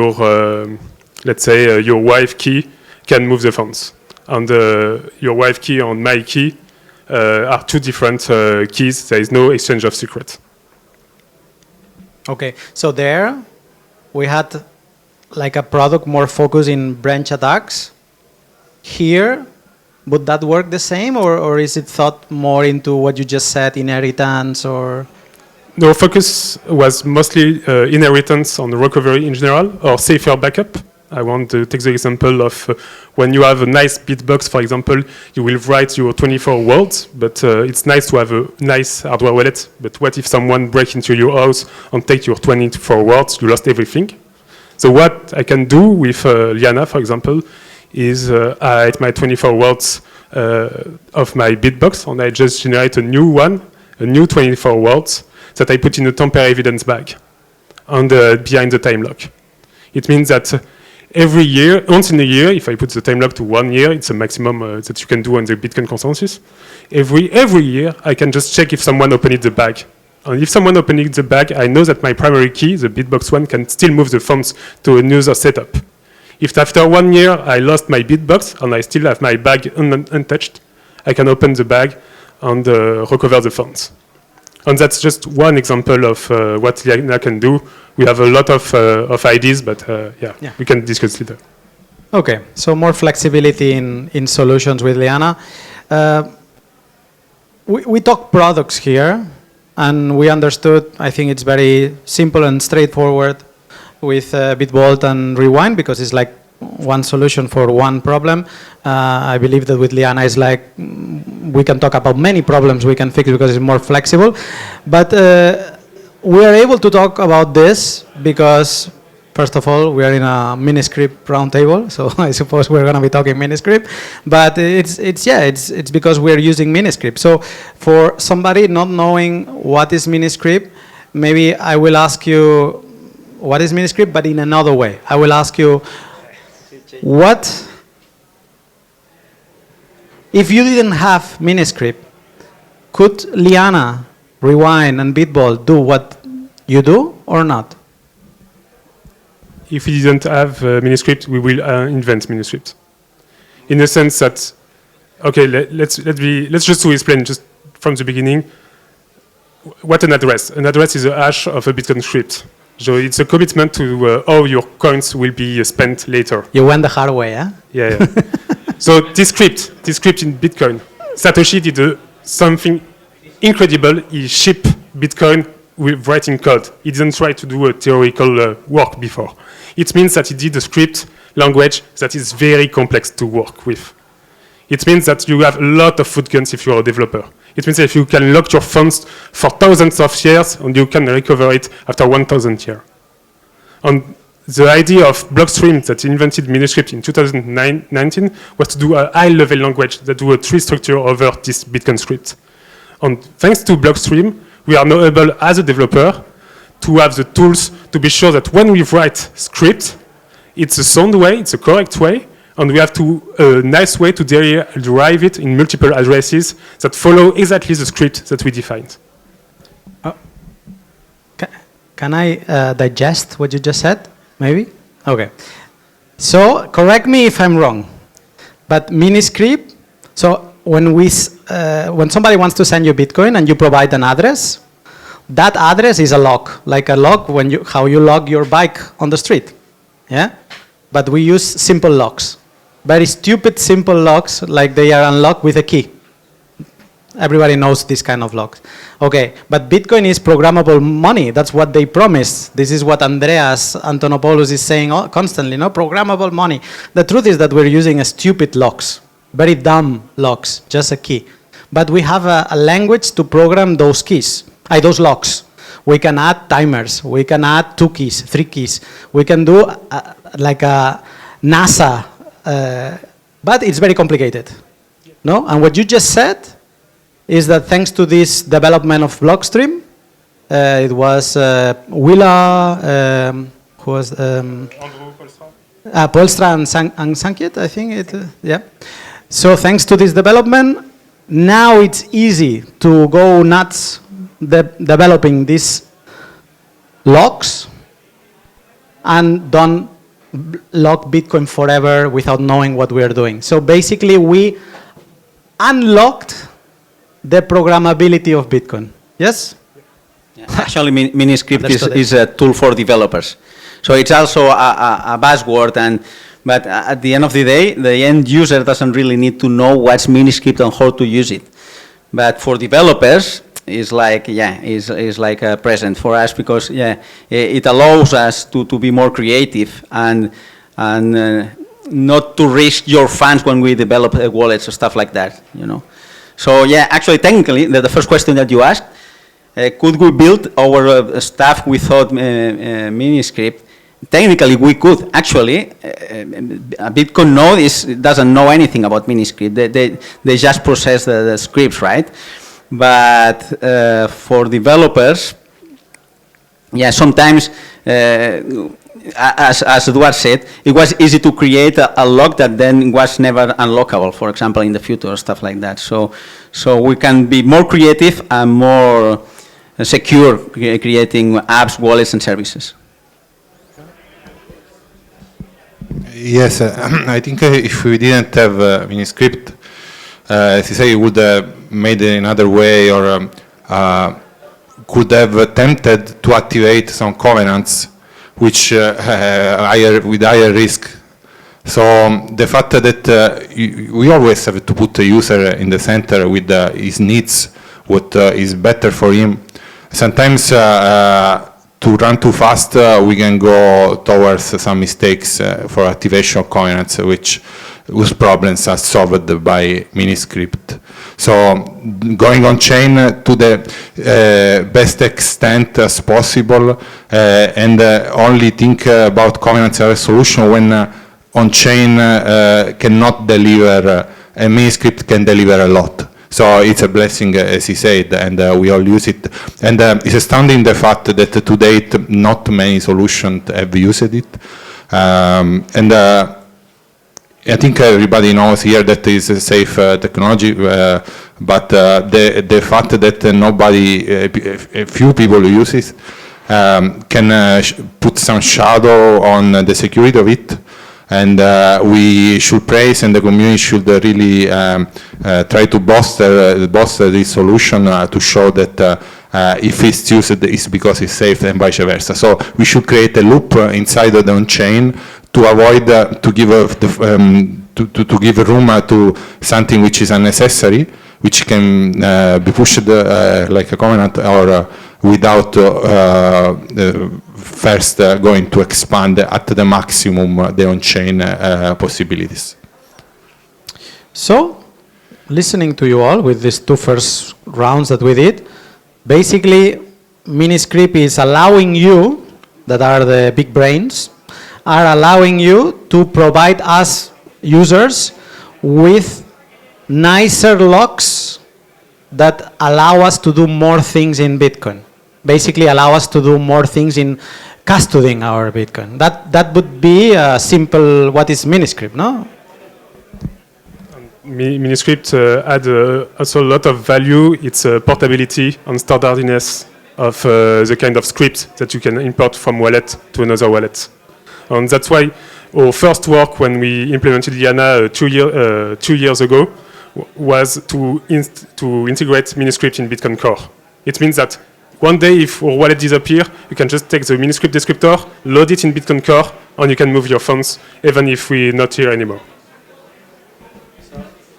Speaker 22: say your wife key can move the funds, and your wife key and my key are two different keys. There is no exchange of secrets.
Speaker 3: Okay, so there we had like a product more focused in branch attacks. Here, would that work the same, or is it thought more into what you just said, inheritance or?
Speaker 22: The focus was mostly inheritance on recovery in general, or safer backup. I want to take the example of when you have a nice bitbox, for example, you will write your 24 words, but it's nice to have a nice hardware wallet. But what if someone breaks into your house and take your 24 words, you lost everything? So what I can do with Liana, for example, is I write my 24 words of my bitbox, and I just generate a new one, a new 24 words, that I put in a temporary evidence bag and behind the time lock. It means that every year, once in a year, if I put the time lock to 1 year, it's a maximum that you can do on the Bitcoin consensus. Every year, I can just check if someone opened the bag. And if someone opened the bag, I know that my primary key, the bitbox one, can still move the funds to another setup. If after 1 year, I lost my bitbox and I still have my bag untouched, I can open the bag and recover the funds. And that's just one example of what Liana can do. We have a lot of ideas, but yeah, we can discuss later.
Speaker 3: Okay, so more flexibility in solutions with Liana. We talk products here, and we understood, I think it's very simple and straightforward with Bitbolt and Rewind, because it's like one solution for one problem. I believe that with Liana is like, we can talk about many problems we can fix because it's more flexible. But we are able to talk about this because, first of all, we are in a Miniscript roundtable, so I suppose we're going to be talking Miniscript. But it's because we're using Miniscript. So for somebody not knowing what is Miniscript, maybe I will ask you what is Miniscript, but in another way. I will ask you, what if you didn't have Miniscript? Could Liana, Rewind, and Bitbolt do what you do or not?
Speaker 22: If we didn't have Miniscript, we will invent Miniscript. In the sense that, okay, let's just to explain just from the beginning what an address. An address is a hash of a Bitcoin script. So it's a commitment to how your coins will be spent later.
Speaker 3: You went the hard way, huh?
Speaker 22: Yeah. So this script in Bitcoin, Satoshi did something incredible. He shipped Bitcoin with writing code. He didn't try to do a theoretical work before. It means that he did a script language that is very complex to work with. It means that you have a lot of food guns if you're a developer. It means that if you can lock your funds for thousands of years and you can recover it after 1,000 years. And the idea of Blockstream that invented Miniscript in 2019 was to do a high-level language that do a tree structure over this Bitcoin script. And thanks to Blockstream, we are now able, as a developer, to have the tools to be sure that when we write script, it's a sound way, it's a correct way, and we have a nice way to derive it in multiple addresses that follow exactly the script that we defined.
Speaker 3: Can I digest what you just said, maybe? Okay. So, correct me if I'm wrong, but Miniscript, so when somebody wants to send you Bitcoin and you provide an address, that address is a lock, like a lock how you log your bike on the street, yeah? But we use simple locks. Very stupid, simple locks, like they are unlocked with a key. Everybody knows this kind of locks. Okay, but Bitcoin is programmable money. That's what they promised. This is what Andreas Antonopoulos is saying constantly, no? Programmable money. The truth is that we're using stupid locks, very dumb locks, just a key. But we have a language to program those keys, those locks. We can add timers. We can add 2 keys, 3 keys. We can do like a NASA. But it's very complicated, no? And what you just said is that thanks to this development of Blockstream, it was Willa, who was Polstra and Sankiet, I think yeah. So thanks to this development, now it's easy to go nuts developing these locks and don't lock Bitcoin forever without knowing what we are doing. So basically, we unlocked the programmability of Bitcoin. Yes?
Speaker 9: Actually, Miniscript is a tool for developers. So it's also a buzzword, but at the end of the day, the end user doesn't really need to know what's Miniscript and how to use it. But for developers, it's like, it's like a present for us because, it allows us to be more creative and not to risk your funds when we develop wallets or stuff like that, you know. So actually, technically, the first question that you asked, could we build our stuff without Miniscript? Technically, we could. Actually, a Bitcoin node doesn't know anything about Miniscript. They just process the scripts, right? But for developers, sometimes, as Eduardo said, it was easy to create a lock that then was never unlockable, for example, in the future or stuff like that. So we can be more creative and more secure creating apps, wallets, and services.
Speaker 7: Yes, I think if we didn't have Miniscript, as you say, we would have made it another way, or could have attempted to activate some covenants which with higher risk. So the fact that we always have to put the user in the center with his needs, what is better for him. Sometimes to run too fast, we can go towards some mistakes for activation of covenants, whose problems are solved by Miniscript. So going on chain to the best extent as possible, and only think about covenants as a solution when on chain cannot deliver, and Miniscript can deliver a lot. So it's a blessing, as he said, and we all use it. And it's astounding the fact that to date not many solutions have used it. And I think everybody knows here that it's a safe technology, but the fact that a few people use it can put some shadow on the security of it. And we should praise, and the community should really try to bolster this solution to show that if it's used, it's because it's safe, and vice versa. So we should create a loop inside of the on-chain to avoid to give room to something which is unnecessary, which can be pushed like a covenant, or without first going to expand at the maximum the on-chain possibilities.
Speaker 3: So, listening to you all with these two first rounds that we did, basically Miniscript is allowing you, that are the big brains, are allowing you to provide us users with nicer locks that allow us to do more things in Bitcoin. Basically allow us to do more things in custodying our Bitcoin. That would be a simple, what is Miniscript, no?
Speaker 22: Miniscript add also a lot of value. It's portability and standardiness of the kind of script that you can import from wallet to another wallet. And that's why our first work when we implemented Liana 2 years ago was to integrate Miniscript in Bitcoin Core. It means that one day, if our wallet disappears, you can just take the Miniscript descriptor, load it in Bitcoin Core, and you can move your funds, even if we're not here anymore.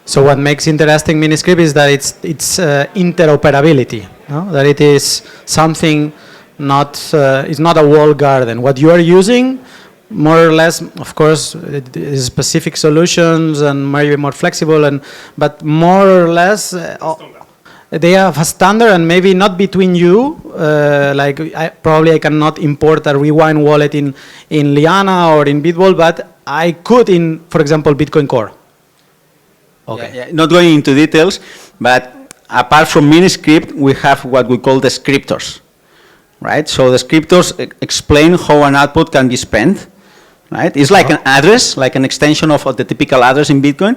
Speaker 3: So what makes interesting Miniscript is that it's interoperability, no? That it is something it's not a walled garden. What you are using, more or less, of course, it is specific solutions and maybe more flexible, but more or less they have a standard, and maybe not between you. Like I cannot import a Rewind wallet in Liana or in Bitwall, but I could in, for example, Bitcoin Core.
Speaker 9: Okay. Not going into details, but apart from Miniscript, we have what we call descriptors, right? So descriptors explain how an output can be spent, right? It's like an address, like an extension of the typical address in Bitcoin,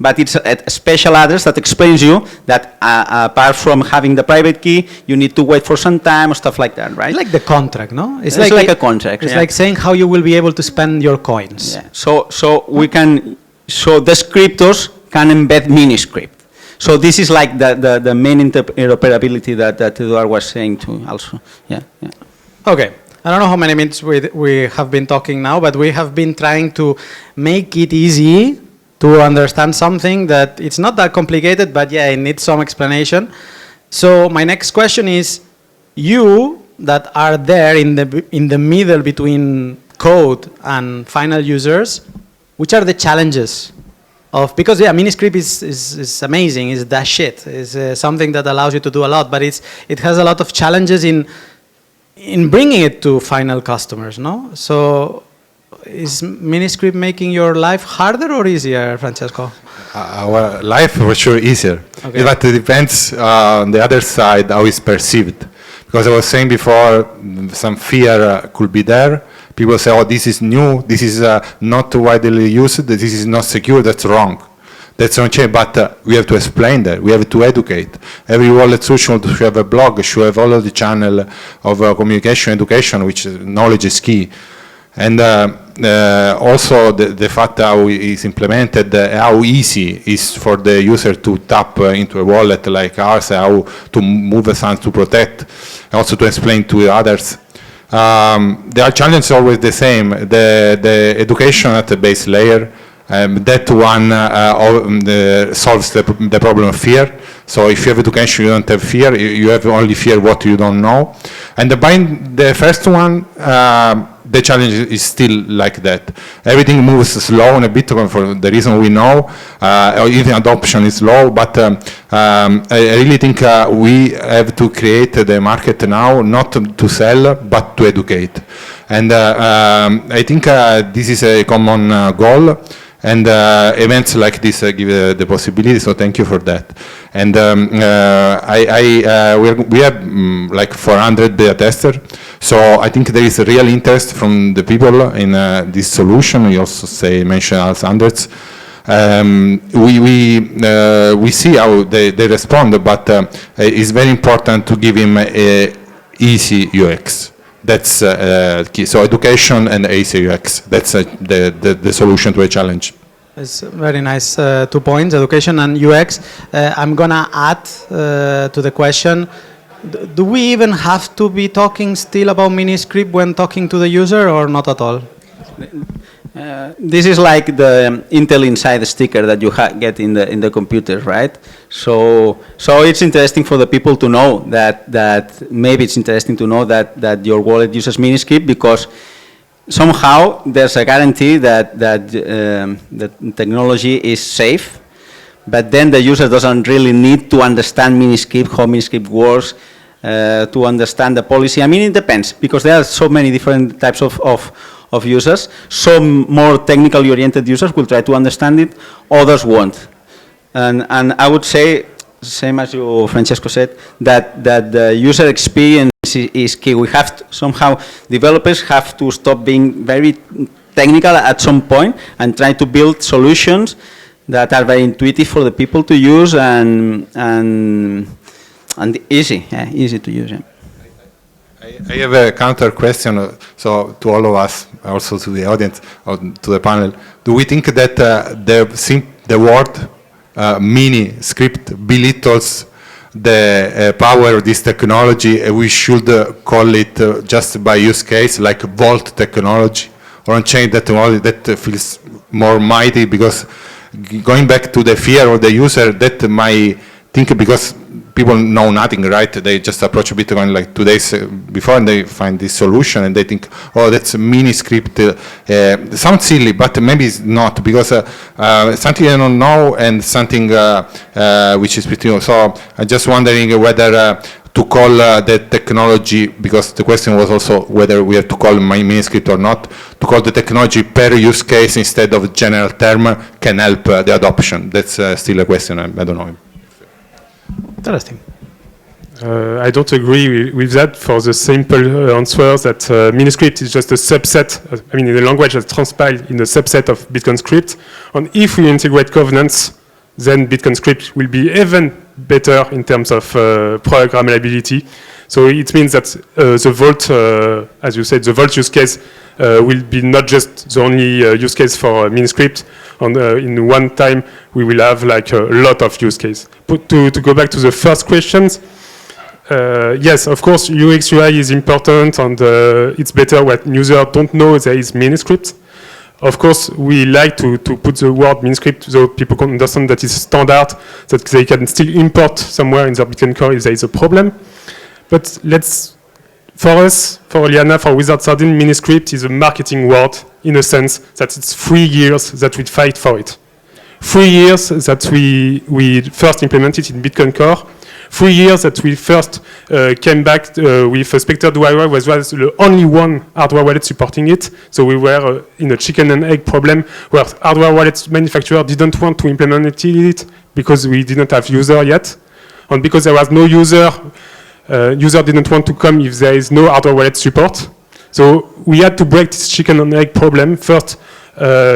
Speaker 9: but it's a special address that explains you that apart from having the private key, you need to wait for some time or stuff like that, right?
Speaker 3: It's like the contract, no?
Speaker 9: It's like a contract.
Speaker 3: It's like saying how you will be able to spend your coins.
Speaker 9: Yeah. So the scriptors can embed Miniscript. So this is like the main interoperability that Eduardo was saying too also. Yeah.
Speaker 3: Okay. I don't know how many minutes we have been talking now, but we have been trying to make it easy to understand something that it's not that complicated, but yeah, it needs some explanation. So my next question is, you that are there in the middle between code and final users, which are the challenges of, because yeah, Miniscript is amazing, is that shit, is something that allows you to do a lot, but it has a lot of challenges in bringing it to final customers, no? So is Miniscript making your life harder or easier, Francesco?
Speaker 7: Our life for sure easier,
Speaker 3: Okay.
Speaker 7: but it depends on the other side how it's perceived. Because I was saying before, some fear could be there. People say, oh, this is new, this is not widely used, this is not secure, that's wrong. That's not change, but we have to explain that, we have to educate. Every wallet solution should have a blog, should have all of the channel of communication, education, which knowledge is key. And also the fact how it is implemented, how easy is for the user to tap into a wallet like ours, how to move the funds to protect, and also to explain to others. The challenge is always the same, the education at the base layer. That one solves the problem of fear. So if you have education, you don't have fear. You have only fear what you don't know. And the first one, the challenge is still like that. Everything moves slow in a Bitcoin for the reason we know. Even adoption is low. But I really think we have to create the market now, not to sell, but to educate. And I think this is a common goal. And events like this give the possibility, so thank you for that. And we have like 400 beta testers, so I think there is a real interest from the people in this solution. We also mention as hundreds. We see how they respond, but it's very important to give him a easy UX. That's key. So education and easy UX. That's the solution to a challenge.
Speaker 3: It's very nice 2 points, education and UX. I'm gonna add to the question, do we even have to be talking still about Miniscript when talking to the user or not at all?
Speaker 9: This is like the Intel Inside sticker that you get in the computer, right? So it's interesting for the people to know that maybe it's interesting to know that your wallet uses Miniscript, because somehow there's a guarantee that the technology is safe, but then the user doesn't really need to understand Miniscript, how Miniscript works, to understand the policy. I mean, it depends, because there are so many different types of users. Some more technically oriented users will try to understand it, others won't. And I would say, same as you, Francesco, said, that the user experience is key. We have to, somehow, developers have to stop being very technical at some point and try to build solutions that are very intuitive for the people to use and easy to use. Yeah.
Speaker 7: I have a counter question, so to all of us, also to the audience, or to the panel. Do we think that the word mini script belittles the power of this technology? We should call it just by use case, like Vault technology, or on-chain technology that feels more mighty, because going back to the fear of the user, that might think, because people know nothing, right? They just approach Bitcoin like 2 days before and they find this solution and they think, oh, that's a mini script. Sounds silly, but maybe it's not, because something I don't know and something which is pretty new. So I'm just wondering whether to call the technology, because the question was also whether we have to call my mini script or not, to call the technology per use case instead of general term can help the adoption. That's still a question. I don't know.
Speaker 3: Interesting.
Speaker 22: I don't agree with that, for the simple answer that Miniscript is just a subset, in a language that's transpiled in a subset of Bitcoin script. And if we integrate covenants then Bitcoin script will be even better in terms of programmability. So it means that the Vault, as you said, the Vault use case will be not just the only use case for Miniscript. In one time, we will have like a lot of use case. But to go back to the first questions, yes, of course, UX UI is important, and it's better when users don't know there is Miniscript. Of course, we like to put the word Miniscript so people can understand that it's standard, that they can still import somewhere in their Bitcoin Core if there is a problem. But for us, for Liana, for Wizard Sardine, Miniscript is a marketing word in a sense that it's 3 years that we fight for it. 3 years that we first implemented in Bitcoin Core. 3 years that we first came back with a Spectre DIY was the only one hardware wallet supporting it. So we were in a chicken and egg problem where hardware wallet manufacturer didn't want to implement it because we didn't have user yet. And because there was no user didn't want to come if there is no hardware wallet support. So we had to break this chicken and egg problem. First,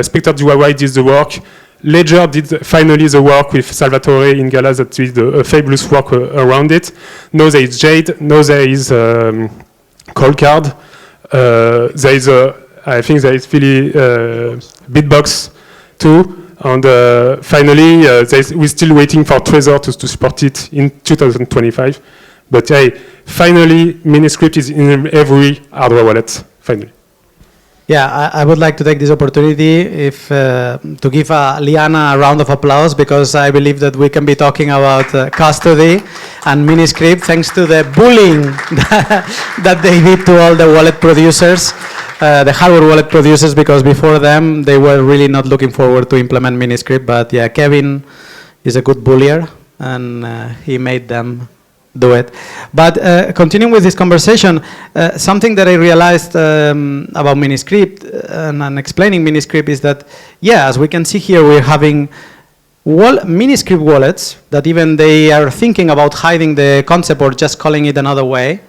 Speaker 22: Spectre DIY did the work. Ledger did finally the work with Salvatore in Gala that did a fabulous work around it. Now there is Jade. Now there is Coldcard. There is I think there is really Bitbox too. And finally, we're still waiting for Trezor to support it in 2025. But hey, finally, Miniscript is in every hardware wallet. Finally.
Speaker 3: Yeah, I would like to take this opportunity to give Liana a round of applause, because I believe that we can be talking about custody and Miniscript thanks to the bullying that they did to all the wallet producers, the hardware wallet producers, because before them they were really not looking forward to implement Miniscript. But yeah, Kevin is a good bullier, and he made them do it. But continuing with this conversation, something that I realized about Miniscript and explaining Miniscript is that, yeah, as we can see here, we're having Miniscript wallets that even they are thinking about hiding the concept or just calling it another way,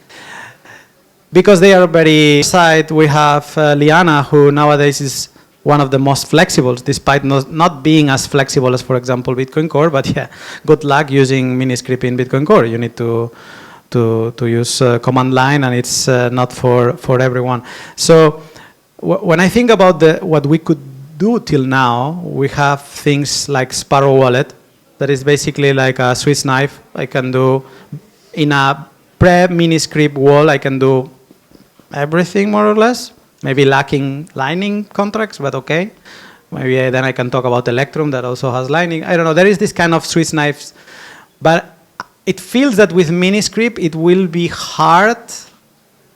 Speaker 3: because they are very side. We have Liana, who nowadays is one of the most flexible, despite not being as flexible as, for example, Bitcoin Core. But yeah, good luck using Miniscript in Bitcoin Core. You need to use command line, and it's not for everyone. So when I think about what we could do till now, we have things like Sparrow Wallet, that is basically like a Swiss knife. I can do, in a pre-Miniscript wall, I can do everything more or less. Maybe lacking Lightning contracts, but okay. Maybe then I can talk about Electrum that also has Lightning. I don't know. There is this kind of Swiss knives, but it feels that with Miniscript it will be hard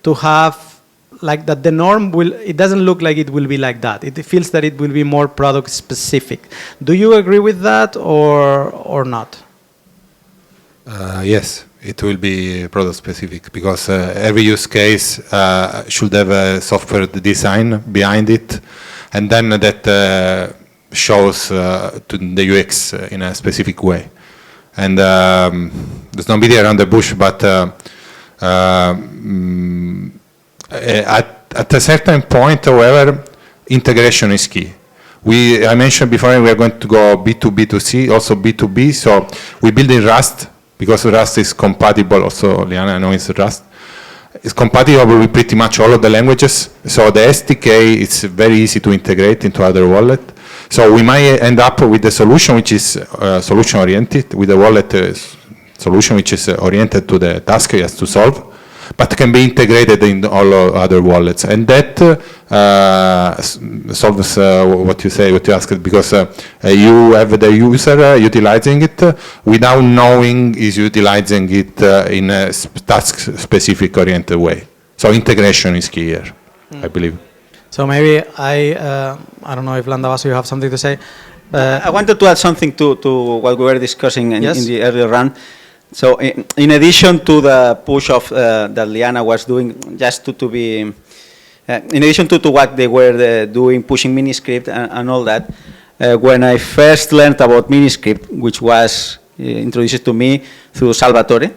Speaker 3: to have like that. The norm will. It doesn't look like it will be like that. It feels that it will be more product specific. Do you agree with that or not?
Speaker 7: Yes. It will be product specific, because every use case should have a software design behind it, and then that shows to the UX in a specific way. And there's no beating around the bush, but at a certain point, however, integration is key. I mentioned before we are going to go B2B2C, also B2B, so we build in Rust, because Rust is compatible, also Liana, I know it's Rust, it's compatible with pretty much all of the languages. So the SDK is very easy to integrate into other wallet. So we might end up with a solution which is solution oriented, with a wallet solution which is oriented to the task it has to solve, but can be integrated in all other wallets. And that solves what you asked, because you have the user utilizing it without knowing is utilizing it in a task-specific oriented way. So integration is key here, I believe.
Speaker 3: So maybe I don't know if Landavaso, you have something to say.
Speaker 9: I wanted to add something to what we were discussing in the earlier round. So in addition to the push of that Liana was doing, just to be, in addition to what they were doing, pushing Miniscript and all that, when I first learned about Miniscript, which was introduced to me through Salvatore,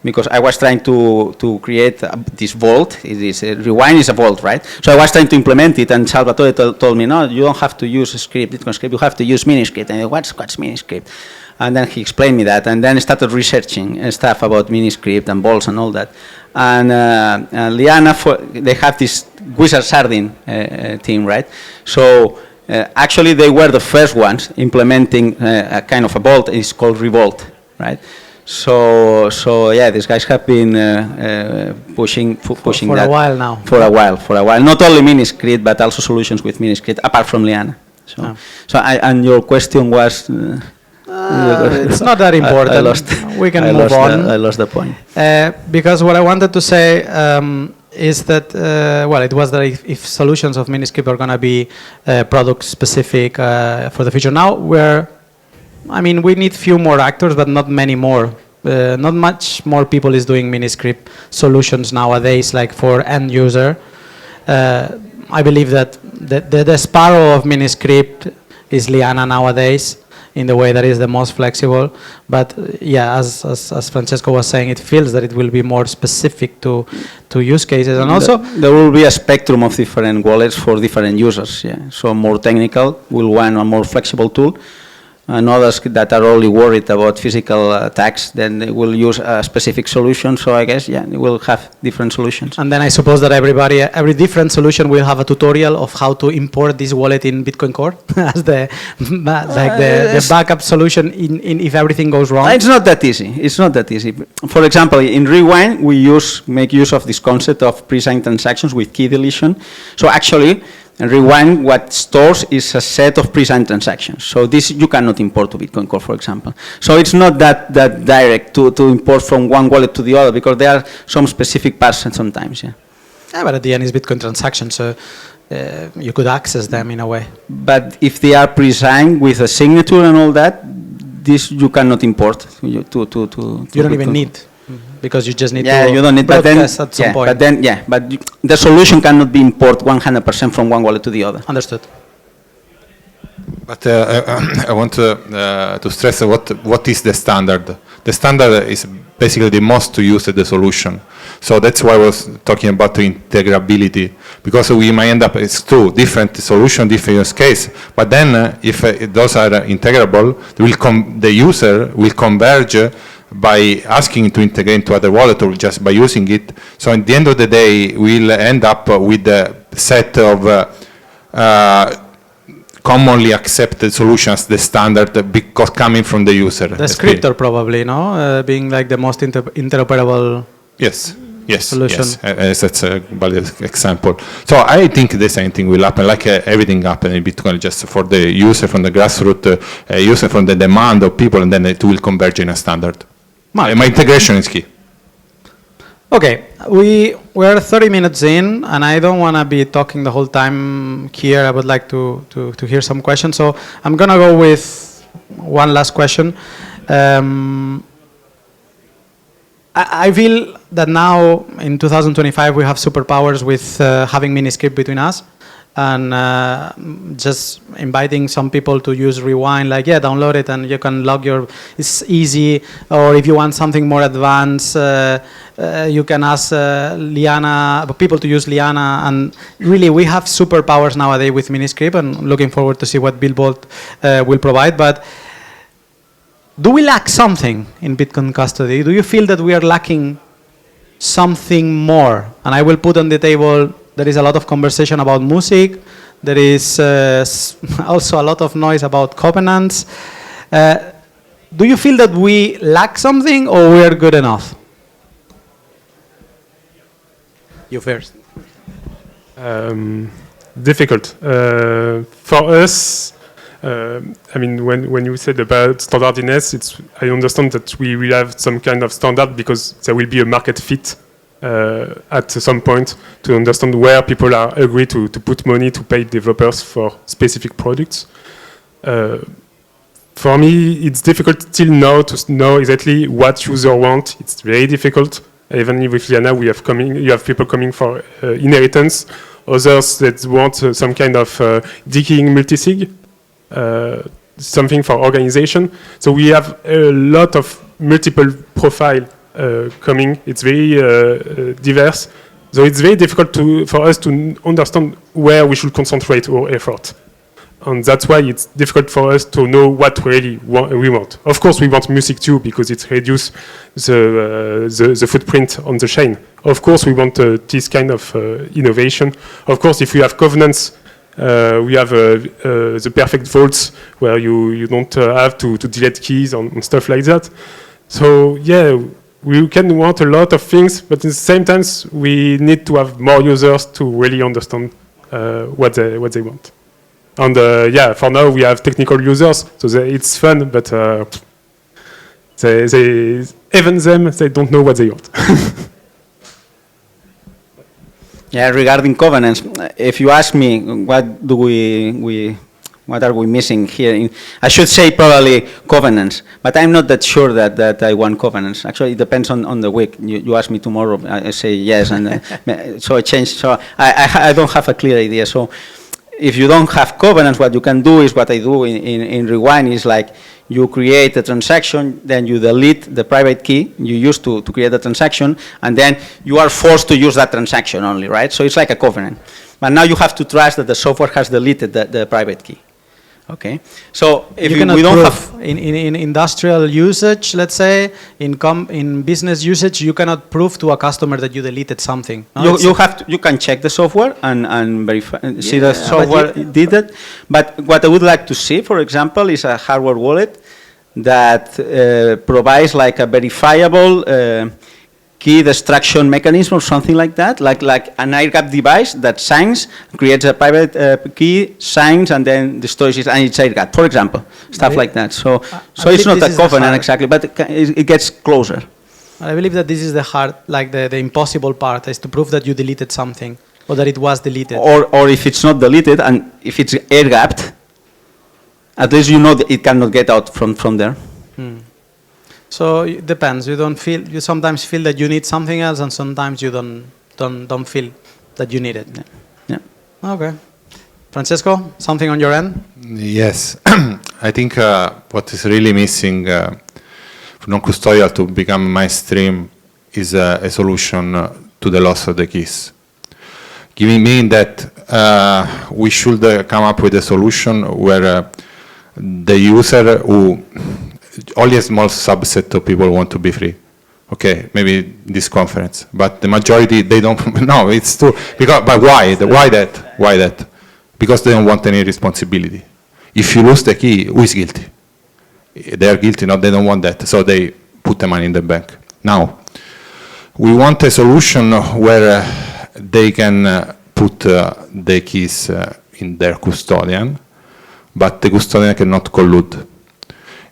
Speaker 9: because I was trying to create this vault. Rewind is a vault, right? So I was trying to implement it, and Salvatore told me, no, you don't have to use Bitcoin script, you have to use miniscript. And I what's miniscript? And then he explained me that, and then I started researching stuff about miniscript and vaults and all that. And Liana, they have this Wizard Sardine team, right? So actually they were the first ones implementing a kind of a vault. It's called Revolt, right? So yeah, these guys have been pushing
Speaker 3: for
Speaker 9: that
Speaker 3: a while now.
Speaker 9: For a while. Not only miniscript, but also solutions with miniscript, apart from Liana. And your question was.
Speaker 3: It's not that important. We can move on.
Speaker 9: I lost the point.
Speaker 3: Because what I wanted to say is that, it was that if solutions of miniscript are going to be product specific for the future. Now we need few more actors, but not many more. Not much more people is doing miniscript solutions nowadays, like for end user. I believe that the sparrow of miniscript is Liana nowadays, in the way that is the most flexible. But yeah, as Francesco was saying, it feels that it will be more specific to use cases. And also
Speaker 9: there will be a spectrum of different wallets for different users. Yeah, so more technical will want a more flexible tool, and others that are only worried about physical attacks, then they will use a specific solution. So I guess, yeah, they will have different solutions.
Speaker 3: And then I suppose that every different solution will have a tutorial of how to import this wallet in Bitcoin Core as the backup solution in if everything goes wrong.
Speaker 9: It's not that easy. For example, in Rewind, we make use of this concept of pre-signed transactions with key deletion. So actually, Rewind, what stores is a set of pre-signed transactions. So this you cannot import to Bitcoin Core, for example. So it's not that direct to import from one wallet to the other, because there are some specific parts sometimes. Yeah.
Speaker 3: Yeah, but at the end it's Bitcoin transactions, so you could access them in a way.
Speaker 9: But if they are pre-signed with a signature and all that, this you cannot import. You
Speaker 3: don't even need. Because you just need
Speaker 9: to you don't need,
Speaker 3: broadcast at some point.
Speaker 9: But the solution cannot be imported 100% from one wallet to the other.
Speaker 3: Understood.
Speaker 7: But I want to stress what is the standard. The standard is basically the most used solution. So that's why I was talking about the integrability, because we might end up, it's two different solutions, different use case. But then if those are integrable, the user will converge by asking to integrate into other wallet or just by using it. So at the end of the day, we'll end up with a set of commonly accepted solutions, the standard, because coming from the user.
Speaker 3: The scripter probably, no? Being like the most interoperable solution.
Speaker 7: Yes, that's a valid example. So I think the same thing will happen, like everything happened in Bitcoin, just for the user from the grassroots, user from the demand of people, and then it will converge in a standard. My integration is key.
Speaker 3: Okay, we're 30 minutes in, and I don't want to be talking the whole time here. I would like to hear some questions. So I'm going to go with one last question. I feel that now in 2025 we have superpowers with having miniscript between us, and just inviting some people to use Rewind, like, yeah, download it and you can log it's easy. Or if you want something more advanced, you can ask people to use Liana. And really, we have superpowers nowadays with miniscript, and looking forward to see what Billboard will provide. But do we lack something in Bitcoin custody? Do you feel that we are lacking something more? And I will put on the table, there is a lot of conversation about music. There is also a lot of noise about covenants. Do you feel that we lack something, or we are good enough? You first.
Speaker 22: Difficult. For us, I mean, when you said about standardiness, I understand that we will have some kind of standard because there will be a market fit at some point to understand where people are agree to put money to pay developers for specific products. For me, it's difficult till now to know exactly what user want. It's very difficult. Even with Liana, you have people coming for inheritance, others that want some kind of decaying multisig, something for organization. So we have a lot of multiple profile coming. It's very diverse. So it's very difficult for us to understand where we should concentrate our effort. And that's why it's difficult for us to know what really we want. Of course, we want music too, because it reduces the footprint on the chain. Of course, we want this kind of innovation. Of course, if we have governance, we have the perfect vaults where you don't have to delete keys and stuff like that. So yeah, we can want a lot of things, but at the same time, we need to have more users to really understand what they want. And yeah, for now we have technical users, so it's fun, but even them, they don't know what they want.
Speaker 19: Yeah, regarding governance, if you ask me what do what are we missing here, I should say probably governance, but I'm not that sure that I want governance. Actually, it depends on the week. You ask me tomorrow, I say yes, and so I change. So I don't have a clear idea. So if you don't have governance, what you can do is what I do in Rewind is like you create a transaction, then you delete the private key you used to create the transaction, and then you are forced to use that transaction only, right? So it's like a covenant. But now you have to trust that the software has deleted the private key. Okay, so if we don't have
Speaker 3: in industrial usage, let's say, in business usage, you cannot prove to a customer that you deleted something. No?
Speaker 19: You can check the software and verify, see the software did it. But what I would like to see, for example, is a hardware wallet that provides like a verifiable key destruction mechanism or something like that, like an air gap device that signs, creates a private key, signs, and then destroys it, and it's air gap, for example, stuff like that. So it's not a covenant exactly, but it gets closer.
Speaker 3: I believe that this is the hard, like the impossible part, is to prove that you deleted something or that it was deleted.
Speaker 19: Or if it's not deleted and if it's air gapped, at least you know that it cannot get out from there.
Speaker 3: So it depends. You sometimes feel that you need something else, and sometimes you don't feel that you need it.
Speaker 19: Yeah.
Speaker 3: Okay. Francesco, something on your end?
Speaker 7: Yes. I think what is really missing for non-custodial to become mainstream is a solution to the loss of the keys. Giving mean that we should come up with a solution where the user who only a small subset of people want to be free. Okay, maybe this conference, but the majority, they don't. No, it's too. But why? Why that? Why that? Because they don't want any responsibility. If you lose the key, who is guilty? They are guilty. No, they don't want that, so they put the money in the bank. Now, we want a solution where they can put the keys in their custodian, but the custodian cannot collude.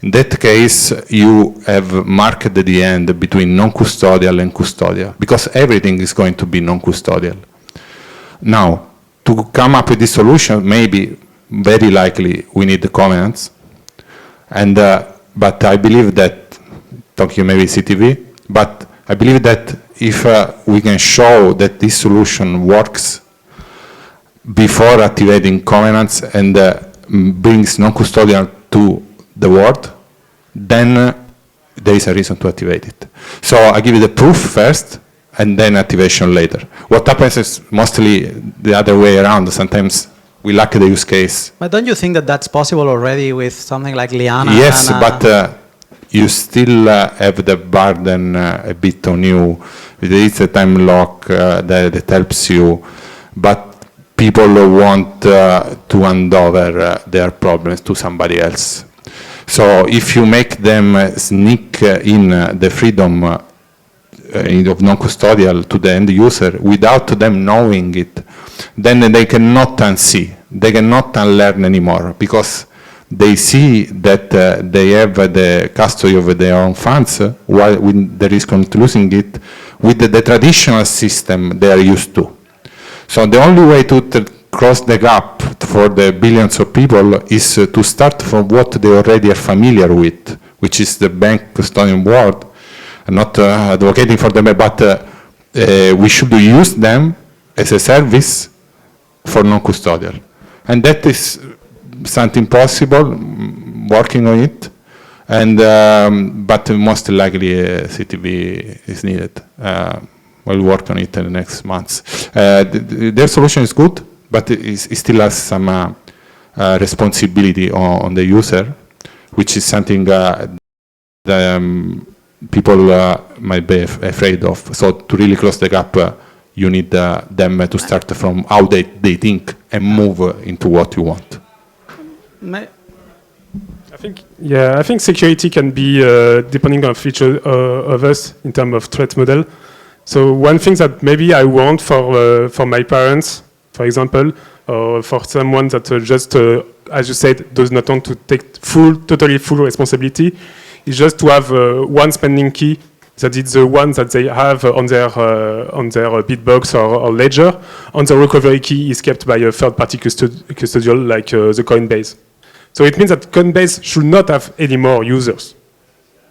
Speaker 7: In that case, you have marked the end between non-custodial and custodial, because everything is going to be non-custodial. Now, to come up with this solution, maybe, very likely, we need the covenants. And, but I believe that, talking maybe CTV, but I believe that if we can show that this solution works before activating covenants and brings non-custodial to the world, then there is a reason to activate it. So I give you the proof first, and then activation later. What happens is mostly the other way around. Sometimes we lack the use case.
Speaker 3: But don't you think that that's possible already with something like Liana?
Speaker 7: Yes, but you still have the burden a bit on you. There is a time lock that helps you, but people want to hand over their problems to somebody else. So if you make them sneak in the freedom of non-custodial to the end user without them knowing it, then they cannot unsee, they cannot unlearn anymore, because they see that they have the custody of their own funds while with the risk of losing it with the traditional system they are used to. So the only way to cross the gap for the billions of people is to start from what they already are familiar with, which is the bank custodian world. I'm not advocating for them, but we should use them as a service for non-custodial. And that is something possible, working on it. And but most likely CTB is needed. We'll work on it in the next months. Their solution is good, but it still has some responsibility on the user, which is something that people might be afraid of. So to really close the gap, you need them to start from how they think and move into what you want.
Speaker 22: I think security can be depending on each of us in terms of threat model. So one thing that maybe I want for my parents, for example, or for someone that just, as you said, does not want to take totally full responsibility, is just to have one spending key that is the one that they have on their Bitbox or ledger, and the recovery key is kept by a third-party custodial like the Coinbase. So it means that Coinbase should not have any more users.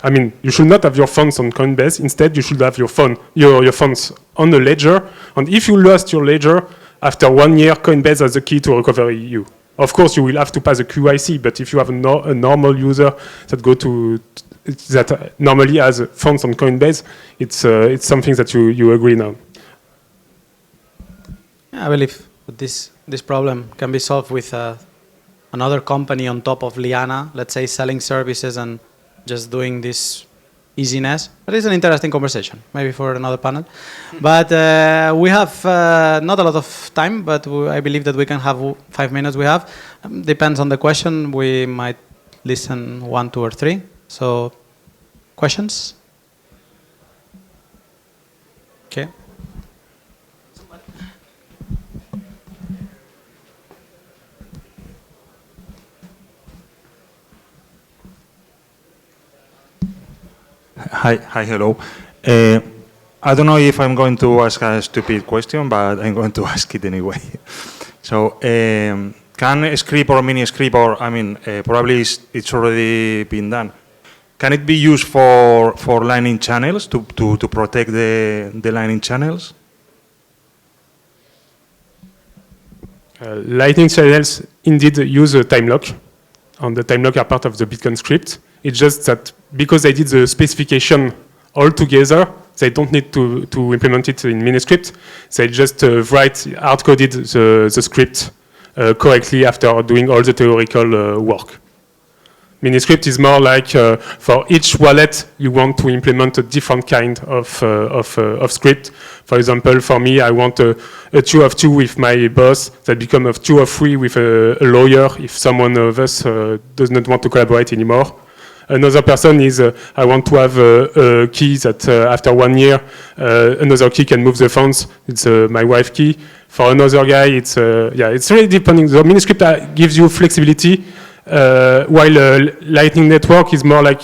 Speaker 22: I mean, you should not have your funds on Coinbase. Instead, you should have your funds on the ledger. And if you lost your ledger, after 1 year, Coinbase has the key to recover you. Of course, you will have to pass a QIC, but if you have a normal user that normally has funds on Coinbase, it's something that you agree now.
Speaker 3: I believe this problem can be solved with another company on top of Liana, let's say selling services and just doing this easiness. But it's an interesting conversation, maybe for another panel. But we have not a lot of time, but I believe that we can have 5 minutes we have. Depends on the question. We might listen 1, 2, or 3. So, questions? Okay.
Speaker 4: Hi, hello. I don't know if I'm going to ask a stupid question, but I'm going to ask it anyway. So, can a script or a mini script, or I mean, probably it's already been done. Can it be used for Lightning channels to protect the Lightning channels?
Speaker 22: Lightning channels indeed use a time lock, and the time lock are part of the Bitcoin script. It's just that because they did the specification all together, they don't need to implement it in miniscript. They just hard-coded the script correctly after doing all the theoretical work. Miniscript is more like for each wallet you want to implement a different kind of script. For example, for me, I want a 2 of 2 with my boss that become a 2 of 3 with a lawyer if someone of us does not want to collaborate anymore. Another person is, I want to have a key that after 1 year, another key can move the funds. It's my wife key. For another guy, it's really depending. The miniscript gives you flexibility, while Lightning Network is more like,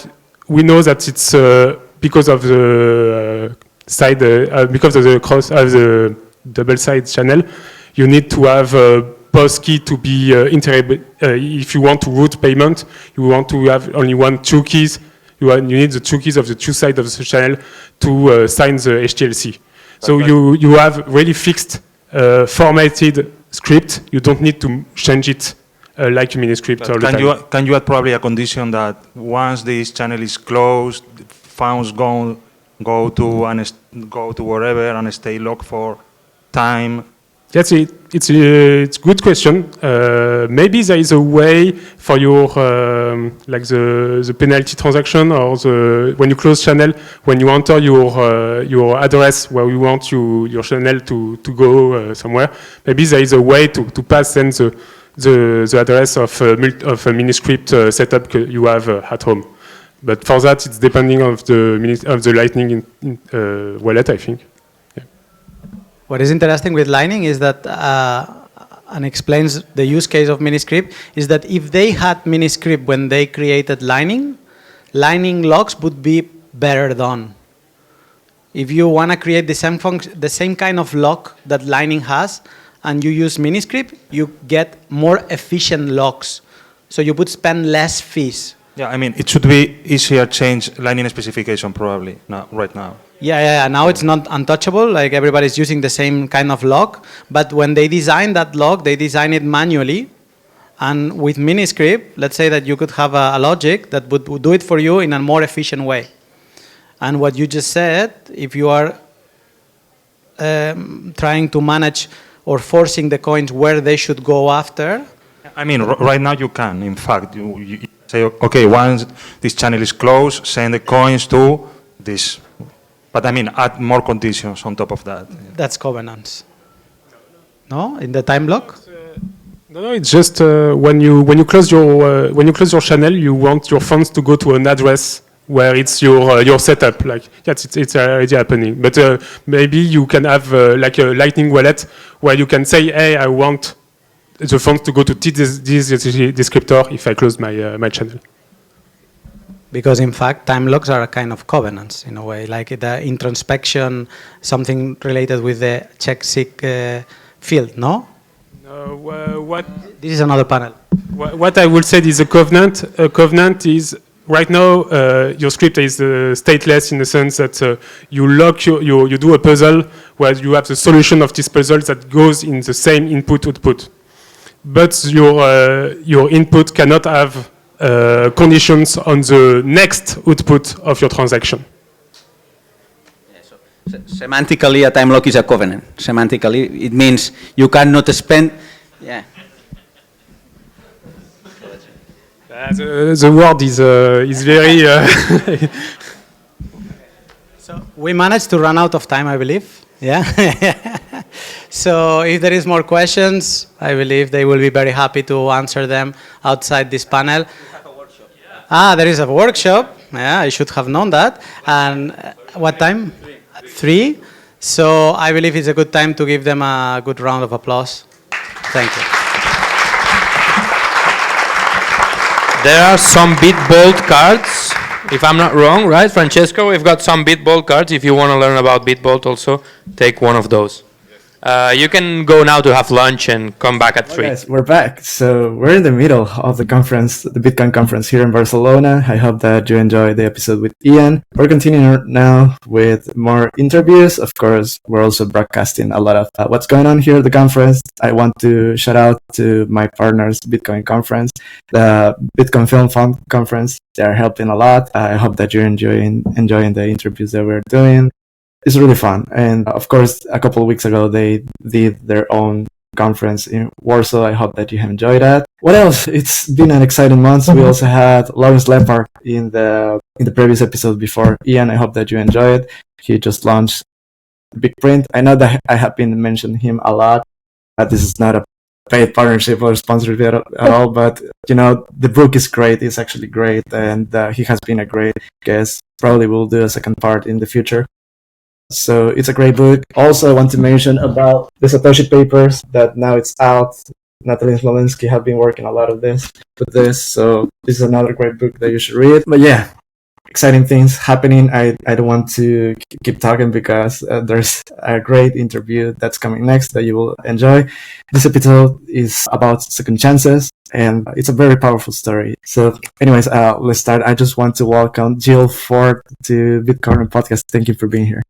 Speaker 22: we know that it's because of the side, because of the double side channel, you need to have POS key to be if you want to route payment, you want to have only 2 keys. You need the 2 keys of the 2 sides of the channel to sign the HTLC. So you have really fixed formatted script. You don't need to change it like a miniscript all the time.
Speaker 4: Can you add probably a condition that once this channel is closed, funds go to wherever and stay locked for time?
Speaker 22: Yes, it's a good question. Maybe there is a way for your like the penalty transaction or when you close channel, when you enter your address where you want your channel to go somewhere. Maybe there is a way to pass then the address of a miniscript setup you have at home. But for that, it's depending of the Lightning wallet, I think.
Speaker 3: What is interesting with Lightning is that, and explains the use case of miniscript, is that if they had miniscript when they created Lightning locks would be better done. If you want to create the same kind of lock that Lightning has, and you use miniscript, you get more efficient locks. So you would spend less fees.
Speaker 4: Yeah, I mean, it should be easier to change Lightning specification probably right now.
Speaker 3: Yeah. Now it's not untouchable. Like everybody's using the same kind of lock. But when they designed that lock, they designed it manually. And with Miniscript, let's say that you could have a logic that would do it for you in a more efficient way. And what you just said, if you are trying to manage or forcing the coins where they should go after.
Speaker 4: I mean, right now you can. In fact, you say, okay, once this channel is closed, send the coins to this. But I mean, add more conditions on top of that.
Speaker 3: That's governance. No, in the time block.
Speaker 22: No, it's just when you close your channel, you want your funds to go to an address where it's your setup. Like it's already happening. But maybe you can have like a Lightning wallet where you can say, hey, I want the funds to go to this descriptor if I close my channel.
Speaker 3: Because in fact, time locks are a kind of covenants in a way, like the introspection, something related with the check-seek field, no?
Speaker 22: What?
Speaker 3: This is another panel.
Speaker 22: What I would say is a covenant. A covenant is right now your script is stateless in the sense that you lock you do a puzzle where you have the solution of this puzzle that goes in the same input-output, but your input cannot have conditions on the next output of your transaction.
Speaker 9: Semantically, a time lock is a covenant. Semantically, it means you cannot spend. Yeah.
Speaker 22: The word is very.
Speaker 3: So we managed to run out of time, I believe. Yeah. So if there is more questions, I believe they will be very happy to answer them outside this panel. There is a workshop. Yeah, I should have known that. And what time? 3. So I believe it's a good time to give them a good round of applause. Thank you.
Speaker 6: There are some BitBolt cards, if I'm not wrong, right, Francesco? We've got some BitBolt cards. If you want to learn about BitBolt also, take one of those. You can go now to have lunch and come back at 3.
Speaker 1: Guys, we're back. So we're in the middle of the conference, the Bitcoin conference here in Barcelona. I hope that you enjoyed the episode with Ian. We're continuing now with more interviews. Of course, we're also broadcasting a lot of what's going on here at the conference. I want to shout out to my partners, Bitcoin Conference, the Bitcoin Film Fund Conference. They're helping a lot. I hope that you're enjoying the interviews that we're doing. It's really fun. And of course, a couple of weeks ago, they did their own conference in Warsaw. I hope that you have enjoyed that. What else? It's been an exciting month. We also had Lawrence Lepard in the previous episode before. Ian, I hope that you enjoyed it. He just launched Big Print. I know that I have been mentioning him a lot. This is not a paid partnership or sponsorship at all, but you know, the book is great. It's actually great. And he has been a great guest. Probably will do a second part in the future. So it's a great book. Also, I want to mention about the Satoshi papers that now it's out. Natalie Smolensky have been working a lot of this with this. So this is another great book that you should read. But yeah, exciting things happening. I don't want to keep talking because there's a great interview that's coming next that you will enjoy. This episode is about second chances, and it's a very powerful story. So anyways, let's start. I just want to welcome Jill Ford to Bitcoin Podcast. Thank you for being here.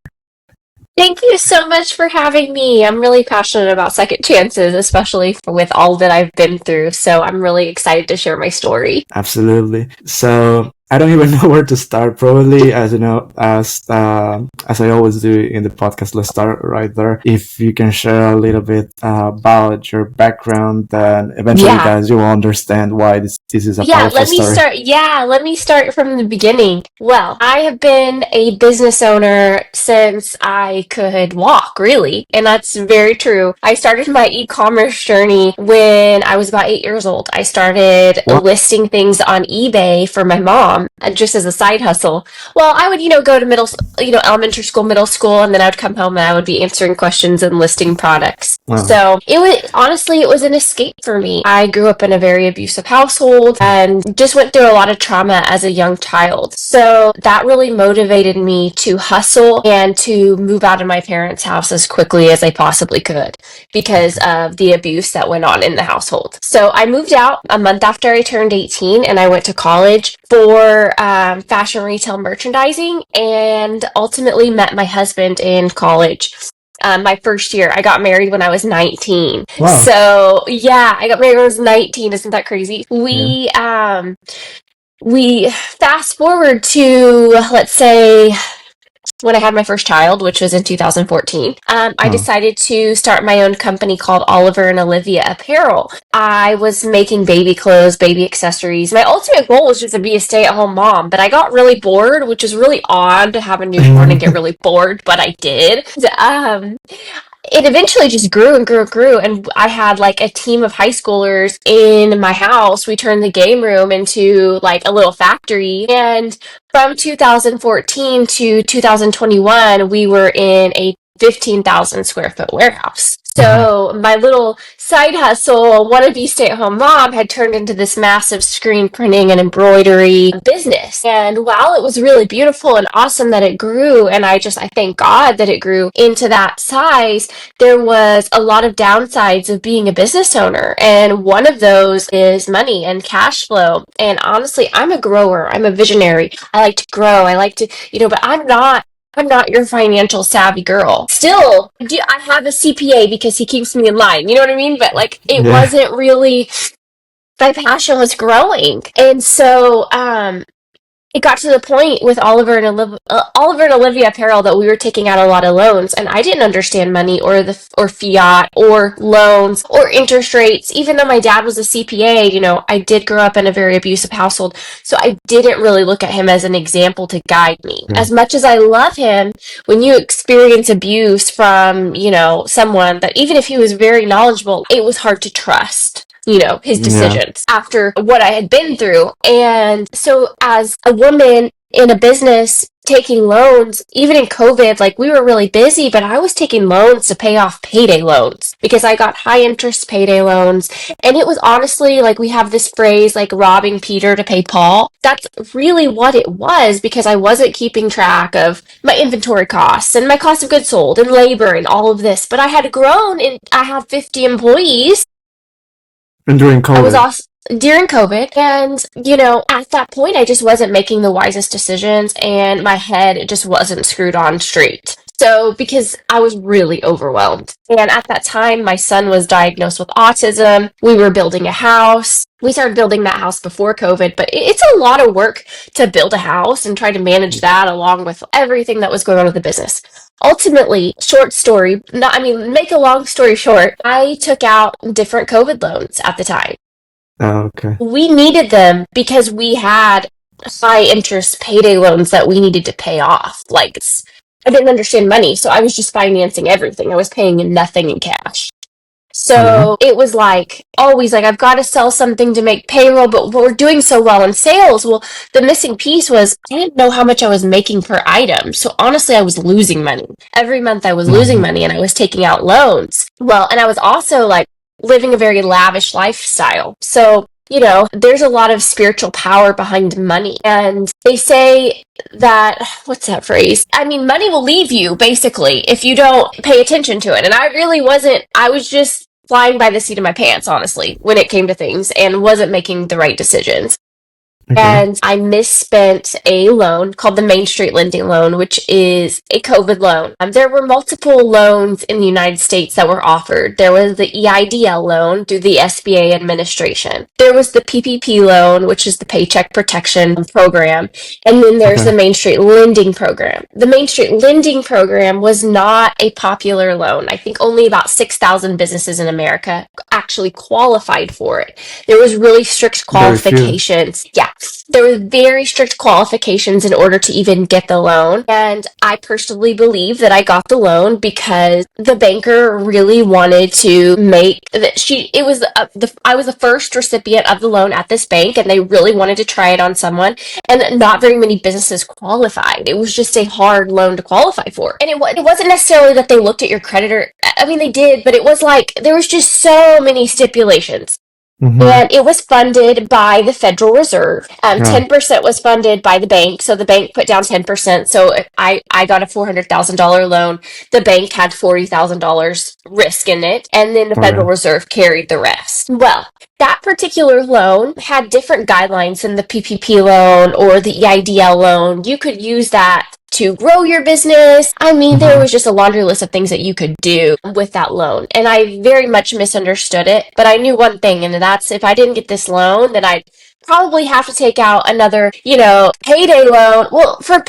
Speaker 10: Thank you so much for having me. I'm really passionate about second chances, especially with all that I've been through. So I'm really excited to share my story.
Speaker 1: Absolutely. So I don't even know where to start. Probably, as you know, as I always do in the podcast, let's start right there. If you can share a little bit about your background, then eventually, guys, you will understand why this is a powerful story.
Speaker 10: Let me start from the beginning. Well, I have been a business owner since I could walk, really, and that's very true. I started my e-commerce journey when I was about 8 years old. I started listing things on eBay for my mom. Just as a side hustle. Well, I would, go to elementary school, middle school, and then I would come home and I would be answering questions and listing products. Wow. So it was an escape for me. I grew up in a very abusive household and just went through a lot of trauma as a young child. So that really motivated me to hustle and to move out of my parents' house as quickly as I possibly could because of the abuse that went on in the household. So I moved out a month after I turned 18 and I went to college for fashion retail merchandising and ultimately met my husband in college. my first year. I got married when I was 19.
Speaker 1: Wow.
Speaker 10: So yeah, I got married when I was 19. Isn't that crazy? We fast forward to, let's say, when I had my first child, which was in 2014, I decided to start my own company called Oliver and Olivia Apparel. I was making baby clothes, baby accessories. My ultimate goal was just to be a stay-at-home mom, but I got really bored, which is really odd to have a newborn and get really bored, but I did. It eventually just grew and grew and grew, and I had like a team of high schoolers in my house. We turned the game room into like a little factory, and from 2014 to 2021 we were in a 15,000 square foot warehouse. So my little side hustle, wannabe stay-at-home mom, had turned into this massive screen printing and embroidery business. And while it was really beautiful and awesome that it grew, and I thank God that it grew into that size, there was a lot of downsides of being a business owner. And one of those is money and cash flow. And honestly, I'm a grower. I'm a visionary. I like to grow. I like to, but I'm not your financial savvy girl. Still, I have a CPA because he keeps me in line. You know what I mean? But like, it wasn't really, my passion was growing. And so, it got to the point with Oliver and Olivia Apparel that we were taking out a lot of loans, and I didn't understand money or fiat or loans or interest rates. Even though my dad was a CPA, I did grow up in a very abusive household, so I didn't really look at him as an example to guide me. As much as I love him, when you experience abuse from, someone that even if he was very knowledgeable, it was hard to trust. His decisions after what I had been through. And so as a woman in a business taking loans, even in COVID, like we were really busy, but I was taking loans to pay off payday loans because I got high interest payday loans. And it was honestly like, we have this phrase like robbing Peter to pay Paul. That's really what it was, because I wasn't keeping track of my inventory costs and my cost of goods sold and labor and all of this. But I had grown and I had 50 employees.
Speaker 1: And during COVID.
Speaker 10: I was also during COVID, and at that point I just wasn't making the wisest decisions, and my head just wasn't screwed on straight. So because I was really overwhelmed, and at that time my son was diagnosed with autism. We were building a house. We started building that house before COVID, but it's a lot of work to build a house and try to manage that along with everything that was going on with the business. Ultimately, make a long story short, I took out different COVID loans at the time.
Speaker 1: Oh, okay.
Speaker 10: We needed them because we had high interest payday loans that we needed to pay off. I didn't understand money, so I was just financing everything. I was paying nothing in cash. So it was always I've got to sell something to make payroll, but we're doing so well in sales. Well, the missing piece was I didn't know how much I was making per item. So honestly, I was losing money. Every month I was losing money, and I was taking out loans. Well, and I was also living a very lavish lifestyle. So, there's a lot of spiritual power behind money. And they say that, what's that phrase? Money will leave you, basically, if you don't pay attention to it. And I was just flying by the seat of my pants, honestly, when it came to things, and wasn't making the right decisions. Okay. And I misspent a loan called the Main Street Lending Loan, which is a COVID loan. There were multiple loans in the United States that were offered. There was the EIDL loan through the SBA administration. There was the PPP loan, which is the Paycheck Protection Program. And then there's the Main Street Lending Program. The Main Street Lending Program was not a popular loan. I think only about 6,000 businesses in America actually qualified for it. There was really strict qualifications. Yeah. There were very strict qualifications in order to even get the loan. And I personally believe that I got the loan because the banker really wanted to make that I was the first recipient of the loan at this bank, and they really wanted to try it on someone, and not very many businesses qualified. It was just a hard loan to qualify for. And it wasn't necessarily that they looked at your credit, they did, but it was there was just so many stipulations. Mm-hmm. And it was funded by the Federal Reserve. 10% was funded by the bank, so the bank put down 10%. So if I got a $400,000 loan, the bank had $40,000 risk in it, and then the Federal Reserve carried the rest. Well, that particular loan had different guidelines than the PPP loan or the EIDL loan. You could use that to grow your business. I mean, there was just a laundry list of things that you could do with that loan. And I very much misunderstood it. But I knew one thing, and that's if I didn't get this loan, then I'd probably have to take out another, payday loan. Well, for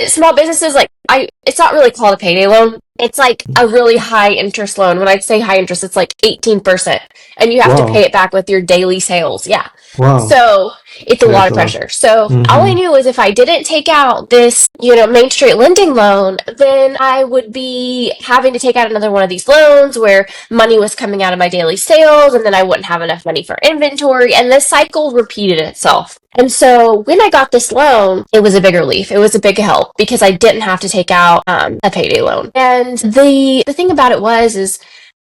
Speaker 10: small businesses, it's not really called a payday loan. It's like a really high interest loan. When I say high interest, it's like 18%, and you have to pay it back with your daily sales. Yeah.
Speaker 1: Wow.
Speaker 10: So it's a lot of pressure. So all I knew was if I didn't take out this, Main Street lending loan, then I would be having to take out another one of these loans where money was coming out of my daily sales, and then I wouldn't have enough money for inventory, and this cycle repeated itself. And so when I got this loan, it was a big relief. It was a big help because I didn't have to take out a payday loan. And the thing about it is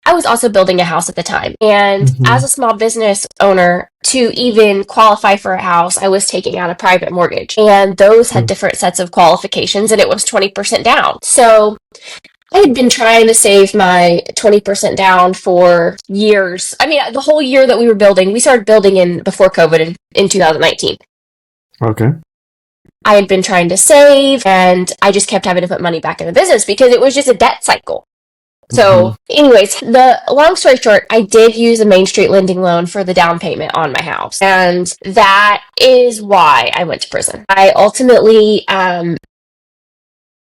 Speaker 10: I was also building a house at the time. And as a small business owner, to even qualify for a house, I was taking out a private mortgage. And those had different sets of qualifications, and it was 20% down. So I had been trying to save my 20% down for years. I mean, the whole year that we were building, we started building before COVID in 2019.
Speaker 1: Okay.
Speaker 10: I had been trying to save, and I just kept having to put money back in the business because it was just a debt cycle. So anyways, the long story short, I did use a Main Street lending loan for the down payment on my house. And that is why I went to prison. I ultimately, I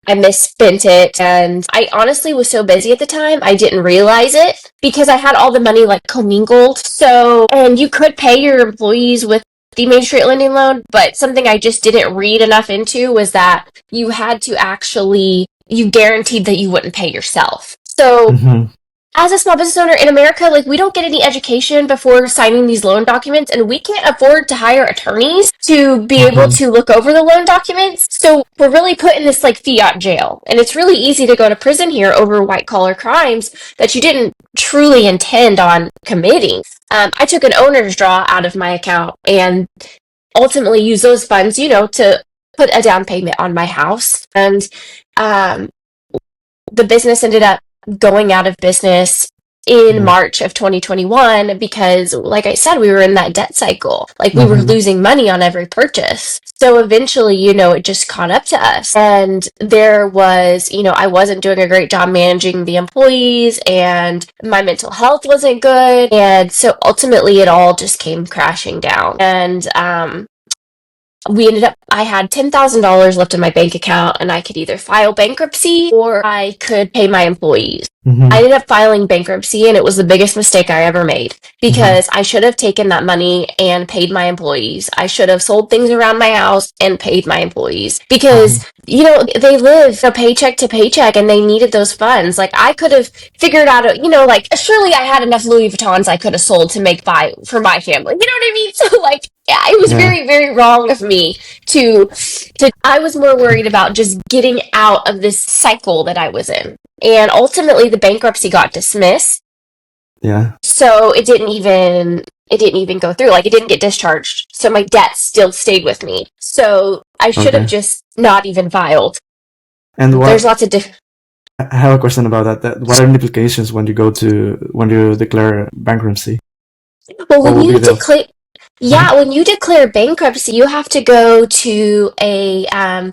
Speaker 10: misspent it, and I honestly was so busy at the time, I didn't realize it because I had all the money commingled. So, and you could pay your employees with the Main Street lending loan, but something I just didn't read enough into was that you had to you guaranteed that you wouldn't pay yourself. So as a small business owner in America, we don't get any education before signing these loan documents, and we can't afford to hire attorneys to be able to look over the loan documents. So we're really put in this fiat jail, and it's really easy to go to prison here over white collar crimes that you didn't truly intend on committing. I took an owner's draw out of my account and ultimately used those funds, to put a down payment on my house. And the business ended up going out of business in March of 2021 because, like I said, we were in that debt cycle. We were losing money on every purchase. So eventually, it just caught up to us. And there was, I wasn't doing a great job managing the employees, and my mental health wasn't good. And so ultimately, it all just came crashing down. And I had $10,000 left in my bank account, and I could either file bankruptcy or I could pay my employees. I ended up filing bankruptcy, and it was the biggest mistake I ever made because I should have taken that money and paid my employees. I should have sold things around my house and paid my employees because, they live paycheck to paycheck, and they needed those funds. I could have figured out, surely I had enough Louis Vuittons I could have sold to make for my family. You know what I mean? So it was very, very wrong of me to I was more worried about just getting out of this cycle that I was in. And ultimately the bankruptcy got dismissed.
Speaker 1: Yeah.
Speaker 10: So it didn't even go through. It didn't get discharged. So my debt still stayed with me. So I should have just not even filed.
Speaker 1: And
Speaker 10: there's lots of
Speaker 1: I have a question about that. What are the implications when you declare bankruptcy?
Speaker 10: Well, when you declare bankruptcy, you have to go to a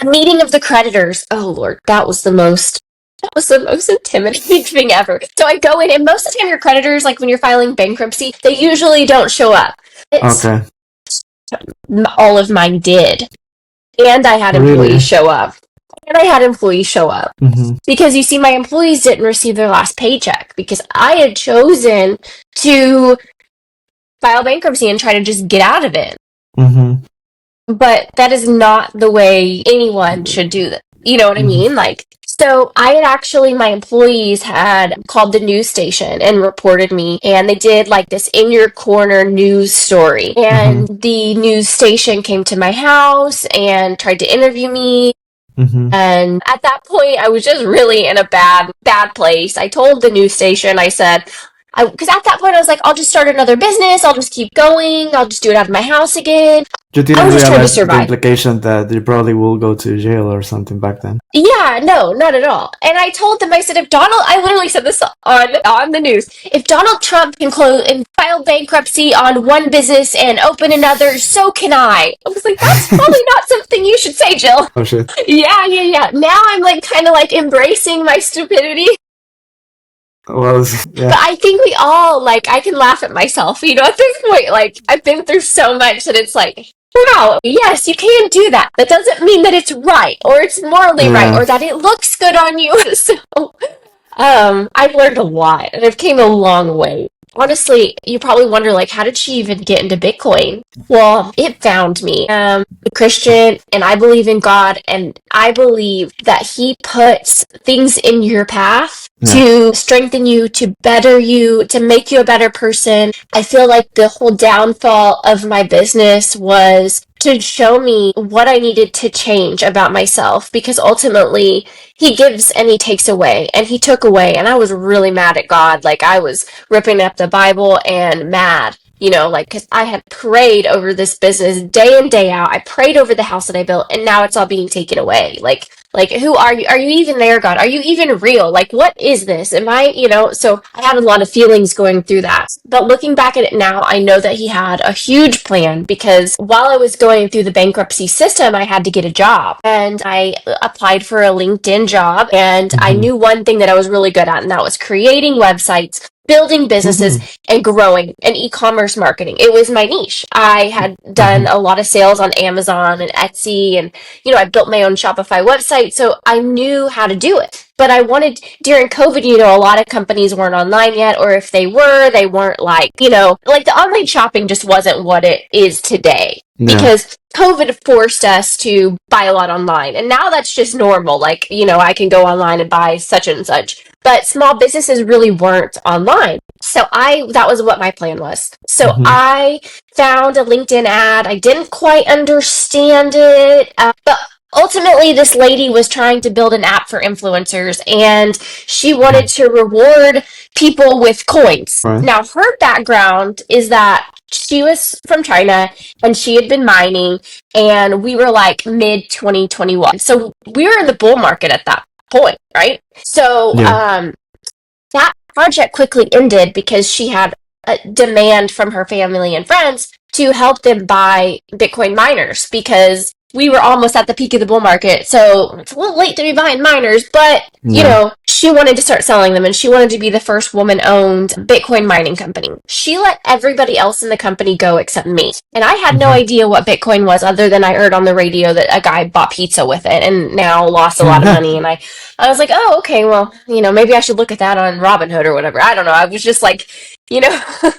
Speaker 10: meeting of the creditors. Oh Lord, that was the most intimidating thing ever. So I go in, and most of the time your creditors, when you're filing bankruptcy, they usually don't show up.
Speaker 1: Okay.
Speaker 10: All of mine did. And I had employees show up. Because you see, my employees didn't receive their last paycheck because I had chosen to file bankruptcy and try to just get out of it. But that is not the way anyone should do that. You know what I mean? So my employees had called the news station and reported me, and they did this in your corner news story. And the news station came to my house and tried to interview me. And at that point, I was just really in a bad place. I told the news station, I said, Because at that point I was like, I'll just start another business. I'll just keep going. I'll just do it out of my house again.
Speaker 1: You
Speaker 10: I
Speaker 1: didn't
Speaker 10: was just trying to
Speaker 1: realize the
Speaker 10: survive.
Speaker 1: implication that you probably will go to jail or something back then.
Speaker 10: Yeah, no, not at all. And I told them, I said, if Donald, I literally said this on the news, if Donald Trump can close and file bankruptcy on one business and open another, so can I. I was like, that's probably not something you should say, Jill.
Speaker 1: Oh shit.
Speaker 10: Yeah. Now I'm like kind of like embracing my stupidity.
Speaker 1: Well, yeah.
Speaker 10: But I think we all, like, I can laugh at myself, you know, at this point, like, I've been through so much that it's like, wow, yes, you can do that. That doesn't mean that it's right, or it's morally right, or that it looks good on you. So, I've learned a lot, and I've came a long way. Honestly, you probably wonder, like, how did she even get into Bitcoin? Well, it found me. I'm a Christian, and I believe in God, and I believe that He puts things in your path to strengthen you, to better you, to make you a better person. I feel like the whole downfall of my business was to show me what I needed to change about myself, because ultimately He gives and He takes away, and He took away, and I was really mad at God. Like, I was ripping up the Bible and mad, you know, like, because I had prayed over this business day in, day out. I prayed over the house that I built, and now it's all being taken away. Like, who are you? Are you even there, God? Are you even real? Like, what is this? Am I, you know? So I had a lot of feelings going through that. But looking back at it now, I know that He had a huge plan, because while I was going through the bankruptcy system, I had to get a job. And I applied for a LinkedIn job, and I knew one thing that I was really good at, and that was creating websites, building businesses, and growing, and e-commerce marketing. It was my niche. I had done a lot of sales on Amazon and Etsy, and, you know, I built my own Shopify website, so I knew how to do it. But I wanted, during COVID, you know, a lot of companies weren't online yet, or if they weren't like, you know, like the online shopping just wasn't what it is today.
Speaker 1: Yeah.
Speaker 10: Because COVID forced us to buy a lot online, and now that's just normal. Like, you know, I can go online and buy such and such. But small businesses really weren't online. So that was what my plan was. So I found a LinkedIn ad. I didn't quite understand it, but ultimately this lady was trying to build an app for influencers, and she wanted to reward people with coins.
Speaker 1: Right.
Speaker 10: Now, her background is that she was from China, and she had been mining, and we were like mid 2021. So we were in the bull market at that point, right? So that project quickly ended because she had a demand from her family and friends to help them buy Bitcoin miners, because we were almost at the peak of the bull market. So it's a little late to be buying miners, but you know, she wanted to start selling them, and she wanted to be the first woman-owned Bitcoin mining company. She let everybody else in the company go except me. And I had no idea what Bitcoin was, other than I heard on the radio that a guy bought pizza with it and now lost a lot of money. And I was like, oh, okay, well, you know, maybe I should look at that on Robinhood or whatever. I don't know. I was just like, you know, and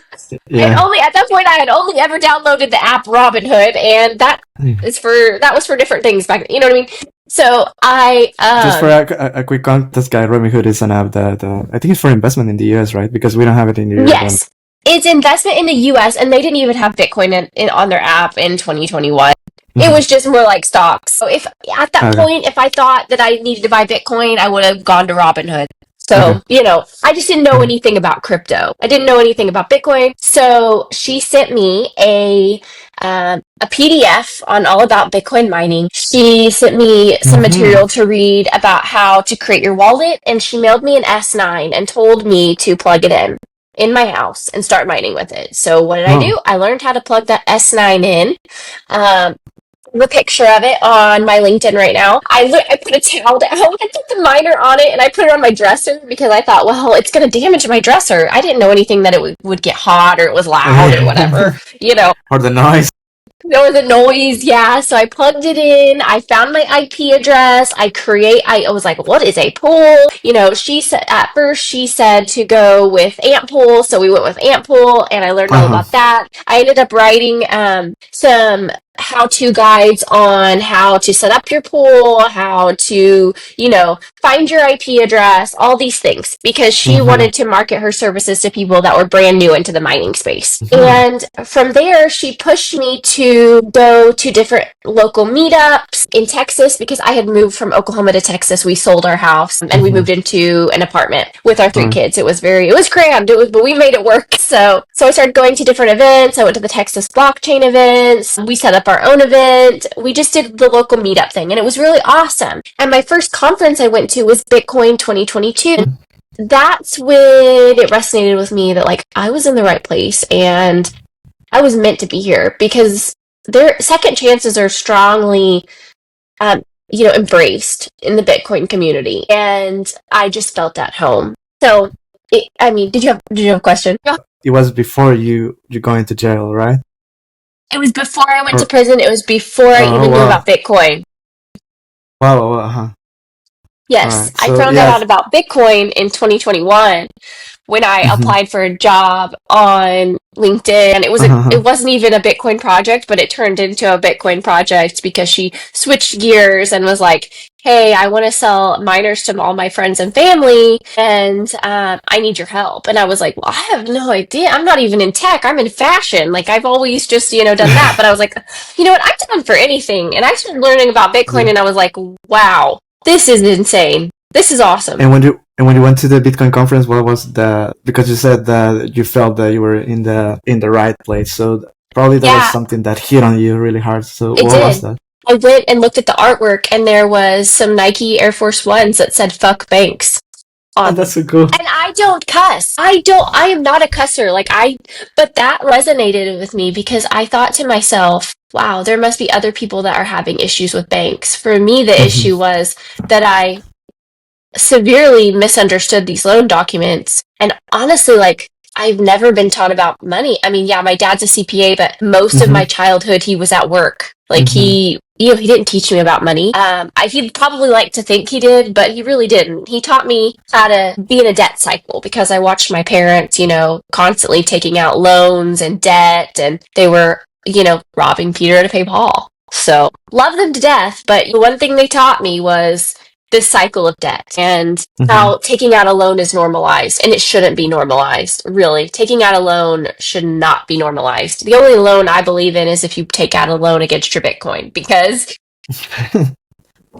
Speaker 10: at that point I had only ever downloaded the app Robinhood, and that was for different things back then, you know what I mean? So I
Speaker 1: just for a quick context, guy, Robinhood is an app that I think it's for investment in the US, right? Because we don't have it in Europe.
Speaker 10: Yes, it's investment in the US, and they didn't even have Bitcoin on their app in 2021. It was just more like stocks. So if at that point, if I thought that I needed to buy Bitcoin, I would have gone to Robinhood. So, you know, I just didn't know anything about crypto. I didn't know anything about Bitcoin. So she sent me a PDF on all about Bitcoin mining. She sent me some material to read about how to create your wallet, and she mailed me an S9 and told me to plug it in my house and start mining with it. So what did I do? I learned how to plug that S9 in. The picture of it on my LinkedIn right now. I put a towel down, I put the miner on it, and I put it on my dresser, because I thought, well, it's going to damage my dresser. I didn't know anything that it would get hot, or it was loud, or whatever, you know.
Speaker 1: Or the noise.
Speaker 10: Or the noise, yeah. So I plugged it in. I found my IP address. I was like, what is a pool? You know, at first she said to go with Ant Pool. So we went with Ant Pool, and I learned all about that. I ended up writing some how-to guides on how to set up your pool, how to, find your IP address, all these things, because she wanted to market her services to people that were brand new into the mining space. And from there, she pushed me to go to different local meetups in Texas, because I had moved from Oklahoma to Texas. We sold our house and we moved into an apartment with our 3 kids. It was crammed, but we made it work. So I started going to different events. I went to the Texas blockchain events. We set up our own event. We just did the local meetup thing, and it was really awesome. And my first conference I went to was Bitcoin 2022. That's when it resonated with me that I was in the right place and I was meant to be here, because their second chances are strongly embraced in the Bitcoin community, and I just felt at home. So did you have a question?
Speaker 1: It was before you going to jail, right?
Speaker 10: It was before I went to prison. It was before I even knew about Bitcoin.
Speaker 1: Wow.
Speaker 10: Yes,
Speaker 1: Right, so,
Speaker 10: I found out about Bitcoin in 2021 when I applied for a job on LinkedIn. And it wasn't even a Bitcoin project, but it turned into a Bitcoin project because she switched gears and was like, hey, I want to sell miners to all my friends and family, and I need your help. And I was like, well, I have no idea. I'm not even in tech. I'm in fashion. I've always just, done that. But I was like, you know what? I'm down for anything. And I started learning about Bitcoin, and I was like, wow, this is insane. This is awesome.
Speaker 1: And when you went to the Bitcoin conference, what was because you said that you felt that you were in the right place. So probably that was something that hit on you really hard. So what was that?
Speaker 10: I went and looked at the artwork, and there was some Nike Air Force Ones that said "fuck banks" on.
Speaker 1: That's so cool.
Speaker 10: And I don't cuss. I am not a cusser. But that resonated with me because I thought to myself, wow, there must be other people that are having issues with banks. For me, the issue was that I severely misunderstood these loan documents. And honestly, I've never been taught about money. I mean, yeah, my dad's a CPA, but most of my childhood he was at work. He didn't teach me about money. He'd probably like to think he did, but he really didn't. He taught me how to be in a debt cycle because I watched my parents, constantly taking out loans and debt, and they were, robbing Peter to pay Paul. So love them to death. But the one thing they taught me was this cycle of debt and how taking out a loan is normalized, and it shouldn't be normalized. Really, taking out a loan should not be normalized. The only loan I believe in is if you take out a loan against your Bitcoin, because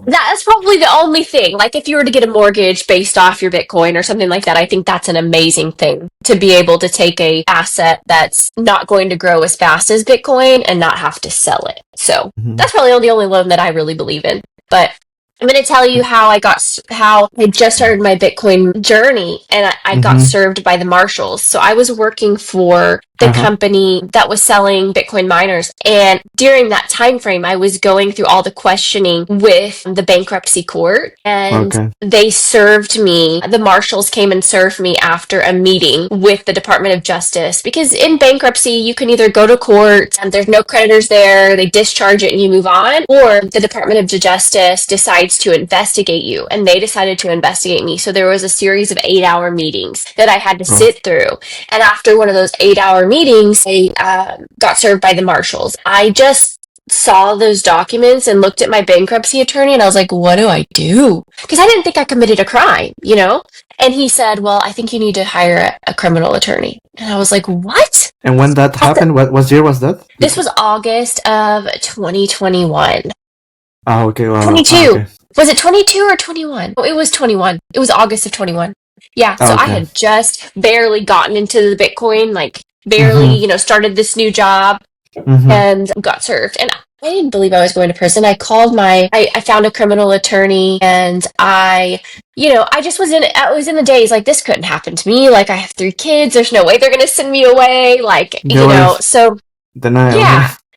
Speaker 10: that's probably the only thing. If you were to get a mortgage based off your Bitcoin or something like that, I think that's an amazing thing to be able to take a asset that's not going to grow as fast as Bitcoin and not have to sell it. So that's probably the only loan that I really believe in. But I'm going to tell you how I just started my Bitcoin journey, and I got served by the marshals. So I was working for the company that was selling Bitcoin miners. And during that time frame, I was going through all the questioning with the bankruptcy court, and they served me. The marshals came and served me after a meeting with the Department of Justice, because in bankruptcy, you can either go to court and there's no creditors there, they discharge it and you move on, or the Department of Justice decides to investigate you, and they decided to investigate me. So there was a series of 8-hour meetings that I had to sit through. And after one of those 8-hour meetings, I got served by the marshals. I just saw those documents and looked at my bankruptcy attorney, and I was like, what do I do? Because I didn't think I committed a crime, And he said, well, I think you need to hire a criminal attorney. And I was like, what?
Speaker 1: And when that happened, what year was that?
Speaker 10: This was August of 2021.
Speaker 1: Oh, okay. Well,
Speaker 10: 22.
Speaker 1: okay.
Speaker 10: Was it 22 or 21? Oh, it was 21. It was August of 21. Yeah, so I had just barely gotten into the Bitcoin, barely, started this new job and got served. And I didn't believe I was going to prison. I called I found a criminal attorney, and I was in the days this couldn't happen to me. I have 3 kids. There's no way they're going to send me away. So
Speaker 1: denial.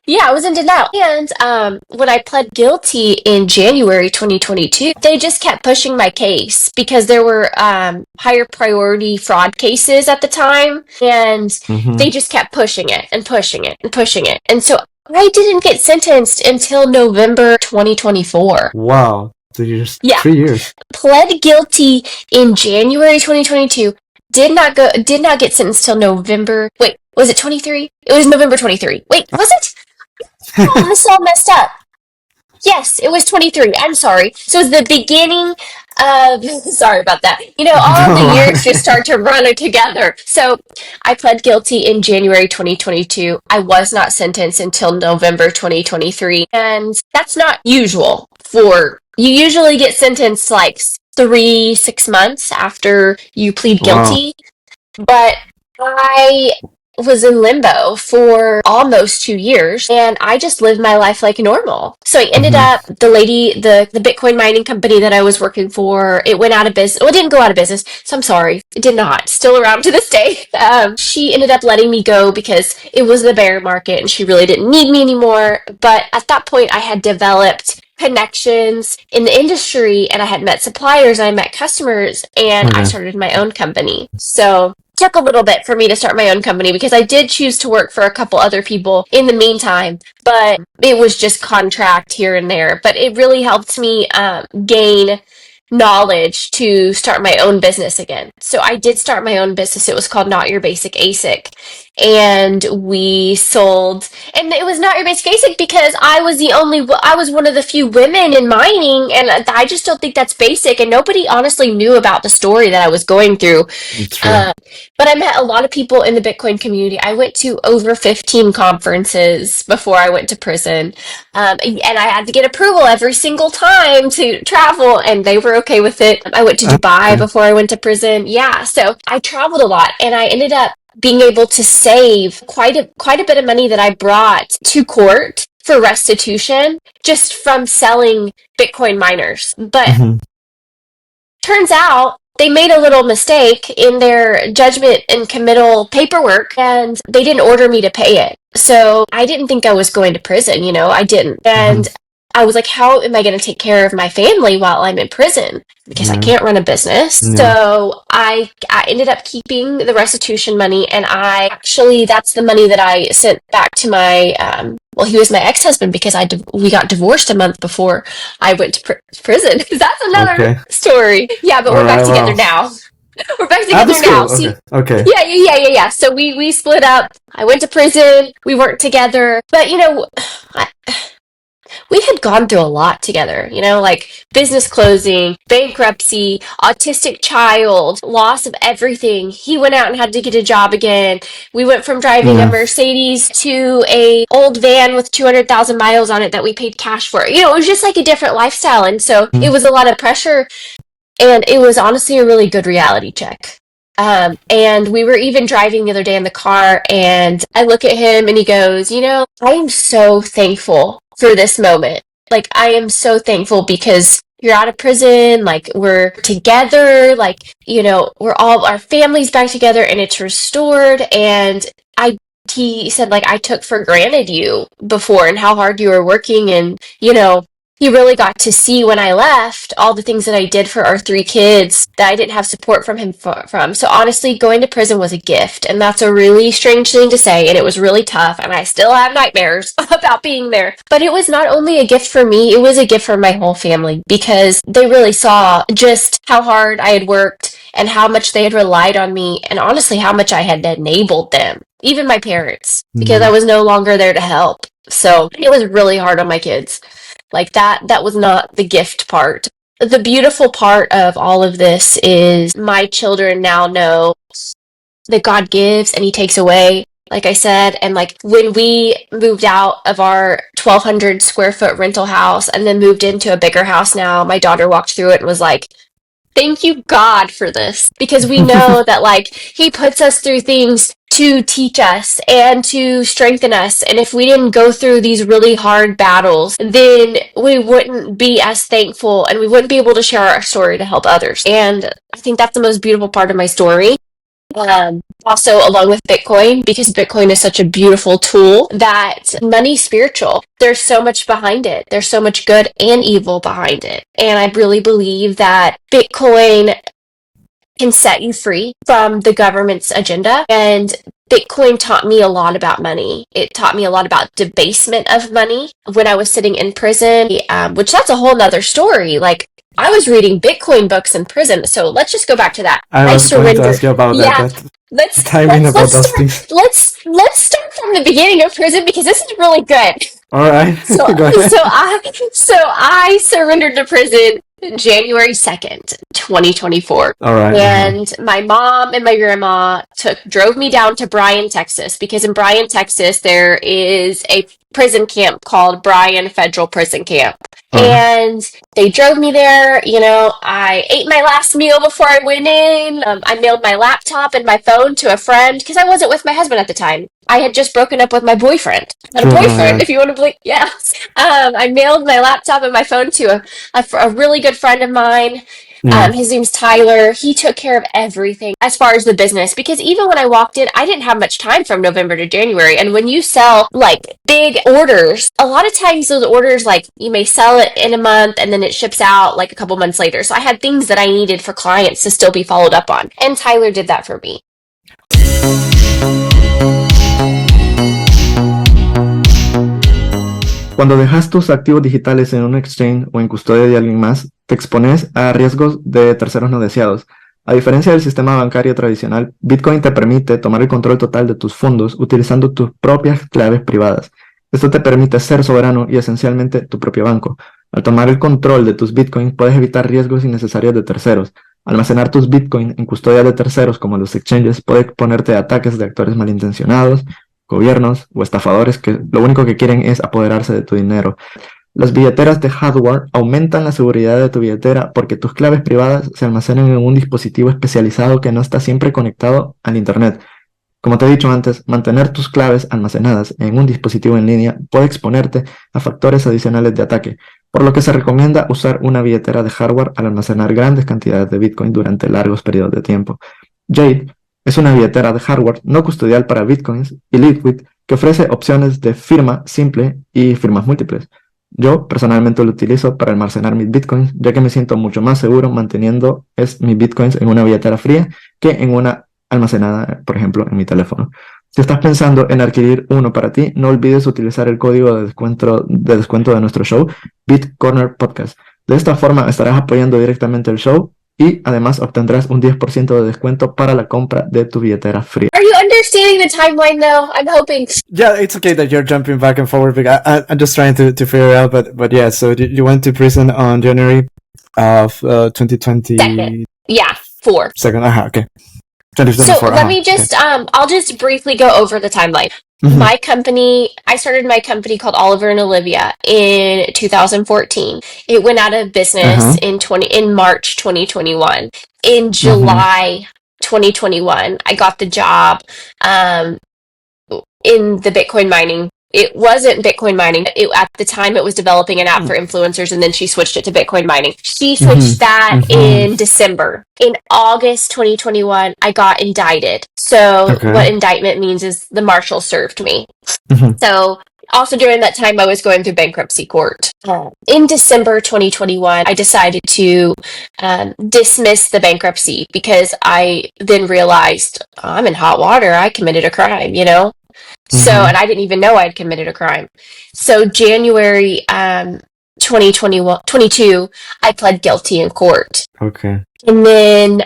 Speaker 10: Yeah, I was in denial. And when I pled guilty in January 2022, they just kept pushing my case because there were higher priority fraud cases at the time. And they just kept pushing it and pushing it and pushing it. And so I didn't get sentenced until November 2024.
Speaker 1: Wow. 3 years.
Speaker 10: Yeah.
Speaker 1: 3 years.
Speaker 10: Pled guilty in January 2022. Did not get sentenced till November. Wait, was it 23? It was November 23. Wait, was it? oh, this is all messed up. Yes, it was 23. I'm sorry. So it's the beginning of, sorry about that. You know, all of the years just start to run together. So I pled guilty in January 2022. I was not sentenced until November 2023. And that's not usual you usually get sentenced like 6 months after you plead guilty. Wow. But I was in limbo for almost 2 years, and I just lived my life like normal. So I ended up, the Bitcoin mining company that I was working for, it went out of business. Well, it didn't go out of business, so I'm sorry. It did not. Still around to this day. She ended up letting me go because it was the bear market and she really didn't need me anymore. But at that point, I had developed connections in the industry, and I had met suppliers, I met customers, and I started my own company. So took a little bit for me to start my own company because I did choose to work for a couple other people in the meantime, but it was just contract here and there. But it really helped me gain knowledge to start my own business again. So I did start my own business. It was called Not Your Basic ASIC. And we sold, and it was Not Your Basic ASIC because I was one of the few women in mining, and I just don't think that's basic, and nobody honestly knew about the story that I was going through. But I met a lot of people in the Bitcoin community. I went to over 15 conferences before I went to prison. And I had to get approval every single time to travel, and they were okay with it. I went to Dubai before I went to prison. Yeah, so I traveled a lot, and I ended up being able to save quite a bit of money that I brought to court for restitution just from selling Bitcoin miners. But turns out they made a little mistake in their judgment and committal paperwork, and they didn't order me to pay it. So I didn't think I was going to prison, I didn't. And I was like, how am I going to take care of my family while I'm in prison? Because I can't run a business. So I ended up keeping the restitution money, and that's the money that I sent back to my, he was my ex-husband because we got divorced a month before I went to prison. That's another story. Yeah, but we're back together now. We're back together now.
Speaker 1: Cool.
Speaker 10: See?
Speaker 1: Okay.
Speaker 10: Yeah. So we split up. I went to prison. We weren't together. But, we had gone through a lot together, like business closing, bankruptcy, autistic child, loss of everything. He went out and had to get a job again. We went from driving a Mercedes to a old van with 200,000 miles on it that we paid cash for. It was just like a different lifestyle. And so it was a lot of pressure, and it was honestly a really good reality check. And we were even driving the other day in the car, and I look at him and he goes, I am so thankful for this moment. Like, I am so thankful because you're out of prison, like, we're together, like, we're all, our family's back together and it's restored. And he said, like, I took for granted you before and how hard you were working, and, he really got to see when I left all the things that I did for our 3 kids that I didn't have support from him from. So honestly, going to prison was a gift, and that's a really strange thing to say, and it was really tough, and I still have nightmares about being there. But it was not only a gift for me, it was a gift for my whole family, because they really saw just how hard I had worked and how much they had relied on me, and honestly how much I had enabled them, even my parents, because I was no longer there to help. So it was really hard on my kids. Like that was not the gift part. The beautiful part of all of this is my children now know that God gives and he takes away, like I said. And like when we moved out of our 1,200 square foot rental house and then moved into a bigger house now, my daughter walked through it and was like, thank you, God, for this, because we know that like he puts us through things to teach us and to strengthen us. And if we didn't go through these really hard battles, then we wouldn't be as thankful and we wouldn't be able to share our story to help others. And I think that's the most beautiful part of my story. Also, along with Bitcoin, because Bitcoin is such a beautiful tool, that money's spiritual. There's so much behind it. There's so much good and evil behind it. And I really believe that Bitcoin can set you free from the government's agenda. And Bitcoin taught me a lot about money. It taught me a lot about debasement of money when I was sitting in prison, which that's a whole nother story. Like, I was reading Bitcoin books in prison. So let's just go back to that.
Speaker 1: I was going to ask you about that.
Speaker 10: Let's
Speaker 1: start from the beginning of prison, because this is really good. All right.
Speaker 10: So,
Speaker 1: Go ahead.
Speaker 10: so I surrendered to prison January 2nd, 2024.
Speaker 1: All right.
Speaker 10: And my mom and my grandma drove me down to Bryan, Texas, because in Bryan, Texas, there is a prison camp called Bryan Federal Prison Camp. And they drove me there. You know, I ate my last meal before I went in. I mailed my laptop and my phone to a friend because I wasn't with my husband at the time. I had just broken up with my boyfriend. Not a boyfriend, if you want to believe. Yeah. I mailed my laptop and my phone to a really good friend of mine.
Speaker 1: Yeah.
Speaker 10: His name's Tyler. He took care of everything as far as the business, because even when I walked in, I didn't have much time from November to January. And when you sell like big orders, a lot of times those orders, like you may sell it in a month and then it ships out like a couple months later. So I had things that I needed for clients to still be followed up on. And Tyler did that for me.
Speaker 1: Cuando dejas tus activos digitales en un exchange o en custodia de alguien más, te expones a riesgos de terceros no deseados. A diferencia del sistema bancario tradicional, Bitcoin te permite tomar el control total de tus fondos utilizando tus propias claves privadas. Esto te permite ser soberano y esencialmente tu propio banco. Al tomar el control de tus Bitcoins, puedes evitar riesgos innecesarios de terceros. Almacenar tus Bitcoin en custodia de terceros como los exchanges puede exponerte a ataques de actores malintencionados, gobiernos o estafadores que lo único que quieren es apoderarse de tu dinero. Las billeteras de hardware aumentan la seguridad de tu billetera porque tus claves privadas se almacenan en un dispositivo especializado que no está siempre conectado al internet. Como te he dicho antes, mantener tus claves almacenadas en un dispositivo en línea puede exponerte a factores adicionales de ataque, por lo que se recomienda usar una billetera de hardware al almacenar grandes cantidades de Bitcoin durante largos periodos de tiempo. Jade es una billetera de hardware no custodial para Bitcoins y Liquid que ofrece opciones de firma simple y firmas múltiples. Yo personalmente lo utilizo para almacenar mis Bitcoins, ya que me siento mucho más seguro manteniendo mis Bitcoins en una billetera fría que en una almacenada, por ejemplo, en mi teléfono. Si estás pensando en adquirir uno para ti, no olvides utilizar el código de descuento de nuestro show, BitCorner Podcast. De esta forma estarás apoyando directamente el show y además obtendrás un 10% de descuento para la compra de tu billetera fría.
Speaker 10: Are you understanding the timeline though? I'm hoping.
Speaker 1: Yeah, it's okay that you're jumping back and forward, because I'm just trying to figure it out. But yeah, so you went to prison on January of 2020.
Speaker 10: Second. Yeah, 4.
Speaker 1: Second, okay.
Speaker 10: So let me just, I'll just briefly go over the timeline.
Speaker 1: Mm-hmm.
Speaker 10: My company, I started my company called Oliver and Olivia in 2014. It went out of business in March 2021. In July 2021, I got the job in the Bitcoin mining. It wasn't Bitcoin mining. At the time, it was developing an app for influencers, and then she switched it to Bitcoin mining. She switched that in December. In August 2021, I got indicted. So what indictment means is the marshal served me. So also during that time, I was going through bankruptcy court. In December 2021, I decided to dismiss the bankruptcy because I then realized I'm in hot water. I committed a crime, you know? So, and I didn't even know I had committed a crime. So January 2022, I pled guilty in court.
Speaker 1: Okay.
Speaker 10: And then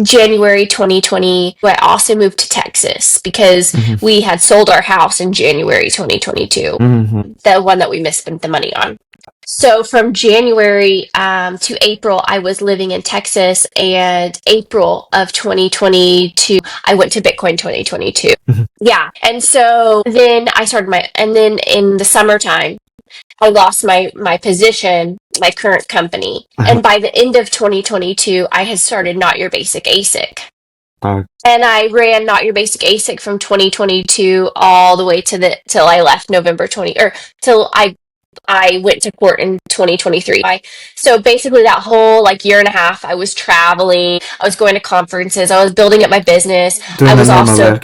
Speaker 10: January 2020, I also moved to Texas because we had sold our house in January 2022, the one that we misspent the money on. So from January to April, I was living in Texas, and April of 2022, I went to Bitcoin 2022. Yeah. And so then I started and then in the summertime, I lost my position, my current company. And by the end of 2022, I had started Not Your Basic ASIC. And I ran Not Your Basic ASIC from 2022 all the way to till I left November till I went to court in 2023. So basically that whole year and a half, I was traveling, I was going to conferences, I was building up my business. I was also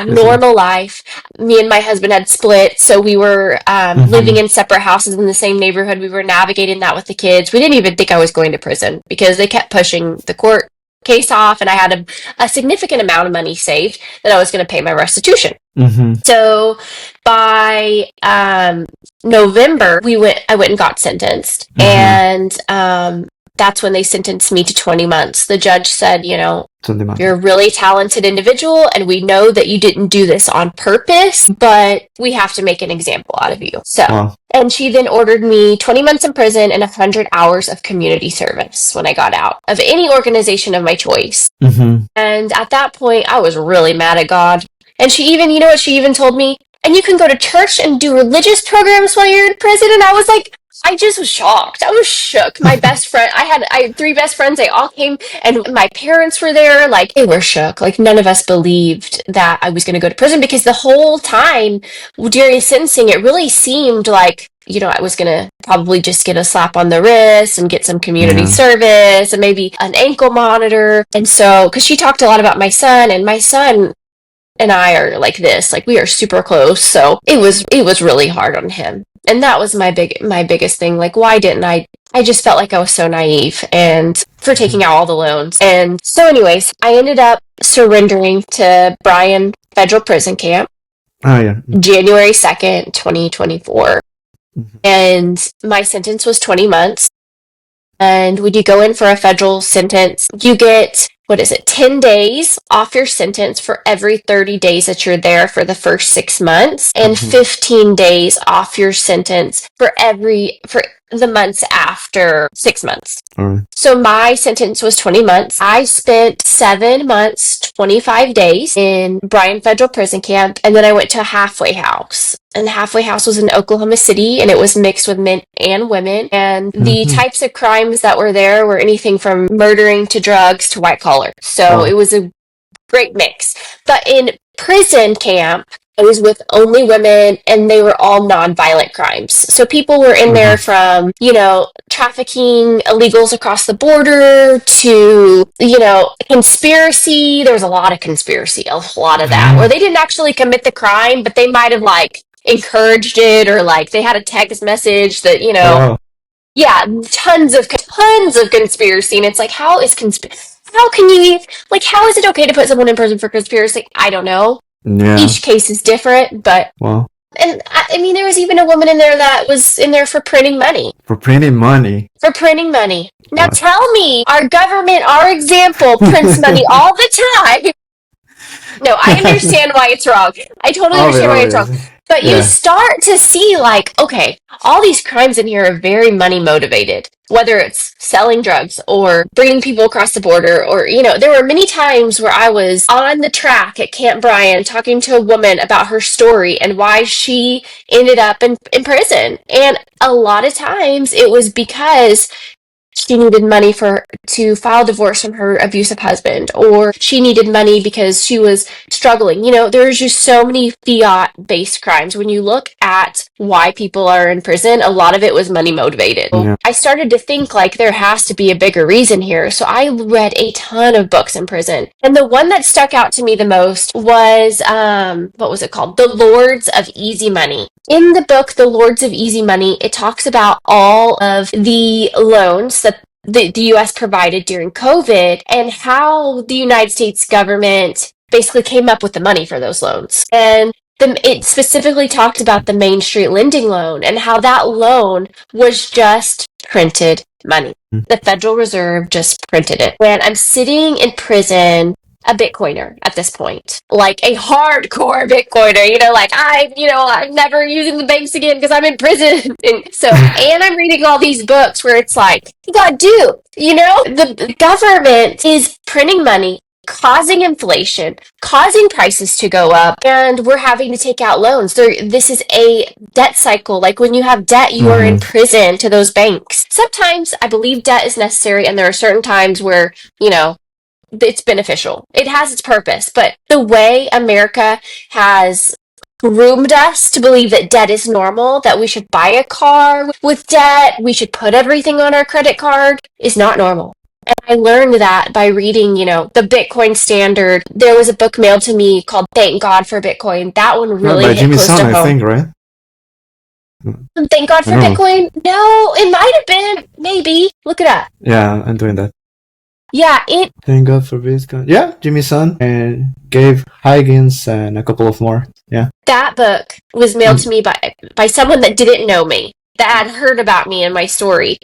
Speaker 10: normal life. Me and my husband had split, so we were living in separate houses in the same neighborhood. We were navigating that with the kids. We didn't even think I was going to prison because they kept pushing the court case off, and I had a significant amount of money saved that I was going to pay my restitution. So by November, I went and got sentenced, and that's when they sentenced me to 20 months. The judge said, you know,
Speaker 1: 20 months.
Speaker 10: you're a really talented individual, and we know that you didn't do this on purpose, but we have to make an example out of you. So,
Speaker 1: Wow.
Speaker 10: and she then ordered me 20 months in prison and 100 hours of community service when I got out of any organization of my choice.
Speaker 1: Mm-hmm.
Speaker 10: And at that point, I was really mad at God. And she even, you know what she even told me? And you can go to church and do religious programs while you're in prison. And I was like, I just was shocked. I was shook. My best friend, I had 3 best friends. They all came, and my parents were there. Like, they were shook. Like, none of us believed that I was going to go to prison, because the whole time during sentencing, it really seemed like, you know, I was going to probably just get a slap on the wrist and get some community service and maybe an ankle monitor. And so, because she talked a lot about my son, and my son and I are like this, like, we are super close. So it was really hard on him. And that was my biggest thing. Like, why didn't I just felt like I was so naive and for taking out all the loans. And so anyways, I ended up surrendering to Bryan Federal Prison Camp.
Speaker 1: Oh, yeah.
Speaker 10: January 2nd, 2024. And my sentence was 20 months. And when you go in for a federal sentence, you get, 10 days off your sentence for every 30 days that you're there for the first 6 months, and 15 days off your sentence for the months after 6 months.
Speaker 1: All right.
Speaker 10: So my sentence was 20 months. I spent 7 months, 25 days in Bryan Federal Prison Camp, and then I went to a halfway house. And the halfway house was in Oklahoma City, and it was mixed with men and women. And the types of crimes that were there were anything from murdering to drugs to white collar. So it was a great mix. But in prison camp, I was with only women, and they were all nonviolent crimes. So people were in there from, you know, trafficking illegals across the border to, you know, conspiracy. There was a lot of conspiracy, a lot of that, where they didn't actually commit the crime, but they might have, like, encouraged it, or, like, they had a text message that, you know, yeah, tons of conspiracy. And it's like, how can you, like, how is it okay to put someone in prison for conspiracy? I don't know.
Speaker 1: Yeah.
Speaker 10: Each case is different, but and I mean, there was even a woman in there that was in there for printing money.
Speaker 1: For printing money.
Speaker 10: For printing money. Now tell me, our government, our example, prints money all the time. No, I understand why it's wrong. I totally understand why it's wrong. But you start to see, like, okay, all these crimes in here are very money motivated, whether it's selling drugs or bringing people across the border, or, you know, there were many times where I was on the track at Camp Bryan talking to a woman about her story and why she ended up in prison. And a lot of times it was because she needed money to file divorce from her abusive husband, or she needed money because she was struggling. You know, there's just so many fiat-based crimes. When you look at why people are in prison, a lot of it was money motivated. Yeah. I started to think, like, there has to be a bigger reason here. So I read a ton of books in prison. And the one that stuck out to me the most was, what was it called? The Lords of Easy Money. In the book, The Lords of Easy Money, it talks about all of the loans that the U.S. provided during COVID, and how the United States government basically came up with the money for those loans. And it specifically talked about the Main Street lending loan, and how that loan was just printed money. The Federal Reserve just printed it. When I'm sitting in prison, a Bitcoiner at this point, like a hardcore Bitcoiner, you know, like I'm never using the banks again because I'm in prison. And I'm reading all these books where it's like, you got duped, you know, the government is printing money, causing inflation, causing prices to go up, and we're having to take out loans. This is a debt cycle. Like, when you have debt, you are in prison to those banks. Sometimes I believe debt is necessary, and there are certain times where, you know, it's beneficial. It has its purpose. But the way America has groomed us to believe that debt is normal, that we should buy a car with debt, we should put everything on our credit card, is not normal. And I learned that by reading, you know, the Bitcoin Standard. There was a book mailed to me called Thank God for Bitcoin. That one really hit
Speaker 1: Jimmy
Speaker 10: close
Speaker 1: Son,
Speaker 10: to home.
Speaker 1: I think, right?
Speaker 10: Thank God for Bitcoin? No, it might have been. Maybe. Look it up.
Speaker 1: Yeah, I'm doing that.
Speaker 10: Yeah,
Speaker 1: Thank God for Bitcoin. Yeah, Jimmy Son and Gabe Higgins and a couple of more. Yeah.
Speaker 10: That book was mailed to me by someone that didn't know me, that had heard about me and my story.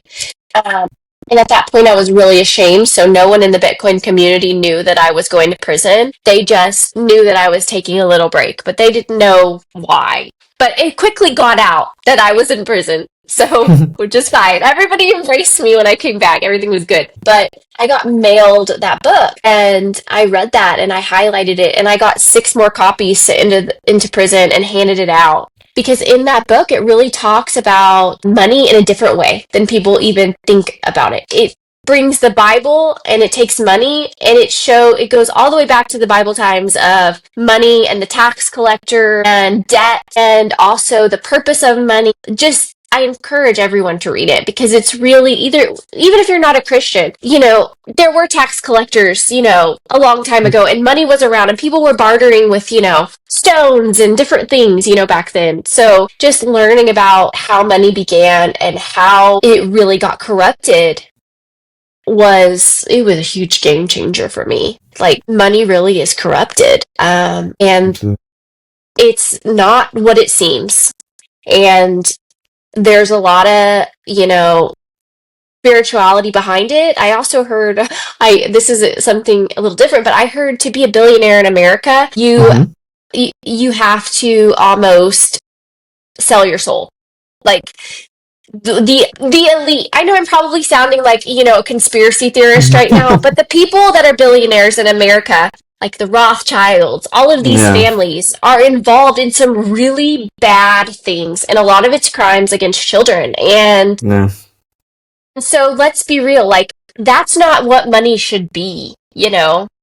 Speaker 10: And at that point, I was really ashamed. So no one in the Bitcoin community knew that I was going to prison. They just knew that I was taking a little break, but they didn't know why. But it quickly got out that I was in prison. So, which is fine. Everybody embraced me when I came back. Everything was good. But I got mailed that book and I read that and I highlighted it and I got 6 more copies sent into prison and handed it out. Because in that book, it really talks about money in a different way than people even think about it. It brings the Bible and it takes money and it goes all the way back to the Bible times of money and the tax collector and debt and also the purpose of money. I encourage everyone to read it because it's really even if you're not a Christian, there were tax collectors, a long time ago and money was around and people were bartering with, stones and different things, back then. So just learning about how money began and how it really got corrupted was a huge game changer for me. Like money really is corrupted. And it's not what it seems. And there's a lot of, spirituality behind it. I also heard, this is something a little different, but I heard to be a billionaire in America, you have to almost sell your soul. Like the elite. I know I'm probably sounding like, a conspiracy theorist right now, but the people that are billionaires in America, like the Rothschilds, all of these families are involved in some really bad things, and a lot of it's crimes against children. And so let's be real, like that's not what money should be,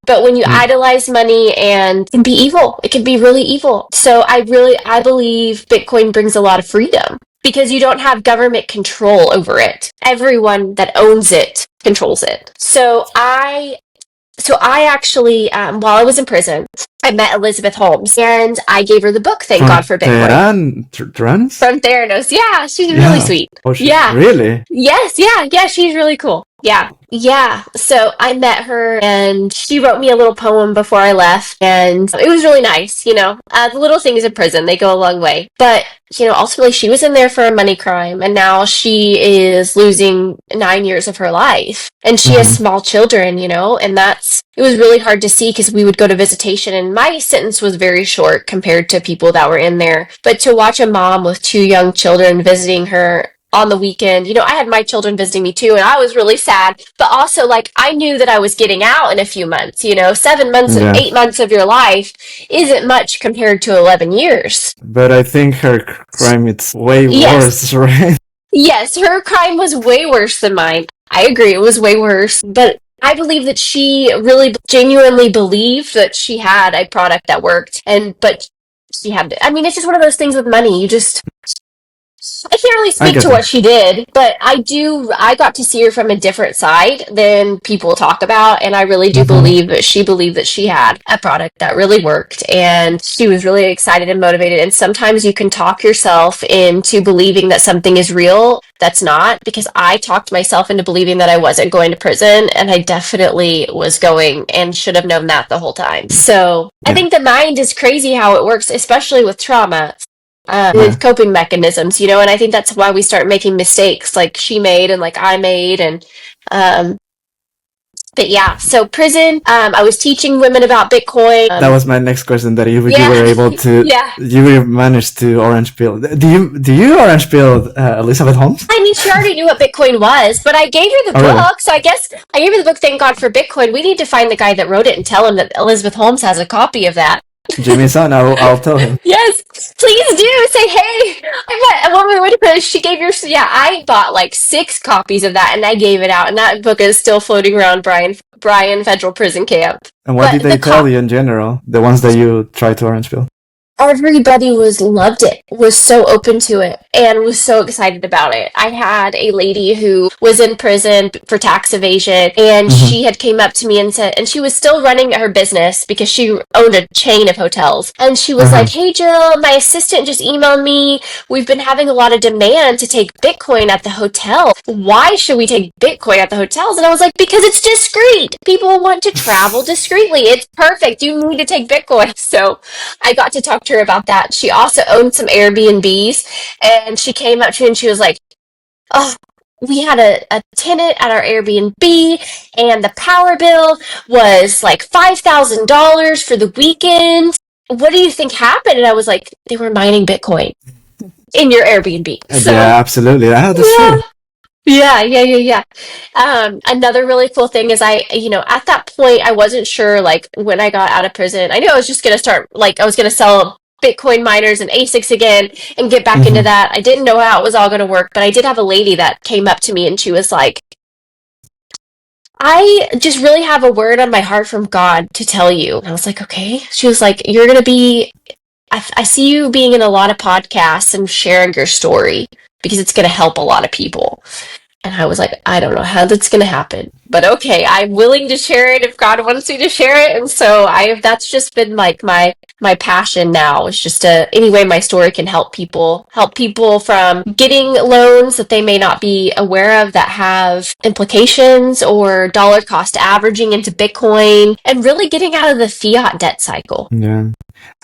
Speaker 10: But when you idolize money and it can be evil, it can be really evil. So I believe Bitcoin brings a lot of freedom because you don't have government control over it. Everyone that owns it controls it. So I actually, while I was in prison, I met Elizabeth Holmes and I gave her the book, Thank God for Bitcoin.
Speaker 1: Theranos?
Speaker 10: From Theranos. Yeah, she's really sweet.
Speaker 1: Oh,
Speaker 10: yeah.
Speaker 1: Really?
Speaker 10: Yes, yeah, she's really cool. Yeah. So I met her and she wrote me a little poem before I left and it was really nice, the little things in prison, they go a long way. But, ultimately she was in there for a money crime and now she is losing 9 years of her life. And she has small children, and it was really hard to see because we would go to visitation and my sentence was very short compared to people that were in there. But to watch a mom with 2 young children visiting her on the weekend, I had my children visiting me too, and I was really sad. But also, I knew that I was getting out in a few months. 7 months, 8 months of your life isn't much compared to 11 years.
Speaker 1: But I think her crime is way worse, right?
Speaker 10: Yes, her crime was way worse than mine. I agree, it was way worse. But I believe that she really genuinely believed that she had a product that worked, but she had. I mean, it's just one of those things with money. I can't really speak to what she did, but I got to see her from a different side than people talk about, and I really do believe that she believed that she had a product that really worked, and she was really excited and motivated, and sometimes you can talk yourself into believing that something is real that's not, because I talked myself into believing that I wasn't going to prison, and I definitely was going and should have known that the whole time. So I think the mind is crazy how it works, especially with trauma. With coping mechanisms, and I think that's why we start making mistakes like she made and like I made, and but yeah, so prison, I was teaching women about Bitcoin.
Speaker 1: That was my next question, that you were able to, you managed to orange pill. Do you orange pill Elizabeth Holmes?
Speaker 10: I mean, she already knew what Bitcoin was, but I gave her the book, really? So I guess I gave her the book, Thank God for Bitcoin. We need to find the guy that wrote it and tell him that Elizabeth Holmes has a copy of that.
Speaker 1: Jimmy-san, I'll tell him.
Speaker 10: Yes, please do. Say, hey, I met a woman went to prison. She gave your, I bought like 6 copies of that and I gave it out. And that book is still floating around Bryan Federal Prison Camp.
Speaker 1: And what did they tell you in general? The ones that you tried to orange pill?
Speaker 10: Everybody loved it, was so open to it, and was so excited about it. I had a lady who was in prison for tax evasion, and she had came up to me and said, and she was still running her business because she owned a chain of hotels. And she was like, hey, Jill, my assistant just emailed me. We've been having a lot of demand to take Bitcoin at the hotel. Why should we take Bitcoin at the hotels? And I was like, because it's discreet. People want to travel discreetly. It's perfect. You need to take Bitcoin. So I got to talk to her about that. She also owned some Airbnbs, and she came up to me and she was like, oh, we had a tenant at our Airbnb, and the power bill was like $5,000 for the weekend. What do you think happened? And I was like, they were mining Bitcoin in your Airbnb. So,
Speaker 1: Yeah, absolutely. That's true.
Speaker 10: Yeah. Another really cool thing is at that point, I wasn't sure, like, when I got out of prison, I knew I was just going to start, like, I was going to sell Bitcoin miners and ASICs again and get back into that. I didn't know how it was all going to work, but I did have a lady that came up to me and she was like, I just really have a word on my heart from God to tell you. And I was like, okay. She was like, you're going to be, I see you being in a lot of podcasts and sharing your story because it's going to help a lot of people. And I was like, I don't know how that's going to happen, but okay, I'm willing to share it if God wants me to share it. And so that's just been like my passion now. It's just any way my story can help people from getting loans that they may not be aware of that have implications, or dollar cost averaging into Bitcoin, and really getting out of the fiat debt cycle.
Speaker 1: Yeah.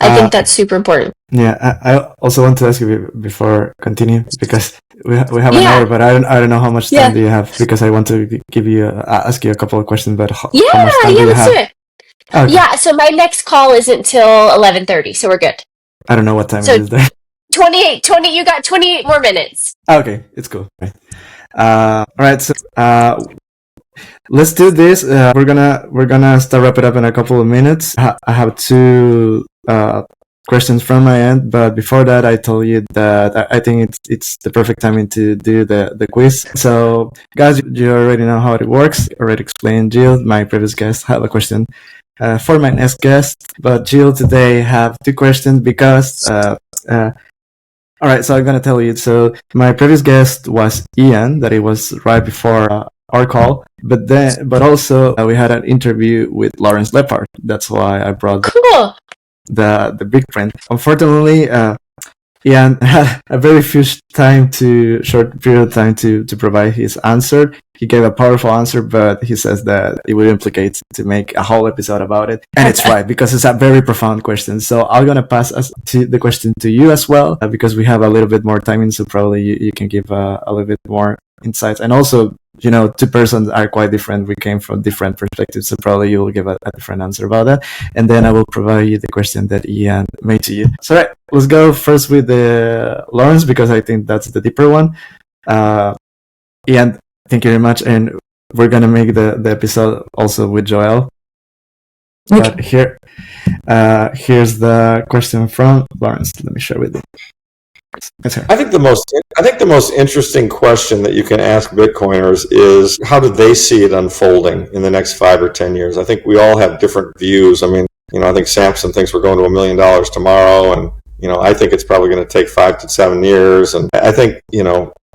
Speaker 10: I think that's super important.
Speaker 1: Yeah, I also want to ask you before continue, because we have an hour, but I don't know how much time do you have, because I want to ask you a couple of questions about how much time do you
Speaker 10: let's
Speaker 1: have.
Speaker 10: do it.
Speaker 1: Okay.
Speaker 10: Yeah, so my next call isn't till 11:30, so we're good.
Speaker 1: I don't know what time
Speaker 10: So
Speaker 1: it is there.
Speaker 10: 20, you got 28 more minutes.
Speaker 1: Okay, it's cool. Right. All right, so let's do this. We're gonna start wrap it up in a couple of minutes. I have two questions from my end, but before that, I told you that I think it's the perfect timing to do the quiz. So, guys, you already know how it works. Already explained. Jill, my previous guest, have a question for my next guest, but Jill today have two questions because. All right, so I'm gonna tell you. So my previous guest was Ian, that it was right before our call, but also we had an interview with Lawrence Lepard. That's why I brought the big print. Unfortunately, Ian had a very short period of time to provide his answer. He gave a powerful answer, but he says that it would implicate to make a whole episode about it. And it's right, because it's a very profound question. So I'm going to pass the question to you as well, because we have a little bit more timing. So probably you can give a little bit more insights. And also, two persons are quite different. We came from different perspectives. So probably you will give a different answer about that. And then I will provide you the question that Ian made to you. So right, let's go first with the Lawrence, because I think that's the deeper one. Ian, thank you very much. And we're going to make the episode also with Joel. Okay. But here's the question from Lawrence. Let me share with you.
Speaker 17: I think the most interesting question that you can ask Bitcoiners is, how do they see it unfolding in the next 5 or 10 years? I think we all have different views. I mean, I think Samson thinks we're going to $1 million tomorrow, and I think it's probably going to take 5 to 7 years. And I think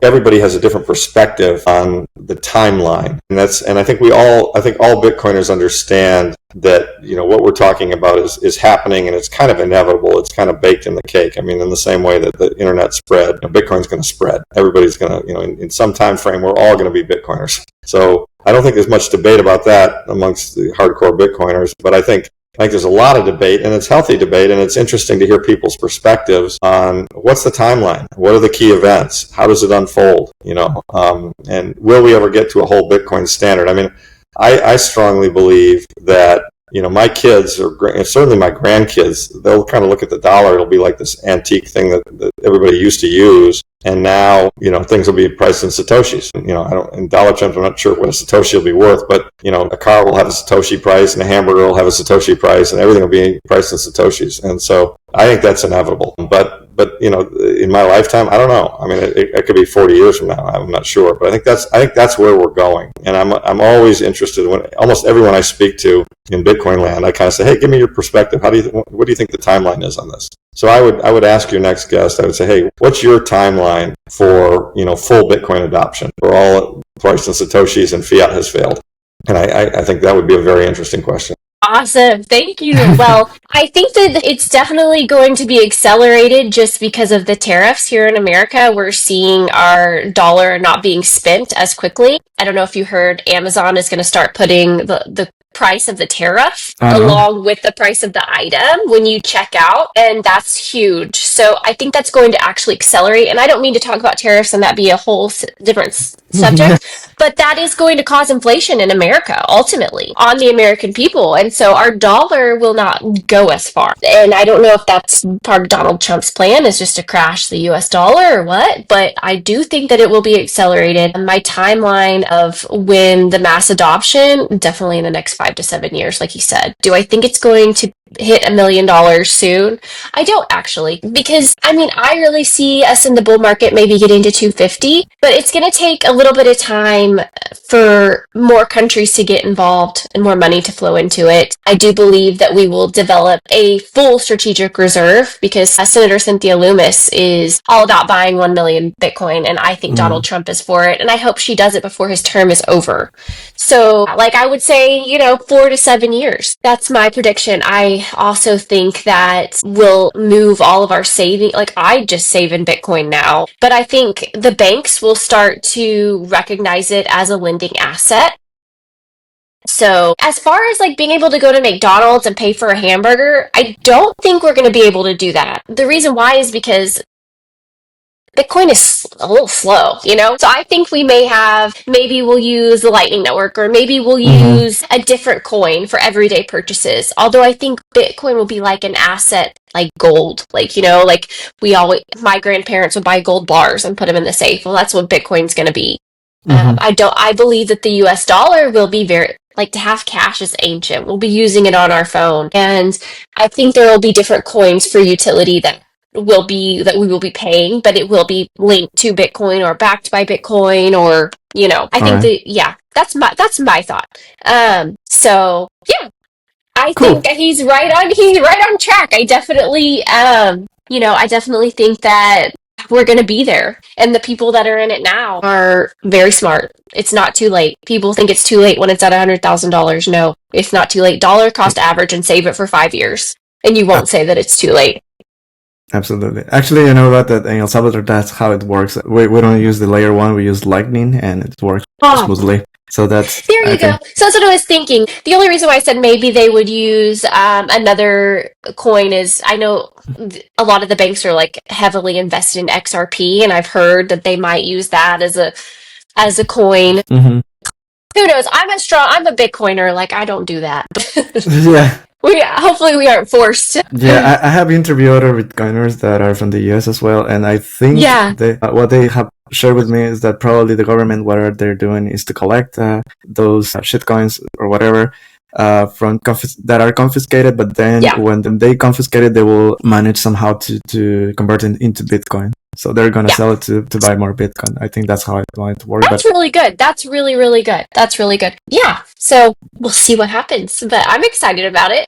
Speaker 17: everybody has a different perspective on the timeline, and I think all Bitcoiners understand that what we're talking about is happening, and it's kind of inevitable. It's kind of baked in the cake. I mean, in the same way that the internet spread, Bitcoin's going to spread. Everybody's going to, in some time frame, we're all going to be Bitcoiners. So I don't think there's much debate about that amongst the hardcore Bitcoiners, but I think there's a lot of debate, and it's healthy debate, and it's interesting to hear people's perspectives on what's the timeline, what are the key events, how does it unfold, and will we ever get to a whole Bitcoin standard? I mean, I strongly believe that my kids, or certainly my grandkids, they'll kind of look at the dollar. It'll be like this antique thing that everybody used to use. And now, things will be priced in Satoshis. In dollar terms, I'm not sure what a Satoshi will be worth, but, a car will have a Satoshi price, and a hamburger will have a Satoshi price, and everything will be priced in Satoshis. And so I think that's inevitable. But in my lifetime, I don't know. I mean, it could be 40 years from now. I'm not sure, but I think that's where we're going. And I'm always interested when almost everyone I speak to in Bitcoin land, I kind of say, hey, give me your perspective. What do you think the timeline is on this? So I would ask your next guest, I would say, hey, what's your timeline for, full Bitcoin adoption, for all priced in Satoshis and fiat has failed? And I think that would be a very interesting question.
Speaker 10: Awesome. Thank you. Well, I think that it's definitely going to be accelerated just because of the tariffs here in America. We're seeing our dollar not being spent as quickly. I don't know if you heard, Amazon is going to start putting the price of the tariff
Speaker 1: Uh-huh.
Speaker 10: along with the price of the item when you check out, and that's huge. So I think that's going to actually accelerate, and I don't mean to talk about tariffs and that be a whole different subject, but that is going to cause inflation in America ultimately on the American people, and so our dollar will not go as far. And I don't know if that's part of Donald Trump's plan is just to crash the US dollar or what, but I do think that it will be accelerated. My timeline of when the mass adoption, definitely in the next 5 to 7 years, like you said. Do I think it's going to hit $1 million soon? I don't actually, because I mean, I really see us in the bull market maybe getting to 250, but it's going to take a little bit of time for more countries to get involved and more money to flow into it. I do believe that we will develop a full strategic reserve because Senator Cynthia Lummis is all about buying 1 million Bitcoin, and I think Donald Trump is for it, and I hope she does it before his term is over. So, like I would say, 4 to 7 years. That's my prediction. I also think that we'll move all of our saving. Like, I just save in Bitcoin now, but I think the banks will start to recognize it as a lending asset. So as far as like being able to go to McDonald's and pay for a hamburger, I don't think we're going to be able to do that. The reason why is because Bitcoin is a little slow, So I think maybe we'll use the Lightning Network, or maybe we'll use a different coin for everyday purchases. Although I think Bitcoin will be like an asset, like gold. Like my grandparents would buy gold bars and put them in the safe. Well, that's what Bitcoin's going to be. I believe that the US dollar will be to have cash is ancient. We'll be using it on our phone. And I think there will be different coins for utility that we will be paying, but it will be linked to Bitcoin or backed by Bitcoin, or I think that's my thought. So yeah, I think that he's right on track. I definitely I definitely think that we're going to be there, and the people that are in it now are very smart. It's not too late. People think it's too late when it's at $100,000. No, it's not too late. Dollar cost average and save it for 5 years, and you won't say that it's too late.
Speaker 1: Absolutely. Actually, you know what? That in El Salvador, that's how it works. We don't use the layer 1, we use Lightning, and it works smoothly. So that's
Speaker 10: there you go. So that's what I was thinking. The only reason why I said maybe they would use another coin is I know a lot of the banks are like heavily invested in XRP, and I've heard that they might use that as a coin.
Speaker 1: Mm-hmm.
Speaker 10: Who knows? I'm a Bitcoiner. Like, I don't do that.
Speaker 1: Yeah.
Speaker 10: Hopefully we aren't forced.
Speaker 1: Yeah, I have interviewed other Bitcoiners that are from the US as well, and I think what they have shared with me is that probably the government, what they're doing is to collect those shitcoins or whatever from that are confiscated, but then when they confiscate it, they will manage somehow to convert it into Bitcoin. So they're going to sell it to buy more Bitcoin. I think that's how it's going to work.
Speaker 10: That's really good. That's really, really good. That's really good. Yeah. So we'll see what happens, but I'm excited about it.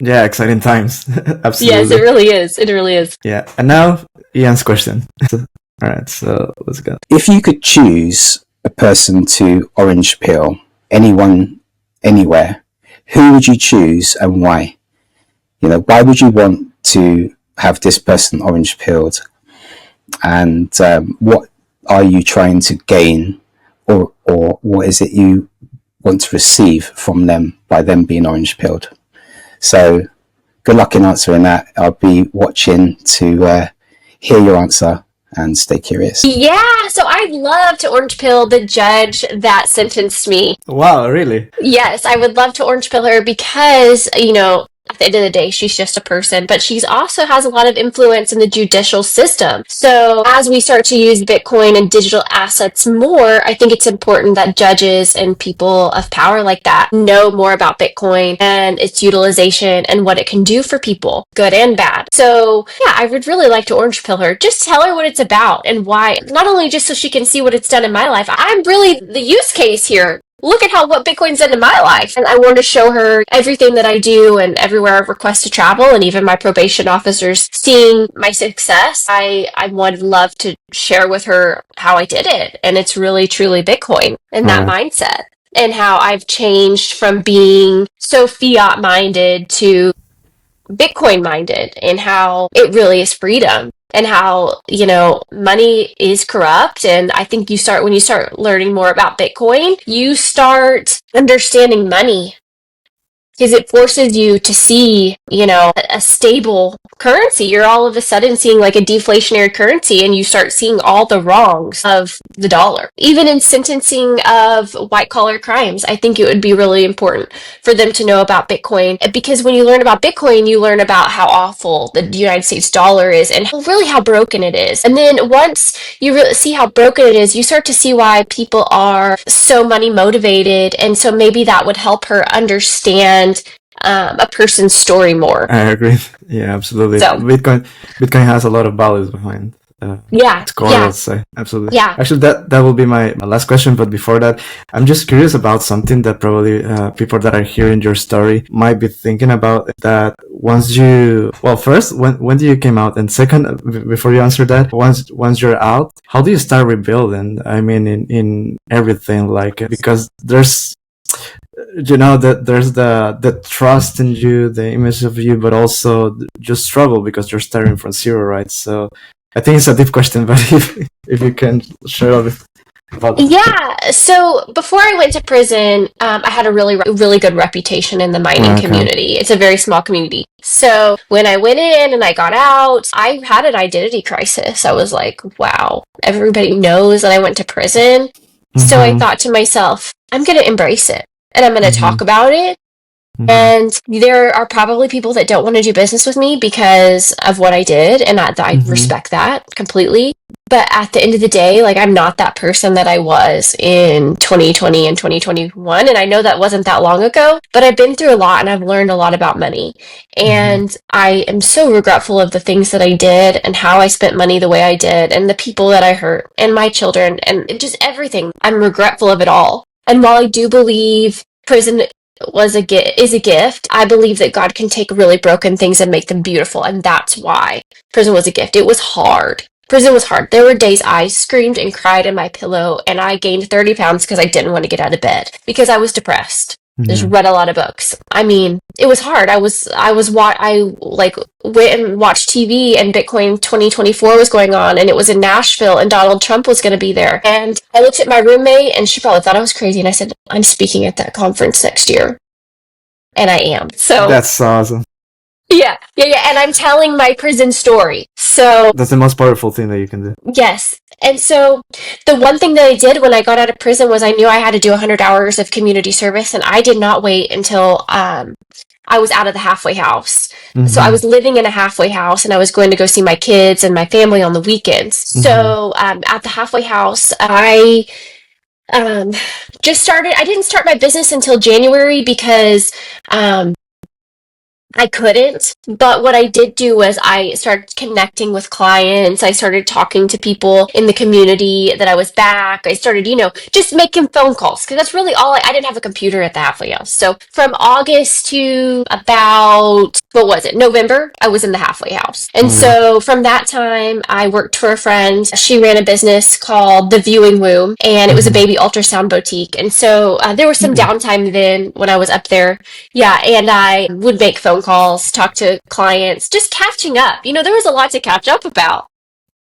Speaker 1: Yeah, exciting times. Absolutely.
Speaker 10: Yes, it really is. It really is.
Speaker 1: Yeah. And now, Ian's question. All right, so let's go.
Speaker 16: If you could choose a person to orange pill, anyone, anywhere, who would you choose and why? Why would you want to have this person orange pilled? And what are you trying to gain, or what is it you want to receive from them by them being orange pilled? So good luck in answering that. I'll be watching to hear your answer and stay curious.
Speaker 10: Yeah, so I'd love to orange pill the judge that sentenced me.
Speaker 1: Wow, really?
Speaker 10: Yes, I would love to orange pill her because, at the end of the day, she's just a person, but she's also has a lot of influence in the judicial system. So as we start to use Bitcoin and digital assets more, I think it's important that judges and people of power like that know more about Bitcoin and its utilization and what it can do for people, good and bad. So yeah, I would really like to orange pill her. Just tell her what it's about and why, not only just so she can see what it's done in my life. I'm really the use case here. Look at what Bitcoin's done in my life. And I want to show her everything that I do and everywhere I request to travel, and even my probation officers seeing my success. I would love to share with her how I did it. And it's really, truly Bitcoin and that mindset, and how I've changed from being so fiat minded to Bitcoin minded, and how it really is freedom. And how, money is corrupt. And I think when you start learning more about Bitcoin, you start understanding money because it forces you to see, a stable currency. You're all of a sudden seeing like a deflationary currency, and you start seeing all the wrongs of the dollar. Even in sentencing of white collar crimes, I think it would be really important for them to know about Bitcoin, because when you learn about Bitcoin, you learn about how awful the United States dollar is and really how broken it is. And then once you really see how broken it is, you start to see why people are so money motivated, and so maybe that would help her understand a person's story more.
Speaker 1: I agree. Yeah, absolutely.
Speaker 10: So-
Speaker 1: Bitcoin has a lot of values behind. Its core, let's say. Absolutely.
Speaker 10: Yeah.
Speaker 1: Actually, that will be my last question. But before that, I'm just curious about something that probably people that are hearing your story might be thinking about. That first, when do you came out, and second, before you answer that, once you're out, how do you start rebuilding? I mean, in everything, like, because there's there's the trust in you, the image of you, but also just struggle because you're starting from zero, right? So I think it's a deep question, but if you can share a bit about that.
Speaker 10: Yeah. So before I went to prison, I had a really good reputation in the mining
Speaker 1: Okay.
Speaker 10: community. It's a very small community. So when I went in and I got out, I had an identity crisis. I was like, wow, everybody knows that I went to prison. So I thought to myself, I'm going to embrace it, and I'm going to talk about it. And there are probably people that don't want to do business with me because of what I did, and I respect that completely. But at the end of the day, like, I'm not that person that I was in 2020 and 2021, and I know that wasn't that long ago, but I've been through a lot, and I've learned a lot about money. And I am so regretful of the things that I did and how I spent money the way I did, and the people that I hurt, and my children, and just everything. I'm regretful of it all. And while I do believe prison is a gift, I believe that God can take really broken things and make them beautiful, and that's why prison was a gift. It was hard. Prison was hard. There were days I screamed and cried in my pillow, and I gained 30 pounds because I didn't want to get out of bed because I was depressed. Just read a lot of books. I mean, it was hard. I went and watched TV, and Bitcoin 2024 was going on, and it was in Nashville, and Donald Trump was going to be there. And I looked at my roommate, and she probably thought I was crazy, and I said, I'm speaking at that conference next year. And I am. So
Speaker 1: That's awesome.
Speaker 10: yeah. And I'm telling my prison story. So
Speaker 1: That's the most powerful thing that you can do.
Speaker 10: yes. And so the one thing that I did when I got out of prison was I knew I had to do 100 hours of community service, and I did not wait until I was out of the halfway house. So I was living in a halfway house, and I was going to go see my kids and my family on the weekends. So at the halfway house, I didn't start my business until January because I couldn't, but what I did do was I started connecting with clients. I started talking to people in the community that I was back. I started, just making phone calls, because that's really all I didn't have a computer at the halfway house. So from August to about, November, I was in the halfway house. And so from that time, I worked for a friend. She ran a business called The Viewing Room, and it was a baby ultrasound boutique. And so there was some downtime then when I was up there. Yeah, and I would make phone calls, talk to clients, just catching up. There was a lot to catch up about.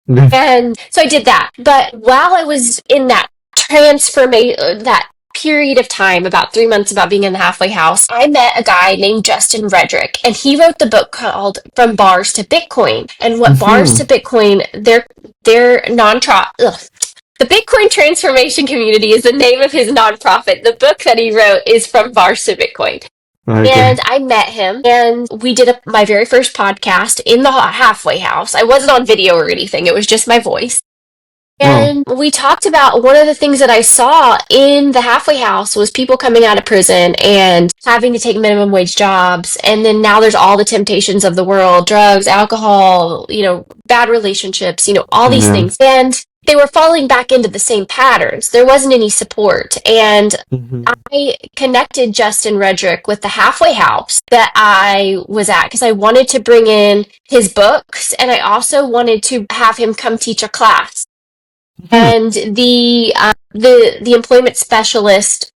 Speaker 10: And so I did that. But while I was in that that period of time, about 3 months about being in the halfway house, I met a guy named Justin Redrick, and he wrote the book called From Bars to Bitcoin. And what Bars to Bitcoin, they're the Bitcoin Transformation Community is the name of his nonprofit. The book that he wrote is From Bars to Bitcoin. Okay. And I met him, and we did my very first podcast in the halfway house. I wasn't on video or anything. It was just my voice. And we talked about one of the things that I saw in the halfway house was people coming out of prison and having to take minimum wage jobs. And then now there's all the temptations of the world, drugs, alcohol, bad relationships, all these things. And they were falling back into the same patterns. There wasn't any support. And I connected Justin Redrick with the halfway house that I was at because I wanted to bring in his books, and I also wanted to have him come teach a class. And the employment specialist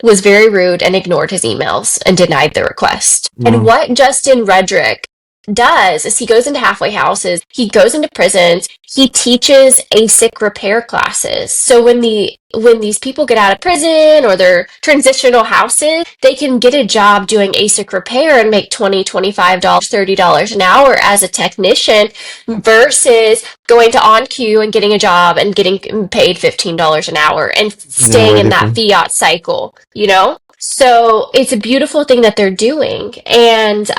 Speaker 10: was very rude and ignored his emails and denied the request. And what Justin Redrick does is he goes into halfway houses, he goes into prisons, he teaches ASIC repair classes. So when these people get out of prison or they're transitional houses, they can get a job doing ASIC repair and make $20, $25, $30 an hour as a technician versus going to OnQ and getting a job and getting paid $15 an hour and staying in that fiat cycle, you know? So it's a beautiful thing that they're doing. And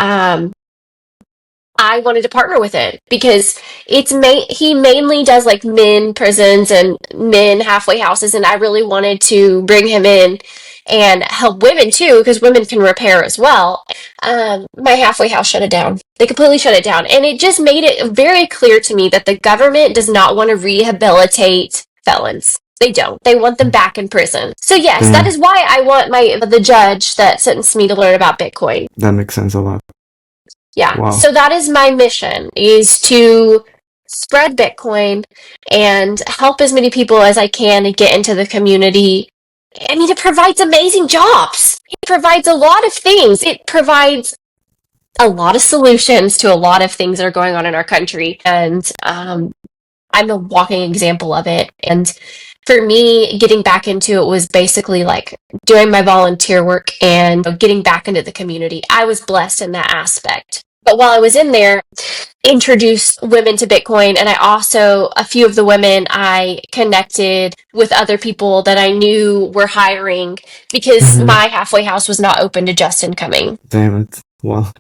Speaker 10: I wanted to partner with it because he mainly does like men prisons and men halfway houses, and I really wanted to bring him in and help women too, because women can repair as well. My halfway house shut it down. They completely shut it down, and it just made it very clear to me that the government does not want to rehabilitate felons. They don't. They want them back in prison. So yes, that is why I want the judge that sentenced me to learn about Bitcoin.
Speaker 1: That makes sense a lot.
Speaker 10: Yeah.
Speaker 1: Wow.
Speaker 10: So that is my mission, is to spread Bitcoin and help as many people as I can and get into the community. I mean, it provides amazing jobs. It provides a lot of things. It provides a lot of solutions to a lot of things that are going on in our country. And I'm a walking example of it. And for me, getting back into it was basically like doing my volunteer work and getting back into the community. I was blessed in that aspect. But while I was in there, introduced women to Bitcoin, and I also, a few of the women, I connected with other people that I knew were hiring because my halfway house was not open to just incoming.
Speaker 1: Damn it.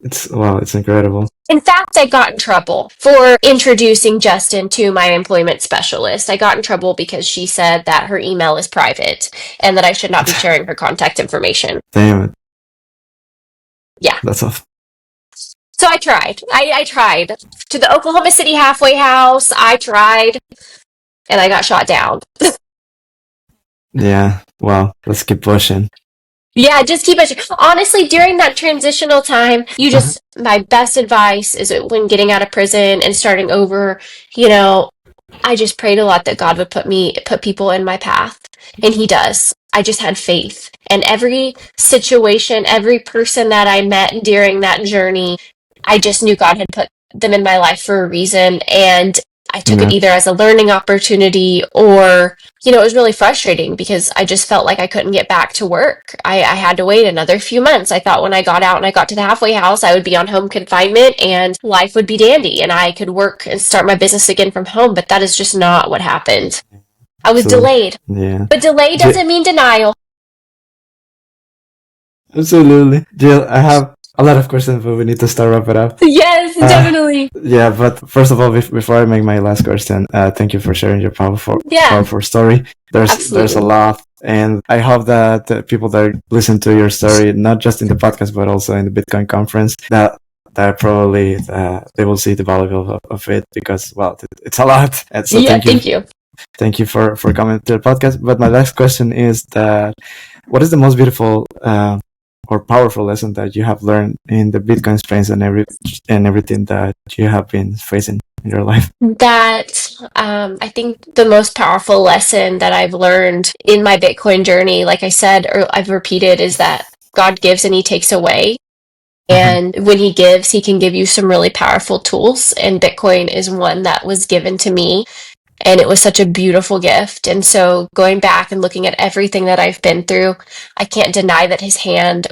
Speaker 1: It's incredible.
Speaker 10: In fact, I got in trouble for introducing Justin to my employment specialist. I got in trouble because she said that her email is private and that I should not be sharing her contact information.
Speaker 1: Damn it.
Speaker 10: Yeah.
Speaker 1: That's tough.
Speaker 10: So I tried. I tried. To the Oklahoma City halfway house, I tried, and I got shot down.
Speaker 1: Yeah. Well, let's keep pushing.
Speaker 10: Yeah, just keep it. Honestly, during that transitional time, my best advice is when getting out of prison and starting over, I just prayed a lot that God would put people in my path, and He does. I just had faith. And every situation, every person that I met during that journey, I just knew God had put them in my life for a reason, and I took it either as a learning opportunity or, it was really frustrating because I just felt like I couldn't get back to work. I had to wait another few months. I thought when I got out and I got to the halfway house, I would be on home confinement and life would be dandy and I could work and start my business again from home, but that is just not what happened. I was delayed.
Speaker 1: Yeah.
Speaker 10: But delay doesn't mean denial.
Speaker 1: Absolutely. Jill, I have a lot of questions, but we need to start wrap it up.
Speaker 10: Yes, definitely.
Speaker 1: Yeah, but first of all, before I make my last question, thank you for sharing your powerful story. There's a lot, and I hope that the people that listen to your story, not just in the podcast but also in the Bitcoin conference, that probably they will see the value of it because it's a lot. And so thank you. Thank you for coming to the podcast. But my last question is that what is the most beautiful or powerful lesson that you have learned in the Bitcoin space and everything that you have been facing in your life?
Speaker 10: That I think the most powerful lesson that I've learned in my Bitcoin journey, like I said, or I've repeated, is that God gives and He takes away. And when He gives, He can give you some really powerful tools. And Bitcoin is one that was given to me. And it was such a beautiful gift. And so going back and looking at everything that I've been through, I can't deny that His hand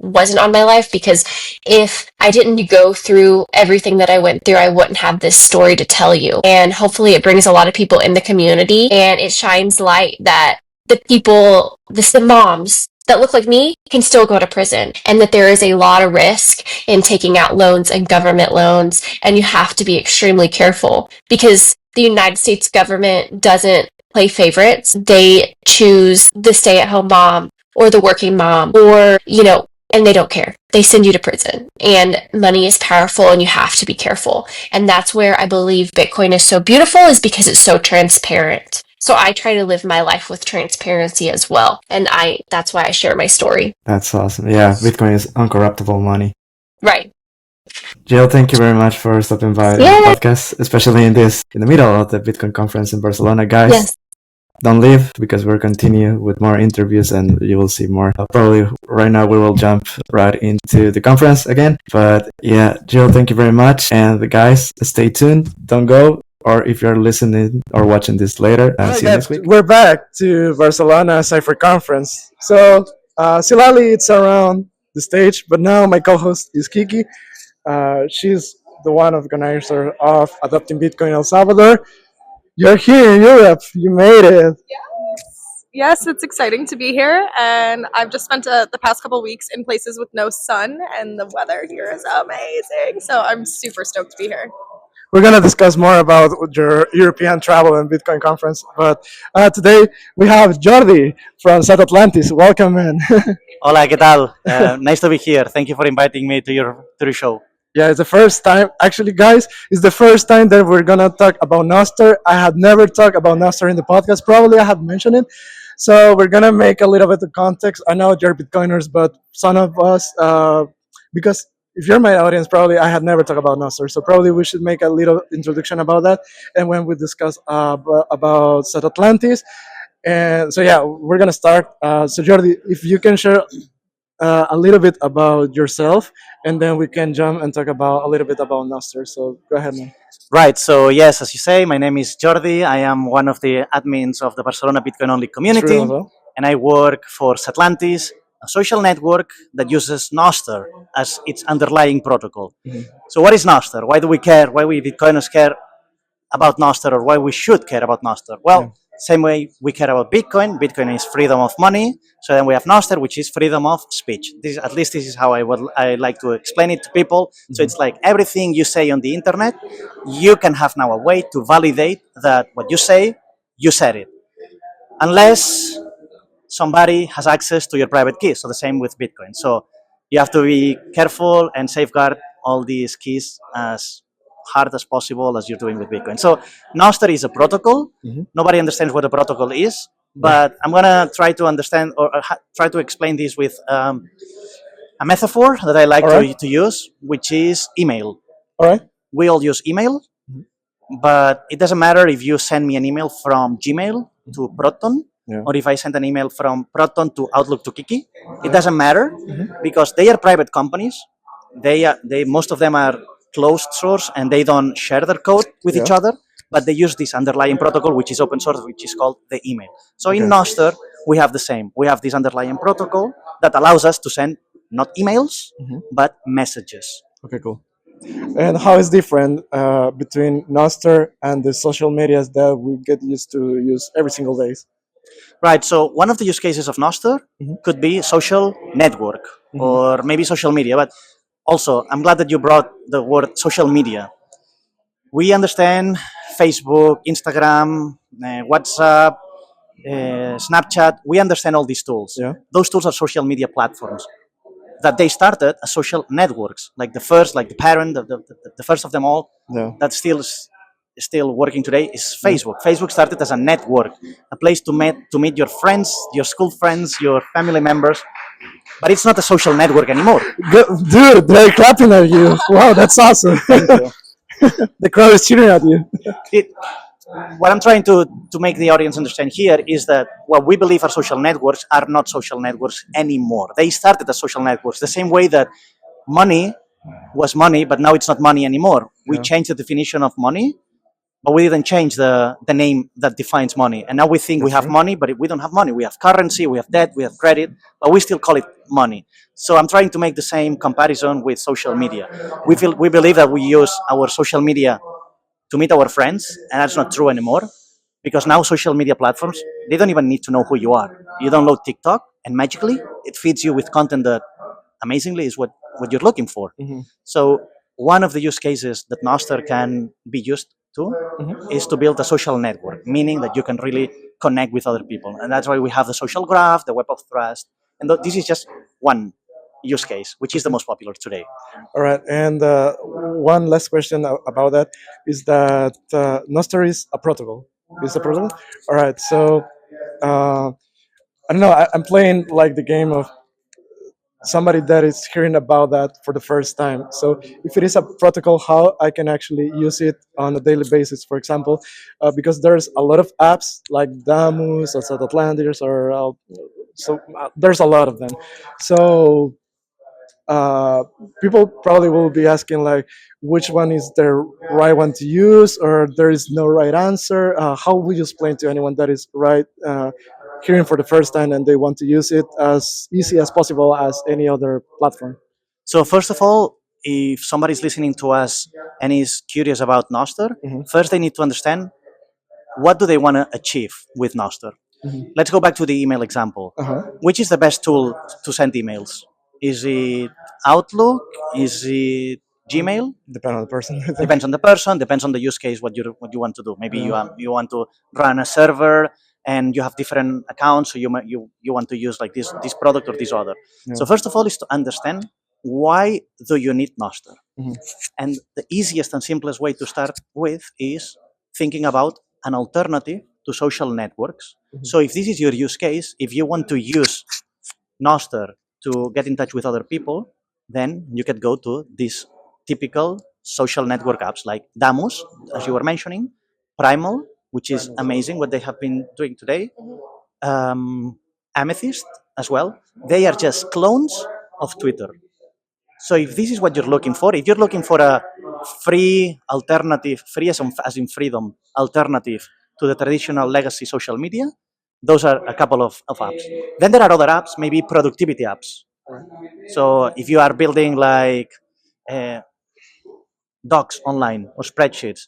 Speaker 10: wasn't on my life, because if I didn't go through everything that I went through, I wouldn't have this story to tell you. And hopefully it brings a lot of people in the community and it shines light that the people, the moms that look like me can still go to prison, and that there is a lot of risk in taking out loans and government loans. And you have to be extremely careful because the United States government doesn't play favorites. They choose the stay-at-home mom or the working mom or, and they don't care. They send you to prison. And money is powerful and you have to be careful. And that's where I believe Bitcoin is so beautiful, is because it's so transparent. So I try to live my life with transparency as well. And that's why I share my story.
Speaker 1: That's awesome. Yeah, Bitcoin is uncorruptible money.
Speaker 10: Right.
Speaker 1: Jill, thank you very much for stopping by the podcast, especially in the middle of the Bitcoin conference in Barcelona, guys.
Speaker 10: Yes.
Speaker 1: don't leave because we'll continue with more interviews and you will see more. Probably right now we will jump right into the conference again. But yeah, Jill, thank you very much. And the guys, stay tuned. Don't go. Or if you're listening or watching this later, see you next week.
Speaker 11: We're back to Barcelona Cypher Conference. So Silali, it's around the stage, but now my co-host is Kiki. She's the one organizer of Adopting Bitcoin El Salvador. You're here in Europe. You made it.
Speaker 14: Yes, it's exciting to be here, and I've just spent the past couple weeks in places with no sun, and the weather here is amazing. So I'm super stoked to be here.
Speaker 11: We're going to discuss more about your European travel and Bitcoin conference, but today we have Jordi from South Atlantis. Welcome, man.
Speaker 23: Hola, ¿qué tal? Nice to be here. Thank you for inviting me to your show.
Speaker 11: Yeah, it's the first time. Actually, guys, it's the first time that we're going to talk about Nostr. I had never talked about Nostr in the podcast. Probably I had mentioned it. So we're going to make a little bit of context. I know you're Bitcoiners, but some of us, because if you're my audience, probably I had never talked about Nostr. So probably we should make a little introduction about that. And when we discuss about South Atlantis. And so, yeah, we're going to start. So Jordi, if you can share a little bit about yourself, and then we can jump and talk about a little bit about Nostr. So go ahead, man.
Speaker 23: Right, so yes, as you say, my name is Jordi. I am one of the admins of the Barcelona Bitcoin Only community, and I work for Satlantis, a social network that uses Nostr as its underlying protocol. So what is Nostr? Why do we care? Why we Bitcoiners care about Nostr, or why we should care about Nostr? Well, same way we care about Bitcoin. Bitcoin is freedom of money. So then we have Nostr, which is freedom of speech. At least this is how I like to explain it to people. So it's like everything you say on the internet, you can have now a way to validate that what you say, you said it. Unless somebody has access to your private keys. So the same with Bitcoin. So you have to be careful and safeguard all these keys as hard as possible as you're doing with Bitcoin. So Nostr is a protocol. Nobody understands what a protocol is, but I'm gonna try to understand or try to explain this with a metaphor that I like to use, which is email.
Speaker 11: All right.
Speaker 23: We all use email, but it doesn't matter if you send me an email from Gmail to Proton, or if I send an email from Proton to Outlook to Kiki. It doesn't matter because they are private companies. They most of them are closed source and they don't share their code with each other, but they use this underlying protocol, which is open source, which is called the email. So in Nostr, we have the same. We have this underlying protocol that allows us to send not emails, but messages.
Speaker 11: Okay, cool. And how is different between Nostr and the social medias that we get used to use every single day?
Speaker 23: Right, so one of the use cases of Nostr could be social network or maybe social media, but also, I'm glad that you brought the word social media. We understand Facebook, Instagram, WhatsApp, Snapchat. We understand all these tools. Those tools are social media platforms that they started as social networks. Like the first, like the parent, the first of them all, that still working today is Facebook. Facebook started as a network, a place to meet your friends, your school friends, your family members. But it's not a social network anymore.
Speaker 11: Dude, they're clapping at you. Wow, that's awesome. The crowd is cheering at you.
Speaker 23: What I'm trying to make the audience understand here is that what we believe are social networks are not social networks anymore. They started as social networks, the same way that money was money, but now it's not money anymore. We changed the definition of money, but we didn't change the name that defines money. And now we think we have money, but we don't have money. We have currency, we have debt, we have credit, but we still call it money. So I'm trying to make the same comparison with social media. We believe that we use our social media to meet our friends, and that's not true anymore. Because now social media platforms, they don't even need to know who you are. You download TikTok, and magically, it feeds you with content that amazingly is what you're looking for. So one of the use cases that Nostr can be used to is to build a social network, meaning that you can really connect with other people. And that's why we have the social graph, the web of trust. And this is just one use case, which is the most popular today.
Speaker 11: All right. And one last question about that is that Nostr is a protocol. It's a protocol? All right. So I don't know. I'm playing like the game of somebody that is hearing about that for the first time. So if it is a protocol, how I can actually use it on a daily basis, for example, because there's a lot of apps like Damus or Atlantis or there's a lot of them. So uh, people probably will be asking like which one is the right one to use, or there is no right answer. How will you explain to anyone that is hearing for the first time and they want to use it as easy as possible as any other platform?
Speaker 23: So first of all, if somebody's listening to us and is curious about Nostr, first they need to understand what do they want to achieve with Nostr. Let's go back to the email example. Which is the best tool to send emails? Is it Outlook? Is it Gmail?
Speaker 11: Depends on the person.
Speaker 23: Depends on the person. Depends on the use case. What you want to do. Maybe you want to run a server and you have different accounts, so you want to use like this product or this other.
Speaker 11: Yeah.
Speaker 23: So first of all is to understand why do you need Nostr, and the easiest and simplest way to start with is thinking about an alternative to social networks. So if this is your use case, if you want to use Nostr to get in touch with other people, then you could go to these typical social network apps like Damus, as you were mentioning, Primal, which is amazing what they have been doing today, Amethyst as well. They are just clones of Twitter. So if this is what you're looking for, if you're looking for a free alternative, free as in freedom, alternative to the traditional legacy social media, those are a couple of apps. Then there are other apps, maybe productivity apps. So if you are building like docs online or spreadsheets,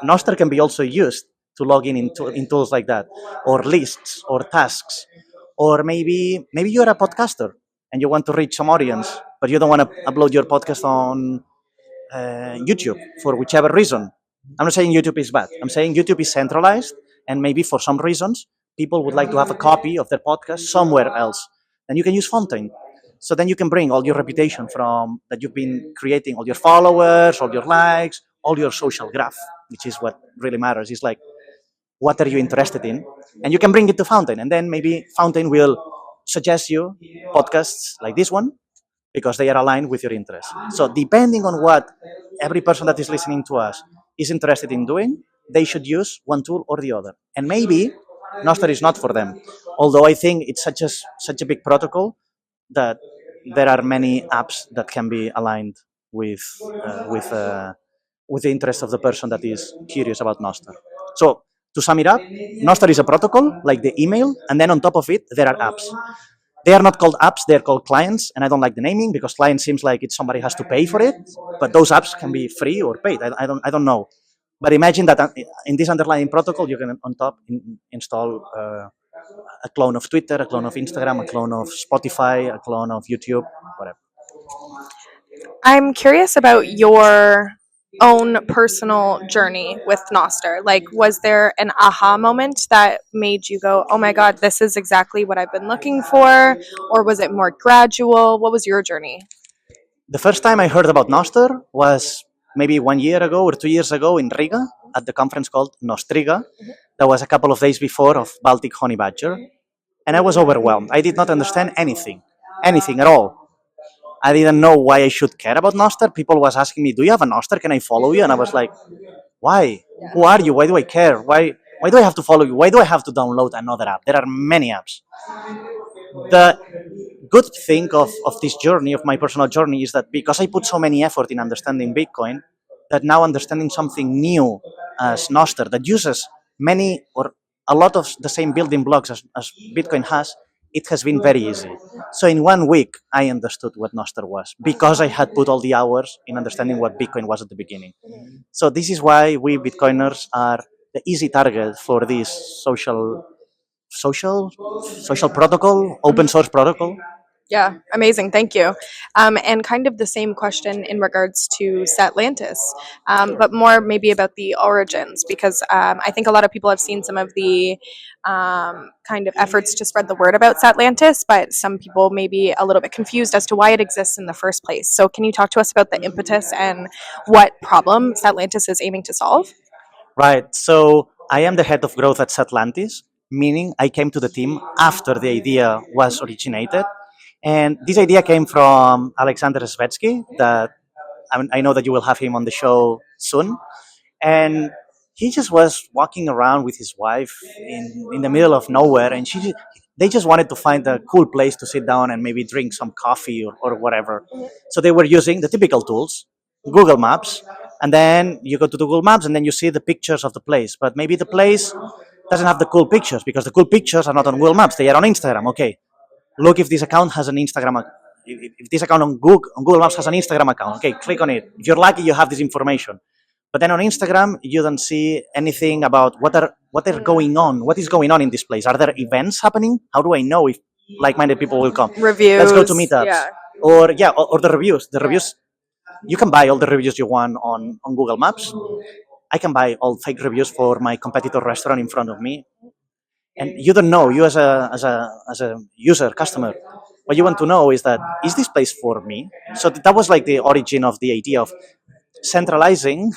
Speaker 23: Nostr can be also used to log in tools like that, or lists or tasks, or maybe you're a podcaster and you want to reach some audience, but you don't want to upload your podcast on YouTube for whichever reason. I'm not saying YouTube is bad. I'm saying YouTube is centralized, and maybe for some reasons people would like to have a copy of their podcast somewhere else. And you can use Fountain. So then you can bring all your reputation from that you've been creating, all your followers, all your likes, all your social graph, which is what really matters. It's like, what are you interested in? And you can bring it to Fountain, and then maybe Fountain will suggest you podcasts like this one because they are aligned with your interests. So depending on what every person that is listening to us is interested in doing, they should use one tool or the other. And maybe Nostr is not for them. Although I think it's such a big protocol that there are many apps that can be aligned with the interest of the person that is curious about Nostr. So to sum it up, Nostr is a protocol like the email, and then on top of it there are apps. They are not called apps, they're called clients, and I don't like the naming because client seems like it's somebody has to pay for it, but those apps can be free or paid. I don't know. But imagine that in this underlying protocol, you can on top install a clone of Twitter, a clone of Instagram, a clone of Spotify, a clone of YouTube, whatever.
Speaker 14: I'm curious about your own personal journey with Nostr. Like, was there an aha moment that made you go, oh my God, this is exactly what I've been looking for? Or was it more gradual? What was your journey?
Speaker 23: The first time I heard about Nostr was maybe 1 year ago or 2 years ago in Riga at the conference called Nostriga. That was a couple of days before of Baltic Honey Badger. And I was overwhelmed. I did not understand anything at all. I didn't know why I should care about Nostr. People was asking me, do you have a Nostr? Can I follow you? And I was like, why? Who are you? Why do I care? Why do I have to follow you? Why do I have to download another app? There are many apps. The good thing of this journey, of my personal journey, is that because I put so many effort in understanding Bitcoin, that now understanding something new as Nostr that uses many or a lot of the same building blocks as Bitcoin has, it has been very easy. So in 1 week, I understood what Nostr was because I had put all the hours in understanding what Bitcoin was at the beginning. So this is why we Bitcoiners are the easy target for this social protocol, open source protocol.
Speaker 14: Yeah, amazing. Thank you. And kind of the same question in regards to Satlantis, but more maybe about the origins, because I think a lot of people have seen some of the kind of efforts to spread the word about Satlantis, but some people may be a little bit confused as to why it exists in the first place. So can you talk to us about the impetus and what problem Satlantis is aiming to solve?
Speaker 23: Right. So I am the head of growth at Satlantis, meaning I came to the team after the idea was originated. And this idea came from Alexander Svetsky, that I know that you will have him on the show soon. And he just was walking around with his wife in the middle of nowhere, and they just wanted to find a cool place to sit down and maybe drink some coffee or whatever. So they were using the typical tools, Google Maps, and then you go to Google Maps and then you see the pictures of the place. But maybe the place doesn't have the cool pictures because the cool pictures are not on Google Maps, they are on Instagram. Okay, look if this account has an Instagram account. If this account on Google Maps has an Instagram account, okay, click on it. If you're lucky, you have this information. But then on Instagram, you don't see anything about what are going on. What is going on in this place? Are there events happening? How do I know if like-minded people will come?
Speaker 14: Reviews.
Speaker 23: Let's go to meetups.
Speaker 14: Yeah.
Speaker 23: Or the reviews. The reviews. You can buy all the reviews you want on Google Maps. I can buy all fake reviews for my competitor restaurant in front of me. And you don't know, you as a user, customer, what you want to know is this place for me? So that was like the origin of the idea of centralizing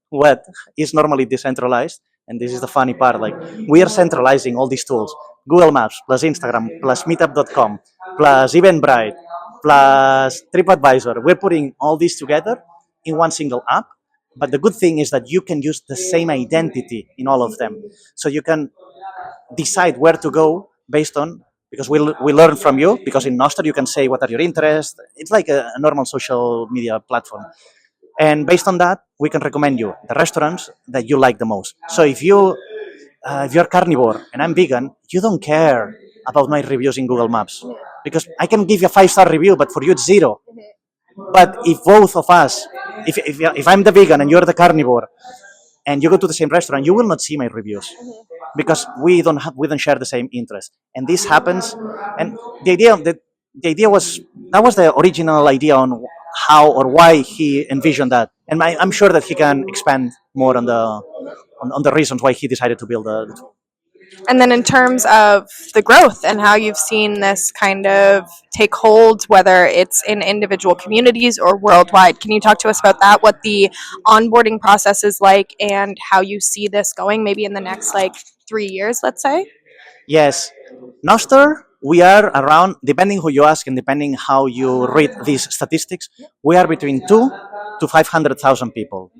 Speaker 23: what is normally decentralized. And this is the funny part, like we are centralizing all these tools, Google Maps, plus Instagram, plus meetup.com, plus Eventbrite, plus TripAdvisor. We're putting all these together in one single app. But the good thing is that you can use the same identity in all of them. So you can decide where to go based on, because we learn from you, because in Nostr you can say what are your interests. It's like a normal social media platform. And based on that, we can recommend you the restaurants that you like the most. So if you're carnivore and I'm vegan, you don't care about my reviews in Google Maps, because I can give you a 5-star review, but for you it's 0. But if both of us, if I'm the vegan and you're the carnivore, and you go to the same restaurant, you will not see my reviews, because we don't share the same interest. And this happens. And the idea was the original idea on how or why he envisioned that. And I'm sure that he can expand more on the reasons why he decided to build the tool.
Speaker 14: And then in terms of the growth and how you've seen this kind of take hold, whether it's in individual communities or worldwide, can you talk to us about that? What the onboarding process is like and how you see this going maybe in the next 3 years, let's say?
Speaker 23: Yes. Nostr, we are around, depending who you ask and depending how you read these statistics, we are between 2 to 500,000 people.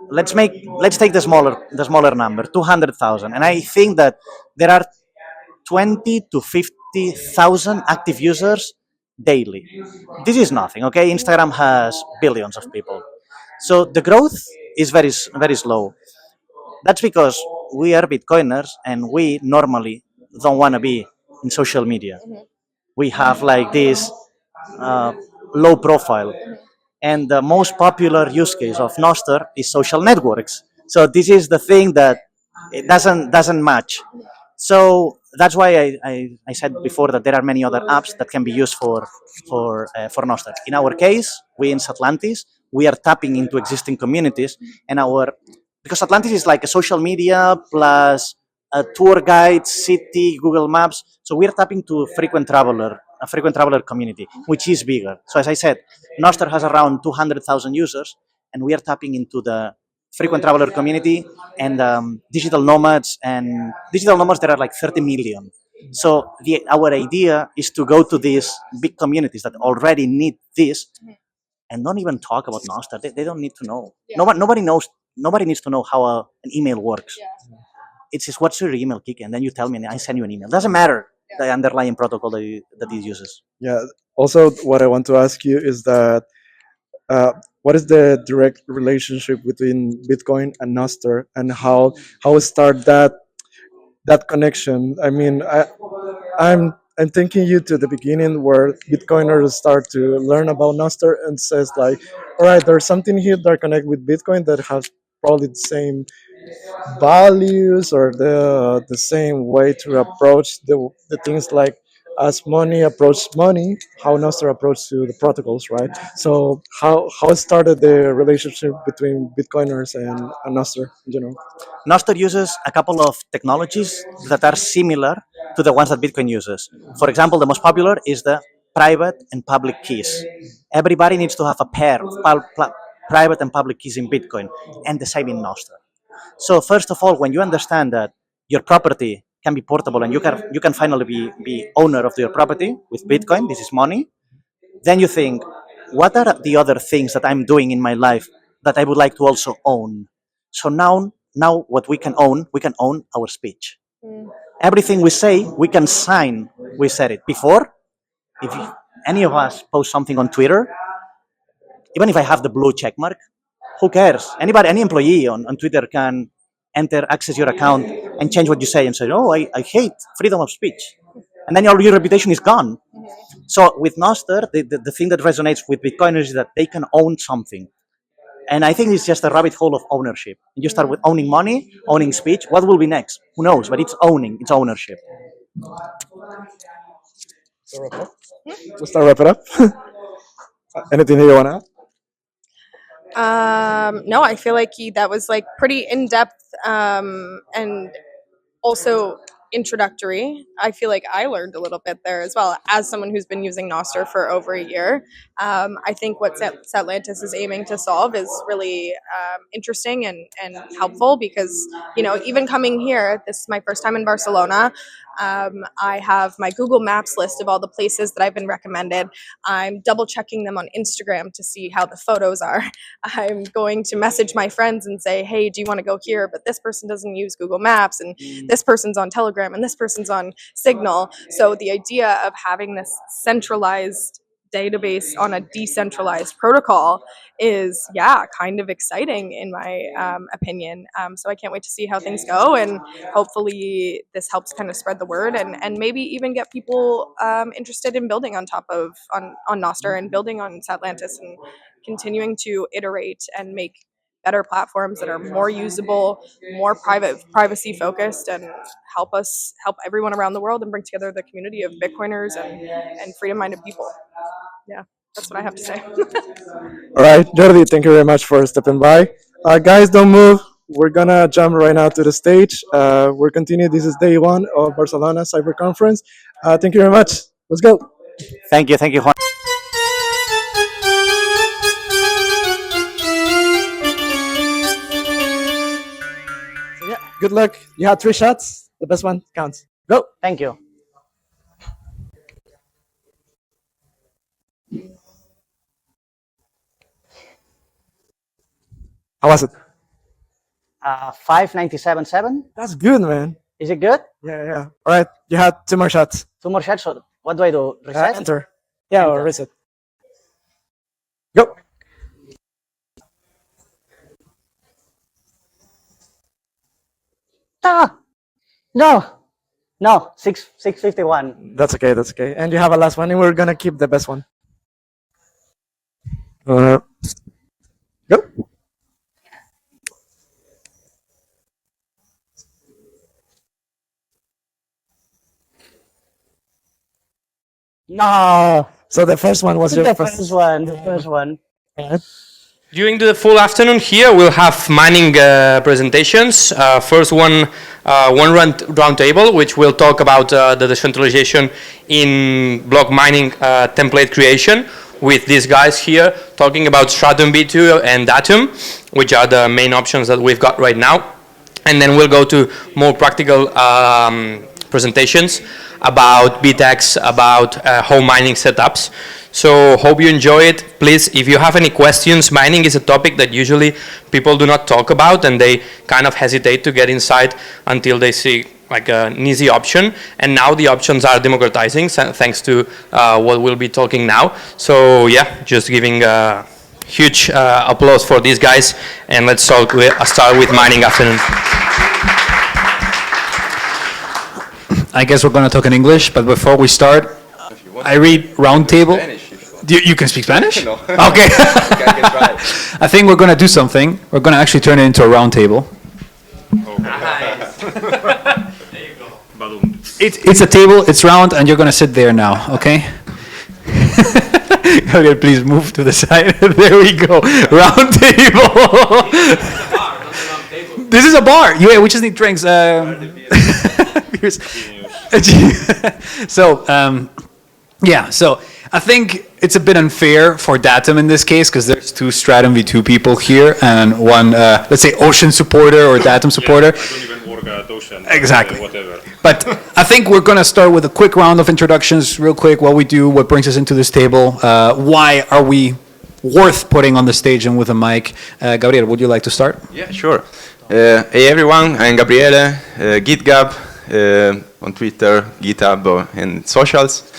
Speaker 23: Let's take the smaller number, 200,000. And I think that there are 20 to 50,000 active users daily. This is nothing, okay? Instagram has billions of people. So the growth is very, very slow. That's because we are Bitcoiners and we normally don't want to be in social media. We have like this low profile. And the most popular use case of Nostr is social networks. So this is the thing that it doesn't match. So that's why I said before that there are many other apps that can be used for Nostr. In our case, we in Atlantis, we are tapping into existing communities, and because Atlantis is like a social media plus a tour guide, city, Google Maps. So we're tapping to a frequent traveler community, which is bigger. So as I said, Nostr has around 200,000 users, and we are tapping into the frequent traveler community and digital nomads. And digital nomads, there are like 30 million. So our idea is to go to these big communities that already need this, and don't even talk about Nostr. They don't need to know. Nobody knows. Nobody needs to know how an email works. It's just, what's your email, Kike? And then you tell me, and I send you an email. Doesn't matter the underlying protocol that it uses.
Speaker 11: Yeah. Also, what I want to ask you is that what is the direct relationship between Bitcoin and Nostr, and how start that connection? I mean, I'm thinking you to the beginning where Bitcoiners start to learn about Nostr and says like, all right, there's something here that connect with Bitcoin that has probably the same values or the same way to approach the things, like as money approach money, how Nostr approach to the protocols, right? So how started the relationship between Bitcoiners and Nostr in general?
Speaker 23: Nostr uses a couple of technologies that are similar to the ones that Bitcoin uses. For example, the most popular is the private and public keys. Everybody needs to have a pair of private and public keys in Bitcoin, and the same in Nostr. So first of all, when you understand that your property can be portable and you can finally be owner of your property with Bitcoin. This is money. Then you think, what are the other things that I'm doing in my life that I would like to also own? So now what we can own our speech. Everything we say, we can sign. We said it before. If any of us post something on Twitter, even if I have the blue check mark, who cares? Anybody, any employee on Twitter can access your account and change what you say and say, oh, I hate freedom of speech. And then your reputation is gone. So with Nostr, the thing that resonates with Bitcoiners is that they can own something. And I think it's just a rabbit hole of ownership. You start with owning money, owning speech. What will be next? Who knows? But it's ownership.
Speaker 11: We'll start wrap it up. Anything that you want to add?
Speaker 14: No, I feel like that was like pretty in depth and also introductory. I feel like I learned a little bit there as well as someone who's been using Nostr for over a year. I think what Satlantis is aiming to solve is really interesting and helpful because, you know, even coming here, this is my first time in Barcelona. I have my Google Maps list of all the places that I've been recommended. I'm double checking them on Instagram to see how the photos are. I'm going to message my friends and say, hey, do you want to go here? But this person doesn't use Google Maps and this person's on Telegram and this person's on Signal. So the idea of having this centralized database on a decentralized protocol is, kind of exciting in my opinion. So I can't wait to see how things go, and hopefully this helps kind of spread the word and maybe even get people interested in building on top of on Nostr and building on Satlantis and continuing to iterate and make better platforms that are more usable, more privacy focused, and help everyone around the world and bring together the community of Bitcoiners and freedom-minded people. Yeah, that's what I have to say.
Speaker 11: All right, Jordi, thank you very much for stepping by. Guys, don't move. We're gonna jump right now to the stage. We're continuing. This is day one of Barcelona Cypher Conference. Thank you very much. Let's go.
Speaker 23: Thank you, Juan.
Speaker 11: So yeah, good luck. You had 3 shots. The best one counts. Go.
Speaker 23: Thank you.
Speaker 11: How was it?
Speaker 23: 597.7.
Speaker 11: That's good, man.
Speaker 23: Is it good?
Speaker 11: Yeah. All right, you had 2 more shots.
Speaker 23: 2 more shots. So what do I do? Reset?
Speaker 11: Enter. Yeah, or reset. Go.
Speaker 23: No. 651.
Speaker 11: That's okay. And you have a last one, and we're gonna keep the best one. Go.
Speaker 23: No.
Speaker 11: So the first one was your
Speaker 23: The first one.
Speaker 6: During the full afternoon here, we'll have mining presentations. First one round table, which will talk about the decentralization in block mining template creation, with these guys here talking about Stratum V2 and Datum, which are the main options that we've got right now. And then we'll go to more practical presentations about BTEX, about home mining setups. So hope you enjoy it. Please, if you have any questions, mining is a topic that usually people do not talk about, and they kind of hesitate to get inside until they see like an easy option. And now the options are democratizing thanks to what we'll be talking now. So yeah, just giving a huge applause for these guys, and let's start with mining afternoon.
Speaker 13: I guess we're going to talk in English, but before we start, I read roundtable. You can speak Spanish?
Speaker 8: No.
Speaker 13: Okay. I think we're going to do something. We're going to actually turn it into a roundtable. It's a table, it's round, and you're going to sit there now, okay? Okay, please move to the side. There we go. Round table. This is a bar. Yeah, we just need drinks. So I think it's a bit unfair for Datum in this case, because there's 2 Stratum V2 people here and one, let's say, Ocean supporter or Datum supporter.
Speaker 4: work at Ocean.
Speaker 13: Exactly.
Speaker 4: Whatever.
Speaker 13: But I think we're going to start with a quick round of introductions, real quick, what we do, what brings us into this table, why are we worth putting on the stage and with a mic. Gabriel, would you like to start?
Speaker 15: Yeah, sure. Hey everyone, I'm Gabriele, GitGab, on Twitter, GitHub, and socials.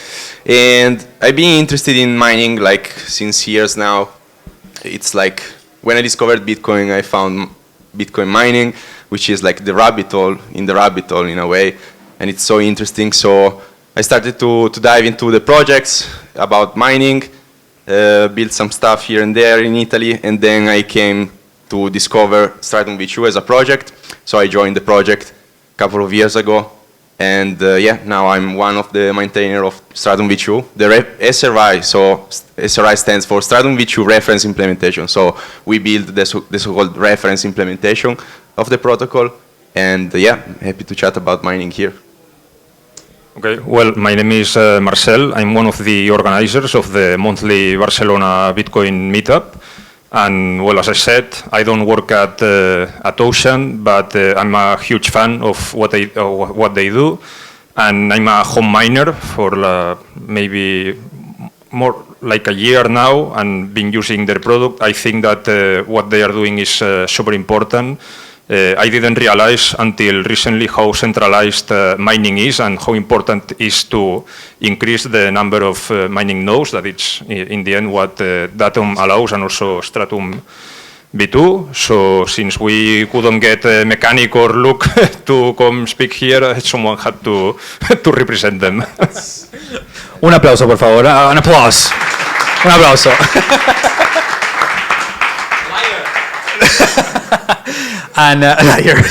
Speaker 15: And I've been interested in mining like since years now. It's like when I discovered Bitcoin, I found Bitcoin mining, which is like the rabbit hole in a way. And it's so interesting. So I started to dive into the projects about mining, built some stuff here and there in Italy, and then I came to discover Stratum V2 as a project. So I joined the project a couple of years ago, and now I'm one of the maintainers of Stratum V2. The SRI, so SRI stands for Stratum V2 Reference Implementation. So we build the so-called reference implementation of the protocol, and happy to chat about mining here.
Speaker 4: Okay, well, my name is Marcel. I'm one of the organizers of the monthly Barcelona Bitcoin meetup. And well, as I said, I don't work at Ocean, but I'm a huge fan of what they do. And I'm a home miner for maybe more like a year now and been using their product. I think that what they are doing is super important. I didn't realize until recently how centralized mining is and how important it is to increase the number of mining nodes, that it's in the end what Datum allows, and also Stratum V2. So since we couldn't get a mechanic or Luke to come speak here, someone had to represent them.
Speaker 13: Un aplauso, por favor. Un aplauso. Un aplauso. And liar.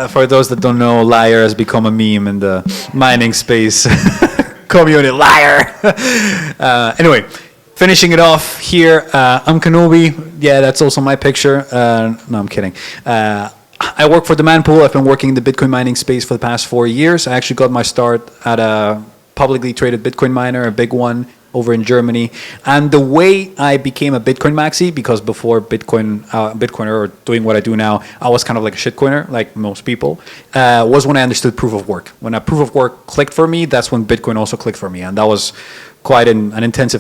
Speaker 13: For those that don't know, liar has become a meme in the mining space community. Liar. Anyway, finishing it off here, I'm Kenobi. Yeah, that's also my picture. No, I'm kidding. I work for the Manpool. I've been working in the Bitcoin mining space for the past 4 years. I actually got my start at a publicly traded Bitcoin miner, a big one, over in Germany. And the way I became a Bitcoin maxi, because before Bitcoiner or doing what I do now, I was kind of like a shitcoiner, like most people, was when I understood proof of work. When a proof of work clicked for me, that's when Bitcoin also clicked for me. And that was quite an intense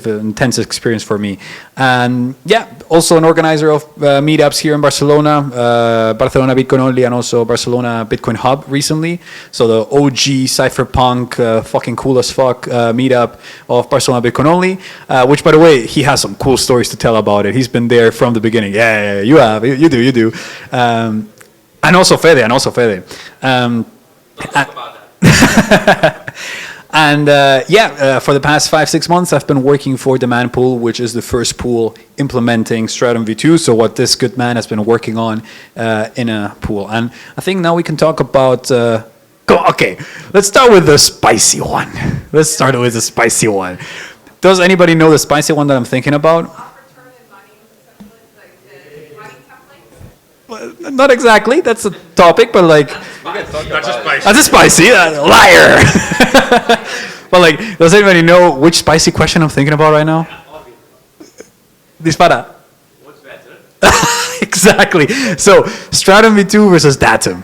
Speaker 13: experience for me. And also an organizer of meetups here in Barcelona, Barcelona Bitcoin Only, and also Barcelona Bitcoin Hub recently. So the OG cypherpunk, fucking cool as fuck meetup of Barcelona Bitcoin Only, which, by the way, he has some cool stories to tell about it. He's been there from the beginning. Yeah, you do. And also Fede. And for the past 5-6 months, I've been working for the Manpool, which is the first pool implementing Stratum V2. So what this good man has been working on in a pool. And I think now we can talk about... Okay, let's start with the spicy one. Does anybody know the spicy one that I'm thinking about? Well, not exactly. That's a topic, but like... That's a spicy. Liar! But like, does anybody know which spicy question I'm thinking about right now? Dispara. What's better? Exactly. So, Stratum V2 versus Datum.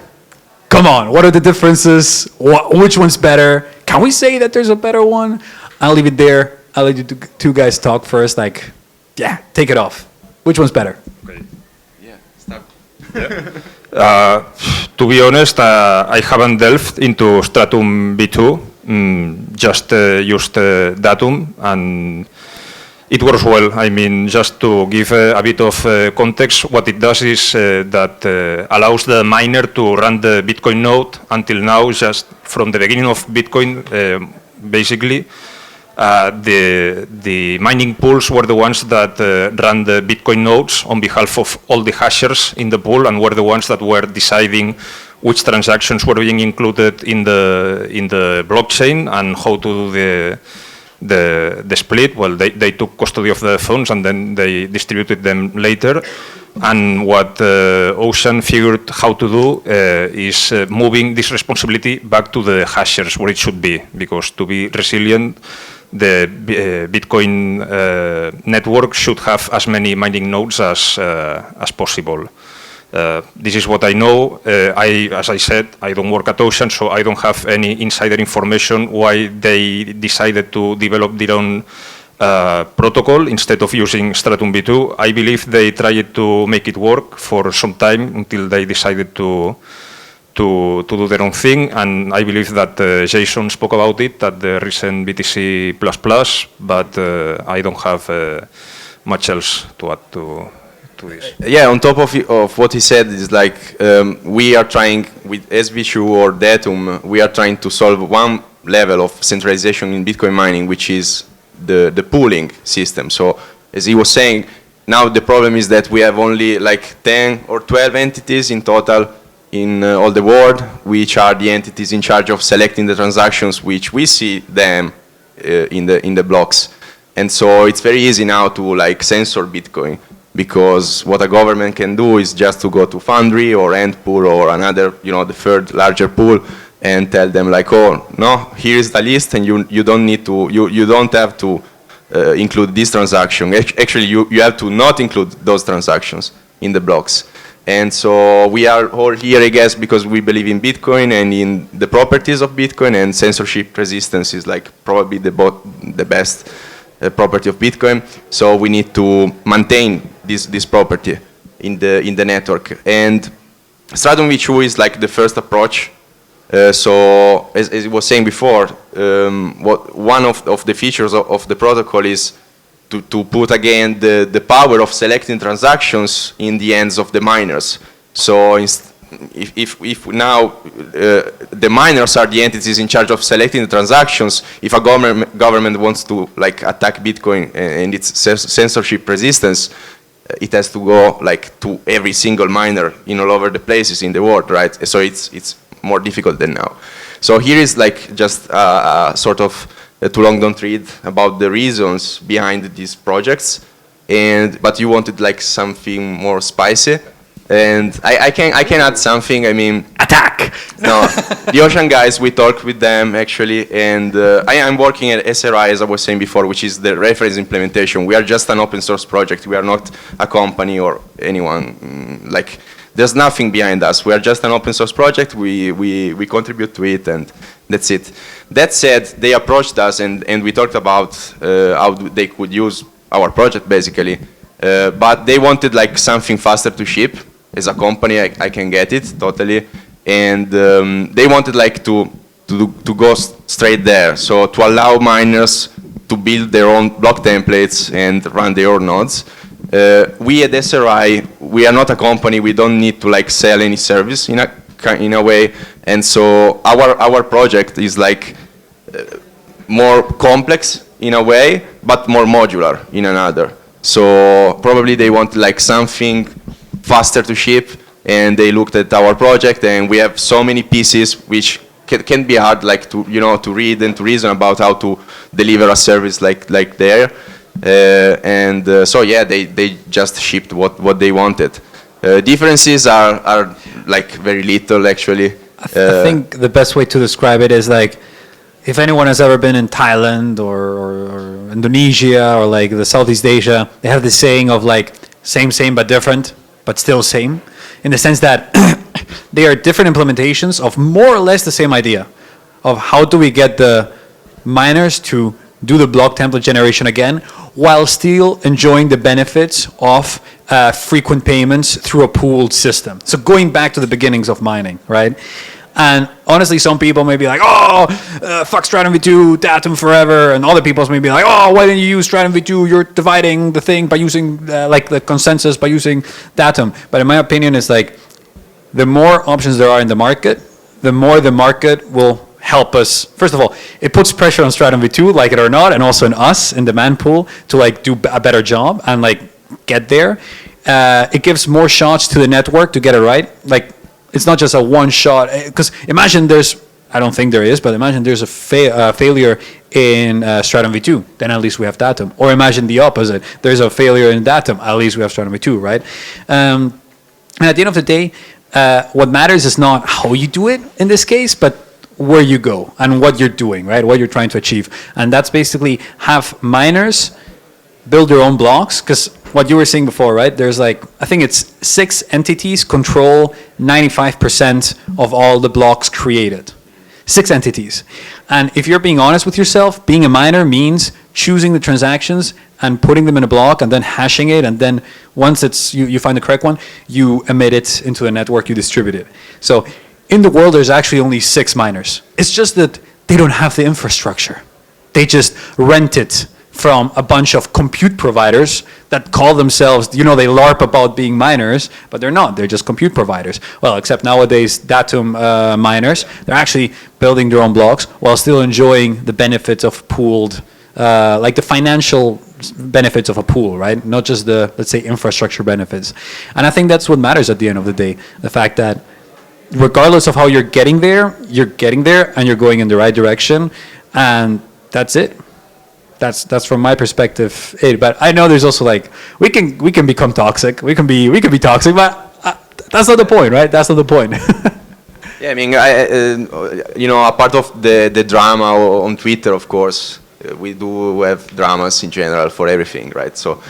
Speaker 13: Come on, what are the differences? Which one's better? Can we say that there's a better one? I'll leave it there. I'll let you two guys talk first. Like, take it off. Which one's better?
Speaker 4: Okay. To be honest, I haven't delved into Stratum V2, just used Datum, and it works well. I mean, just to give a bit of context, what it does is that allows the miner to run the Bitcoin node. Until now, just from the beginning of Bitcoin, basically, the mining pools were the ones that ran the Bitcoin nodes on behalf of all the hashers in the pool, and were the ones that were deciding which transactions were being included in the blockchain and how to do the split. Well, they took custody of the funds and then they distributed them later. And what Ocean figured how to do is moving this responsibility back to the hashers where it should be, because to be resilient, the Bitcoin network should have as many mining nodes as possible. This is what I know. As I said, I don't work at Ocean, so I don't have any insider information why they decided to develop their own protocol instead of using Stratum v2. I believe they tried to make it work for some time until they decided to do their own thing, and I believe that Jason spoke about it at the recent BTC++, but I don't have much else to add to this.
Speaker 15: Yeah, on top of what he said, is like we are trying with SV2 or Datum, we are trying to solve one level of centralization in Bitcoin mining, which is the pooling system. So as he was saying, now the problem is that we have only like 10 or 12 entities in total in all the world, which are the entities in charge of selecting the transactions, which we see them in the blocks. And so it's very easy now to like censor Bitcoin, because what a government can do is just to go to Foundry or Endpool or another, the third larger pool, and tell them like, oh no, here's the list, and you don't need to, you don't have to include this transaction. Actually, you have to not include those transactions in the blocks. And so we are all here, I guess, because we believe in Bitcoin and in the properties of Bitcoin, and censorship resistance is like probably the best property of Bitcoin. So we need to maintain this property in the network. And Stratum v2 is like the first approach. So as I was saying before, one of the features of the protocol is to put again the power of selecting transactions in the hands of the miners. So if now the miners are the entities in charge of selecting the transactions, if a government wants to like attack Bitcoin and its censorship resistance, it has to go like to every single miner in all over the places in the world, right? So it's more difficult than now. So here is like just sort of too long don't read about the reasons behind these projects, but you wanted like something more spicy, and I can add something. I mean, attack. No, the Ocean guys, we talked with them actually, and I am working at SRI, as I was saying before, which is the reference implementation. We are just an open source project. We are not a company or anyone. Like, there's nothing behind us. We are just an open source project. We contribute to it, and that's it. That said, they approached us, and we talked about how they could use our project, basically. But they wanted like something faster to ship. As a company, I can get it, totally. And they wanted like to go straight there. So to allow miners to build their own block templates and run their own nodes. We at SRI, we are not a company. We don't need to like sell any service in a way, and so our project is like more complex in a way, but more modular in another. So probably they want like something faster to ship, and they looked at our project, and we have so many pieces which can be hard like to to read and to reason about how to deliver a service like there. So yeah, they just shipped what they wanted. Differences are like very little actually.
Speaker 13: I think the best way to describe it is like, if anyone has ever been in Thailand or Indonesia or like the Southeast Asia, they have this saying of like same but different, but still same, in the sense that they are different implementations of more or less the same idea of how do we get the miners to do the block template generation again, while still enjoying the benefits of frequent payments through a pooled system. So going back to the beginnings of mining, right? And honestly, some people may be like, oh, fuck Stratum v2, Datum forever. And other people may be like, oh, why didn't you use Stratum v2? You're dividing the thing by using, like the consensus by using Datum. But in my opinion, it's like, the more options there are in the market, the more the market will help us. First of all, it puts pressure on Stratum v2, like it or not, and also in us, in demand pool, to like do a better job and like get there. It gives more shots to the network to get it right. Like, it's not just a one shot, because imagine there's, I don't think there is, but imagine there's a failure in Stratum v2, then at least we have Datum. Or imagine the opposite, there's a failure in Datum, at least we have Stratum v2, right? And at the end of the day, what matters is not how you do it in this case, but where you go and what you're doing, right? What you're trying to achieve. And that's basically have miners build their own blocks, because what you were saying before, right? There's like, I think it's 6 entities control 95% of all the blocks created. 6 entities. And if you're being honest with yourself, being a miner means choosing the transactions and putting them in a block and then hashing it, and then once you find the correct one, you emit it into the network, you distribute it. So in the world, there's actually only 6 miners. It's just that they don't have the infrastructure. They just rent it from a bunch of compute providers that call themselves, they LARP about being miners, but they're not. They're just compute providers. Well, except nowadays, Datum miners, they're actually building their own blocks while still enjoying the benefits of pooled, like the financial benefits of a pool, right? Not just the, let's say, infrastructure benefits. And I think that's what matters at the end of the day. The fact that regardless of how you're getting there and you're going in the right direction, and that's it. That's from my perspective it. But I know there's also like we can become toxic. We can be toxic, but that's not the point, right? That's not the point.
Speaker 15: Yeah, I mean, a part of the drama on Twitter, of course, we do have dramas in general for everything, right? So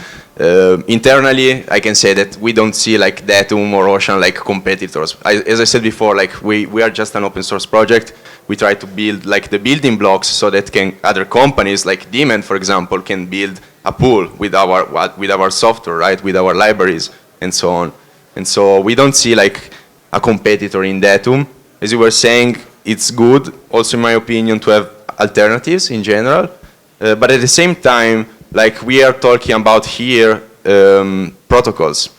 Speaker 15: internally, I can say that we don't see like Datum or Ocean like competitors. As I said before, like we are just an open source project. We try to build like the building blocks so that other companies like Demand, for example, can build a pool with our software, right? With our libraries and so on. And so we don't see like a competitor in Datum. As you were saying, it's good, also in my opinion, to have alternatives in general. But at the same time, like we are talking about here protocols.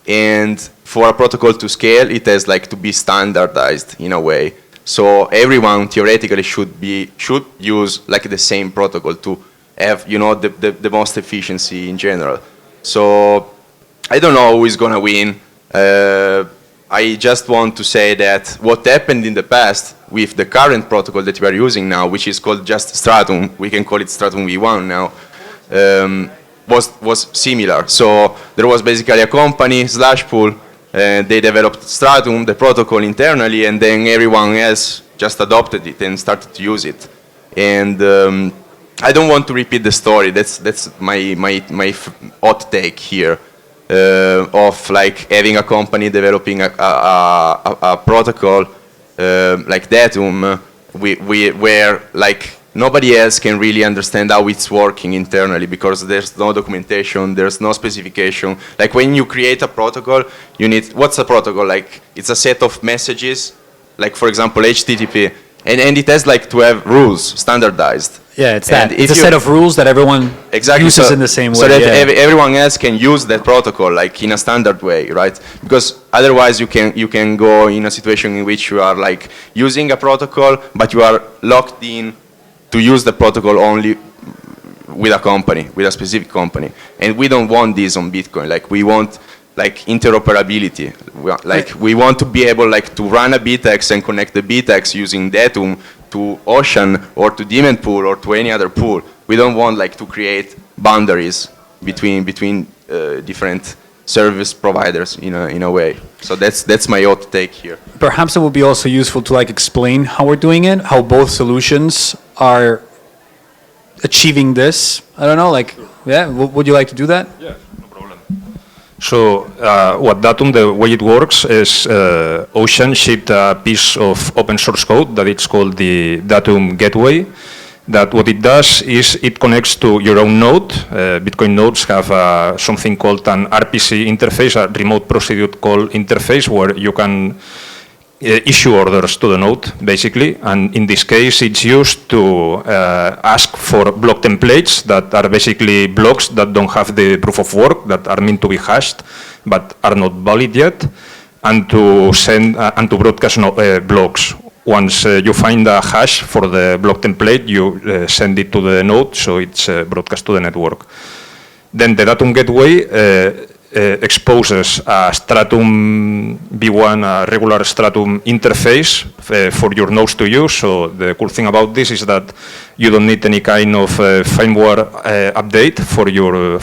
Speaker 15: And for a protocol to scale, it has like to be standardized in a way. So everyone theoretically should use like the same protocol to have the most efficiency in general. So I don't know who is gonna win. I just want to say that what happened in the past with the current protocol that we are using now, which is called just Stratum, we can call it Stratum V1 now, was similar. So there was basically a company, Slashpool, they developed Stratum, the protocol internally, and then everyone else just adopted it and started to use it. And I don't want to repeat the story. That's my hot take here of like having a company developing a protocol like Datum, where like nobody else can really understand how it's working internally because there's no documentation, there's no specification. Like when you create a protocol, you need, what's a protocol? Like it's a set of messages, like for example HTTP, and it has like to have rules, standardized.
Speaker 13: Yeah, it's that. It's a set of rules that everyone uses in the same way.
Speaker 15: So that everyone else can use that protocol like in a standard way, right? Because otherwise you can go in a situation in which you are like using a protocol, but you are locked in to use the protocol only with a company, with a specific company. And we don't want this on Bitcoin. Like we want like interoperability. We want to be able like to run a BTX and connect the BTX using Datum to Ocean or to Daemon Pool or to any other pool. We don't want like to create boundaries between different service providers in a way. So that's my hot take here.
Speaker 13: Perhaps it would be also useful to like explain how we're doing it, how both solutions are achieving this. I don't know, like, yeah, would you like to do that?
Speaker 4: Yeah, no problem. So what Datum, the way it works is Ocean shipped a piece of open source code that it's called the Datum Gateway. That what it does is it connects to your own node. Bitcoin nodes have something called an RPC interface, a remote procedure call interface, where you can issue orders to the node, basically. And in this case, it's used to ask for block templates that are basically blocks that don't have the proof of work, that are meant to be hashed, but are not valid yet, and to send and to broadcast blocks. Once you find a hash for the block template, you send it to the node, so it's broadcast to the network. Then the Datum Gateway exposes a Stratum V1, a regular Stratum interface for your nodes to use. So the cool thing about this is that you don't need any kind of firmware update for your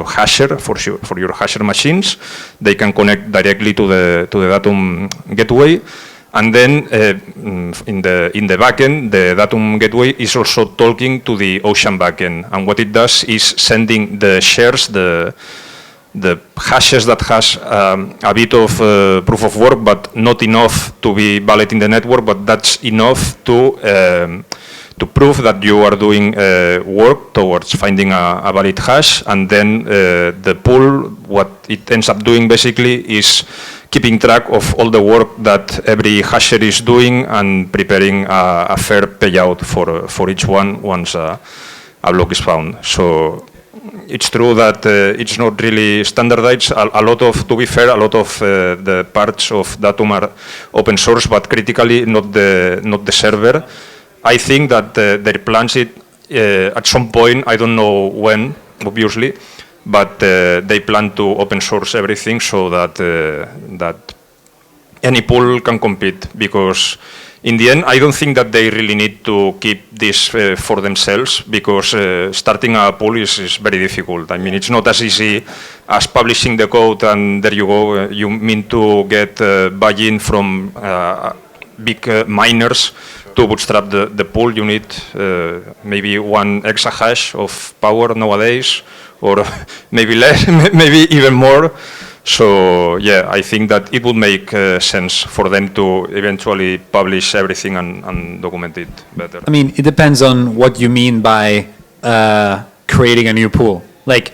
Speaker 4: hasher, for your hasher machines. They can connect directly to the Datum Gateway. And then in the backend, the Datum Gateway is also talking to the Ocean backend. And what it does is sending the shares, the the hashes that has a bit of proof of work, but not enough to be valid in the network, but that's enough to prove that you are doing work towards finding a valid hash, and then the pool, what it ends up doing basically is keeping track of all the work that every hasher is doing and preparing a fair payout for each one once a block is found. So it's true that it's not really standardized. A lot of, to be fair, a lot of the parts of Datum are open source, but critically not the server. I think that their plans at some point, I don't know when, obviously, but they plan to open source everything so that any pool can compete, because in the end, I don't think that they really need to keep this for themselves, because starting a pool is very difficult. I mean, it's not as easy as publishing the code and there you go. You mean to get buy-in from big miners to bootstrap the pool. You need maybe 1 exahash of power nowadays, or maybe less, maybe even more. So yeah, I think that it would make sense for them to eventually publish everything and document it better.
Speaker 13: I mean, it depends on what you mean by creating a new pool. Like,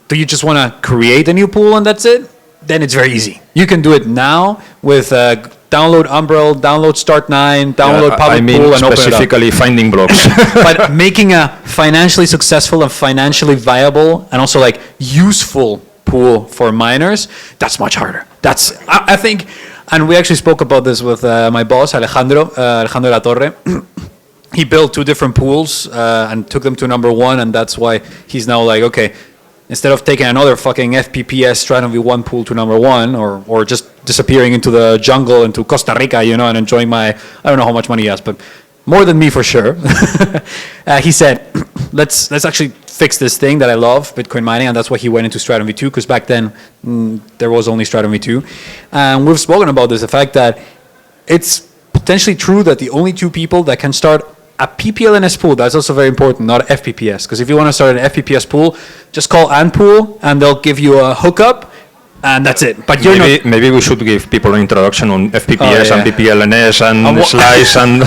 Speaker 13: do you just want to create a new pool and that's it? Then it's very easy. You can do it now with download Umbrel, download Start9, download public pool, and open it up.
Speaker 4: Specifically finding blocks.
Speaker 13: But making a financially successful and financially viable and also like useful pool for miners, that's much harder. That's, I think, and we actually spoke about this with my boss, Alejandro La Torre. He built 2 different pools and took them to number 1, and that's why he's now like, okay, instead of taking another fucking FPPS Stratum V1 pool to number 1, or just disappearing into the jungle, into Costa Rica, you know, and enjoying my, I don't know how much money he has, but more than me for sure. He said, let's actually fix this thing that I love, Bitcoin mining, and that's why he went into Stratum V2, because back then there was only Stratum V2. And we've spoken about this, the fact that it's potentially true that the only 2 people that can start a PPLNS pool, that's also very important, not FPPS, because if you want to start an FPPS pool, just call Antpool and they'll give you a hookup, and that's it. But
Speaker 4: maybe we should give people an introduction on FPPS and PPLNS and Slice and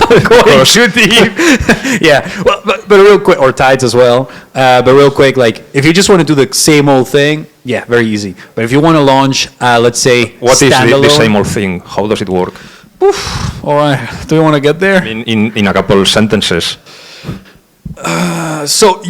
Speaker 13: yeah, well, but real quick, or Tides as well. But real quick, like if you just want to do the same old thing, yeah, very easy. But if you want to launch, let's say,
Speaker 4: what is the same old thing? How does it work?
Speaker 13: Oof, all right, do you want to get there?
Speaker 4: In a couple of sentences.
Speaker 13: So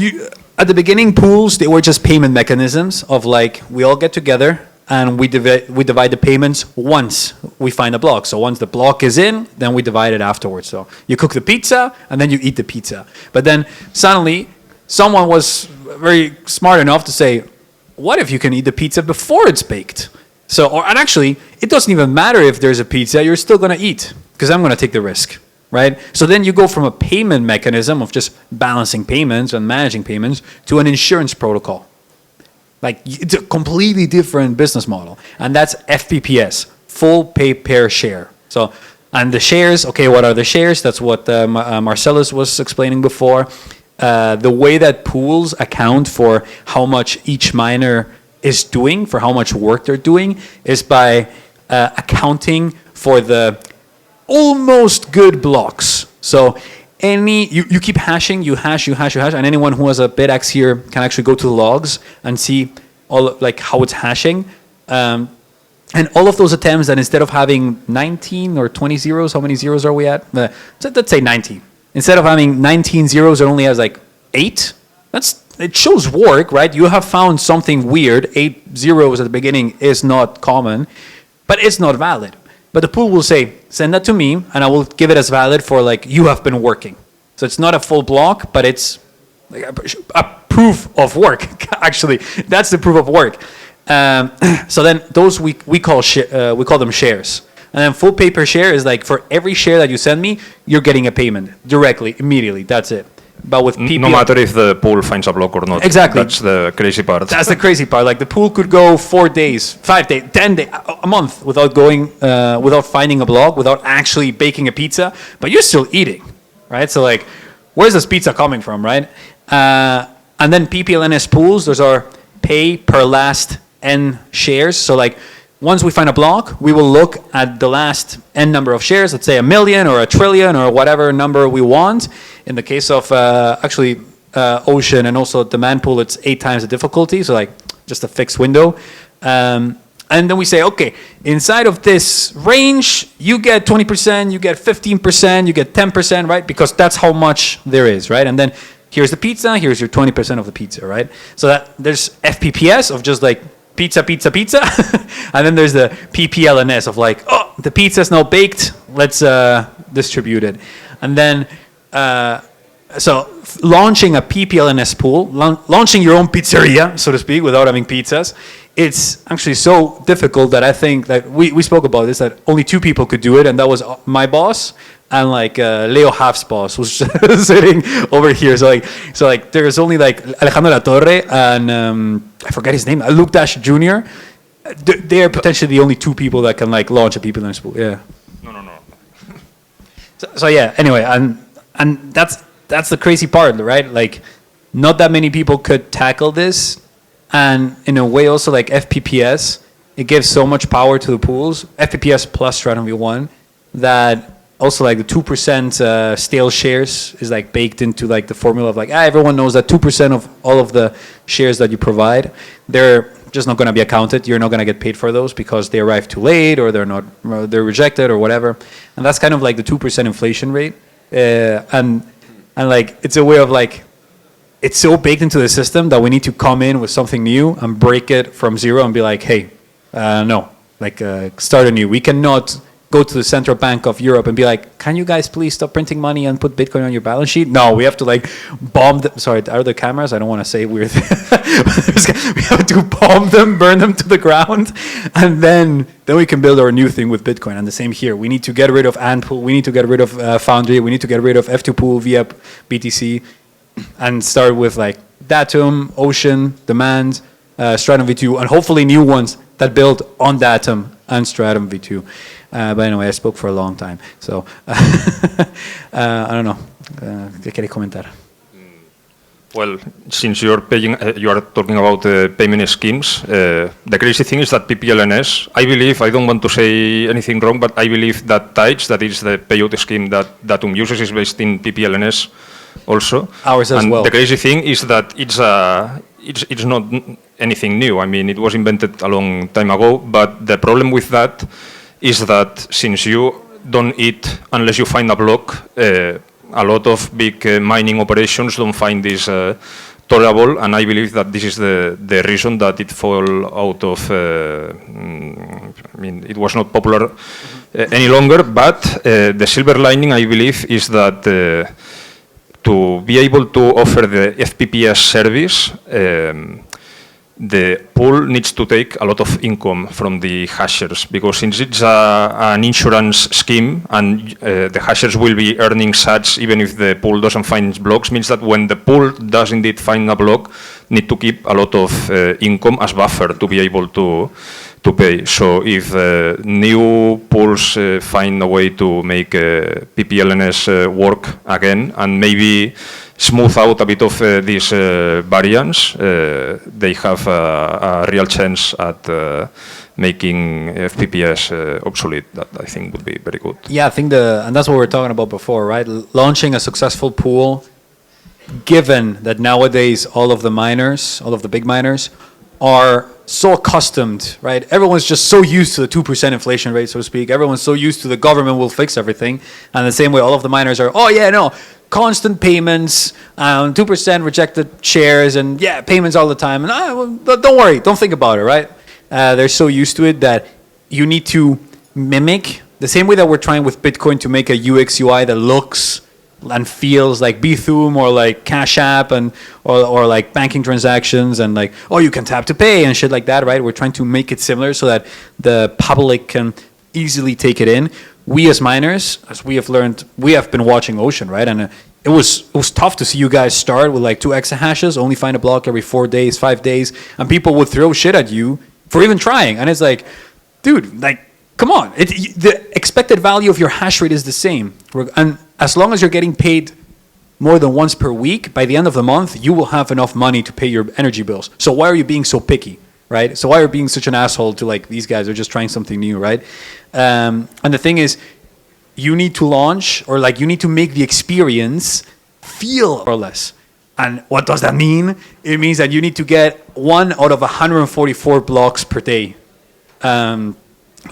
Speaker 13: at the beginning, pools, they were just payment mechanisms of like, we all get together and we divide the payments once we find a block. So once the block is in, then we divide it afterwards. So you cook the pizza and then you eat the pizza. But then suddenly someone was very smart enough to say, what if you can eat the pizza before it's baked? So, and actually, it doesn't even matter if there's a pizza, you're still going to eat, because I'm going to take the risk, right? So then you go from a payment mechanism of just balancing payments and managing payments to an insurance protocol. Like, it's a completely different business model. And that's FPPS, full pay per share. So, and the shares, okay, what are the shares? That's what Marcellus was explaining before. The way that pools account for how much each miner is doing, for how much work they're doing, is by accounting for the almost good blocks. So you keep hashing, you hash, and anyone who has a BitX here can actually go to the logs and see all like how it's hashing. And all of those attempts that instead of having 19 or 20 zeros, how many zeros are we at? Let's say 19. Instead of having 19 zeros, it only has like 8. It shows work, right? You have found something weird. 8 zeros at the beginning is not common, but it's not valid. But the pool will say, send that to me, and I will give it as valid for like, you have been working. So it's not a full block, but it's like a proof of work. Actually, that's the proof of work. So then those we call them shares. And then full pay per share is like, for every share that you send me, you're getting a payment directly, immediately. That's it. But with people,
Speaker 4: no matter if the pool finds a block or not.
Speaker 13: Exactly.
Speaker 4: That's the crazy part.
Speaker 13: That's the crazy part. Like the pool could go 4 days, 5 days, 10 days, a month without finding a block, without actually baking a pizza, but you're still eating, right? So like, where's this pizza coming from, right? And then PPLNS pools, those are pay per last
Speaker 2: n shares. So like once we find a block, we will look at the last n number of shares, let's say 1 million or 1 trillion or whatever number we want. In the case of Ocean and also demand pool, it's 8 times the difficulty, so like just a fixed window. And then we say, okay, inside of this range, you get 20%, you get 15%, you get 10%, right? Because that's how much there is, right? And then here's the pizza, here's your 20% of the pizza, right? So that there's FPPS of just like pizza, pizza, pizza. And then there's the PPLNS of like, oh, the pizza's now baked, let's distribute it. And then, so launching a PPLNS pool, launching your own pizzeria, so to speak, without having pizzas, it's actually so difficult that I think that we spoke about this, that only 2 people could do it, and that was my boss and like Leo Half's boss, who's sitting over here. So like there's only like Alejandro La Torre and I forget his name, Luke Dash Jr. They're potentially the only 2 people that can like launch a PPLNS pool. Yeah.
Speaker 4: No.
Speaker 2: So yeah. Anyway, and that's the crazy part, right? Like, not that many people could tackle this, and in a way also like FPPS, it gives so much power to the pools, FPPS plus Stratum V1, that also like the 2% stale shares is like baked into like the formula of like, everyone knows that 2% of all of the shares that you provide, they're just not going to be accounted. You're not going to get paid for those because they arrive too late or they're rejected or whatever. And that's kind of like the 2% inflation rate. And like, it's a way of like, it's so baked into the system that we need to come in with something new and break it from zero and be like, hey, no, like start anew. We cannot go to the central bank of Europe and be like, can you guys please stop printing money and put Bitcoin on your balance sheet? No, we have to like bomb them. Sorry, are the cameras? I don't want to say weird. We have to bomb them, burn them to the ground, and then we can build our new thing with Bitcoin. And the same here. We need to get rid of Antpool. We need to get rid of Foundry. We need to get rid of F2 Pool via BTC and start with like Datum, Ocean, Demand, Stratum V2, and hopefully new ones that build on Datum and Stratum V2. But anyway, I spoke for a long time, so I don't know. ¿Qué queréis comentar?
Speaker 4: Well, since you are talking about payment schemes, the crazy thing is that PPLNS, I believe, I don't want to say anything wrong, but I believe that TIDES, that is the payout scheme that Datum uses, is based in PPLNS also.
Speaker 2: Ours as
Speaker 4: and
Speaker 2: well.
Speaker 4: The crazy thing is that it's not anything new. I mean, it was invented a long time ago, but the problem with that is that since you don't eat unless you find a block, a lot of big mining operations don't find this tolerable, and I believe that this is the reason that it fell out of, I mean, it was not popular any longer, but the silver lining, I believe, is that to be able to offer the FPPS service, the pool needs to take a lot of income from the hashers, because since it's an insurance scheme and the hashers will be earning sats even if the pool doesn't find blocks, means that when the pool does indeed find a block, need to keep a lot of income as buffer to be able to pay. So if new pools find a way to make PPLNS work again and maybe smooth out a bit of these variance, they have a real chance at making FPPS obsolete. That I think would be very good.
Speaker 2: Yeah, I think and that's what we were talking about before, right? Launching a successful pool, given that nowadays all of the miners, all of the big miners, are so accustomed, right? Everyone's just so used to the 2% inflation rate, so to speak. Everyone's so used to the government will fix everything. And the same way, all of the miners are, oh yeah, no, constant payments, 2% rejected shares, and yeah, payments all the time. And don't worry, don't think about it, right? They're so used to it that you need to mimic the same way that we're trying with Bitcoin to make a UX UI that looks and feels like Bithum or like Cash App and or like banking transactions and like, oh, you can tap to pay and shit like that, right? We're trying to make it similar so that the public can easily take it in. We as miners, as we have learned, we have been watching Ocean, right? And it was tough to see you guys start with like 2 exahashes, only find a block every 4 days, 5 days, and people would throw shit at you for even trying. And it's like, dude, like, come on. The expected value of your hash rate is the same. And as long as you're getting paid more than once per week, by the end of the month, you will have enough money to pay your energy bills. So why are you being so picky?
Speaker 13: right? So why are you being such an asshole to like these guys are just trying something new, right? And the thing is, you need to launch or like you need to make the experience feel or less. And what does that mean? It means that you need to get 1 out of 144 blocks per day on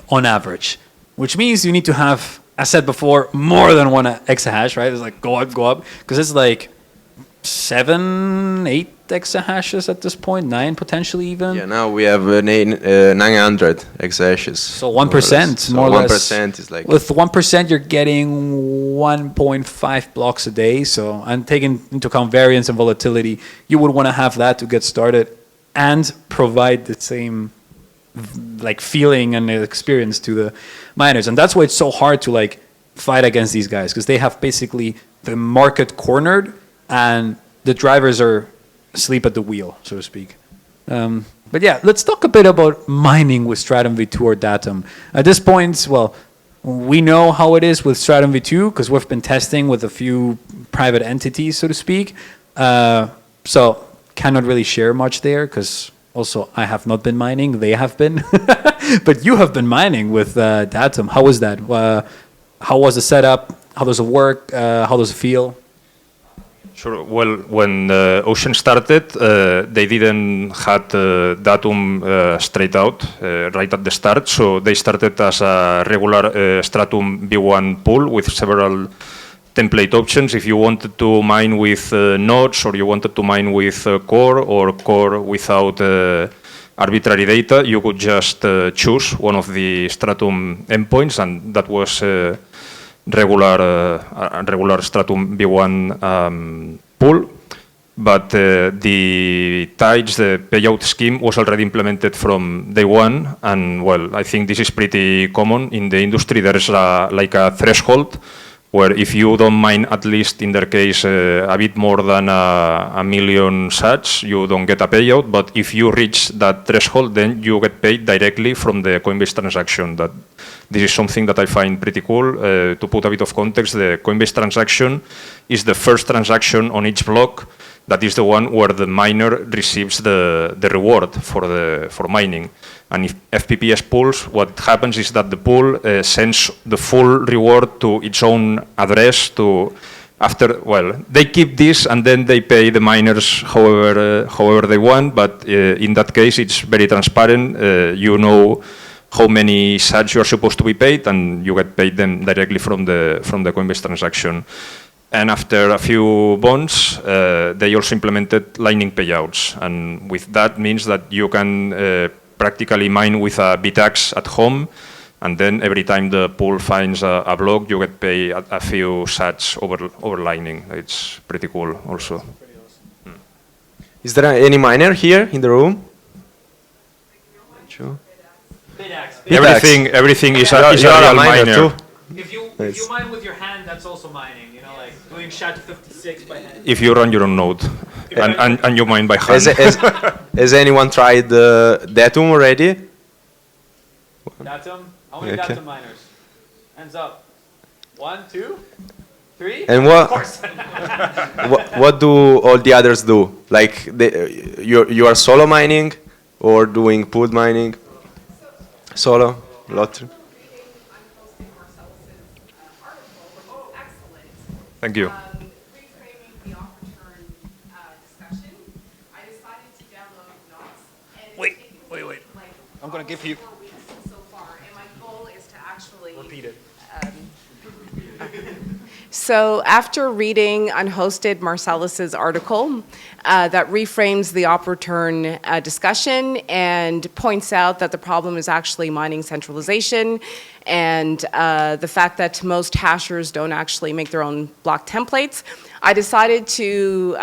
Speaker 13: average, which means you need to have, as said before, more than 1 exahash, right? It's like go up, because it's like 7, 8 exahashes at this point, 9 potentially even.
Speaker 15: Yeah, now we have 900 exahashes.
Speaker 13: So 1%, more or less.
Speaker 15: 1% is like...
Speaker 13: With 1%, you're getting 1.5 blocks a day. So, and taking into account variance and volatility, you would want to have that to get started and provide the same like feeling and experience to the miners. And that's why it's so hard to like fight against these guys, because they have basically the market cornered and the drivers are asleep at the wheel, so to speak. But yeah, let's talk a bit about mining with Stratum V2 or Datum. At this point, well, we know how it is with Stratum V2 because we've been testing with a few private entities, so to speak. So cannot really share much there because also I have not been mining, they have been. But you have been mining with Datum. How was that? How was the setup? How does it work? How does it feel?
Speaker 4: Sure. Well, when Ocean started, they didn't had Datum straight out right at the start. So they started as a regular Stratum V1 pool with several template options. If you wanted to mine with nodes, or you wanted to mine with core or core without arbitrary data, you could just choose one of the Stratum endpoints, and that was regular Stratum V1 pool, but the tides, the payout scheme was already implemented from day one, and well, I think this is pretty common in the industry. There is like a threshold where if you don't mine at least in their case a bit more than a million sats, you don't get a payout, but if you reach that threshold, then you get paid directly from the Coinbase transaction. This is something that I find pretty cool. To put a bit of context, the Coinbase transaction is the first transaction on each block. That is the one where the miner receives the reward for mining. And if FPPS pools, what happens is that the pool sends the full reward to its own address they keep this and then they pay the miners however they want, but in that case it's very transparent. You know how many sats you are supposed to be paid, and you get paid them directly from the Coinbase transaction. And after a few bonds, they also implemented lightning payouts, and with that means that you can practically mine with a BTAX at home, and then every time the pool finds a block, you get paid a few sats over lightning. It's pretty cool also.
Speaker 15: Is there any miner here in the room? Sure.
Speaker 4: Everything is a real miner.
Speaker 13: Too. If you mine with your hand, that's also mining. You know, like doing SHA-256 by hand.
Speaker 4: If you run your own node and you mine by hand.
Speaker 15: Has anyone tried Datum already?
Speaker 13: Datum? How many Datum miners? Hands up. 1, 2, 3.
Speaker 15: And what do all the others do? Like you are solo mining or doing pooled mining? Solo, lottery.
Speaker 4: Thank you.
Speaker 13: Wait. I'm going to give you. Repeat it.
Speaker 18: So after reading Unhosted Marcellus's article that reframes the op return discussion and points out that the problem is actually mining centralization and the fact that most hashers don't actually make their own block templates, I decided to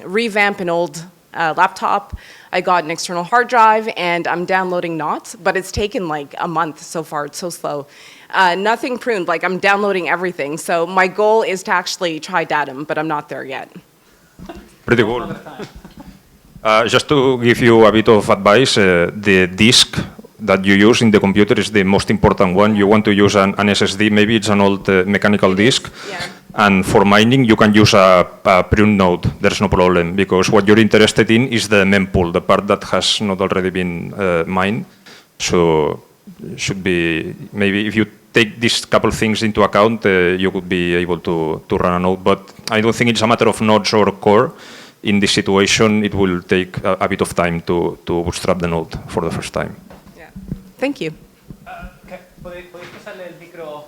Speaker 18: revamp an old laptop. I got an external hard drive and I'm downloading Knots, but it's taken like a month so far. It's so slow. Nothing pruned, like I'm downloading everything. So my goal is to actually try Datum, but I'm not there yet.
Speaker 4: Pretty cool. Just to give you a bit of advice, the disk that you use in the computer is the most important one. You want to use an SSD, maybe it's an old mechanical disk.
Speaker 18: Yeah.
Speaker 4: And for mining, you can use a prune node. There's no problem, because what you're interested in is the mempool, the part that has not already been mined. So should be, maybe if you take these couple things into account, you could be able to run a node. But I don't think it's a matter of nodes or core. In this situation, it will take a bit of time to bootstrap the node for the first time.
Speaker 18: Yeah. Thank you.
Speaker 13: ¿Podéis pasarle el micro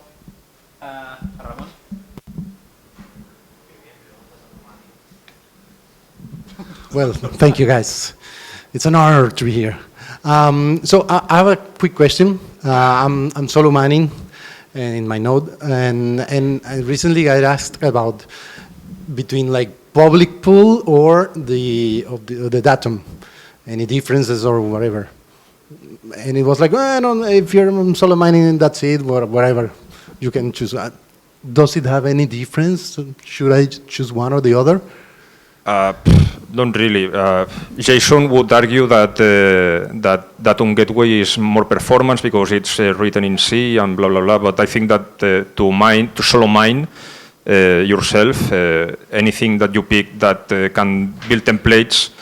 Speaker 13: a Ramón?
Speaker 5: Well, thank you guys. It's an honor to be here. So I have a quick question. I'm solo mining in my node, and I recently got asked about between like public pool or the datum, any differences or whatever. And it was like, well, I don't. If you're solo mining, that's it. Whatever, you can choose. Does it have any difference? Should I choose one or the other?
Speaker 4: Don't really. Jason would argue that that Datum Gateway is more performance because it's written in C and blah blah blah. But I think that to solo mine yourself, anything that you pick that can build templates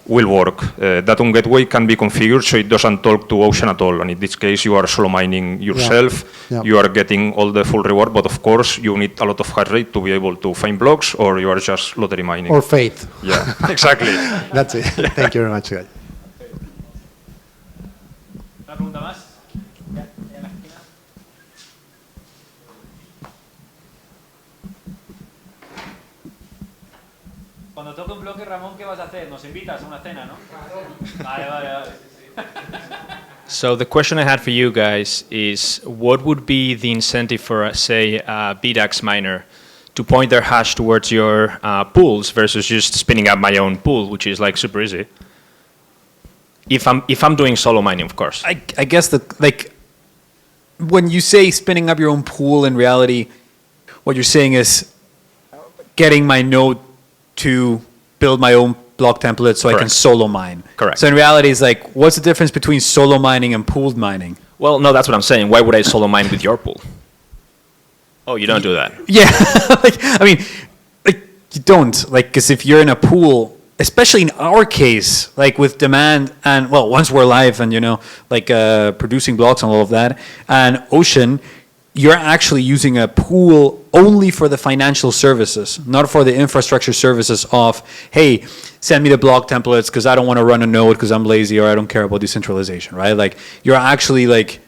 Speaker 4: will work. Datum Gateway can be configured so it doesn't talk to Ocean at all. And in this case, you are solo mining yourself.
Speaker 5: Yeah.
Speaker 4: You are getting all the full reward, but of course, you need a lot of hash rate to be able to find blocks, or you are just lottery mining.
Speaker 5: Or faith.
Speaker 4: Yeah, exactly.
Speaker 5: That's it. Thank you very much, guys.
Speaker 13: ¿Una pregunta más? Cuando toque un bloque, Ramón, ¿qué vas a hacer? Nos invitas a una cena, ¿no? Vale, vale, vale.
Speaker 20: So the question I had for you guys is, what would be the incentive for, say, a BDAX miner to point their hash towards your pools versus just spinning up my own pool, which is like super easy? If I'm doing solo mining, of course.
Speaker 13: I guess that, like, when you say spinning up your own pool, in reality, what you're saying is getting my node to build my own block template so I can solo mine.
Speaker 20: Correct.
Speaker 13: So in reality, it's like, what's the difference between solo mining and pooled mining?
Speaker 20: Well, no, that's what I'm saying. Why would I solo mine with your pool? Oh, you don't do that.
Speaker 13: Yeah, like, I mean, like, you don't, like, because if you're in a pool, especially in our case, like with demand and, well, once we're live and, you know, like producing blocks and all of that, and Ocean, you're actually using a pool only for the financial services, not for the infrastructure services of, hey, send me the block templates because I don't want to run a node because I'm lazy or I don't care about decentralization, right? Like, you're actually, like,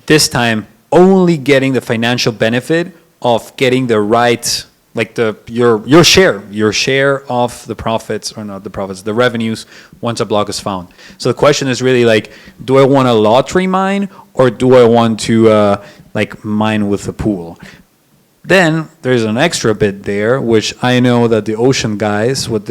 Speaker 13: this time only getting the financial benefit of getting the right, like, your share of the profits, or not the profits, the revenues once a block is found. So the question is really like, do I want a lottery mine or do I want to like mine with a pool? Then there's an extra bit there, which I know that the Ocean guys, what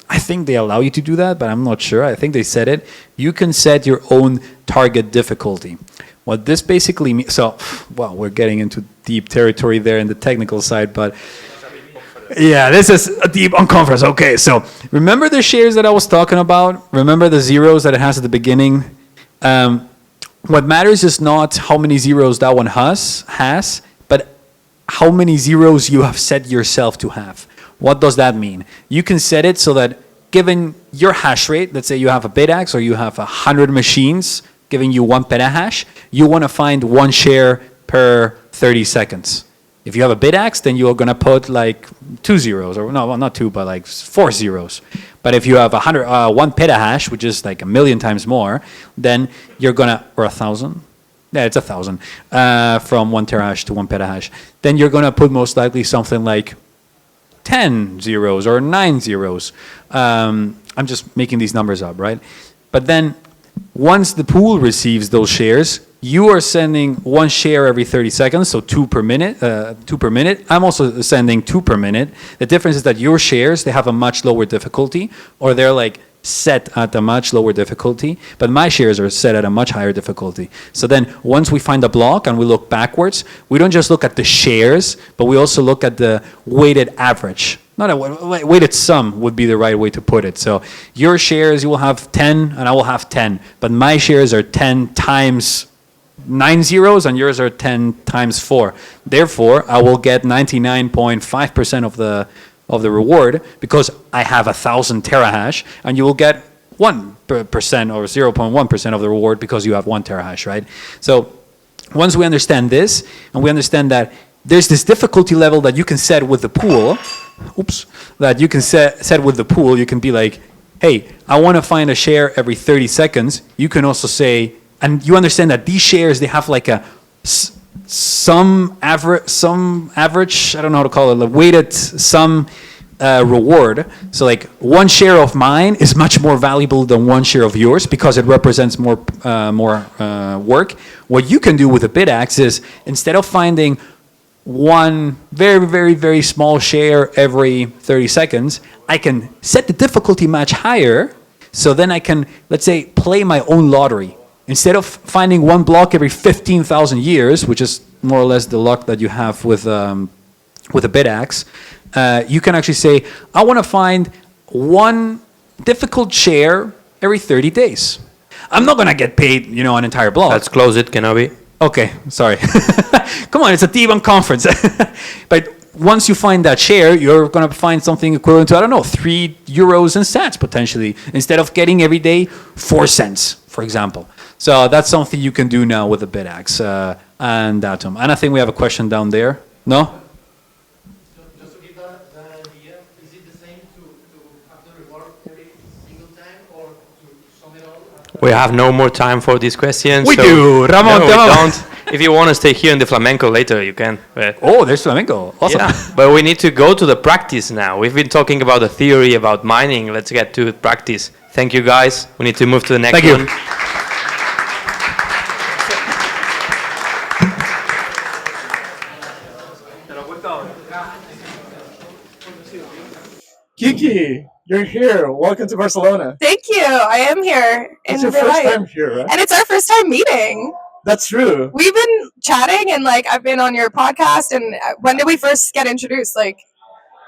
Speaker 13: I think they allow you to do that, but I'm not sure. I think they said it. You can set your own target difficulty. What this basically means, so, well, we're getting into deep territory there in the technical side, but yeah, this is a deep on conference. Okay, so remember the shares that I was talking about? Remember the zeros that it has at the beginning? What matters is not how many zeros that one has, but how many zeros you have set yourself to have. What does that mean? You can set it so that given your hash rate, let's say you have a BitX or you have 100 machines giving you 1 petahash, you want to find 1 share per 30 seconds. If you have a BitX, then you're going to put like 2 zeros, or no, well, not 2, but like 4 zeros. But if you have 1 petahash, which is like 1,000,000 times more, then you're going to, or 1,000, yeah, it's 1,000, from 1 terahash to 1 petahash. Then you're going to put most likely something like 10 zeros or 9 zeros. I'm just making these numbers up, right? But then once the pool receives those shares, you are sending 1 share every 30 seconds, so 2 per minute. I'm also sending 2 per minute. The difference is that your shares, they have a much lower difficulty, or they're like set at a much lower difficulty, but my shares are set at a much higher difficulty. So then once we find a block and we look backwards, we don't just look at the shares, but we also look at the weighted average. Not a weighted sum would be the right way to put it. So your shares, you will have 10 and I will have 10, but my shares are 10 times 9 zeros and yours are 10 times 4. Therefore, I will get 99.5% of the reward because I have 1,000 terahash, and you will get 1% or 0.1% of the reward because you have 1 terahash, right? So once we understand this, and we understand that there's this difficulty level that you can set with the pool, that you can set with the pool, you can be like, hey, I want to find a share every 30 seconds. You can also say, and you understand that these shares, they have like some average, I don't know how to call it, a weighted sum reward. So like 1 share of mine is much more valuable than 1 share of yours because it represents more work. What you can do with a BitAxe is, instead of finding one very, very, very small share every 30 seconds, I can set the difficulty much higher. So then I can, let's say, play my own lottery. Instead of finding 1 block every 15,000 years, which is more or less the luck that you have with a BitAxe, you can actually say, I want to find 1 difficult share every 30 days. I'm not going to get paid, an entire block.
Speaker 6: Let's close it, Kenobi.
Speaker 13: Okay, sorry. Come on, it's a debunk conference. But once you find that share, you're going to find something equivalent to, I don't know, 3 euros and sats potentially, instead of getting every day 4 cents, for example. So that's something you can do now with the BitAxe and Atom. And I think we have a question down there. No?
Speaker 12: Just to give the idea, is it the same to have the reward every single time or to sum it all?
Speaker 6: We have no more time for these questions.
Speaker 13: We do. Ramon,
Speaker 6: no, we don't. If you want to stay here in the flamenco later, you can.
Speaker 13: Oh, there's flamenco. Awesome.
Speaker 6: Yeah, but we need to go to the practice now. We've been talking about the theory, about mining. Let's get to practice. Thank you, guys. We need to move to the next one.
Speaker 11: Kiki, you're here. Welcome to Barcelona.
Speaker 14: Thank you. I am here.
Speaker 11: It's your first time here, right?
Speaker 14: And it's our first time meeting.
Speaker 11: That's true.
Speaker 14: We've been chatting, and I've been on your podcast. And when did we first get introduced? Like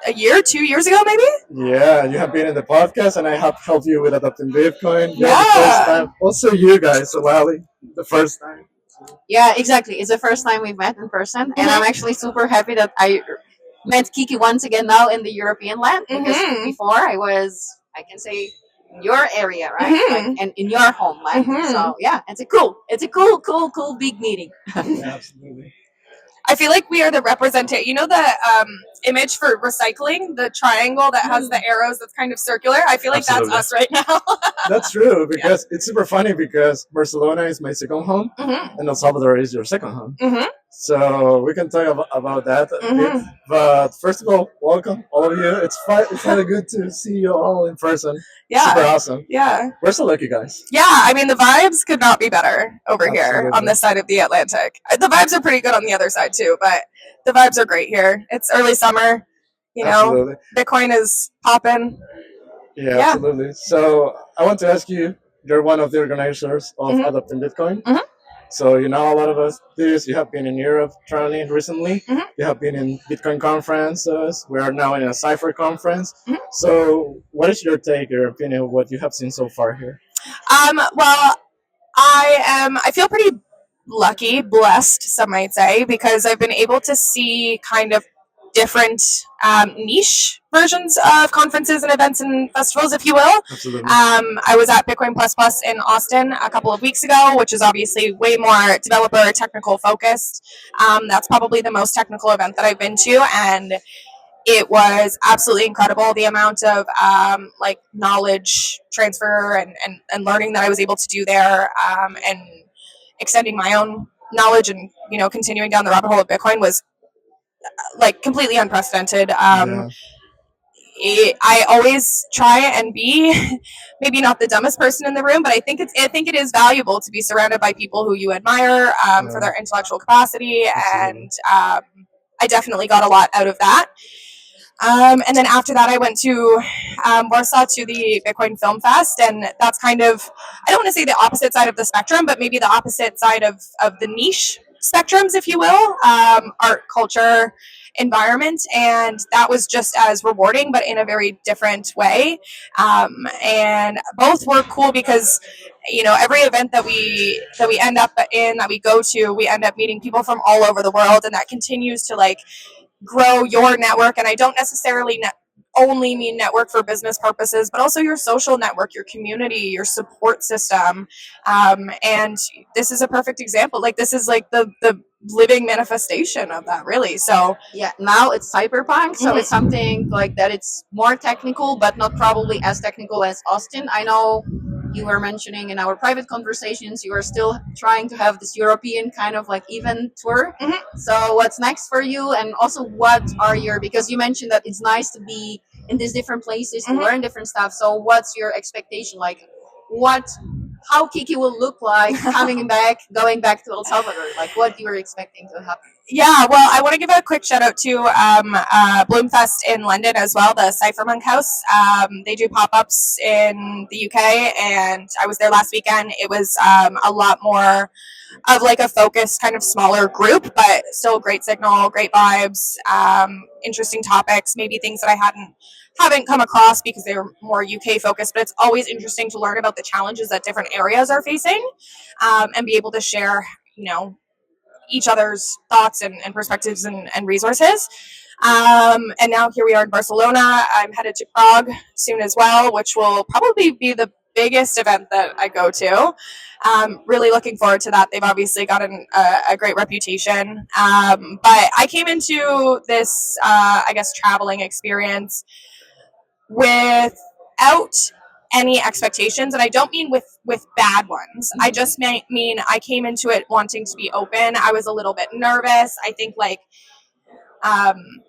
Speaker 14: a year, 2 years ago, maybe?
Speaker 11: Yeah, you have been in the podcast, and I have helped you with adopting Bitcoin.
Speaker 14: Yeah.
Speaker 11: The first time. Also, you guys, so Lally, the first time.
Speaker 19: Yeah, exactly. It's the first time we've met in person, and I'm actually super happy that I met Kiki once again now in the European land, because before I was, I can say, in your area, right? And in your homeland. So yeah, it's a cool big meeting.
Speaker 11: Absolutely.
Speaker 14: I feel like we are the representation. You know the image for recycling, the triangle that has the arrows that's kind of circular? I feel like that's us right now.
Speaker 11: That's true, because it's super funny, because Barcelona is my second home, and El Salvador is your second home. So we can talk about that a bit. But first of all, welcome, all of you. It's really good to see you all in person.
Speaker 14: Yeah.
Speaker 11: Super awesome.
Speaker 14: Yeah.
Speaker 11: We're so lucky, guys.
Speaker 14: Yeah, I mean, the vibes could not be better over here
Speaker 11: Absolutely.
Speaker 14: on this side of the Atlantic. The vibes are pretty good on the other side, too, but the vibes are great here. It's early summer,
Speaker 11: Absolutely.
Speaker 14: Bitcoin is popping.
Speaker 11: Yeah, absolutely. So I want to ask you, you're one of the organizers of Adopting Bitcoin. So you know a lot of this. You have been in Europe traveling recently. You have been in Bitcoin conferences. We are now in a Cypher conference. So what is your take, your opinion of what you have seen so far here?
Speaker 14: Well, I feel pretty lucky, blessed, some might say, because I've been able to see kind of different niche versions of conferences and events and festivals, if you will.
Speaker 11: Absolutely.
Speaker 14: I was at Bitcoin Plus Plus in Austin a couple of weeks ago, which is obviously way more developer technical focused. That's probably the most technical event that I've been to, and it was absolutely incredible, the amount of knowledge transfer and learning that I was able to do there, and extending my own knowledge and continuing down the rabbit hole of Bitcoin was completely unprecedented. I always try and be maybe not the dumbest person in the room, but I think it is valuable to be surrounded by people who you admire for their intellectual capacity, and I definitely got a lot out of that. And then after that, I went to Warsaw to the Bitcoin Film Fest, and that's kind of, I don't want to say the opposite side of the spectrum, but maybe the opposite side of the niche spectrums, if you will. Art, culture, environment, and that was just as rewarding, but in a very different way. And both were cool because every event that we end up in, that we go to, we end up meeting people from all over the world, and that continues to like grow your network. And I don't necessarily only mean network for business purposes, but also your social network, your community, your support system. And this is a perfect example. Like, this is like the living manifestation of that, really. So
Speaker 19: yeah, now it's cyberpunk, so it's something like that. It's more technical, but not probably as technical as Austin. I know you were mentioning in our private conversations you are still trying to have this European kind of like event tour. So what's next for you, and also what are your, because you mentioned that it's nice to be in these different places to learn different stuff. So what's your expectation? Like, how Kiki will look like going back to El Salvador? Like, what you were expecting to happen?
Speaker 14: Yeah, well, I want to give a quick shout out to Bloomfest in London as well, the Cypherpunk House. They do pop-ups in the UK, and I was there last weekend. It was a lot more of like a focused kind of smaller group, but still great signal, great vibes, interesting topics, maybe things that I haven't come across because they were more UK focused. But it's always interesting to learn about the challenges that different areas are facing, and be able to share, each other's thoughts and perspectives and resources. And now here we are in Barcelona. I'm headed to Prague soon as well, which will probably be the biggest event that I go to. Really looking forward to that. They've obviously got a great reputation. But I came into this, traveling experience without any expectations, and I don't mean with bad ones. I just mean I came into it wanting to be open. I was a little bit nervous. I think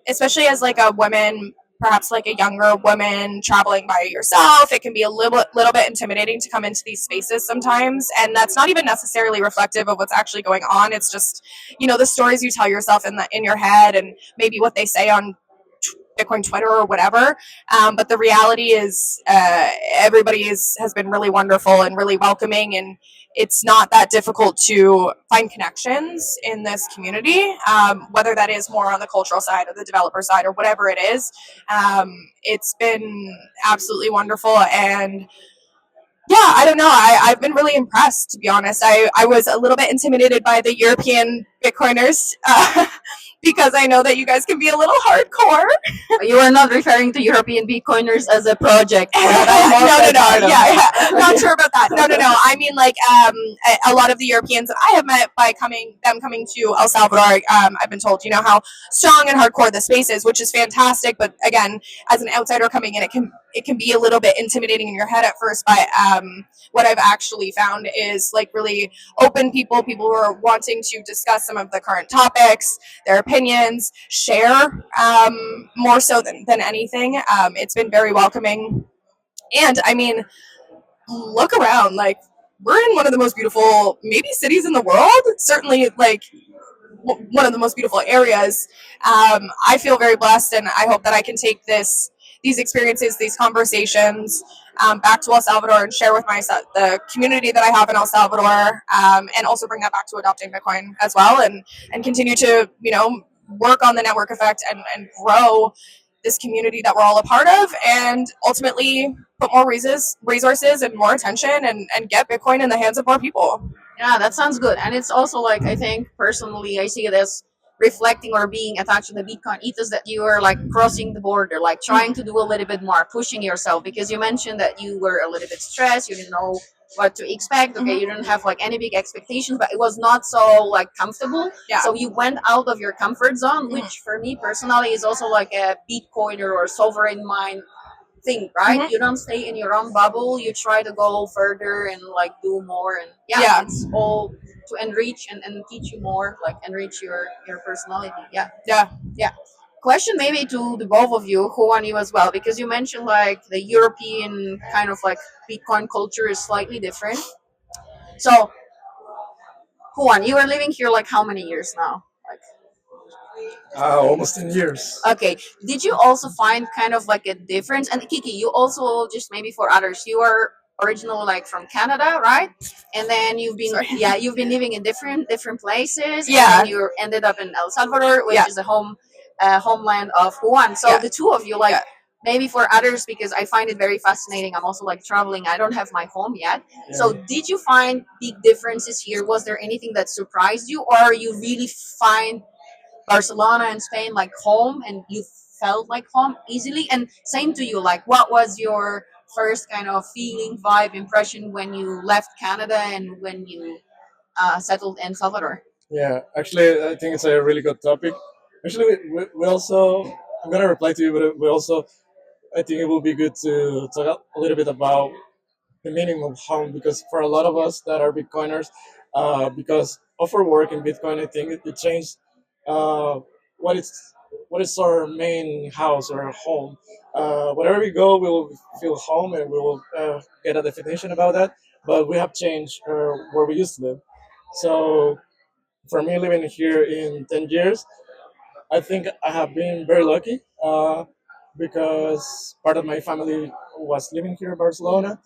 Speaker 14: especially as like a woman, perhaps like a younger woman traveling by yourself, it can be a little bit intimidating to come into these spaces sometimes, and that's not even necessarily reflective of what's actually going on. It's just the stories you tell yourself in your head, and maybe what they say on Bitcoin Twitter or whatever. But the reality is everybody has been really wonderful and really welcoming, and it's not that difficult to find connections in this community, whether that is more on the cultural side or the developer side or whatever it is. It's been absolutely wonderful, and yeah, I don't know. I've been really impressed, to be honest. I was a little bit intimidated by the European Bitcoiners because I know that you guys can be a little hardcore.
Speaker 19: You are not referring to European Bitcoiners as a project.
Speaker 14: No. Yeah. Not sure about that. No. I mean, like, a lot of the Europeans that I have met by coming to El Salvador, I've been told, how strong and hardcore the space is, which is fantastic. But again, as an outsider coming in, it can be a little bit intimidating in your head at first. But what I've actually found is like really open people who are wanting to discuss some of the current topics, their opinions, share, more so than anything. It's been very welcoming. And I mean, look around, like, we're in one of the most beautiful, maybe cities in the world, certainly like one of the most beautiful areas. I feel very blessed, and I hope that I can take these experiences, these conversations, back to El Salvador and share with the community that I have in El Salvador, and also bring that back to adopting Bitcoin as well, and continue to work on the network effect and grow this community that we're all a part of, and ultimately put more resources and more attention and get Bitcoin in the hands of more people.
Speaker 19: Yeah, that sounds good. And it's also like, I think personally, I see it as reflecting or being attached to the Bitcoin ethos, that you are like crossing the border, like trying to do a little bit more, pushing yourself, because you mentioned that you were a little bit stressed, you didn't know what to expect. Okay, you didn't have like any big expectations, but it was not so like comfortable.
Speaker 14: Yeah.
Speaker 19: So you went out of your comfort zone, which for me personally is also like a Bitcoiner or sovereign mind thing, right? You don't stay in your own bubble, you try to go further and like do more, and it's all to enrich and teach you more, like enrich your personality. Yeah. Question maybe to the both of you, Juan, you as well, because you mentioned like the European kind of like Bitcoin culture is slightly different. So Juan, you are living here like how many years now?
Speaker 11: Almost 10 years.
Speaker 19: Okay. Did you also find kind of like a difference? And Kiki, you also, just maybe for others, you are originally like from Canada, right? And then you've been you've been living in different places.
Speaker 14: Yeah.
Speaker 19: And then you ended up in El Salvador, which is a home homeland of Juan. So the two of you, like maybe for others, because I find it very fascinating. I'm also like traveling. I don't have my home yet. So did you find big differences here? Was there anything that surprised you, or you really find Barcelona and Spain like home, and you felt like home easily? And same to you, like what was your first kind of feeling, vibe, impression when you left Canada and when you settled in Salvador?
Speaker 11: Yeah, actually, I think it's a really good topic. Actually, we also, I'm gonna reply to you, but we also, I think it will be good to talk a little bit about the meaning of home, because for a lot of us that are Bitcoiners, because of our work in Bitcoin, I think it changed uh, what is what is our main house or home. Wherever we go, we will feel home, and we will get a definition about that. But we have changed where we used to live. So for me, living here in 10 years, I think I have been very lucky because part of my family was living here in Barcelona.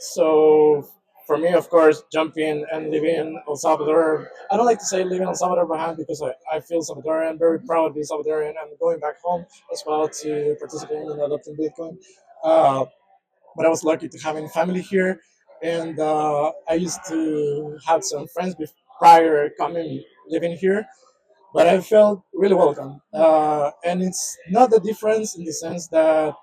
Speaker 11: So for me, of course, jumping and living in El Salvador, I don't like to say living in El Salvador behind, because I feel Salvadorian, very proud to be Salvadorian, and going back home as well to participate in adopting Bitcoin. Uh, but I was lucky to having family here, and I used to have some friends prior coming living here, but I felt really welcome. And it's not the difference in the sense that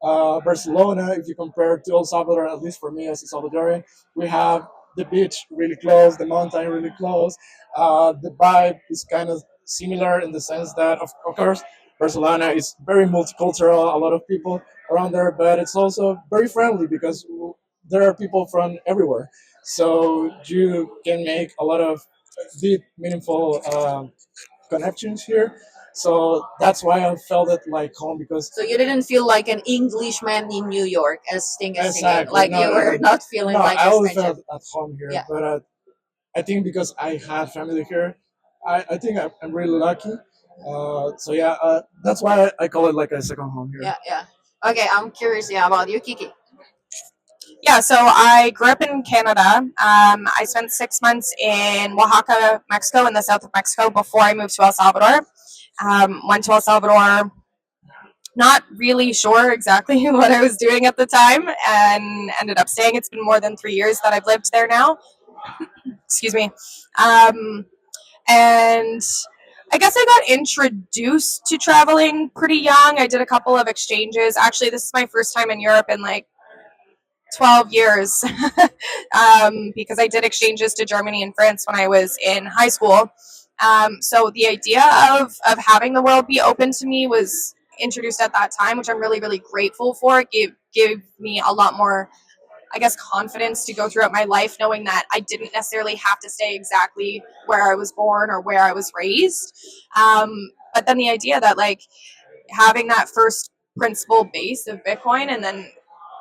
Speaker 11: Barcelona, if you compare to El Salvador, at least for me as a Salvadorian, we have the beach really close, the mountain really close. The vibe is kind of similar in the sense that, of course, Barcelona is very multicultural, a lot of people around there, but it's also very friendly because there are people from everywhere. So you can make a lot of deep, meaningful connections here. So that's why I felt it like home, because
Speaker 19: So you didn't feel like an Englishman in New York, as Sting is singing,
Speaker 11: exactly,
Speaker 19: like you were not feeling
Speaker 11: no,
Speaker 19: like
Speaker 11: I
Speaker 19: a
Speaker 11: always
Speaker 19: stranger.
Speaker 11: felt at home here.
Speaker 19: Yeah.
Speaker 11: But I think because I had family here, I think I'm really lucky. So yeah, that's why I call it like a second home here.
Speaker 19: Yeah, yeah. Okay, I'm curious, yeah, about you, Kiki.
Speaker 14: Yeah, so I grew up in Canada. I spent 6 months in Oaxaca, Mexico, in the south of Mexico before I moved to El Salvador. Went to El Salvador, not really sure exactly what I was doing at the time, and ended up staying. It's been more than 3 years that I've lived there now. Excuse me. And I guess I got introduced to traveling pretty young. I did a couple of exchanges. Actually, this is my first time in Europe in like 12 years because I did exchanges to Germany and France when I was in high school. So the idea of having the world be open to me was introduced at that time, which I'm really, really grateful for. It gave me a lot more, I guess, confidence to go throughout my life, knowing that I didn't necessarily have to stay exactly where I was born or where I was raised. But then the idea that like having that first principle base of Bitcoin and then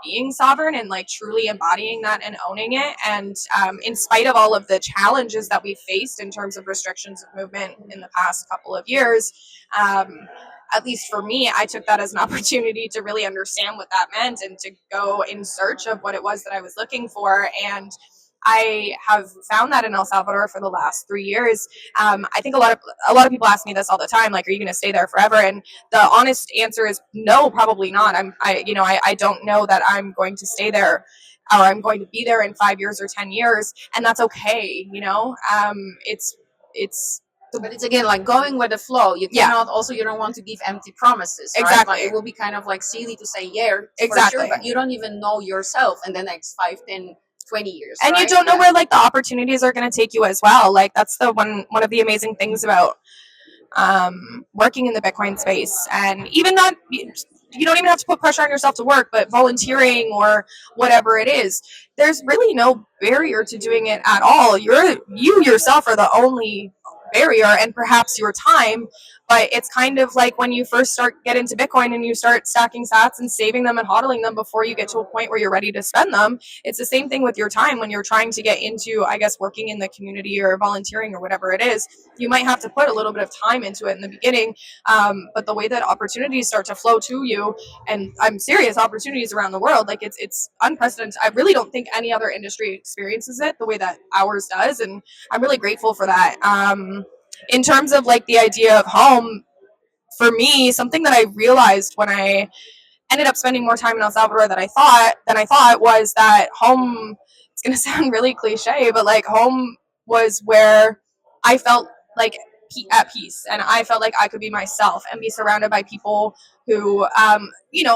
Speaker 14: being sovereign and like truly embodying that and owning it, and in spite of all of the challenges that we faced in terms of restrictions of movement in the past couple of years, at least for me, I took that as an opportunity to really understand what that meant and to go in search of what it was that I was looking for. And I have found that in El Salvador for the last 3 years. I think a lot of people ask me this all the time, like, "Are you going to stay there forever?" And the honest answer is no, probably not. I don't know that I'm going to stay there, or I'm going to be there in 5 years or 10 years, and that's okay. It's
Speaker 19: But it's again like going with the flow. You cannot also, you don't want to give empty promises. Right?
Speaker 14: Exactly.
Speaker 19: Like, it will be kind of like silly to say yeah,
Speaker 14: Exactly.
Speaker 19: for sure, but you don't even know yourself in the next 5, 10, 20 years.
Speaker 14: And you
Speaker 19: right?
Speaker 14: don't know where like the opportunities are going to take you as well. Like that's the one of the amazing things about working in the Bitcoin space. And even not, you don't even have to put pressure on yourself to work, but volunteering or whatever it is, there's really no barrier to doing it at all. You yourself are the only barrier, and perhaps your time. But it's kind of like when you first get into Bitcoin and you start stacking sats and saving them and hodling them before you get to a point where you're ready to spend them. It's the same thing with your time when you're trying to get into, I guess, working in the community or volunteering or whatever it is. You might have to put a little bit of time into it in the beginning, but the way that opportunities start to flow to you, and I'm serious, opportunities around the world, like it's unprecedented. I really don't think any other industry experiences it the way that ours does, and I'm really grateful for that. In terms of like the idea of home, for me, something that I realized when I ended up spending more time in El Salvador than I thought was that home. It's gonna sound really cliche, but like home was where I felt like at peace, and I felt like I could be myself and be surrounded by people who,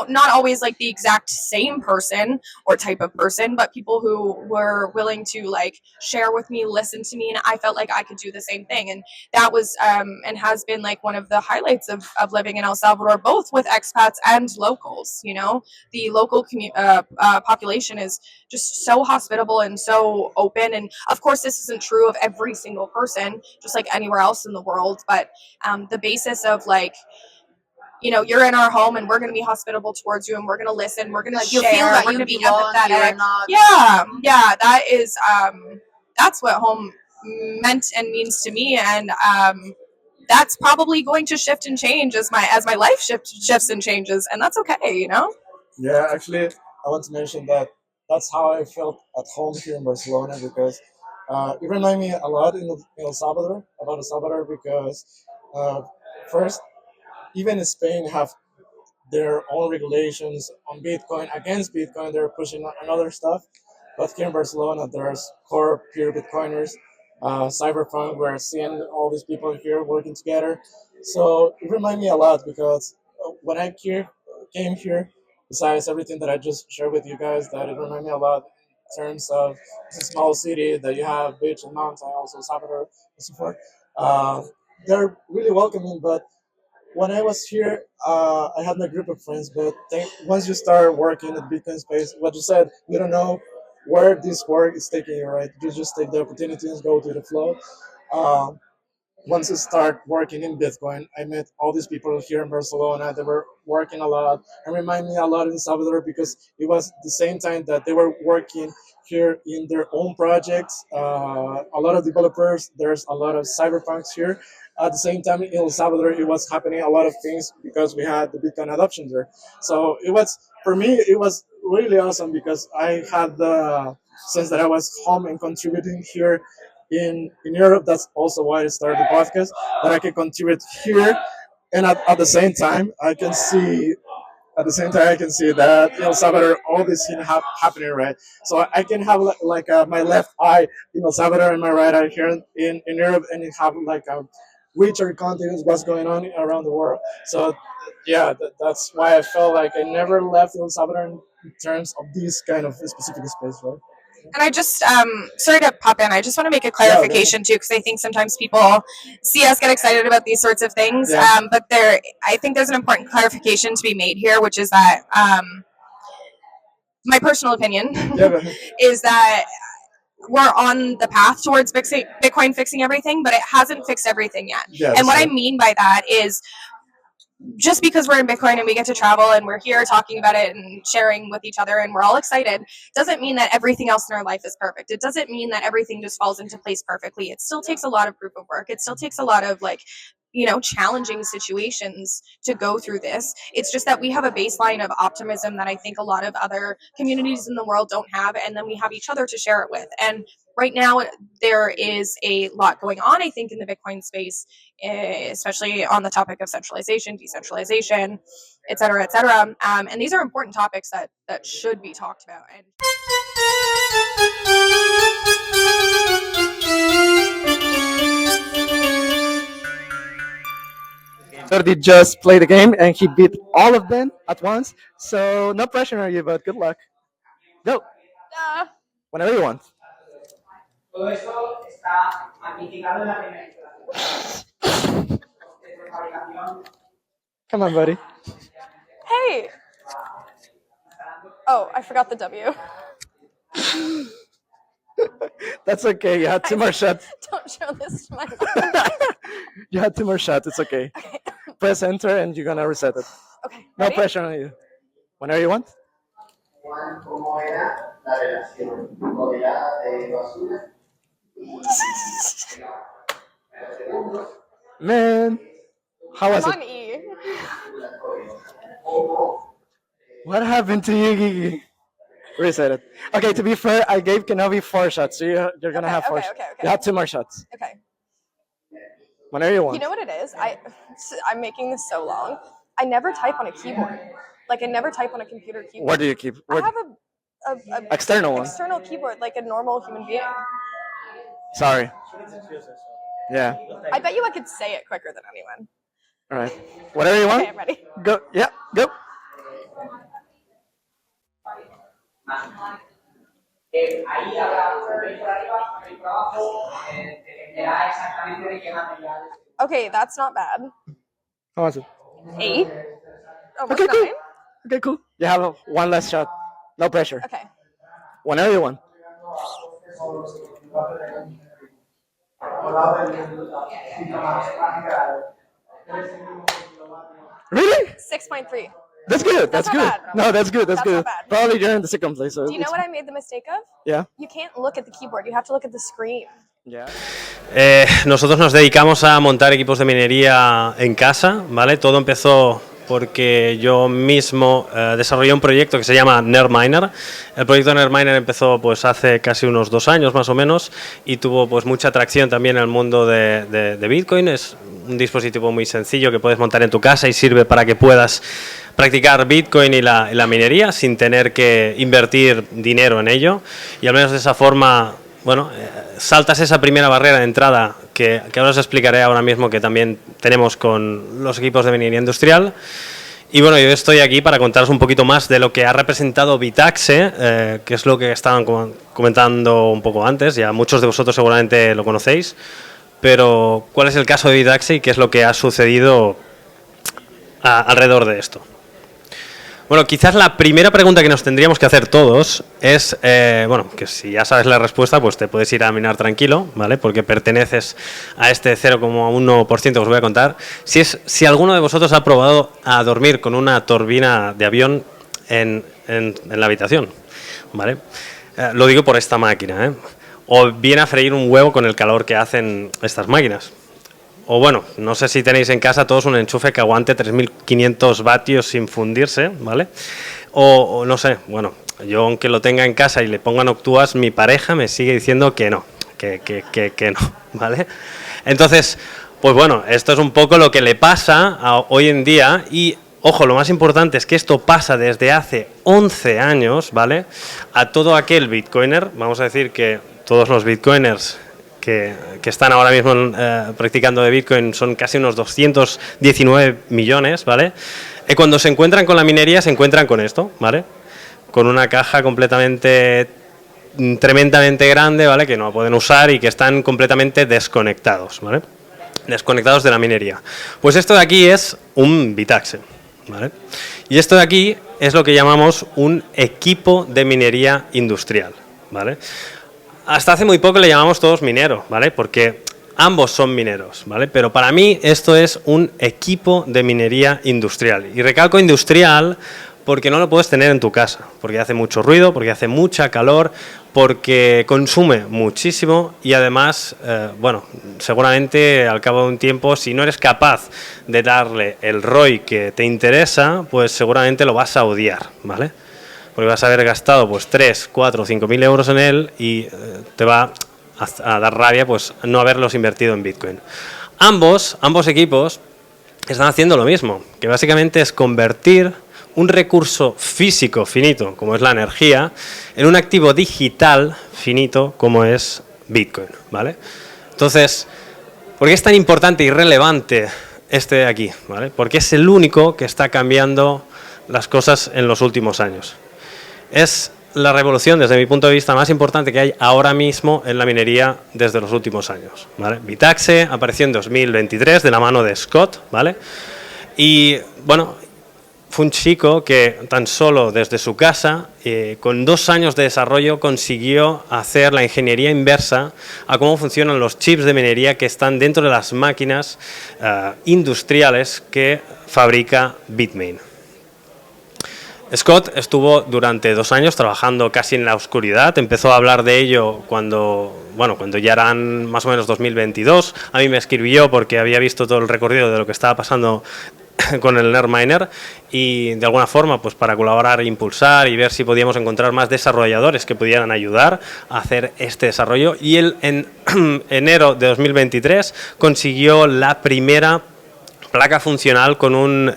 Speaker 14: not always like the exact same person or type of person, but people who were willing to like share with me, listen to me, and I felt like I could do the same thing. And that was and has been like one of the highlights of living in El Salvador, both with expats and locals. The local population is just so hospitable and so open. And of course, this isn't true of every single person, just like anywhere else in the world. But the basis of like, you're in our home and we're going to be hospitable towards you and we're going to listen, we're going to
Speaker 19: Like
Speaker 14: share,
Speaker 19: you feel that
Speaker 14: we're
Speaker 19: you
Speaker 14: going to be
Speaker 19: belong,
Speaker 14: empathetic.
Speaker 19: you're not.
Speaker 14: Yeah, that is that's what home meant and means to me. And that's probably going to shift and change as my life shifts and changes, and that's okay.
Speaker 11: Yeah, actually, I want to mention that that's how I felt at home here in Barcelona, because it reminded me a lot in El Salvador, about El Salvador, because first, even in Spain have their own regulations on Bitcoin. Against Bitcoin, they're pushing on other stuff. But here in Barcelona, there's core pure Bitcoiners. Cyberpunk, we're seeing all these people here working together. So it reminded me a lot, because when I came here, besides everything that I just shared with you guys, that it reminded me a lot in terms of it's a small city that you have beach and mountain, also Salvador and so forth. They're really welcoming, but when I was here, I had my group of friends, but once you start working in the Bitcoin space, what you said, you don't know where this work is taking you, right? You just take the opportunities, go to the flow. Um, Once I start working in Bitcoin, I met all these people here in Barcelona. They were working a lot and remind me a lot in Salvador, because it was the same time that they were working here in their own projects. A lot of developers, there's a lot of cyberpunks here. At the same time, in El Salvador, it was happening a lot of things because we had the Bitcoin adoption there. So it was, for me, it was really awesome, because I had the sense that I was home and contributing here in Europe. That's also why I started the podcast, that I can contribute here, and at the same time I can see that in El Salvador all this thing happening, right? So I can have my left eye in El Salvador and my right eye here in Europe, and have like a richer context what's going on around the world. So yeah, that's why I felt like I never left El Salvador in terms of this kind of specific space, right?
Speaker 14: And I just, sorry to pop in, I just want to make a clarification too, because I think sometimes people see us get excited about these sorts of things.
Speaker 11: Yeah.
Speaker 14: But I think there's an important clarification to be made here, which is that my personal opinion is that we're on the path towards Bitcoin fixing everything, but it hasn't fixed everything yet.
Speaker 11: Yeah,
Speaker 14: and what
Speaker 11: that's
Speaker 14: I mean by that is, just because we're in Bitcoin and we get to travel and we're here talking about it and sharing with each other and we're all excited, doesn't mean that everything else in our life is perfect. It doesn't mean that everything just falls into place perfectly. It still takes a lot of proof of work. It still takes a lot of challenging situations to go through this. It's just that we have a baseline of optimism that I think a lot of other communities in the world don't have, and then we have each other to share it with. And right now there is a lot going on, I think, in the Bitcoin space, especially on the topic of centralization, decentralization, et cetera, et cetera. And these are important topics that should be talked about. And
Speaker 11: Jordi just played the game and he beat all of them at once. So no pressure on you, but good luck. Go. Whenever you want. Come on, buddy.
Speaker 14: hey, oh, I forgot the W.
Speaker 11: That's okay. You had two more shots.
Speaker 14: Don't show this to my
Speaker 11: You had two more shots. It's okay. Press enter and you're gonna reset it.
Speaker 14: Okay.
Speaker 11: No
Speaker 14: Ready?
Speaker 11: pressure on you. Whenever you want. Man, how was
Speaker 14: I'm
Speaker 11: it?
Speaker 14: on E.
Speaker 11: What happened to you, Gigi? Reset it. Okay, to be fair, I gave Kenobi 4 shots, so you're gonna have four.
Speaker 14: okay.
Speaker 11: You have two more shots.
Speaker 14: Okay.
Speaker 1: Whenever you want.
Speaker 14: You know what it is? I'm making this so long. I never type on a keyboard. Like I never type on a computer keyboard.
Speaker 1: Where do you keep?
Speaker 14: I have a
Speaker 1: External one.
Speaker 14: external keyboard like a normal human being.
Speaker 1: Sorry. Yeah.
Speaker 14: I bet you I could say it quicker than anyone.
Speaker 1: All right. Whatever you want.
Speaker 14: Okay, I'm ready.
Speaker 1: Go. Yeah. Go.
Speaker 14: Okay, that's not bad.
Speaker 1: How was it?
Speaker 14: 8. Almost
Speaker 1: Okay,
Speaker 14: 9.
Speaker 1: cool. Okay, cool. You have one last shot. No pressure.
Speaker 14: Okay.
Speaker 1: Whenever you want. Really?
Speaker 14: 6.3.
Speaker 1: That's good. That's
Speaker 14: not
Speaker 1: good.
Speaker 14: bad.
Speaker 1: No, that's good. That's
Speaker 14: That's
Speaker 1: good.
Speaker 14: not bad.
Speaker 1: Probably you're in the second place. So
Speaker 14: Do you know what I made the mistake of?
Speaker 1: Yeah.
Speaker 14: You can't look at the keyboard. You have to look at the screen.
Speaker 1: Yeah.
Speaker 7: Nosotros nos dedicamos a montar equipos de minería en casa, ¿vale? Todo empezó porque yo mismo desarrollé un proyecto que se llama NerdMiner. El proyecto NerdMiner empezó pues hace casi unos 2 años más o menos y tuvo pues mucha atracción también en el mundo de Bitcoin. Es un dispositivo muy sencillo que puedes montar en tu casa y sirve para que puedas practicar Bitcoin y la minería sin tener que invertir dinero en ello, y al menos de esa forma, bueno, saltas esa primera barrera de entrada que ahora os explicaré ahora mismo, que también tenemos con los equipos de minería industrial. Y bueno, yo estoy aquí para contaros un poquito más de lo que ha representado Bitaxe, que es lo que estaban comentando un poco antes, ya muchos de vosotros seguramente lo conocéis, pero ¿cuál es el caso de Bitaxe y qué es lo que ha sucedido alrededor de esto? Bueno, quizás la primera pregunta que nos tendríamos que hacer todos es, bueno, que si ya sabes la respuesta, pues te puedes ir a minar tranquilo, ¿vale? Porque perteneces a este 0,1% que os voy a contar. Si alguno de vosotros ha probado a dormir con una turbina de avión en la habitación, ¿vale? Lo digo por esta máquina, ¿eh? O bien a freír un huevo con el calor que hacen estas máquinas. O bueno, no sé si tenéis en casa todos un enchufe que aguante 3.500 vatios sin fundirse, ¿vale? O no sé, bueno, yo aunque lo tenga en casa y le ponga Noctuas, mi pareja me sigue diciendo que no, que no, ¿vale? Entonces, pues bueno, esto es un poco lo que le pasa hoy en día y, ojo, lo más importante es que esto pasa desde hace 11 años, ¿vale? A todo aquel bitcoiner, vamos a decir que todos los bitcoiners que están ahora mismo practicando de Bitcoin son casi unos 219 millones, ¿vale? Y cuando se encuentran con la minería se encuentran con esto, ¿vale? Con una caja completamente, tremendamente grande, ¿vale? Que no pueden usar y que están completamente desconectados, ¿vale? Desconectados de la minería. Pues esto de aquí es un Bitaxe, ¿vale? Y esto de aquí es lo que llamamos un equipo de minería industrial, ¿vale? Hasta hace muy poco le llamamos todos minero, ¿vale? Porque ambos son mineros, ¿vale? Pero para mí esto es un equipo de minería industrial. Y recalco industrial porque no lo puedes tener en tu casa, porque hace mucho ruido, porque hace mucha calor, porque consume muchísimo y además, bueno, seguramente al cabo de un tiempo, si no eres capaz de darle el ROI que te interesa, pues seguramente lo vas a odiar, ¿vale? Porque vas a haber gastado pues 3, 4, 5.000 euros en él y te va a dar rabia pues no haberlos invertido en Bitcoin. Ambos equipos están haciendo lo mismo, que básicamente es convertir un recurso físico finito, como es la energía, en un activo digital finito, como es Bitcoin, ¿vale? Entonces, ¿por qué es tan importante y relevante este de aquí, ¿vale? Porque es el único que está cambiando las cosas en los últimos años. Es la revolución, desde mi punto de vista, más importante que hay ahora mismo en la minería desde los últimos años, ¿vale? Bitaxe apareció en 2023 de la mano de Scott, ¿vale? Y, bueno, fue un chico que tan solo desde su casa, con 2 años de desarrollo, consiguió hacer la ingeniería inversa a cómo funcionan los chips de minería que están dentro de las máquinas industriales que fabrica Bitmain. Scott estuvo durante 2 años trabajando casi en la oscuridad. Empezó a hablar de ello cuando ya eran más o menos 2022. A mí me escribió porque había visto todo el recorrido de lo que estaba pasando con el NerdMiner y de alguna forma pues para colaborar e impulsar y ver si podíamos encontrar más desarrolladores que pudieran ayudar a hacer este desarrollo, y él en enero de 2023 consiguió la primera placa funcional con un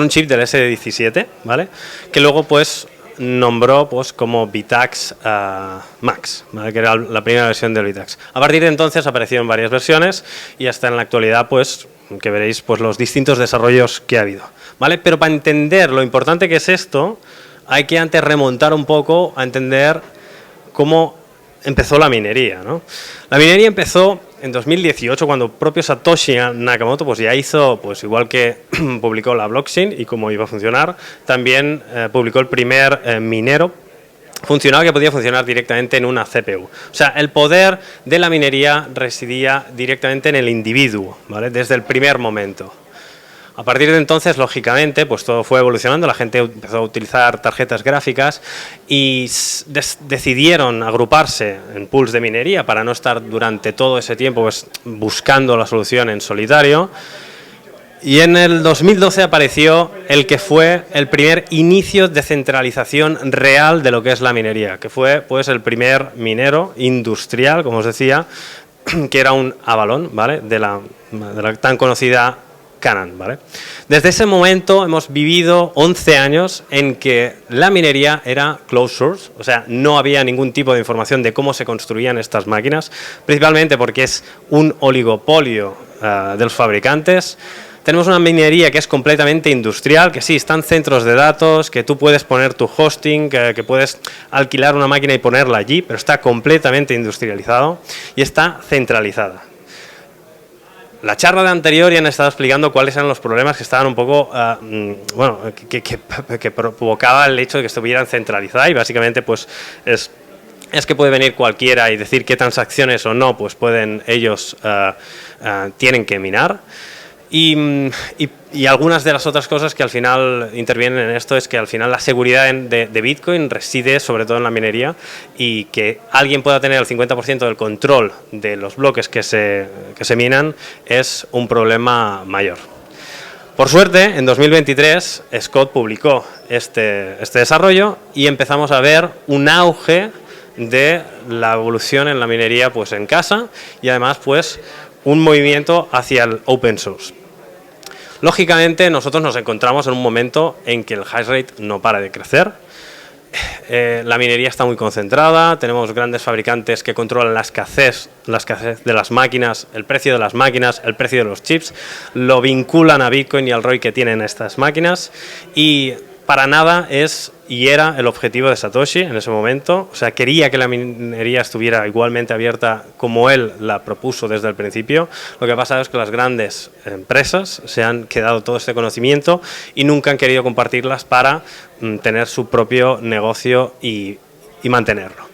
Speaker 7: chip del S17, ¿vale? Que luego pues nombró pues como Vitax Max, ¿vale? Que era la primera versión del Vitax. A partir de entonces aparecieron varias versiones y hasta en la actualidad pues que veréis pues los distintos desarrollos que ha habido, ¿vale? Pero para entender lo importante que es esto, hay que antes remontar un poco a entender cómo empezó la minería, ¿no? La minería empezó en 2018, cuando propio Satoshi Nakamoto pues ya hizo, pues igual que publicó la blockchain y cómo iba a funcionar, también publicó el primer minero funcional que podía funcionar directamente en una CPU. O sea, el poder de la minería residía directamente en el individuo, ¿vale? Desde el primer momento. A partir de entonces, lógicamente, pues todo fue evolucionando, la gente empezó a utilizar tarjetas gráficas y decidieron agruparse en pools de minería para no estar durante todo ese tiempo pues, buscando la solución en solitario. Y en el 2012 apareció el que fue el primer inicio de centralización real de lo que es la minería, que fue pues el primer minero industrial, como os decía, que era un Avalon, ¿vale? de la tan conocida Canon, ¿vale? Desde ese momento hemos vivido 11 años en que la minería era closed source, o sea, no había ningún tipo de información de cómo se construían estas máquinas, principalmente porque es un oligopolio de los fabricantes. Tenemos una minería que es completamente industrial, que sí, están centros de datos, que tú puedes poner tu hosting, que puedes alquilar una máquina y ponerla allí, pero está completamente industrializado y está centralizada. La charla de anterior ya han estado explicando cuáles eran los problemas que estaban un poco, bueno, que provocaba el hecho de que estuvieran centralizadas, y básicamente pues es que puede venir cualquiera y decir qué transacciones o no pues pueden ellos tienen que minar. Y algunas de las otras cosas que al final intervienen en esto es que al final la seguridad de Bitcoin reside sobre todo en la minería, y que alguien pueda tener el 50% del control de los bloques que se minan es un problema mayor. Por suerte, en 2023 Scott publicó este desarrollo y empezamos a ver un auge de la evolución en la minería pues en casa, y además pues un movimiento hacia el open source. Lógicamente, nosotros nos encontramos en un momento en que el hash rate no para de crecer. La minería está muy concentrada, tenemos grandes fabricantes que controlan la escasez de las máquinas, el precio de las máquinas, el precio de los chips, lo vinculan a Bitcoin y al ROI que tienen estas máquinas, y para nada es y era el objetivo de Satoshi en ese momento. O sea, quería que la minería estuviera igualmente abierta como él la propuso desde el principio. Lo que ha pasado es que las grandes empresas se han quedado todo este conocimiento y nunca han querido compartirlas para tener su propio negocio y mantenerlo.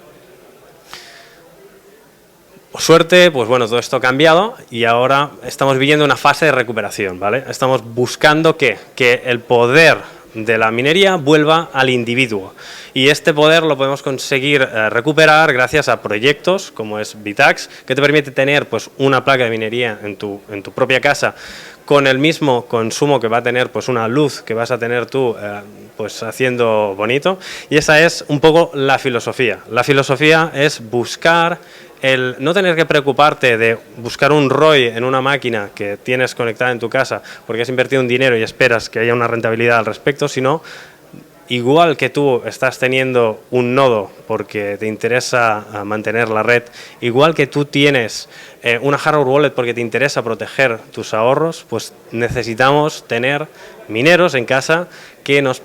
Speaker 7: Por suerte, pues bueno, todo esto ha cambiado y ahora estamos viviendo una fase de recuperación, ¿vale? Estamos buscando que el poder de la minería vuelva al individuo, y este poder lo podemos conseguir recuperar gracias a proyectos como es Vitax, que te permite tener pues una placa de minería en tu propia casa con el mismo consumo que va a tener pues una luz que vas a tener tú pues haciendo bonito. Y esa es un poco la filosofía. La filosofía es buscar el no tener que preocuparte de buscar un ROI en una máquina que tienes conectada en tu casa porque has invertido un dinero y esperas que haya una rentabilidad al respecto, sino igual que tú estás teniendo un nodo porque te interesa mantener la red, igual que tú tienes una hardware wallet porque te interesa proteger tus ahorros, pues necesitamos tener mineros en casa que nos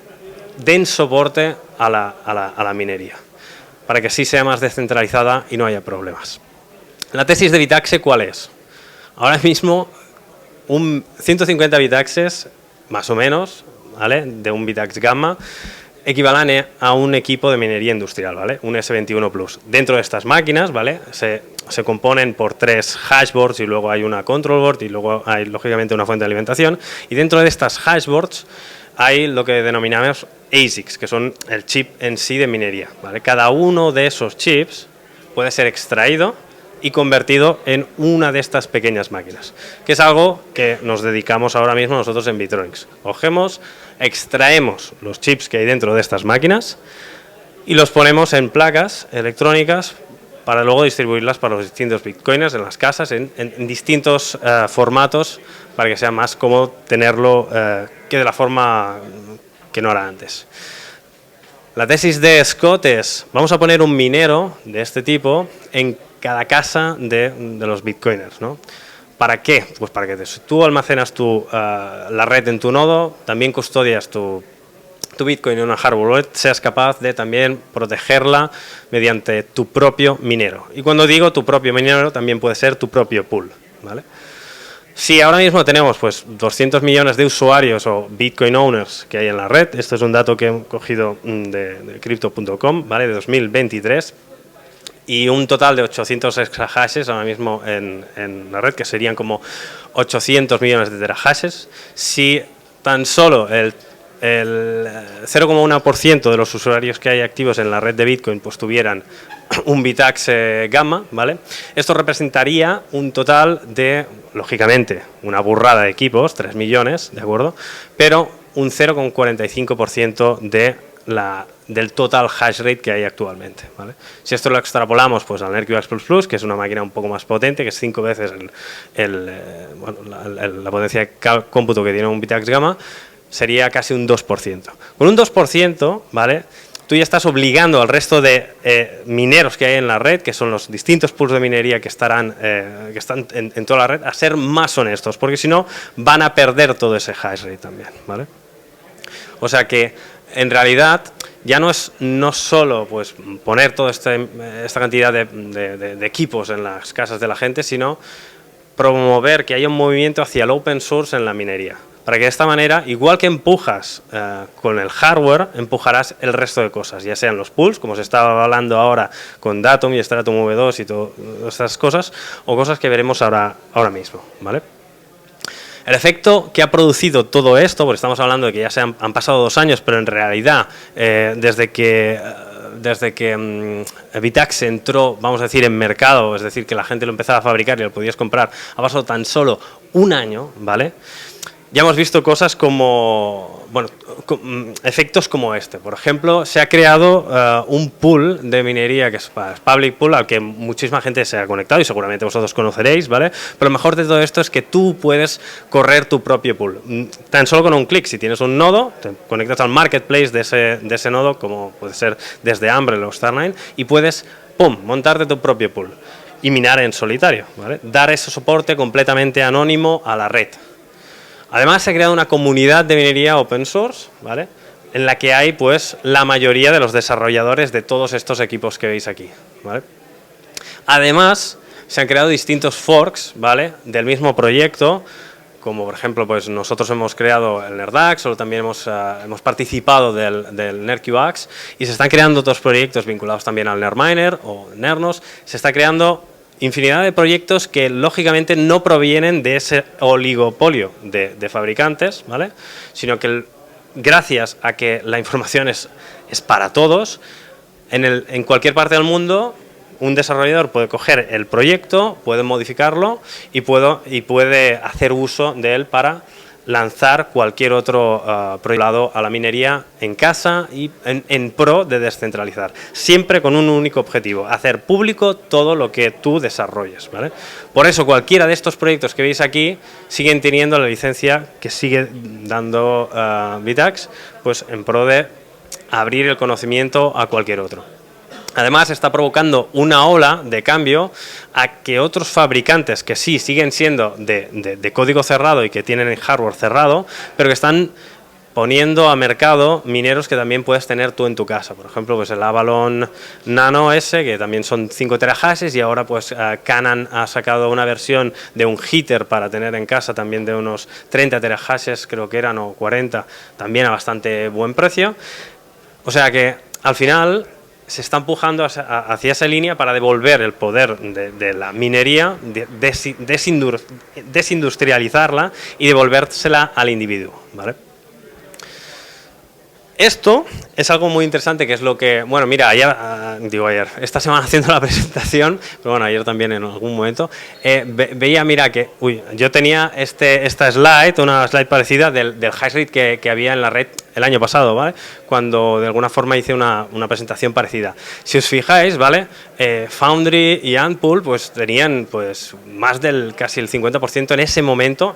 Speaker 7: den soporte a la minería, para que así sea más descentralizada y no haya problemas. La tesis de Vitaxe, ¿cuál es? Ahora mismo, 150 Vitaxes, más o menos, ¿vale?, de un Vitax Gamma, equivalen a un equipo de minería industrial, ¿vale?, un S21 Plus. Dentro de estas máquinas, ¿vale?, se componen por 3 hashboards y luego hay una control board y luego hay, lógicamente, una fuente de alimentación. Y dentro de estas hashboards hay lo que denominamos ASICs, que son el chip en sí de minería, ¿vale? Cada uno de esos chips puede ser extraído y convertido en una de estas pequeñas máquinas, que es algo que nos dedicamos ahora mismo nosotros en Bitronics. Cogemos, extraemos los chips que hay dentro de estas máquinas y los ponemos en placas electrónicas para luego distribuirlas para los distintos bitcoiners en las casas en distintos formatos para que sea más cómodo tenerlo que de la forma que no era antes. La tesis de Scott es, vamos a poner un minero de este tipo en cada casa de los bitcoiners, ¿no? ¿Para qué? Pues para que tú almacenas la red en tu nodo, también custodias tu Bitcoin en una hardware wallet, seas capaz de también protegerla mediante tu propio minero. Y cuando digo tu propio minero, también puede ser tu propio pool, ¿vale? Si ahora mismo tenemos pues 200 millones de usuarios o Bitcoin owners que hay en la red, esto es un dato que he cogido de crypto.com, ¿vale? De 2023, y un total de 800 exahashes ahora mismo en la red, que serían como 800 millones de terahashes. Si tan solo el 0,1% de los usuarios que hay activos en la red de Bitcoin pues tuvieran un Bitax gamma, ¿vale? Esto representaría un total de, lógicamente, una burrada de equipos, 3 millones, ¿de acuerdo? Pero un 0,45% del total hash rate que hay actualmente, ¿vale? Si esto lo extrapolamos pues al NerQX++, que es una máquina un poco más potente, que es 5 veces la potencia de cómputo que tiene un Bitax gamma, sería casi un 2%. Con un 2%, ¿vale?, tú ya estás obligando al resto de mineros que hay en la red, que son los distintos pools de minería que están en toda la red, a ser más honestos, porque si no van a perder todo ese hash rate también, ¿vale? O sea que en realidad ya no solo pues poner toda esta cantidad de equipos en las casas de la gente, sino promover que haya un movimiento hacia el open source en la minería. Para que de esta manera, igual que empujas con el hardware, empujarás el resto de cosas, ya sean los pools, como se estaba hablando ahora con Datum y Stratum V2 y todas estas cosas, o cosas que veremos ahora mismo, ¿vale? El efecto que ha producido todo esto, porque estamos hablando de que ya han pasado 2 años, pero en realidad desde que Bitax entró, vamos a decir, en mercado, es decir, que la gente lo empezaba a fabricar y lo podías comprar, ha pasado tan solo 1 año, ¿vale? Ya hemos visto cosas como, bueno, efectos como este. Por ejemplo, se ha creado un pool de minería que es Public Pool, al que muchísima gente se ha conectado y seguramente vosotros conoceréis, ¿vale? Pero lo mejor de todo esto es que tú puedes correr tu propio pool. Tan solo con un clic, si tienes un nodo, te conectas al marketplace de ese nodo, como puede ser desde Umbrel o Star9, y puedes, ¡pum!, montarte tu propio pool y minar en solitario, ¿vale? Dar ese soporte completamente anónimo a la red. Además, se ha creado una comunidad de minería open source, ¿vale?, en la que hay pues la mayoría de los desarrolladores de todos estos equipos que veis aquí, ¿vale? Además, se han creado distintos forks, ¿vale?, del mismo proyecto, como por ejemplo pues nosotros hemos creado el NerdAX, o también hemos participado del NerdQX, y se están creando otros proyectos vinculados también al NerdMiner o Nernos. Se está creando infinidad de proyectos que lógicamente no provienen de ese oligopolio de fabricantes, ¿vale?, sino que gracias a que la información es para todos, en cualquier parte del mundo un desarrollador puede coger el proyecto, puede modificarlo y puede hacer uso de él para lanzar cualquier otro proyecto a la minería en casa y en pro de descentralizar, siempre con un único objetivo: hacer público todo lo que tú desarrolles, ¿vale? Por eso cualquiera de estos proyectos que veis aquí siguen teniendo la licencia que sigue dando Bitax, pues en pro de abrir el conocimiento a cualquier otro. Además, está provocando una ola de cambio a que otros fabricantes que sí siguen siendo de código cerrado y que tienen el hardware cerrado, pero que están poniendo a mercado mineros que también puedes tener tú en tu casa. Por ejemplo, pues el Avalon Nano S, que también son 5 terahashes, y ahora pues Canon ha sacado una versión de un heater para tener en casa también de unos 30 terahashes, creo que eran, o 40, también a bastante buen precio. O sea que al final se está empujando hacia esa línea para devolver el poder de la minería, desindustrializarla y devolvérsela al individuo, ¿vale? Esto es algo muy interesante, que es lo que, bueno, mira, esta semana haciendo la presentación, pero bueno, ayer también en algún momento, veía, mira, que, yo tenía esta slide, una slide parecida del hash rate que había en la red el año pasado, ¿vale? Cuando de alguna forma hice una presentación parecida. Si os fijáis, ¿vale? Foundry y Antpool, pues tenían, pues, más del, casi el 50% en ese momento,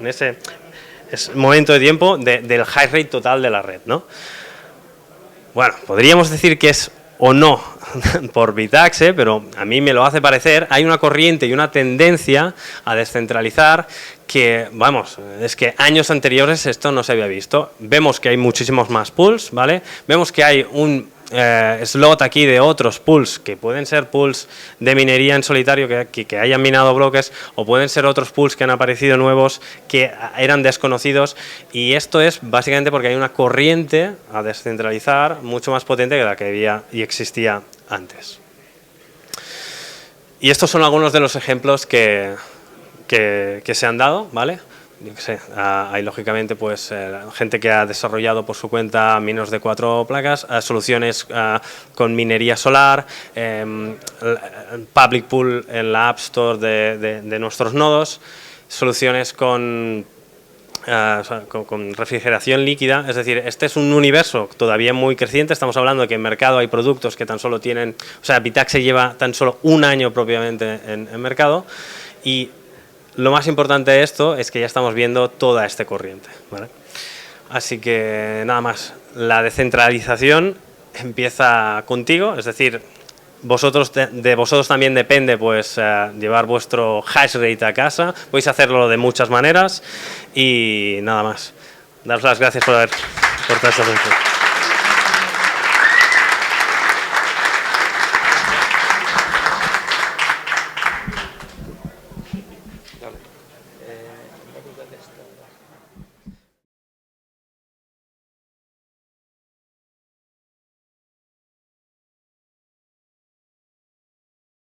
Speaker 7: momento de tiempo, del hash rate total de la red, ¿no? Bueno, podríamos decir que es o no por Bitaxe, pero a mí me lo hace parecer. Hay una corriente y una tendencia a descentralizar que, vamos, es que años anteriores esto no se había visto. Vemos que hay muchísimos más pools, ¿vale? Vemos que hay un slot aquí de otros pools, que pueden ser pools de minería en solitario que hayan minado bloques, o pueden ser otros pools que han aparecido nuevos que eran desconocidos, y esto es básicamente porque hay una corriente a descentralizar mucho más potente que la que había y existía antes. Y estos son algunos de los ejemplos que se han dado, ¿vale? Yo qué sé, hay lógicamente pues gente que ha desarrollado por su cuenta menos de 4 placas, soluciones con minería solar, public pool en la App Store de nuestros nodos, soluciones con refrigeración líquida. Es decir, este es un universo todavía muy creciente. Estamos hablando de que en mercado hay productos que tan solo tienen, o sea, Bitaxe lleva tan solo un año propiamente en mercado, y lo más importante de esto es que ya estamos viendo toda esta corriente, ¿vale? Así que nada más, la descentralización empieza contigo, es decir, de vosotros también depende pues llevar vuestro hash rate a casa. Podéis hacerlo de muchas maneras y nada más. Daros las gracias por toda esta atención.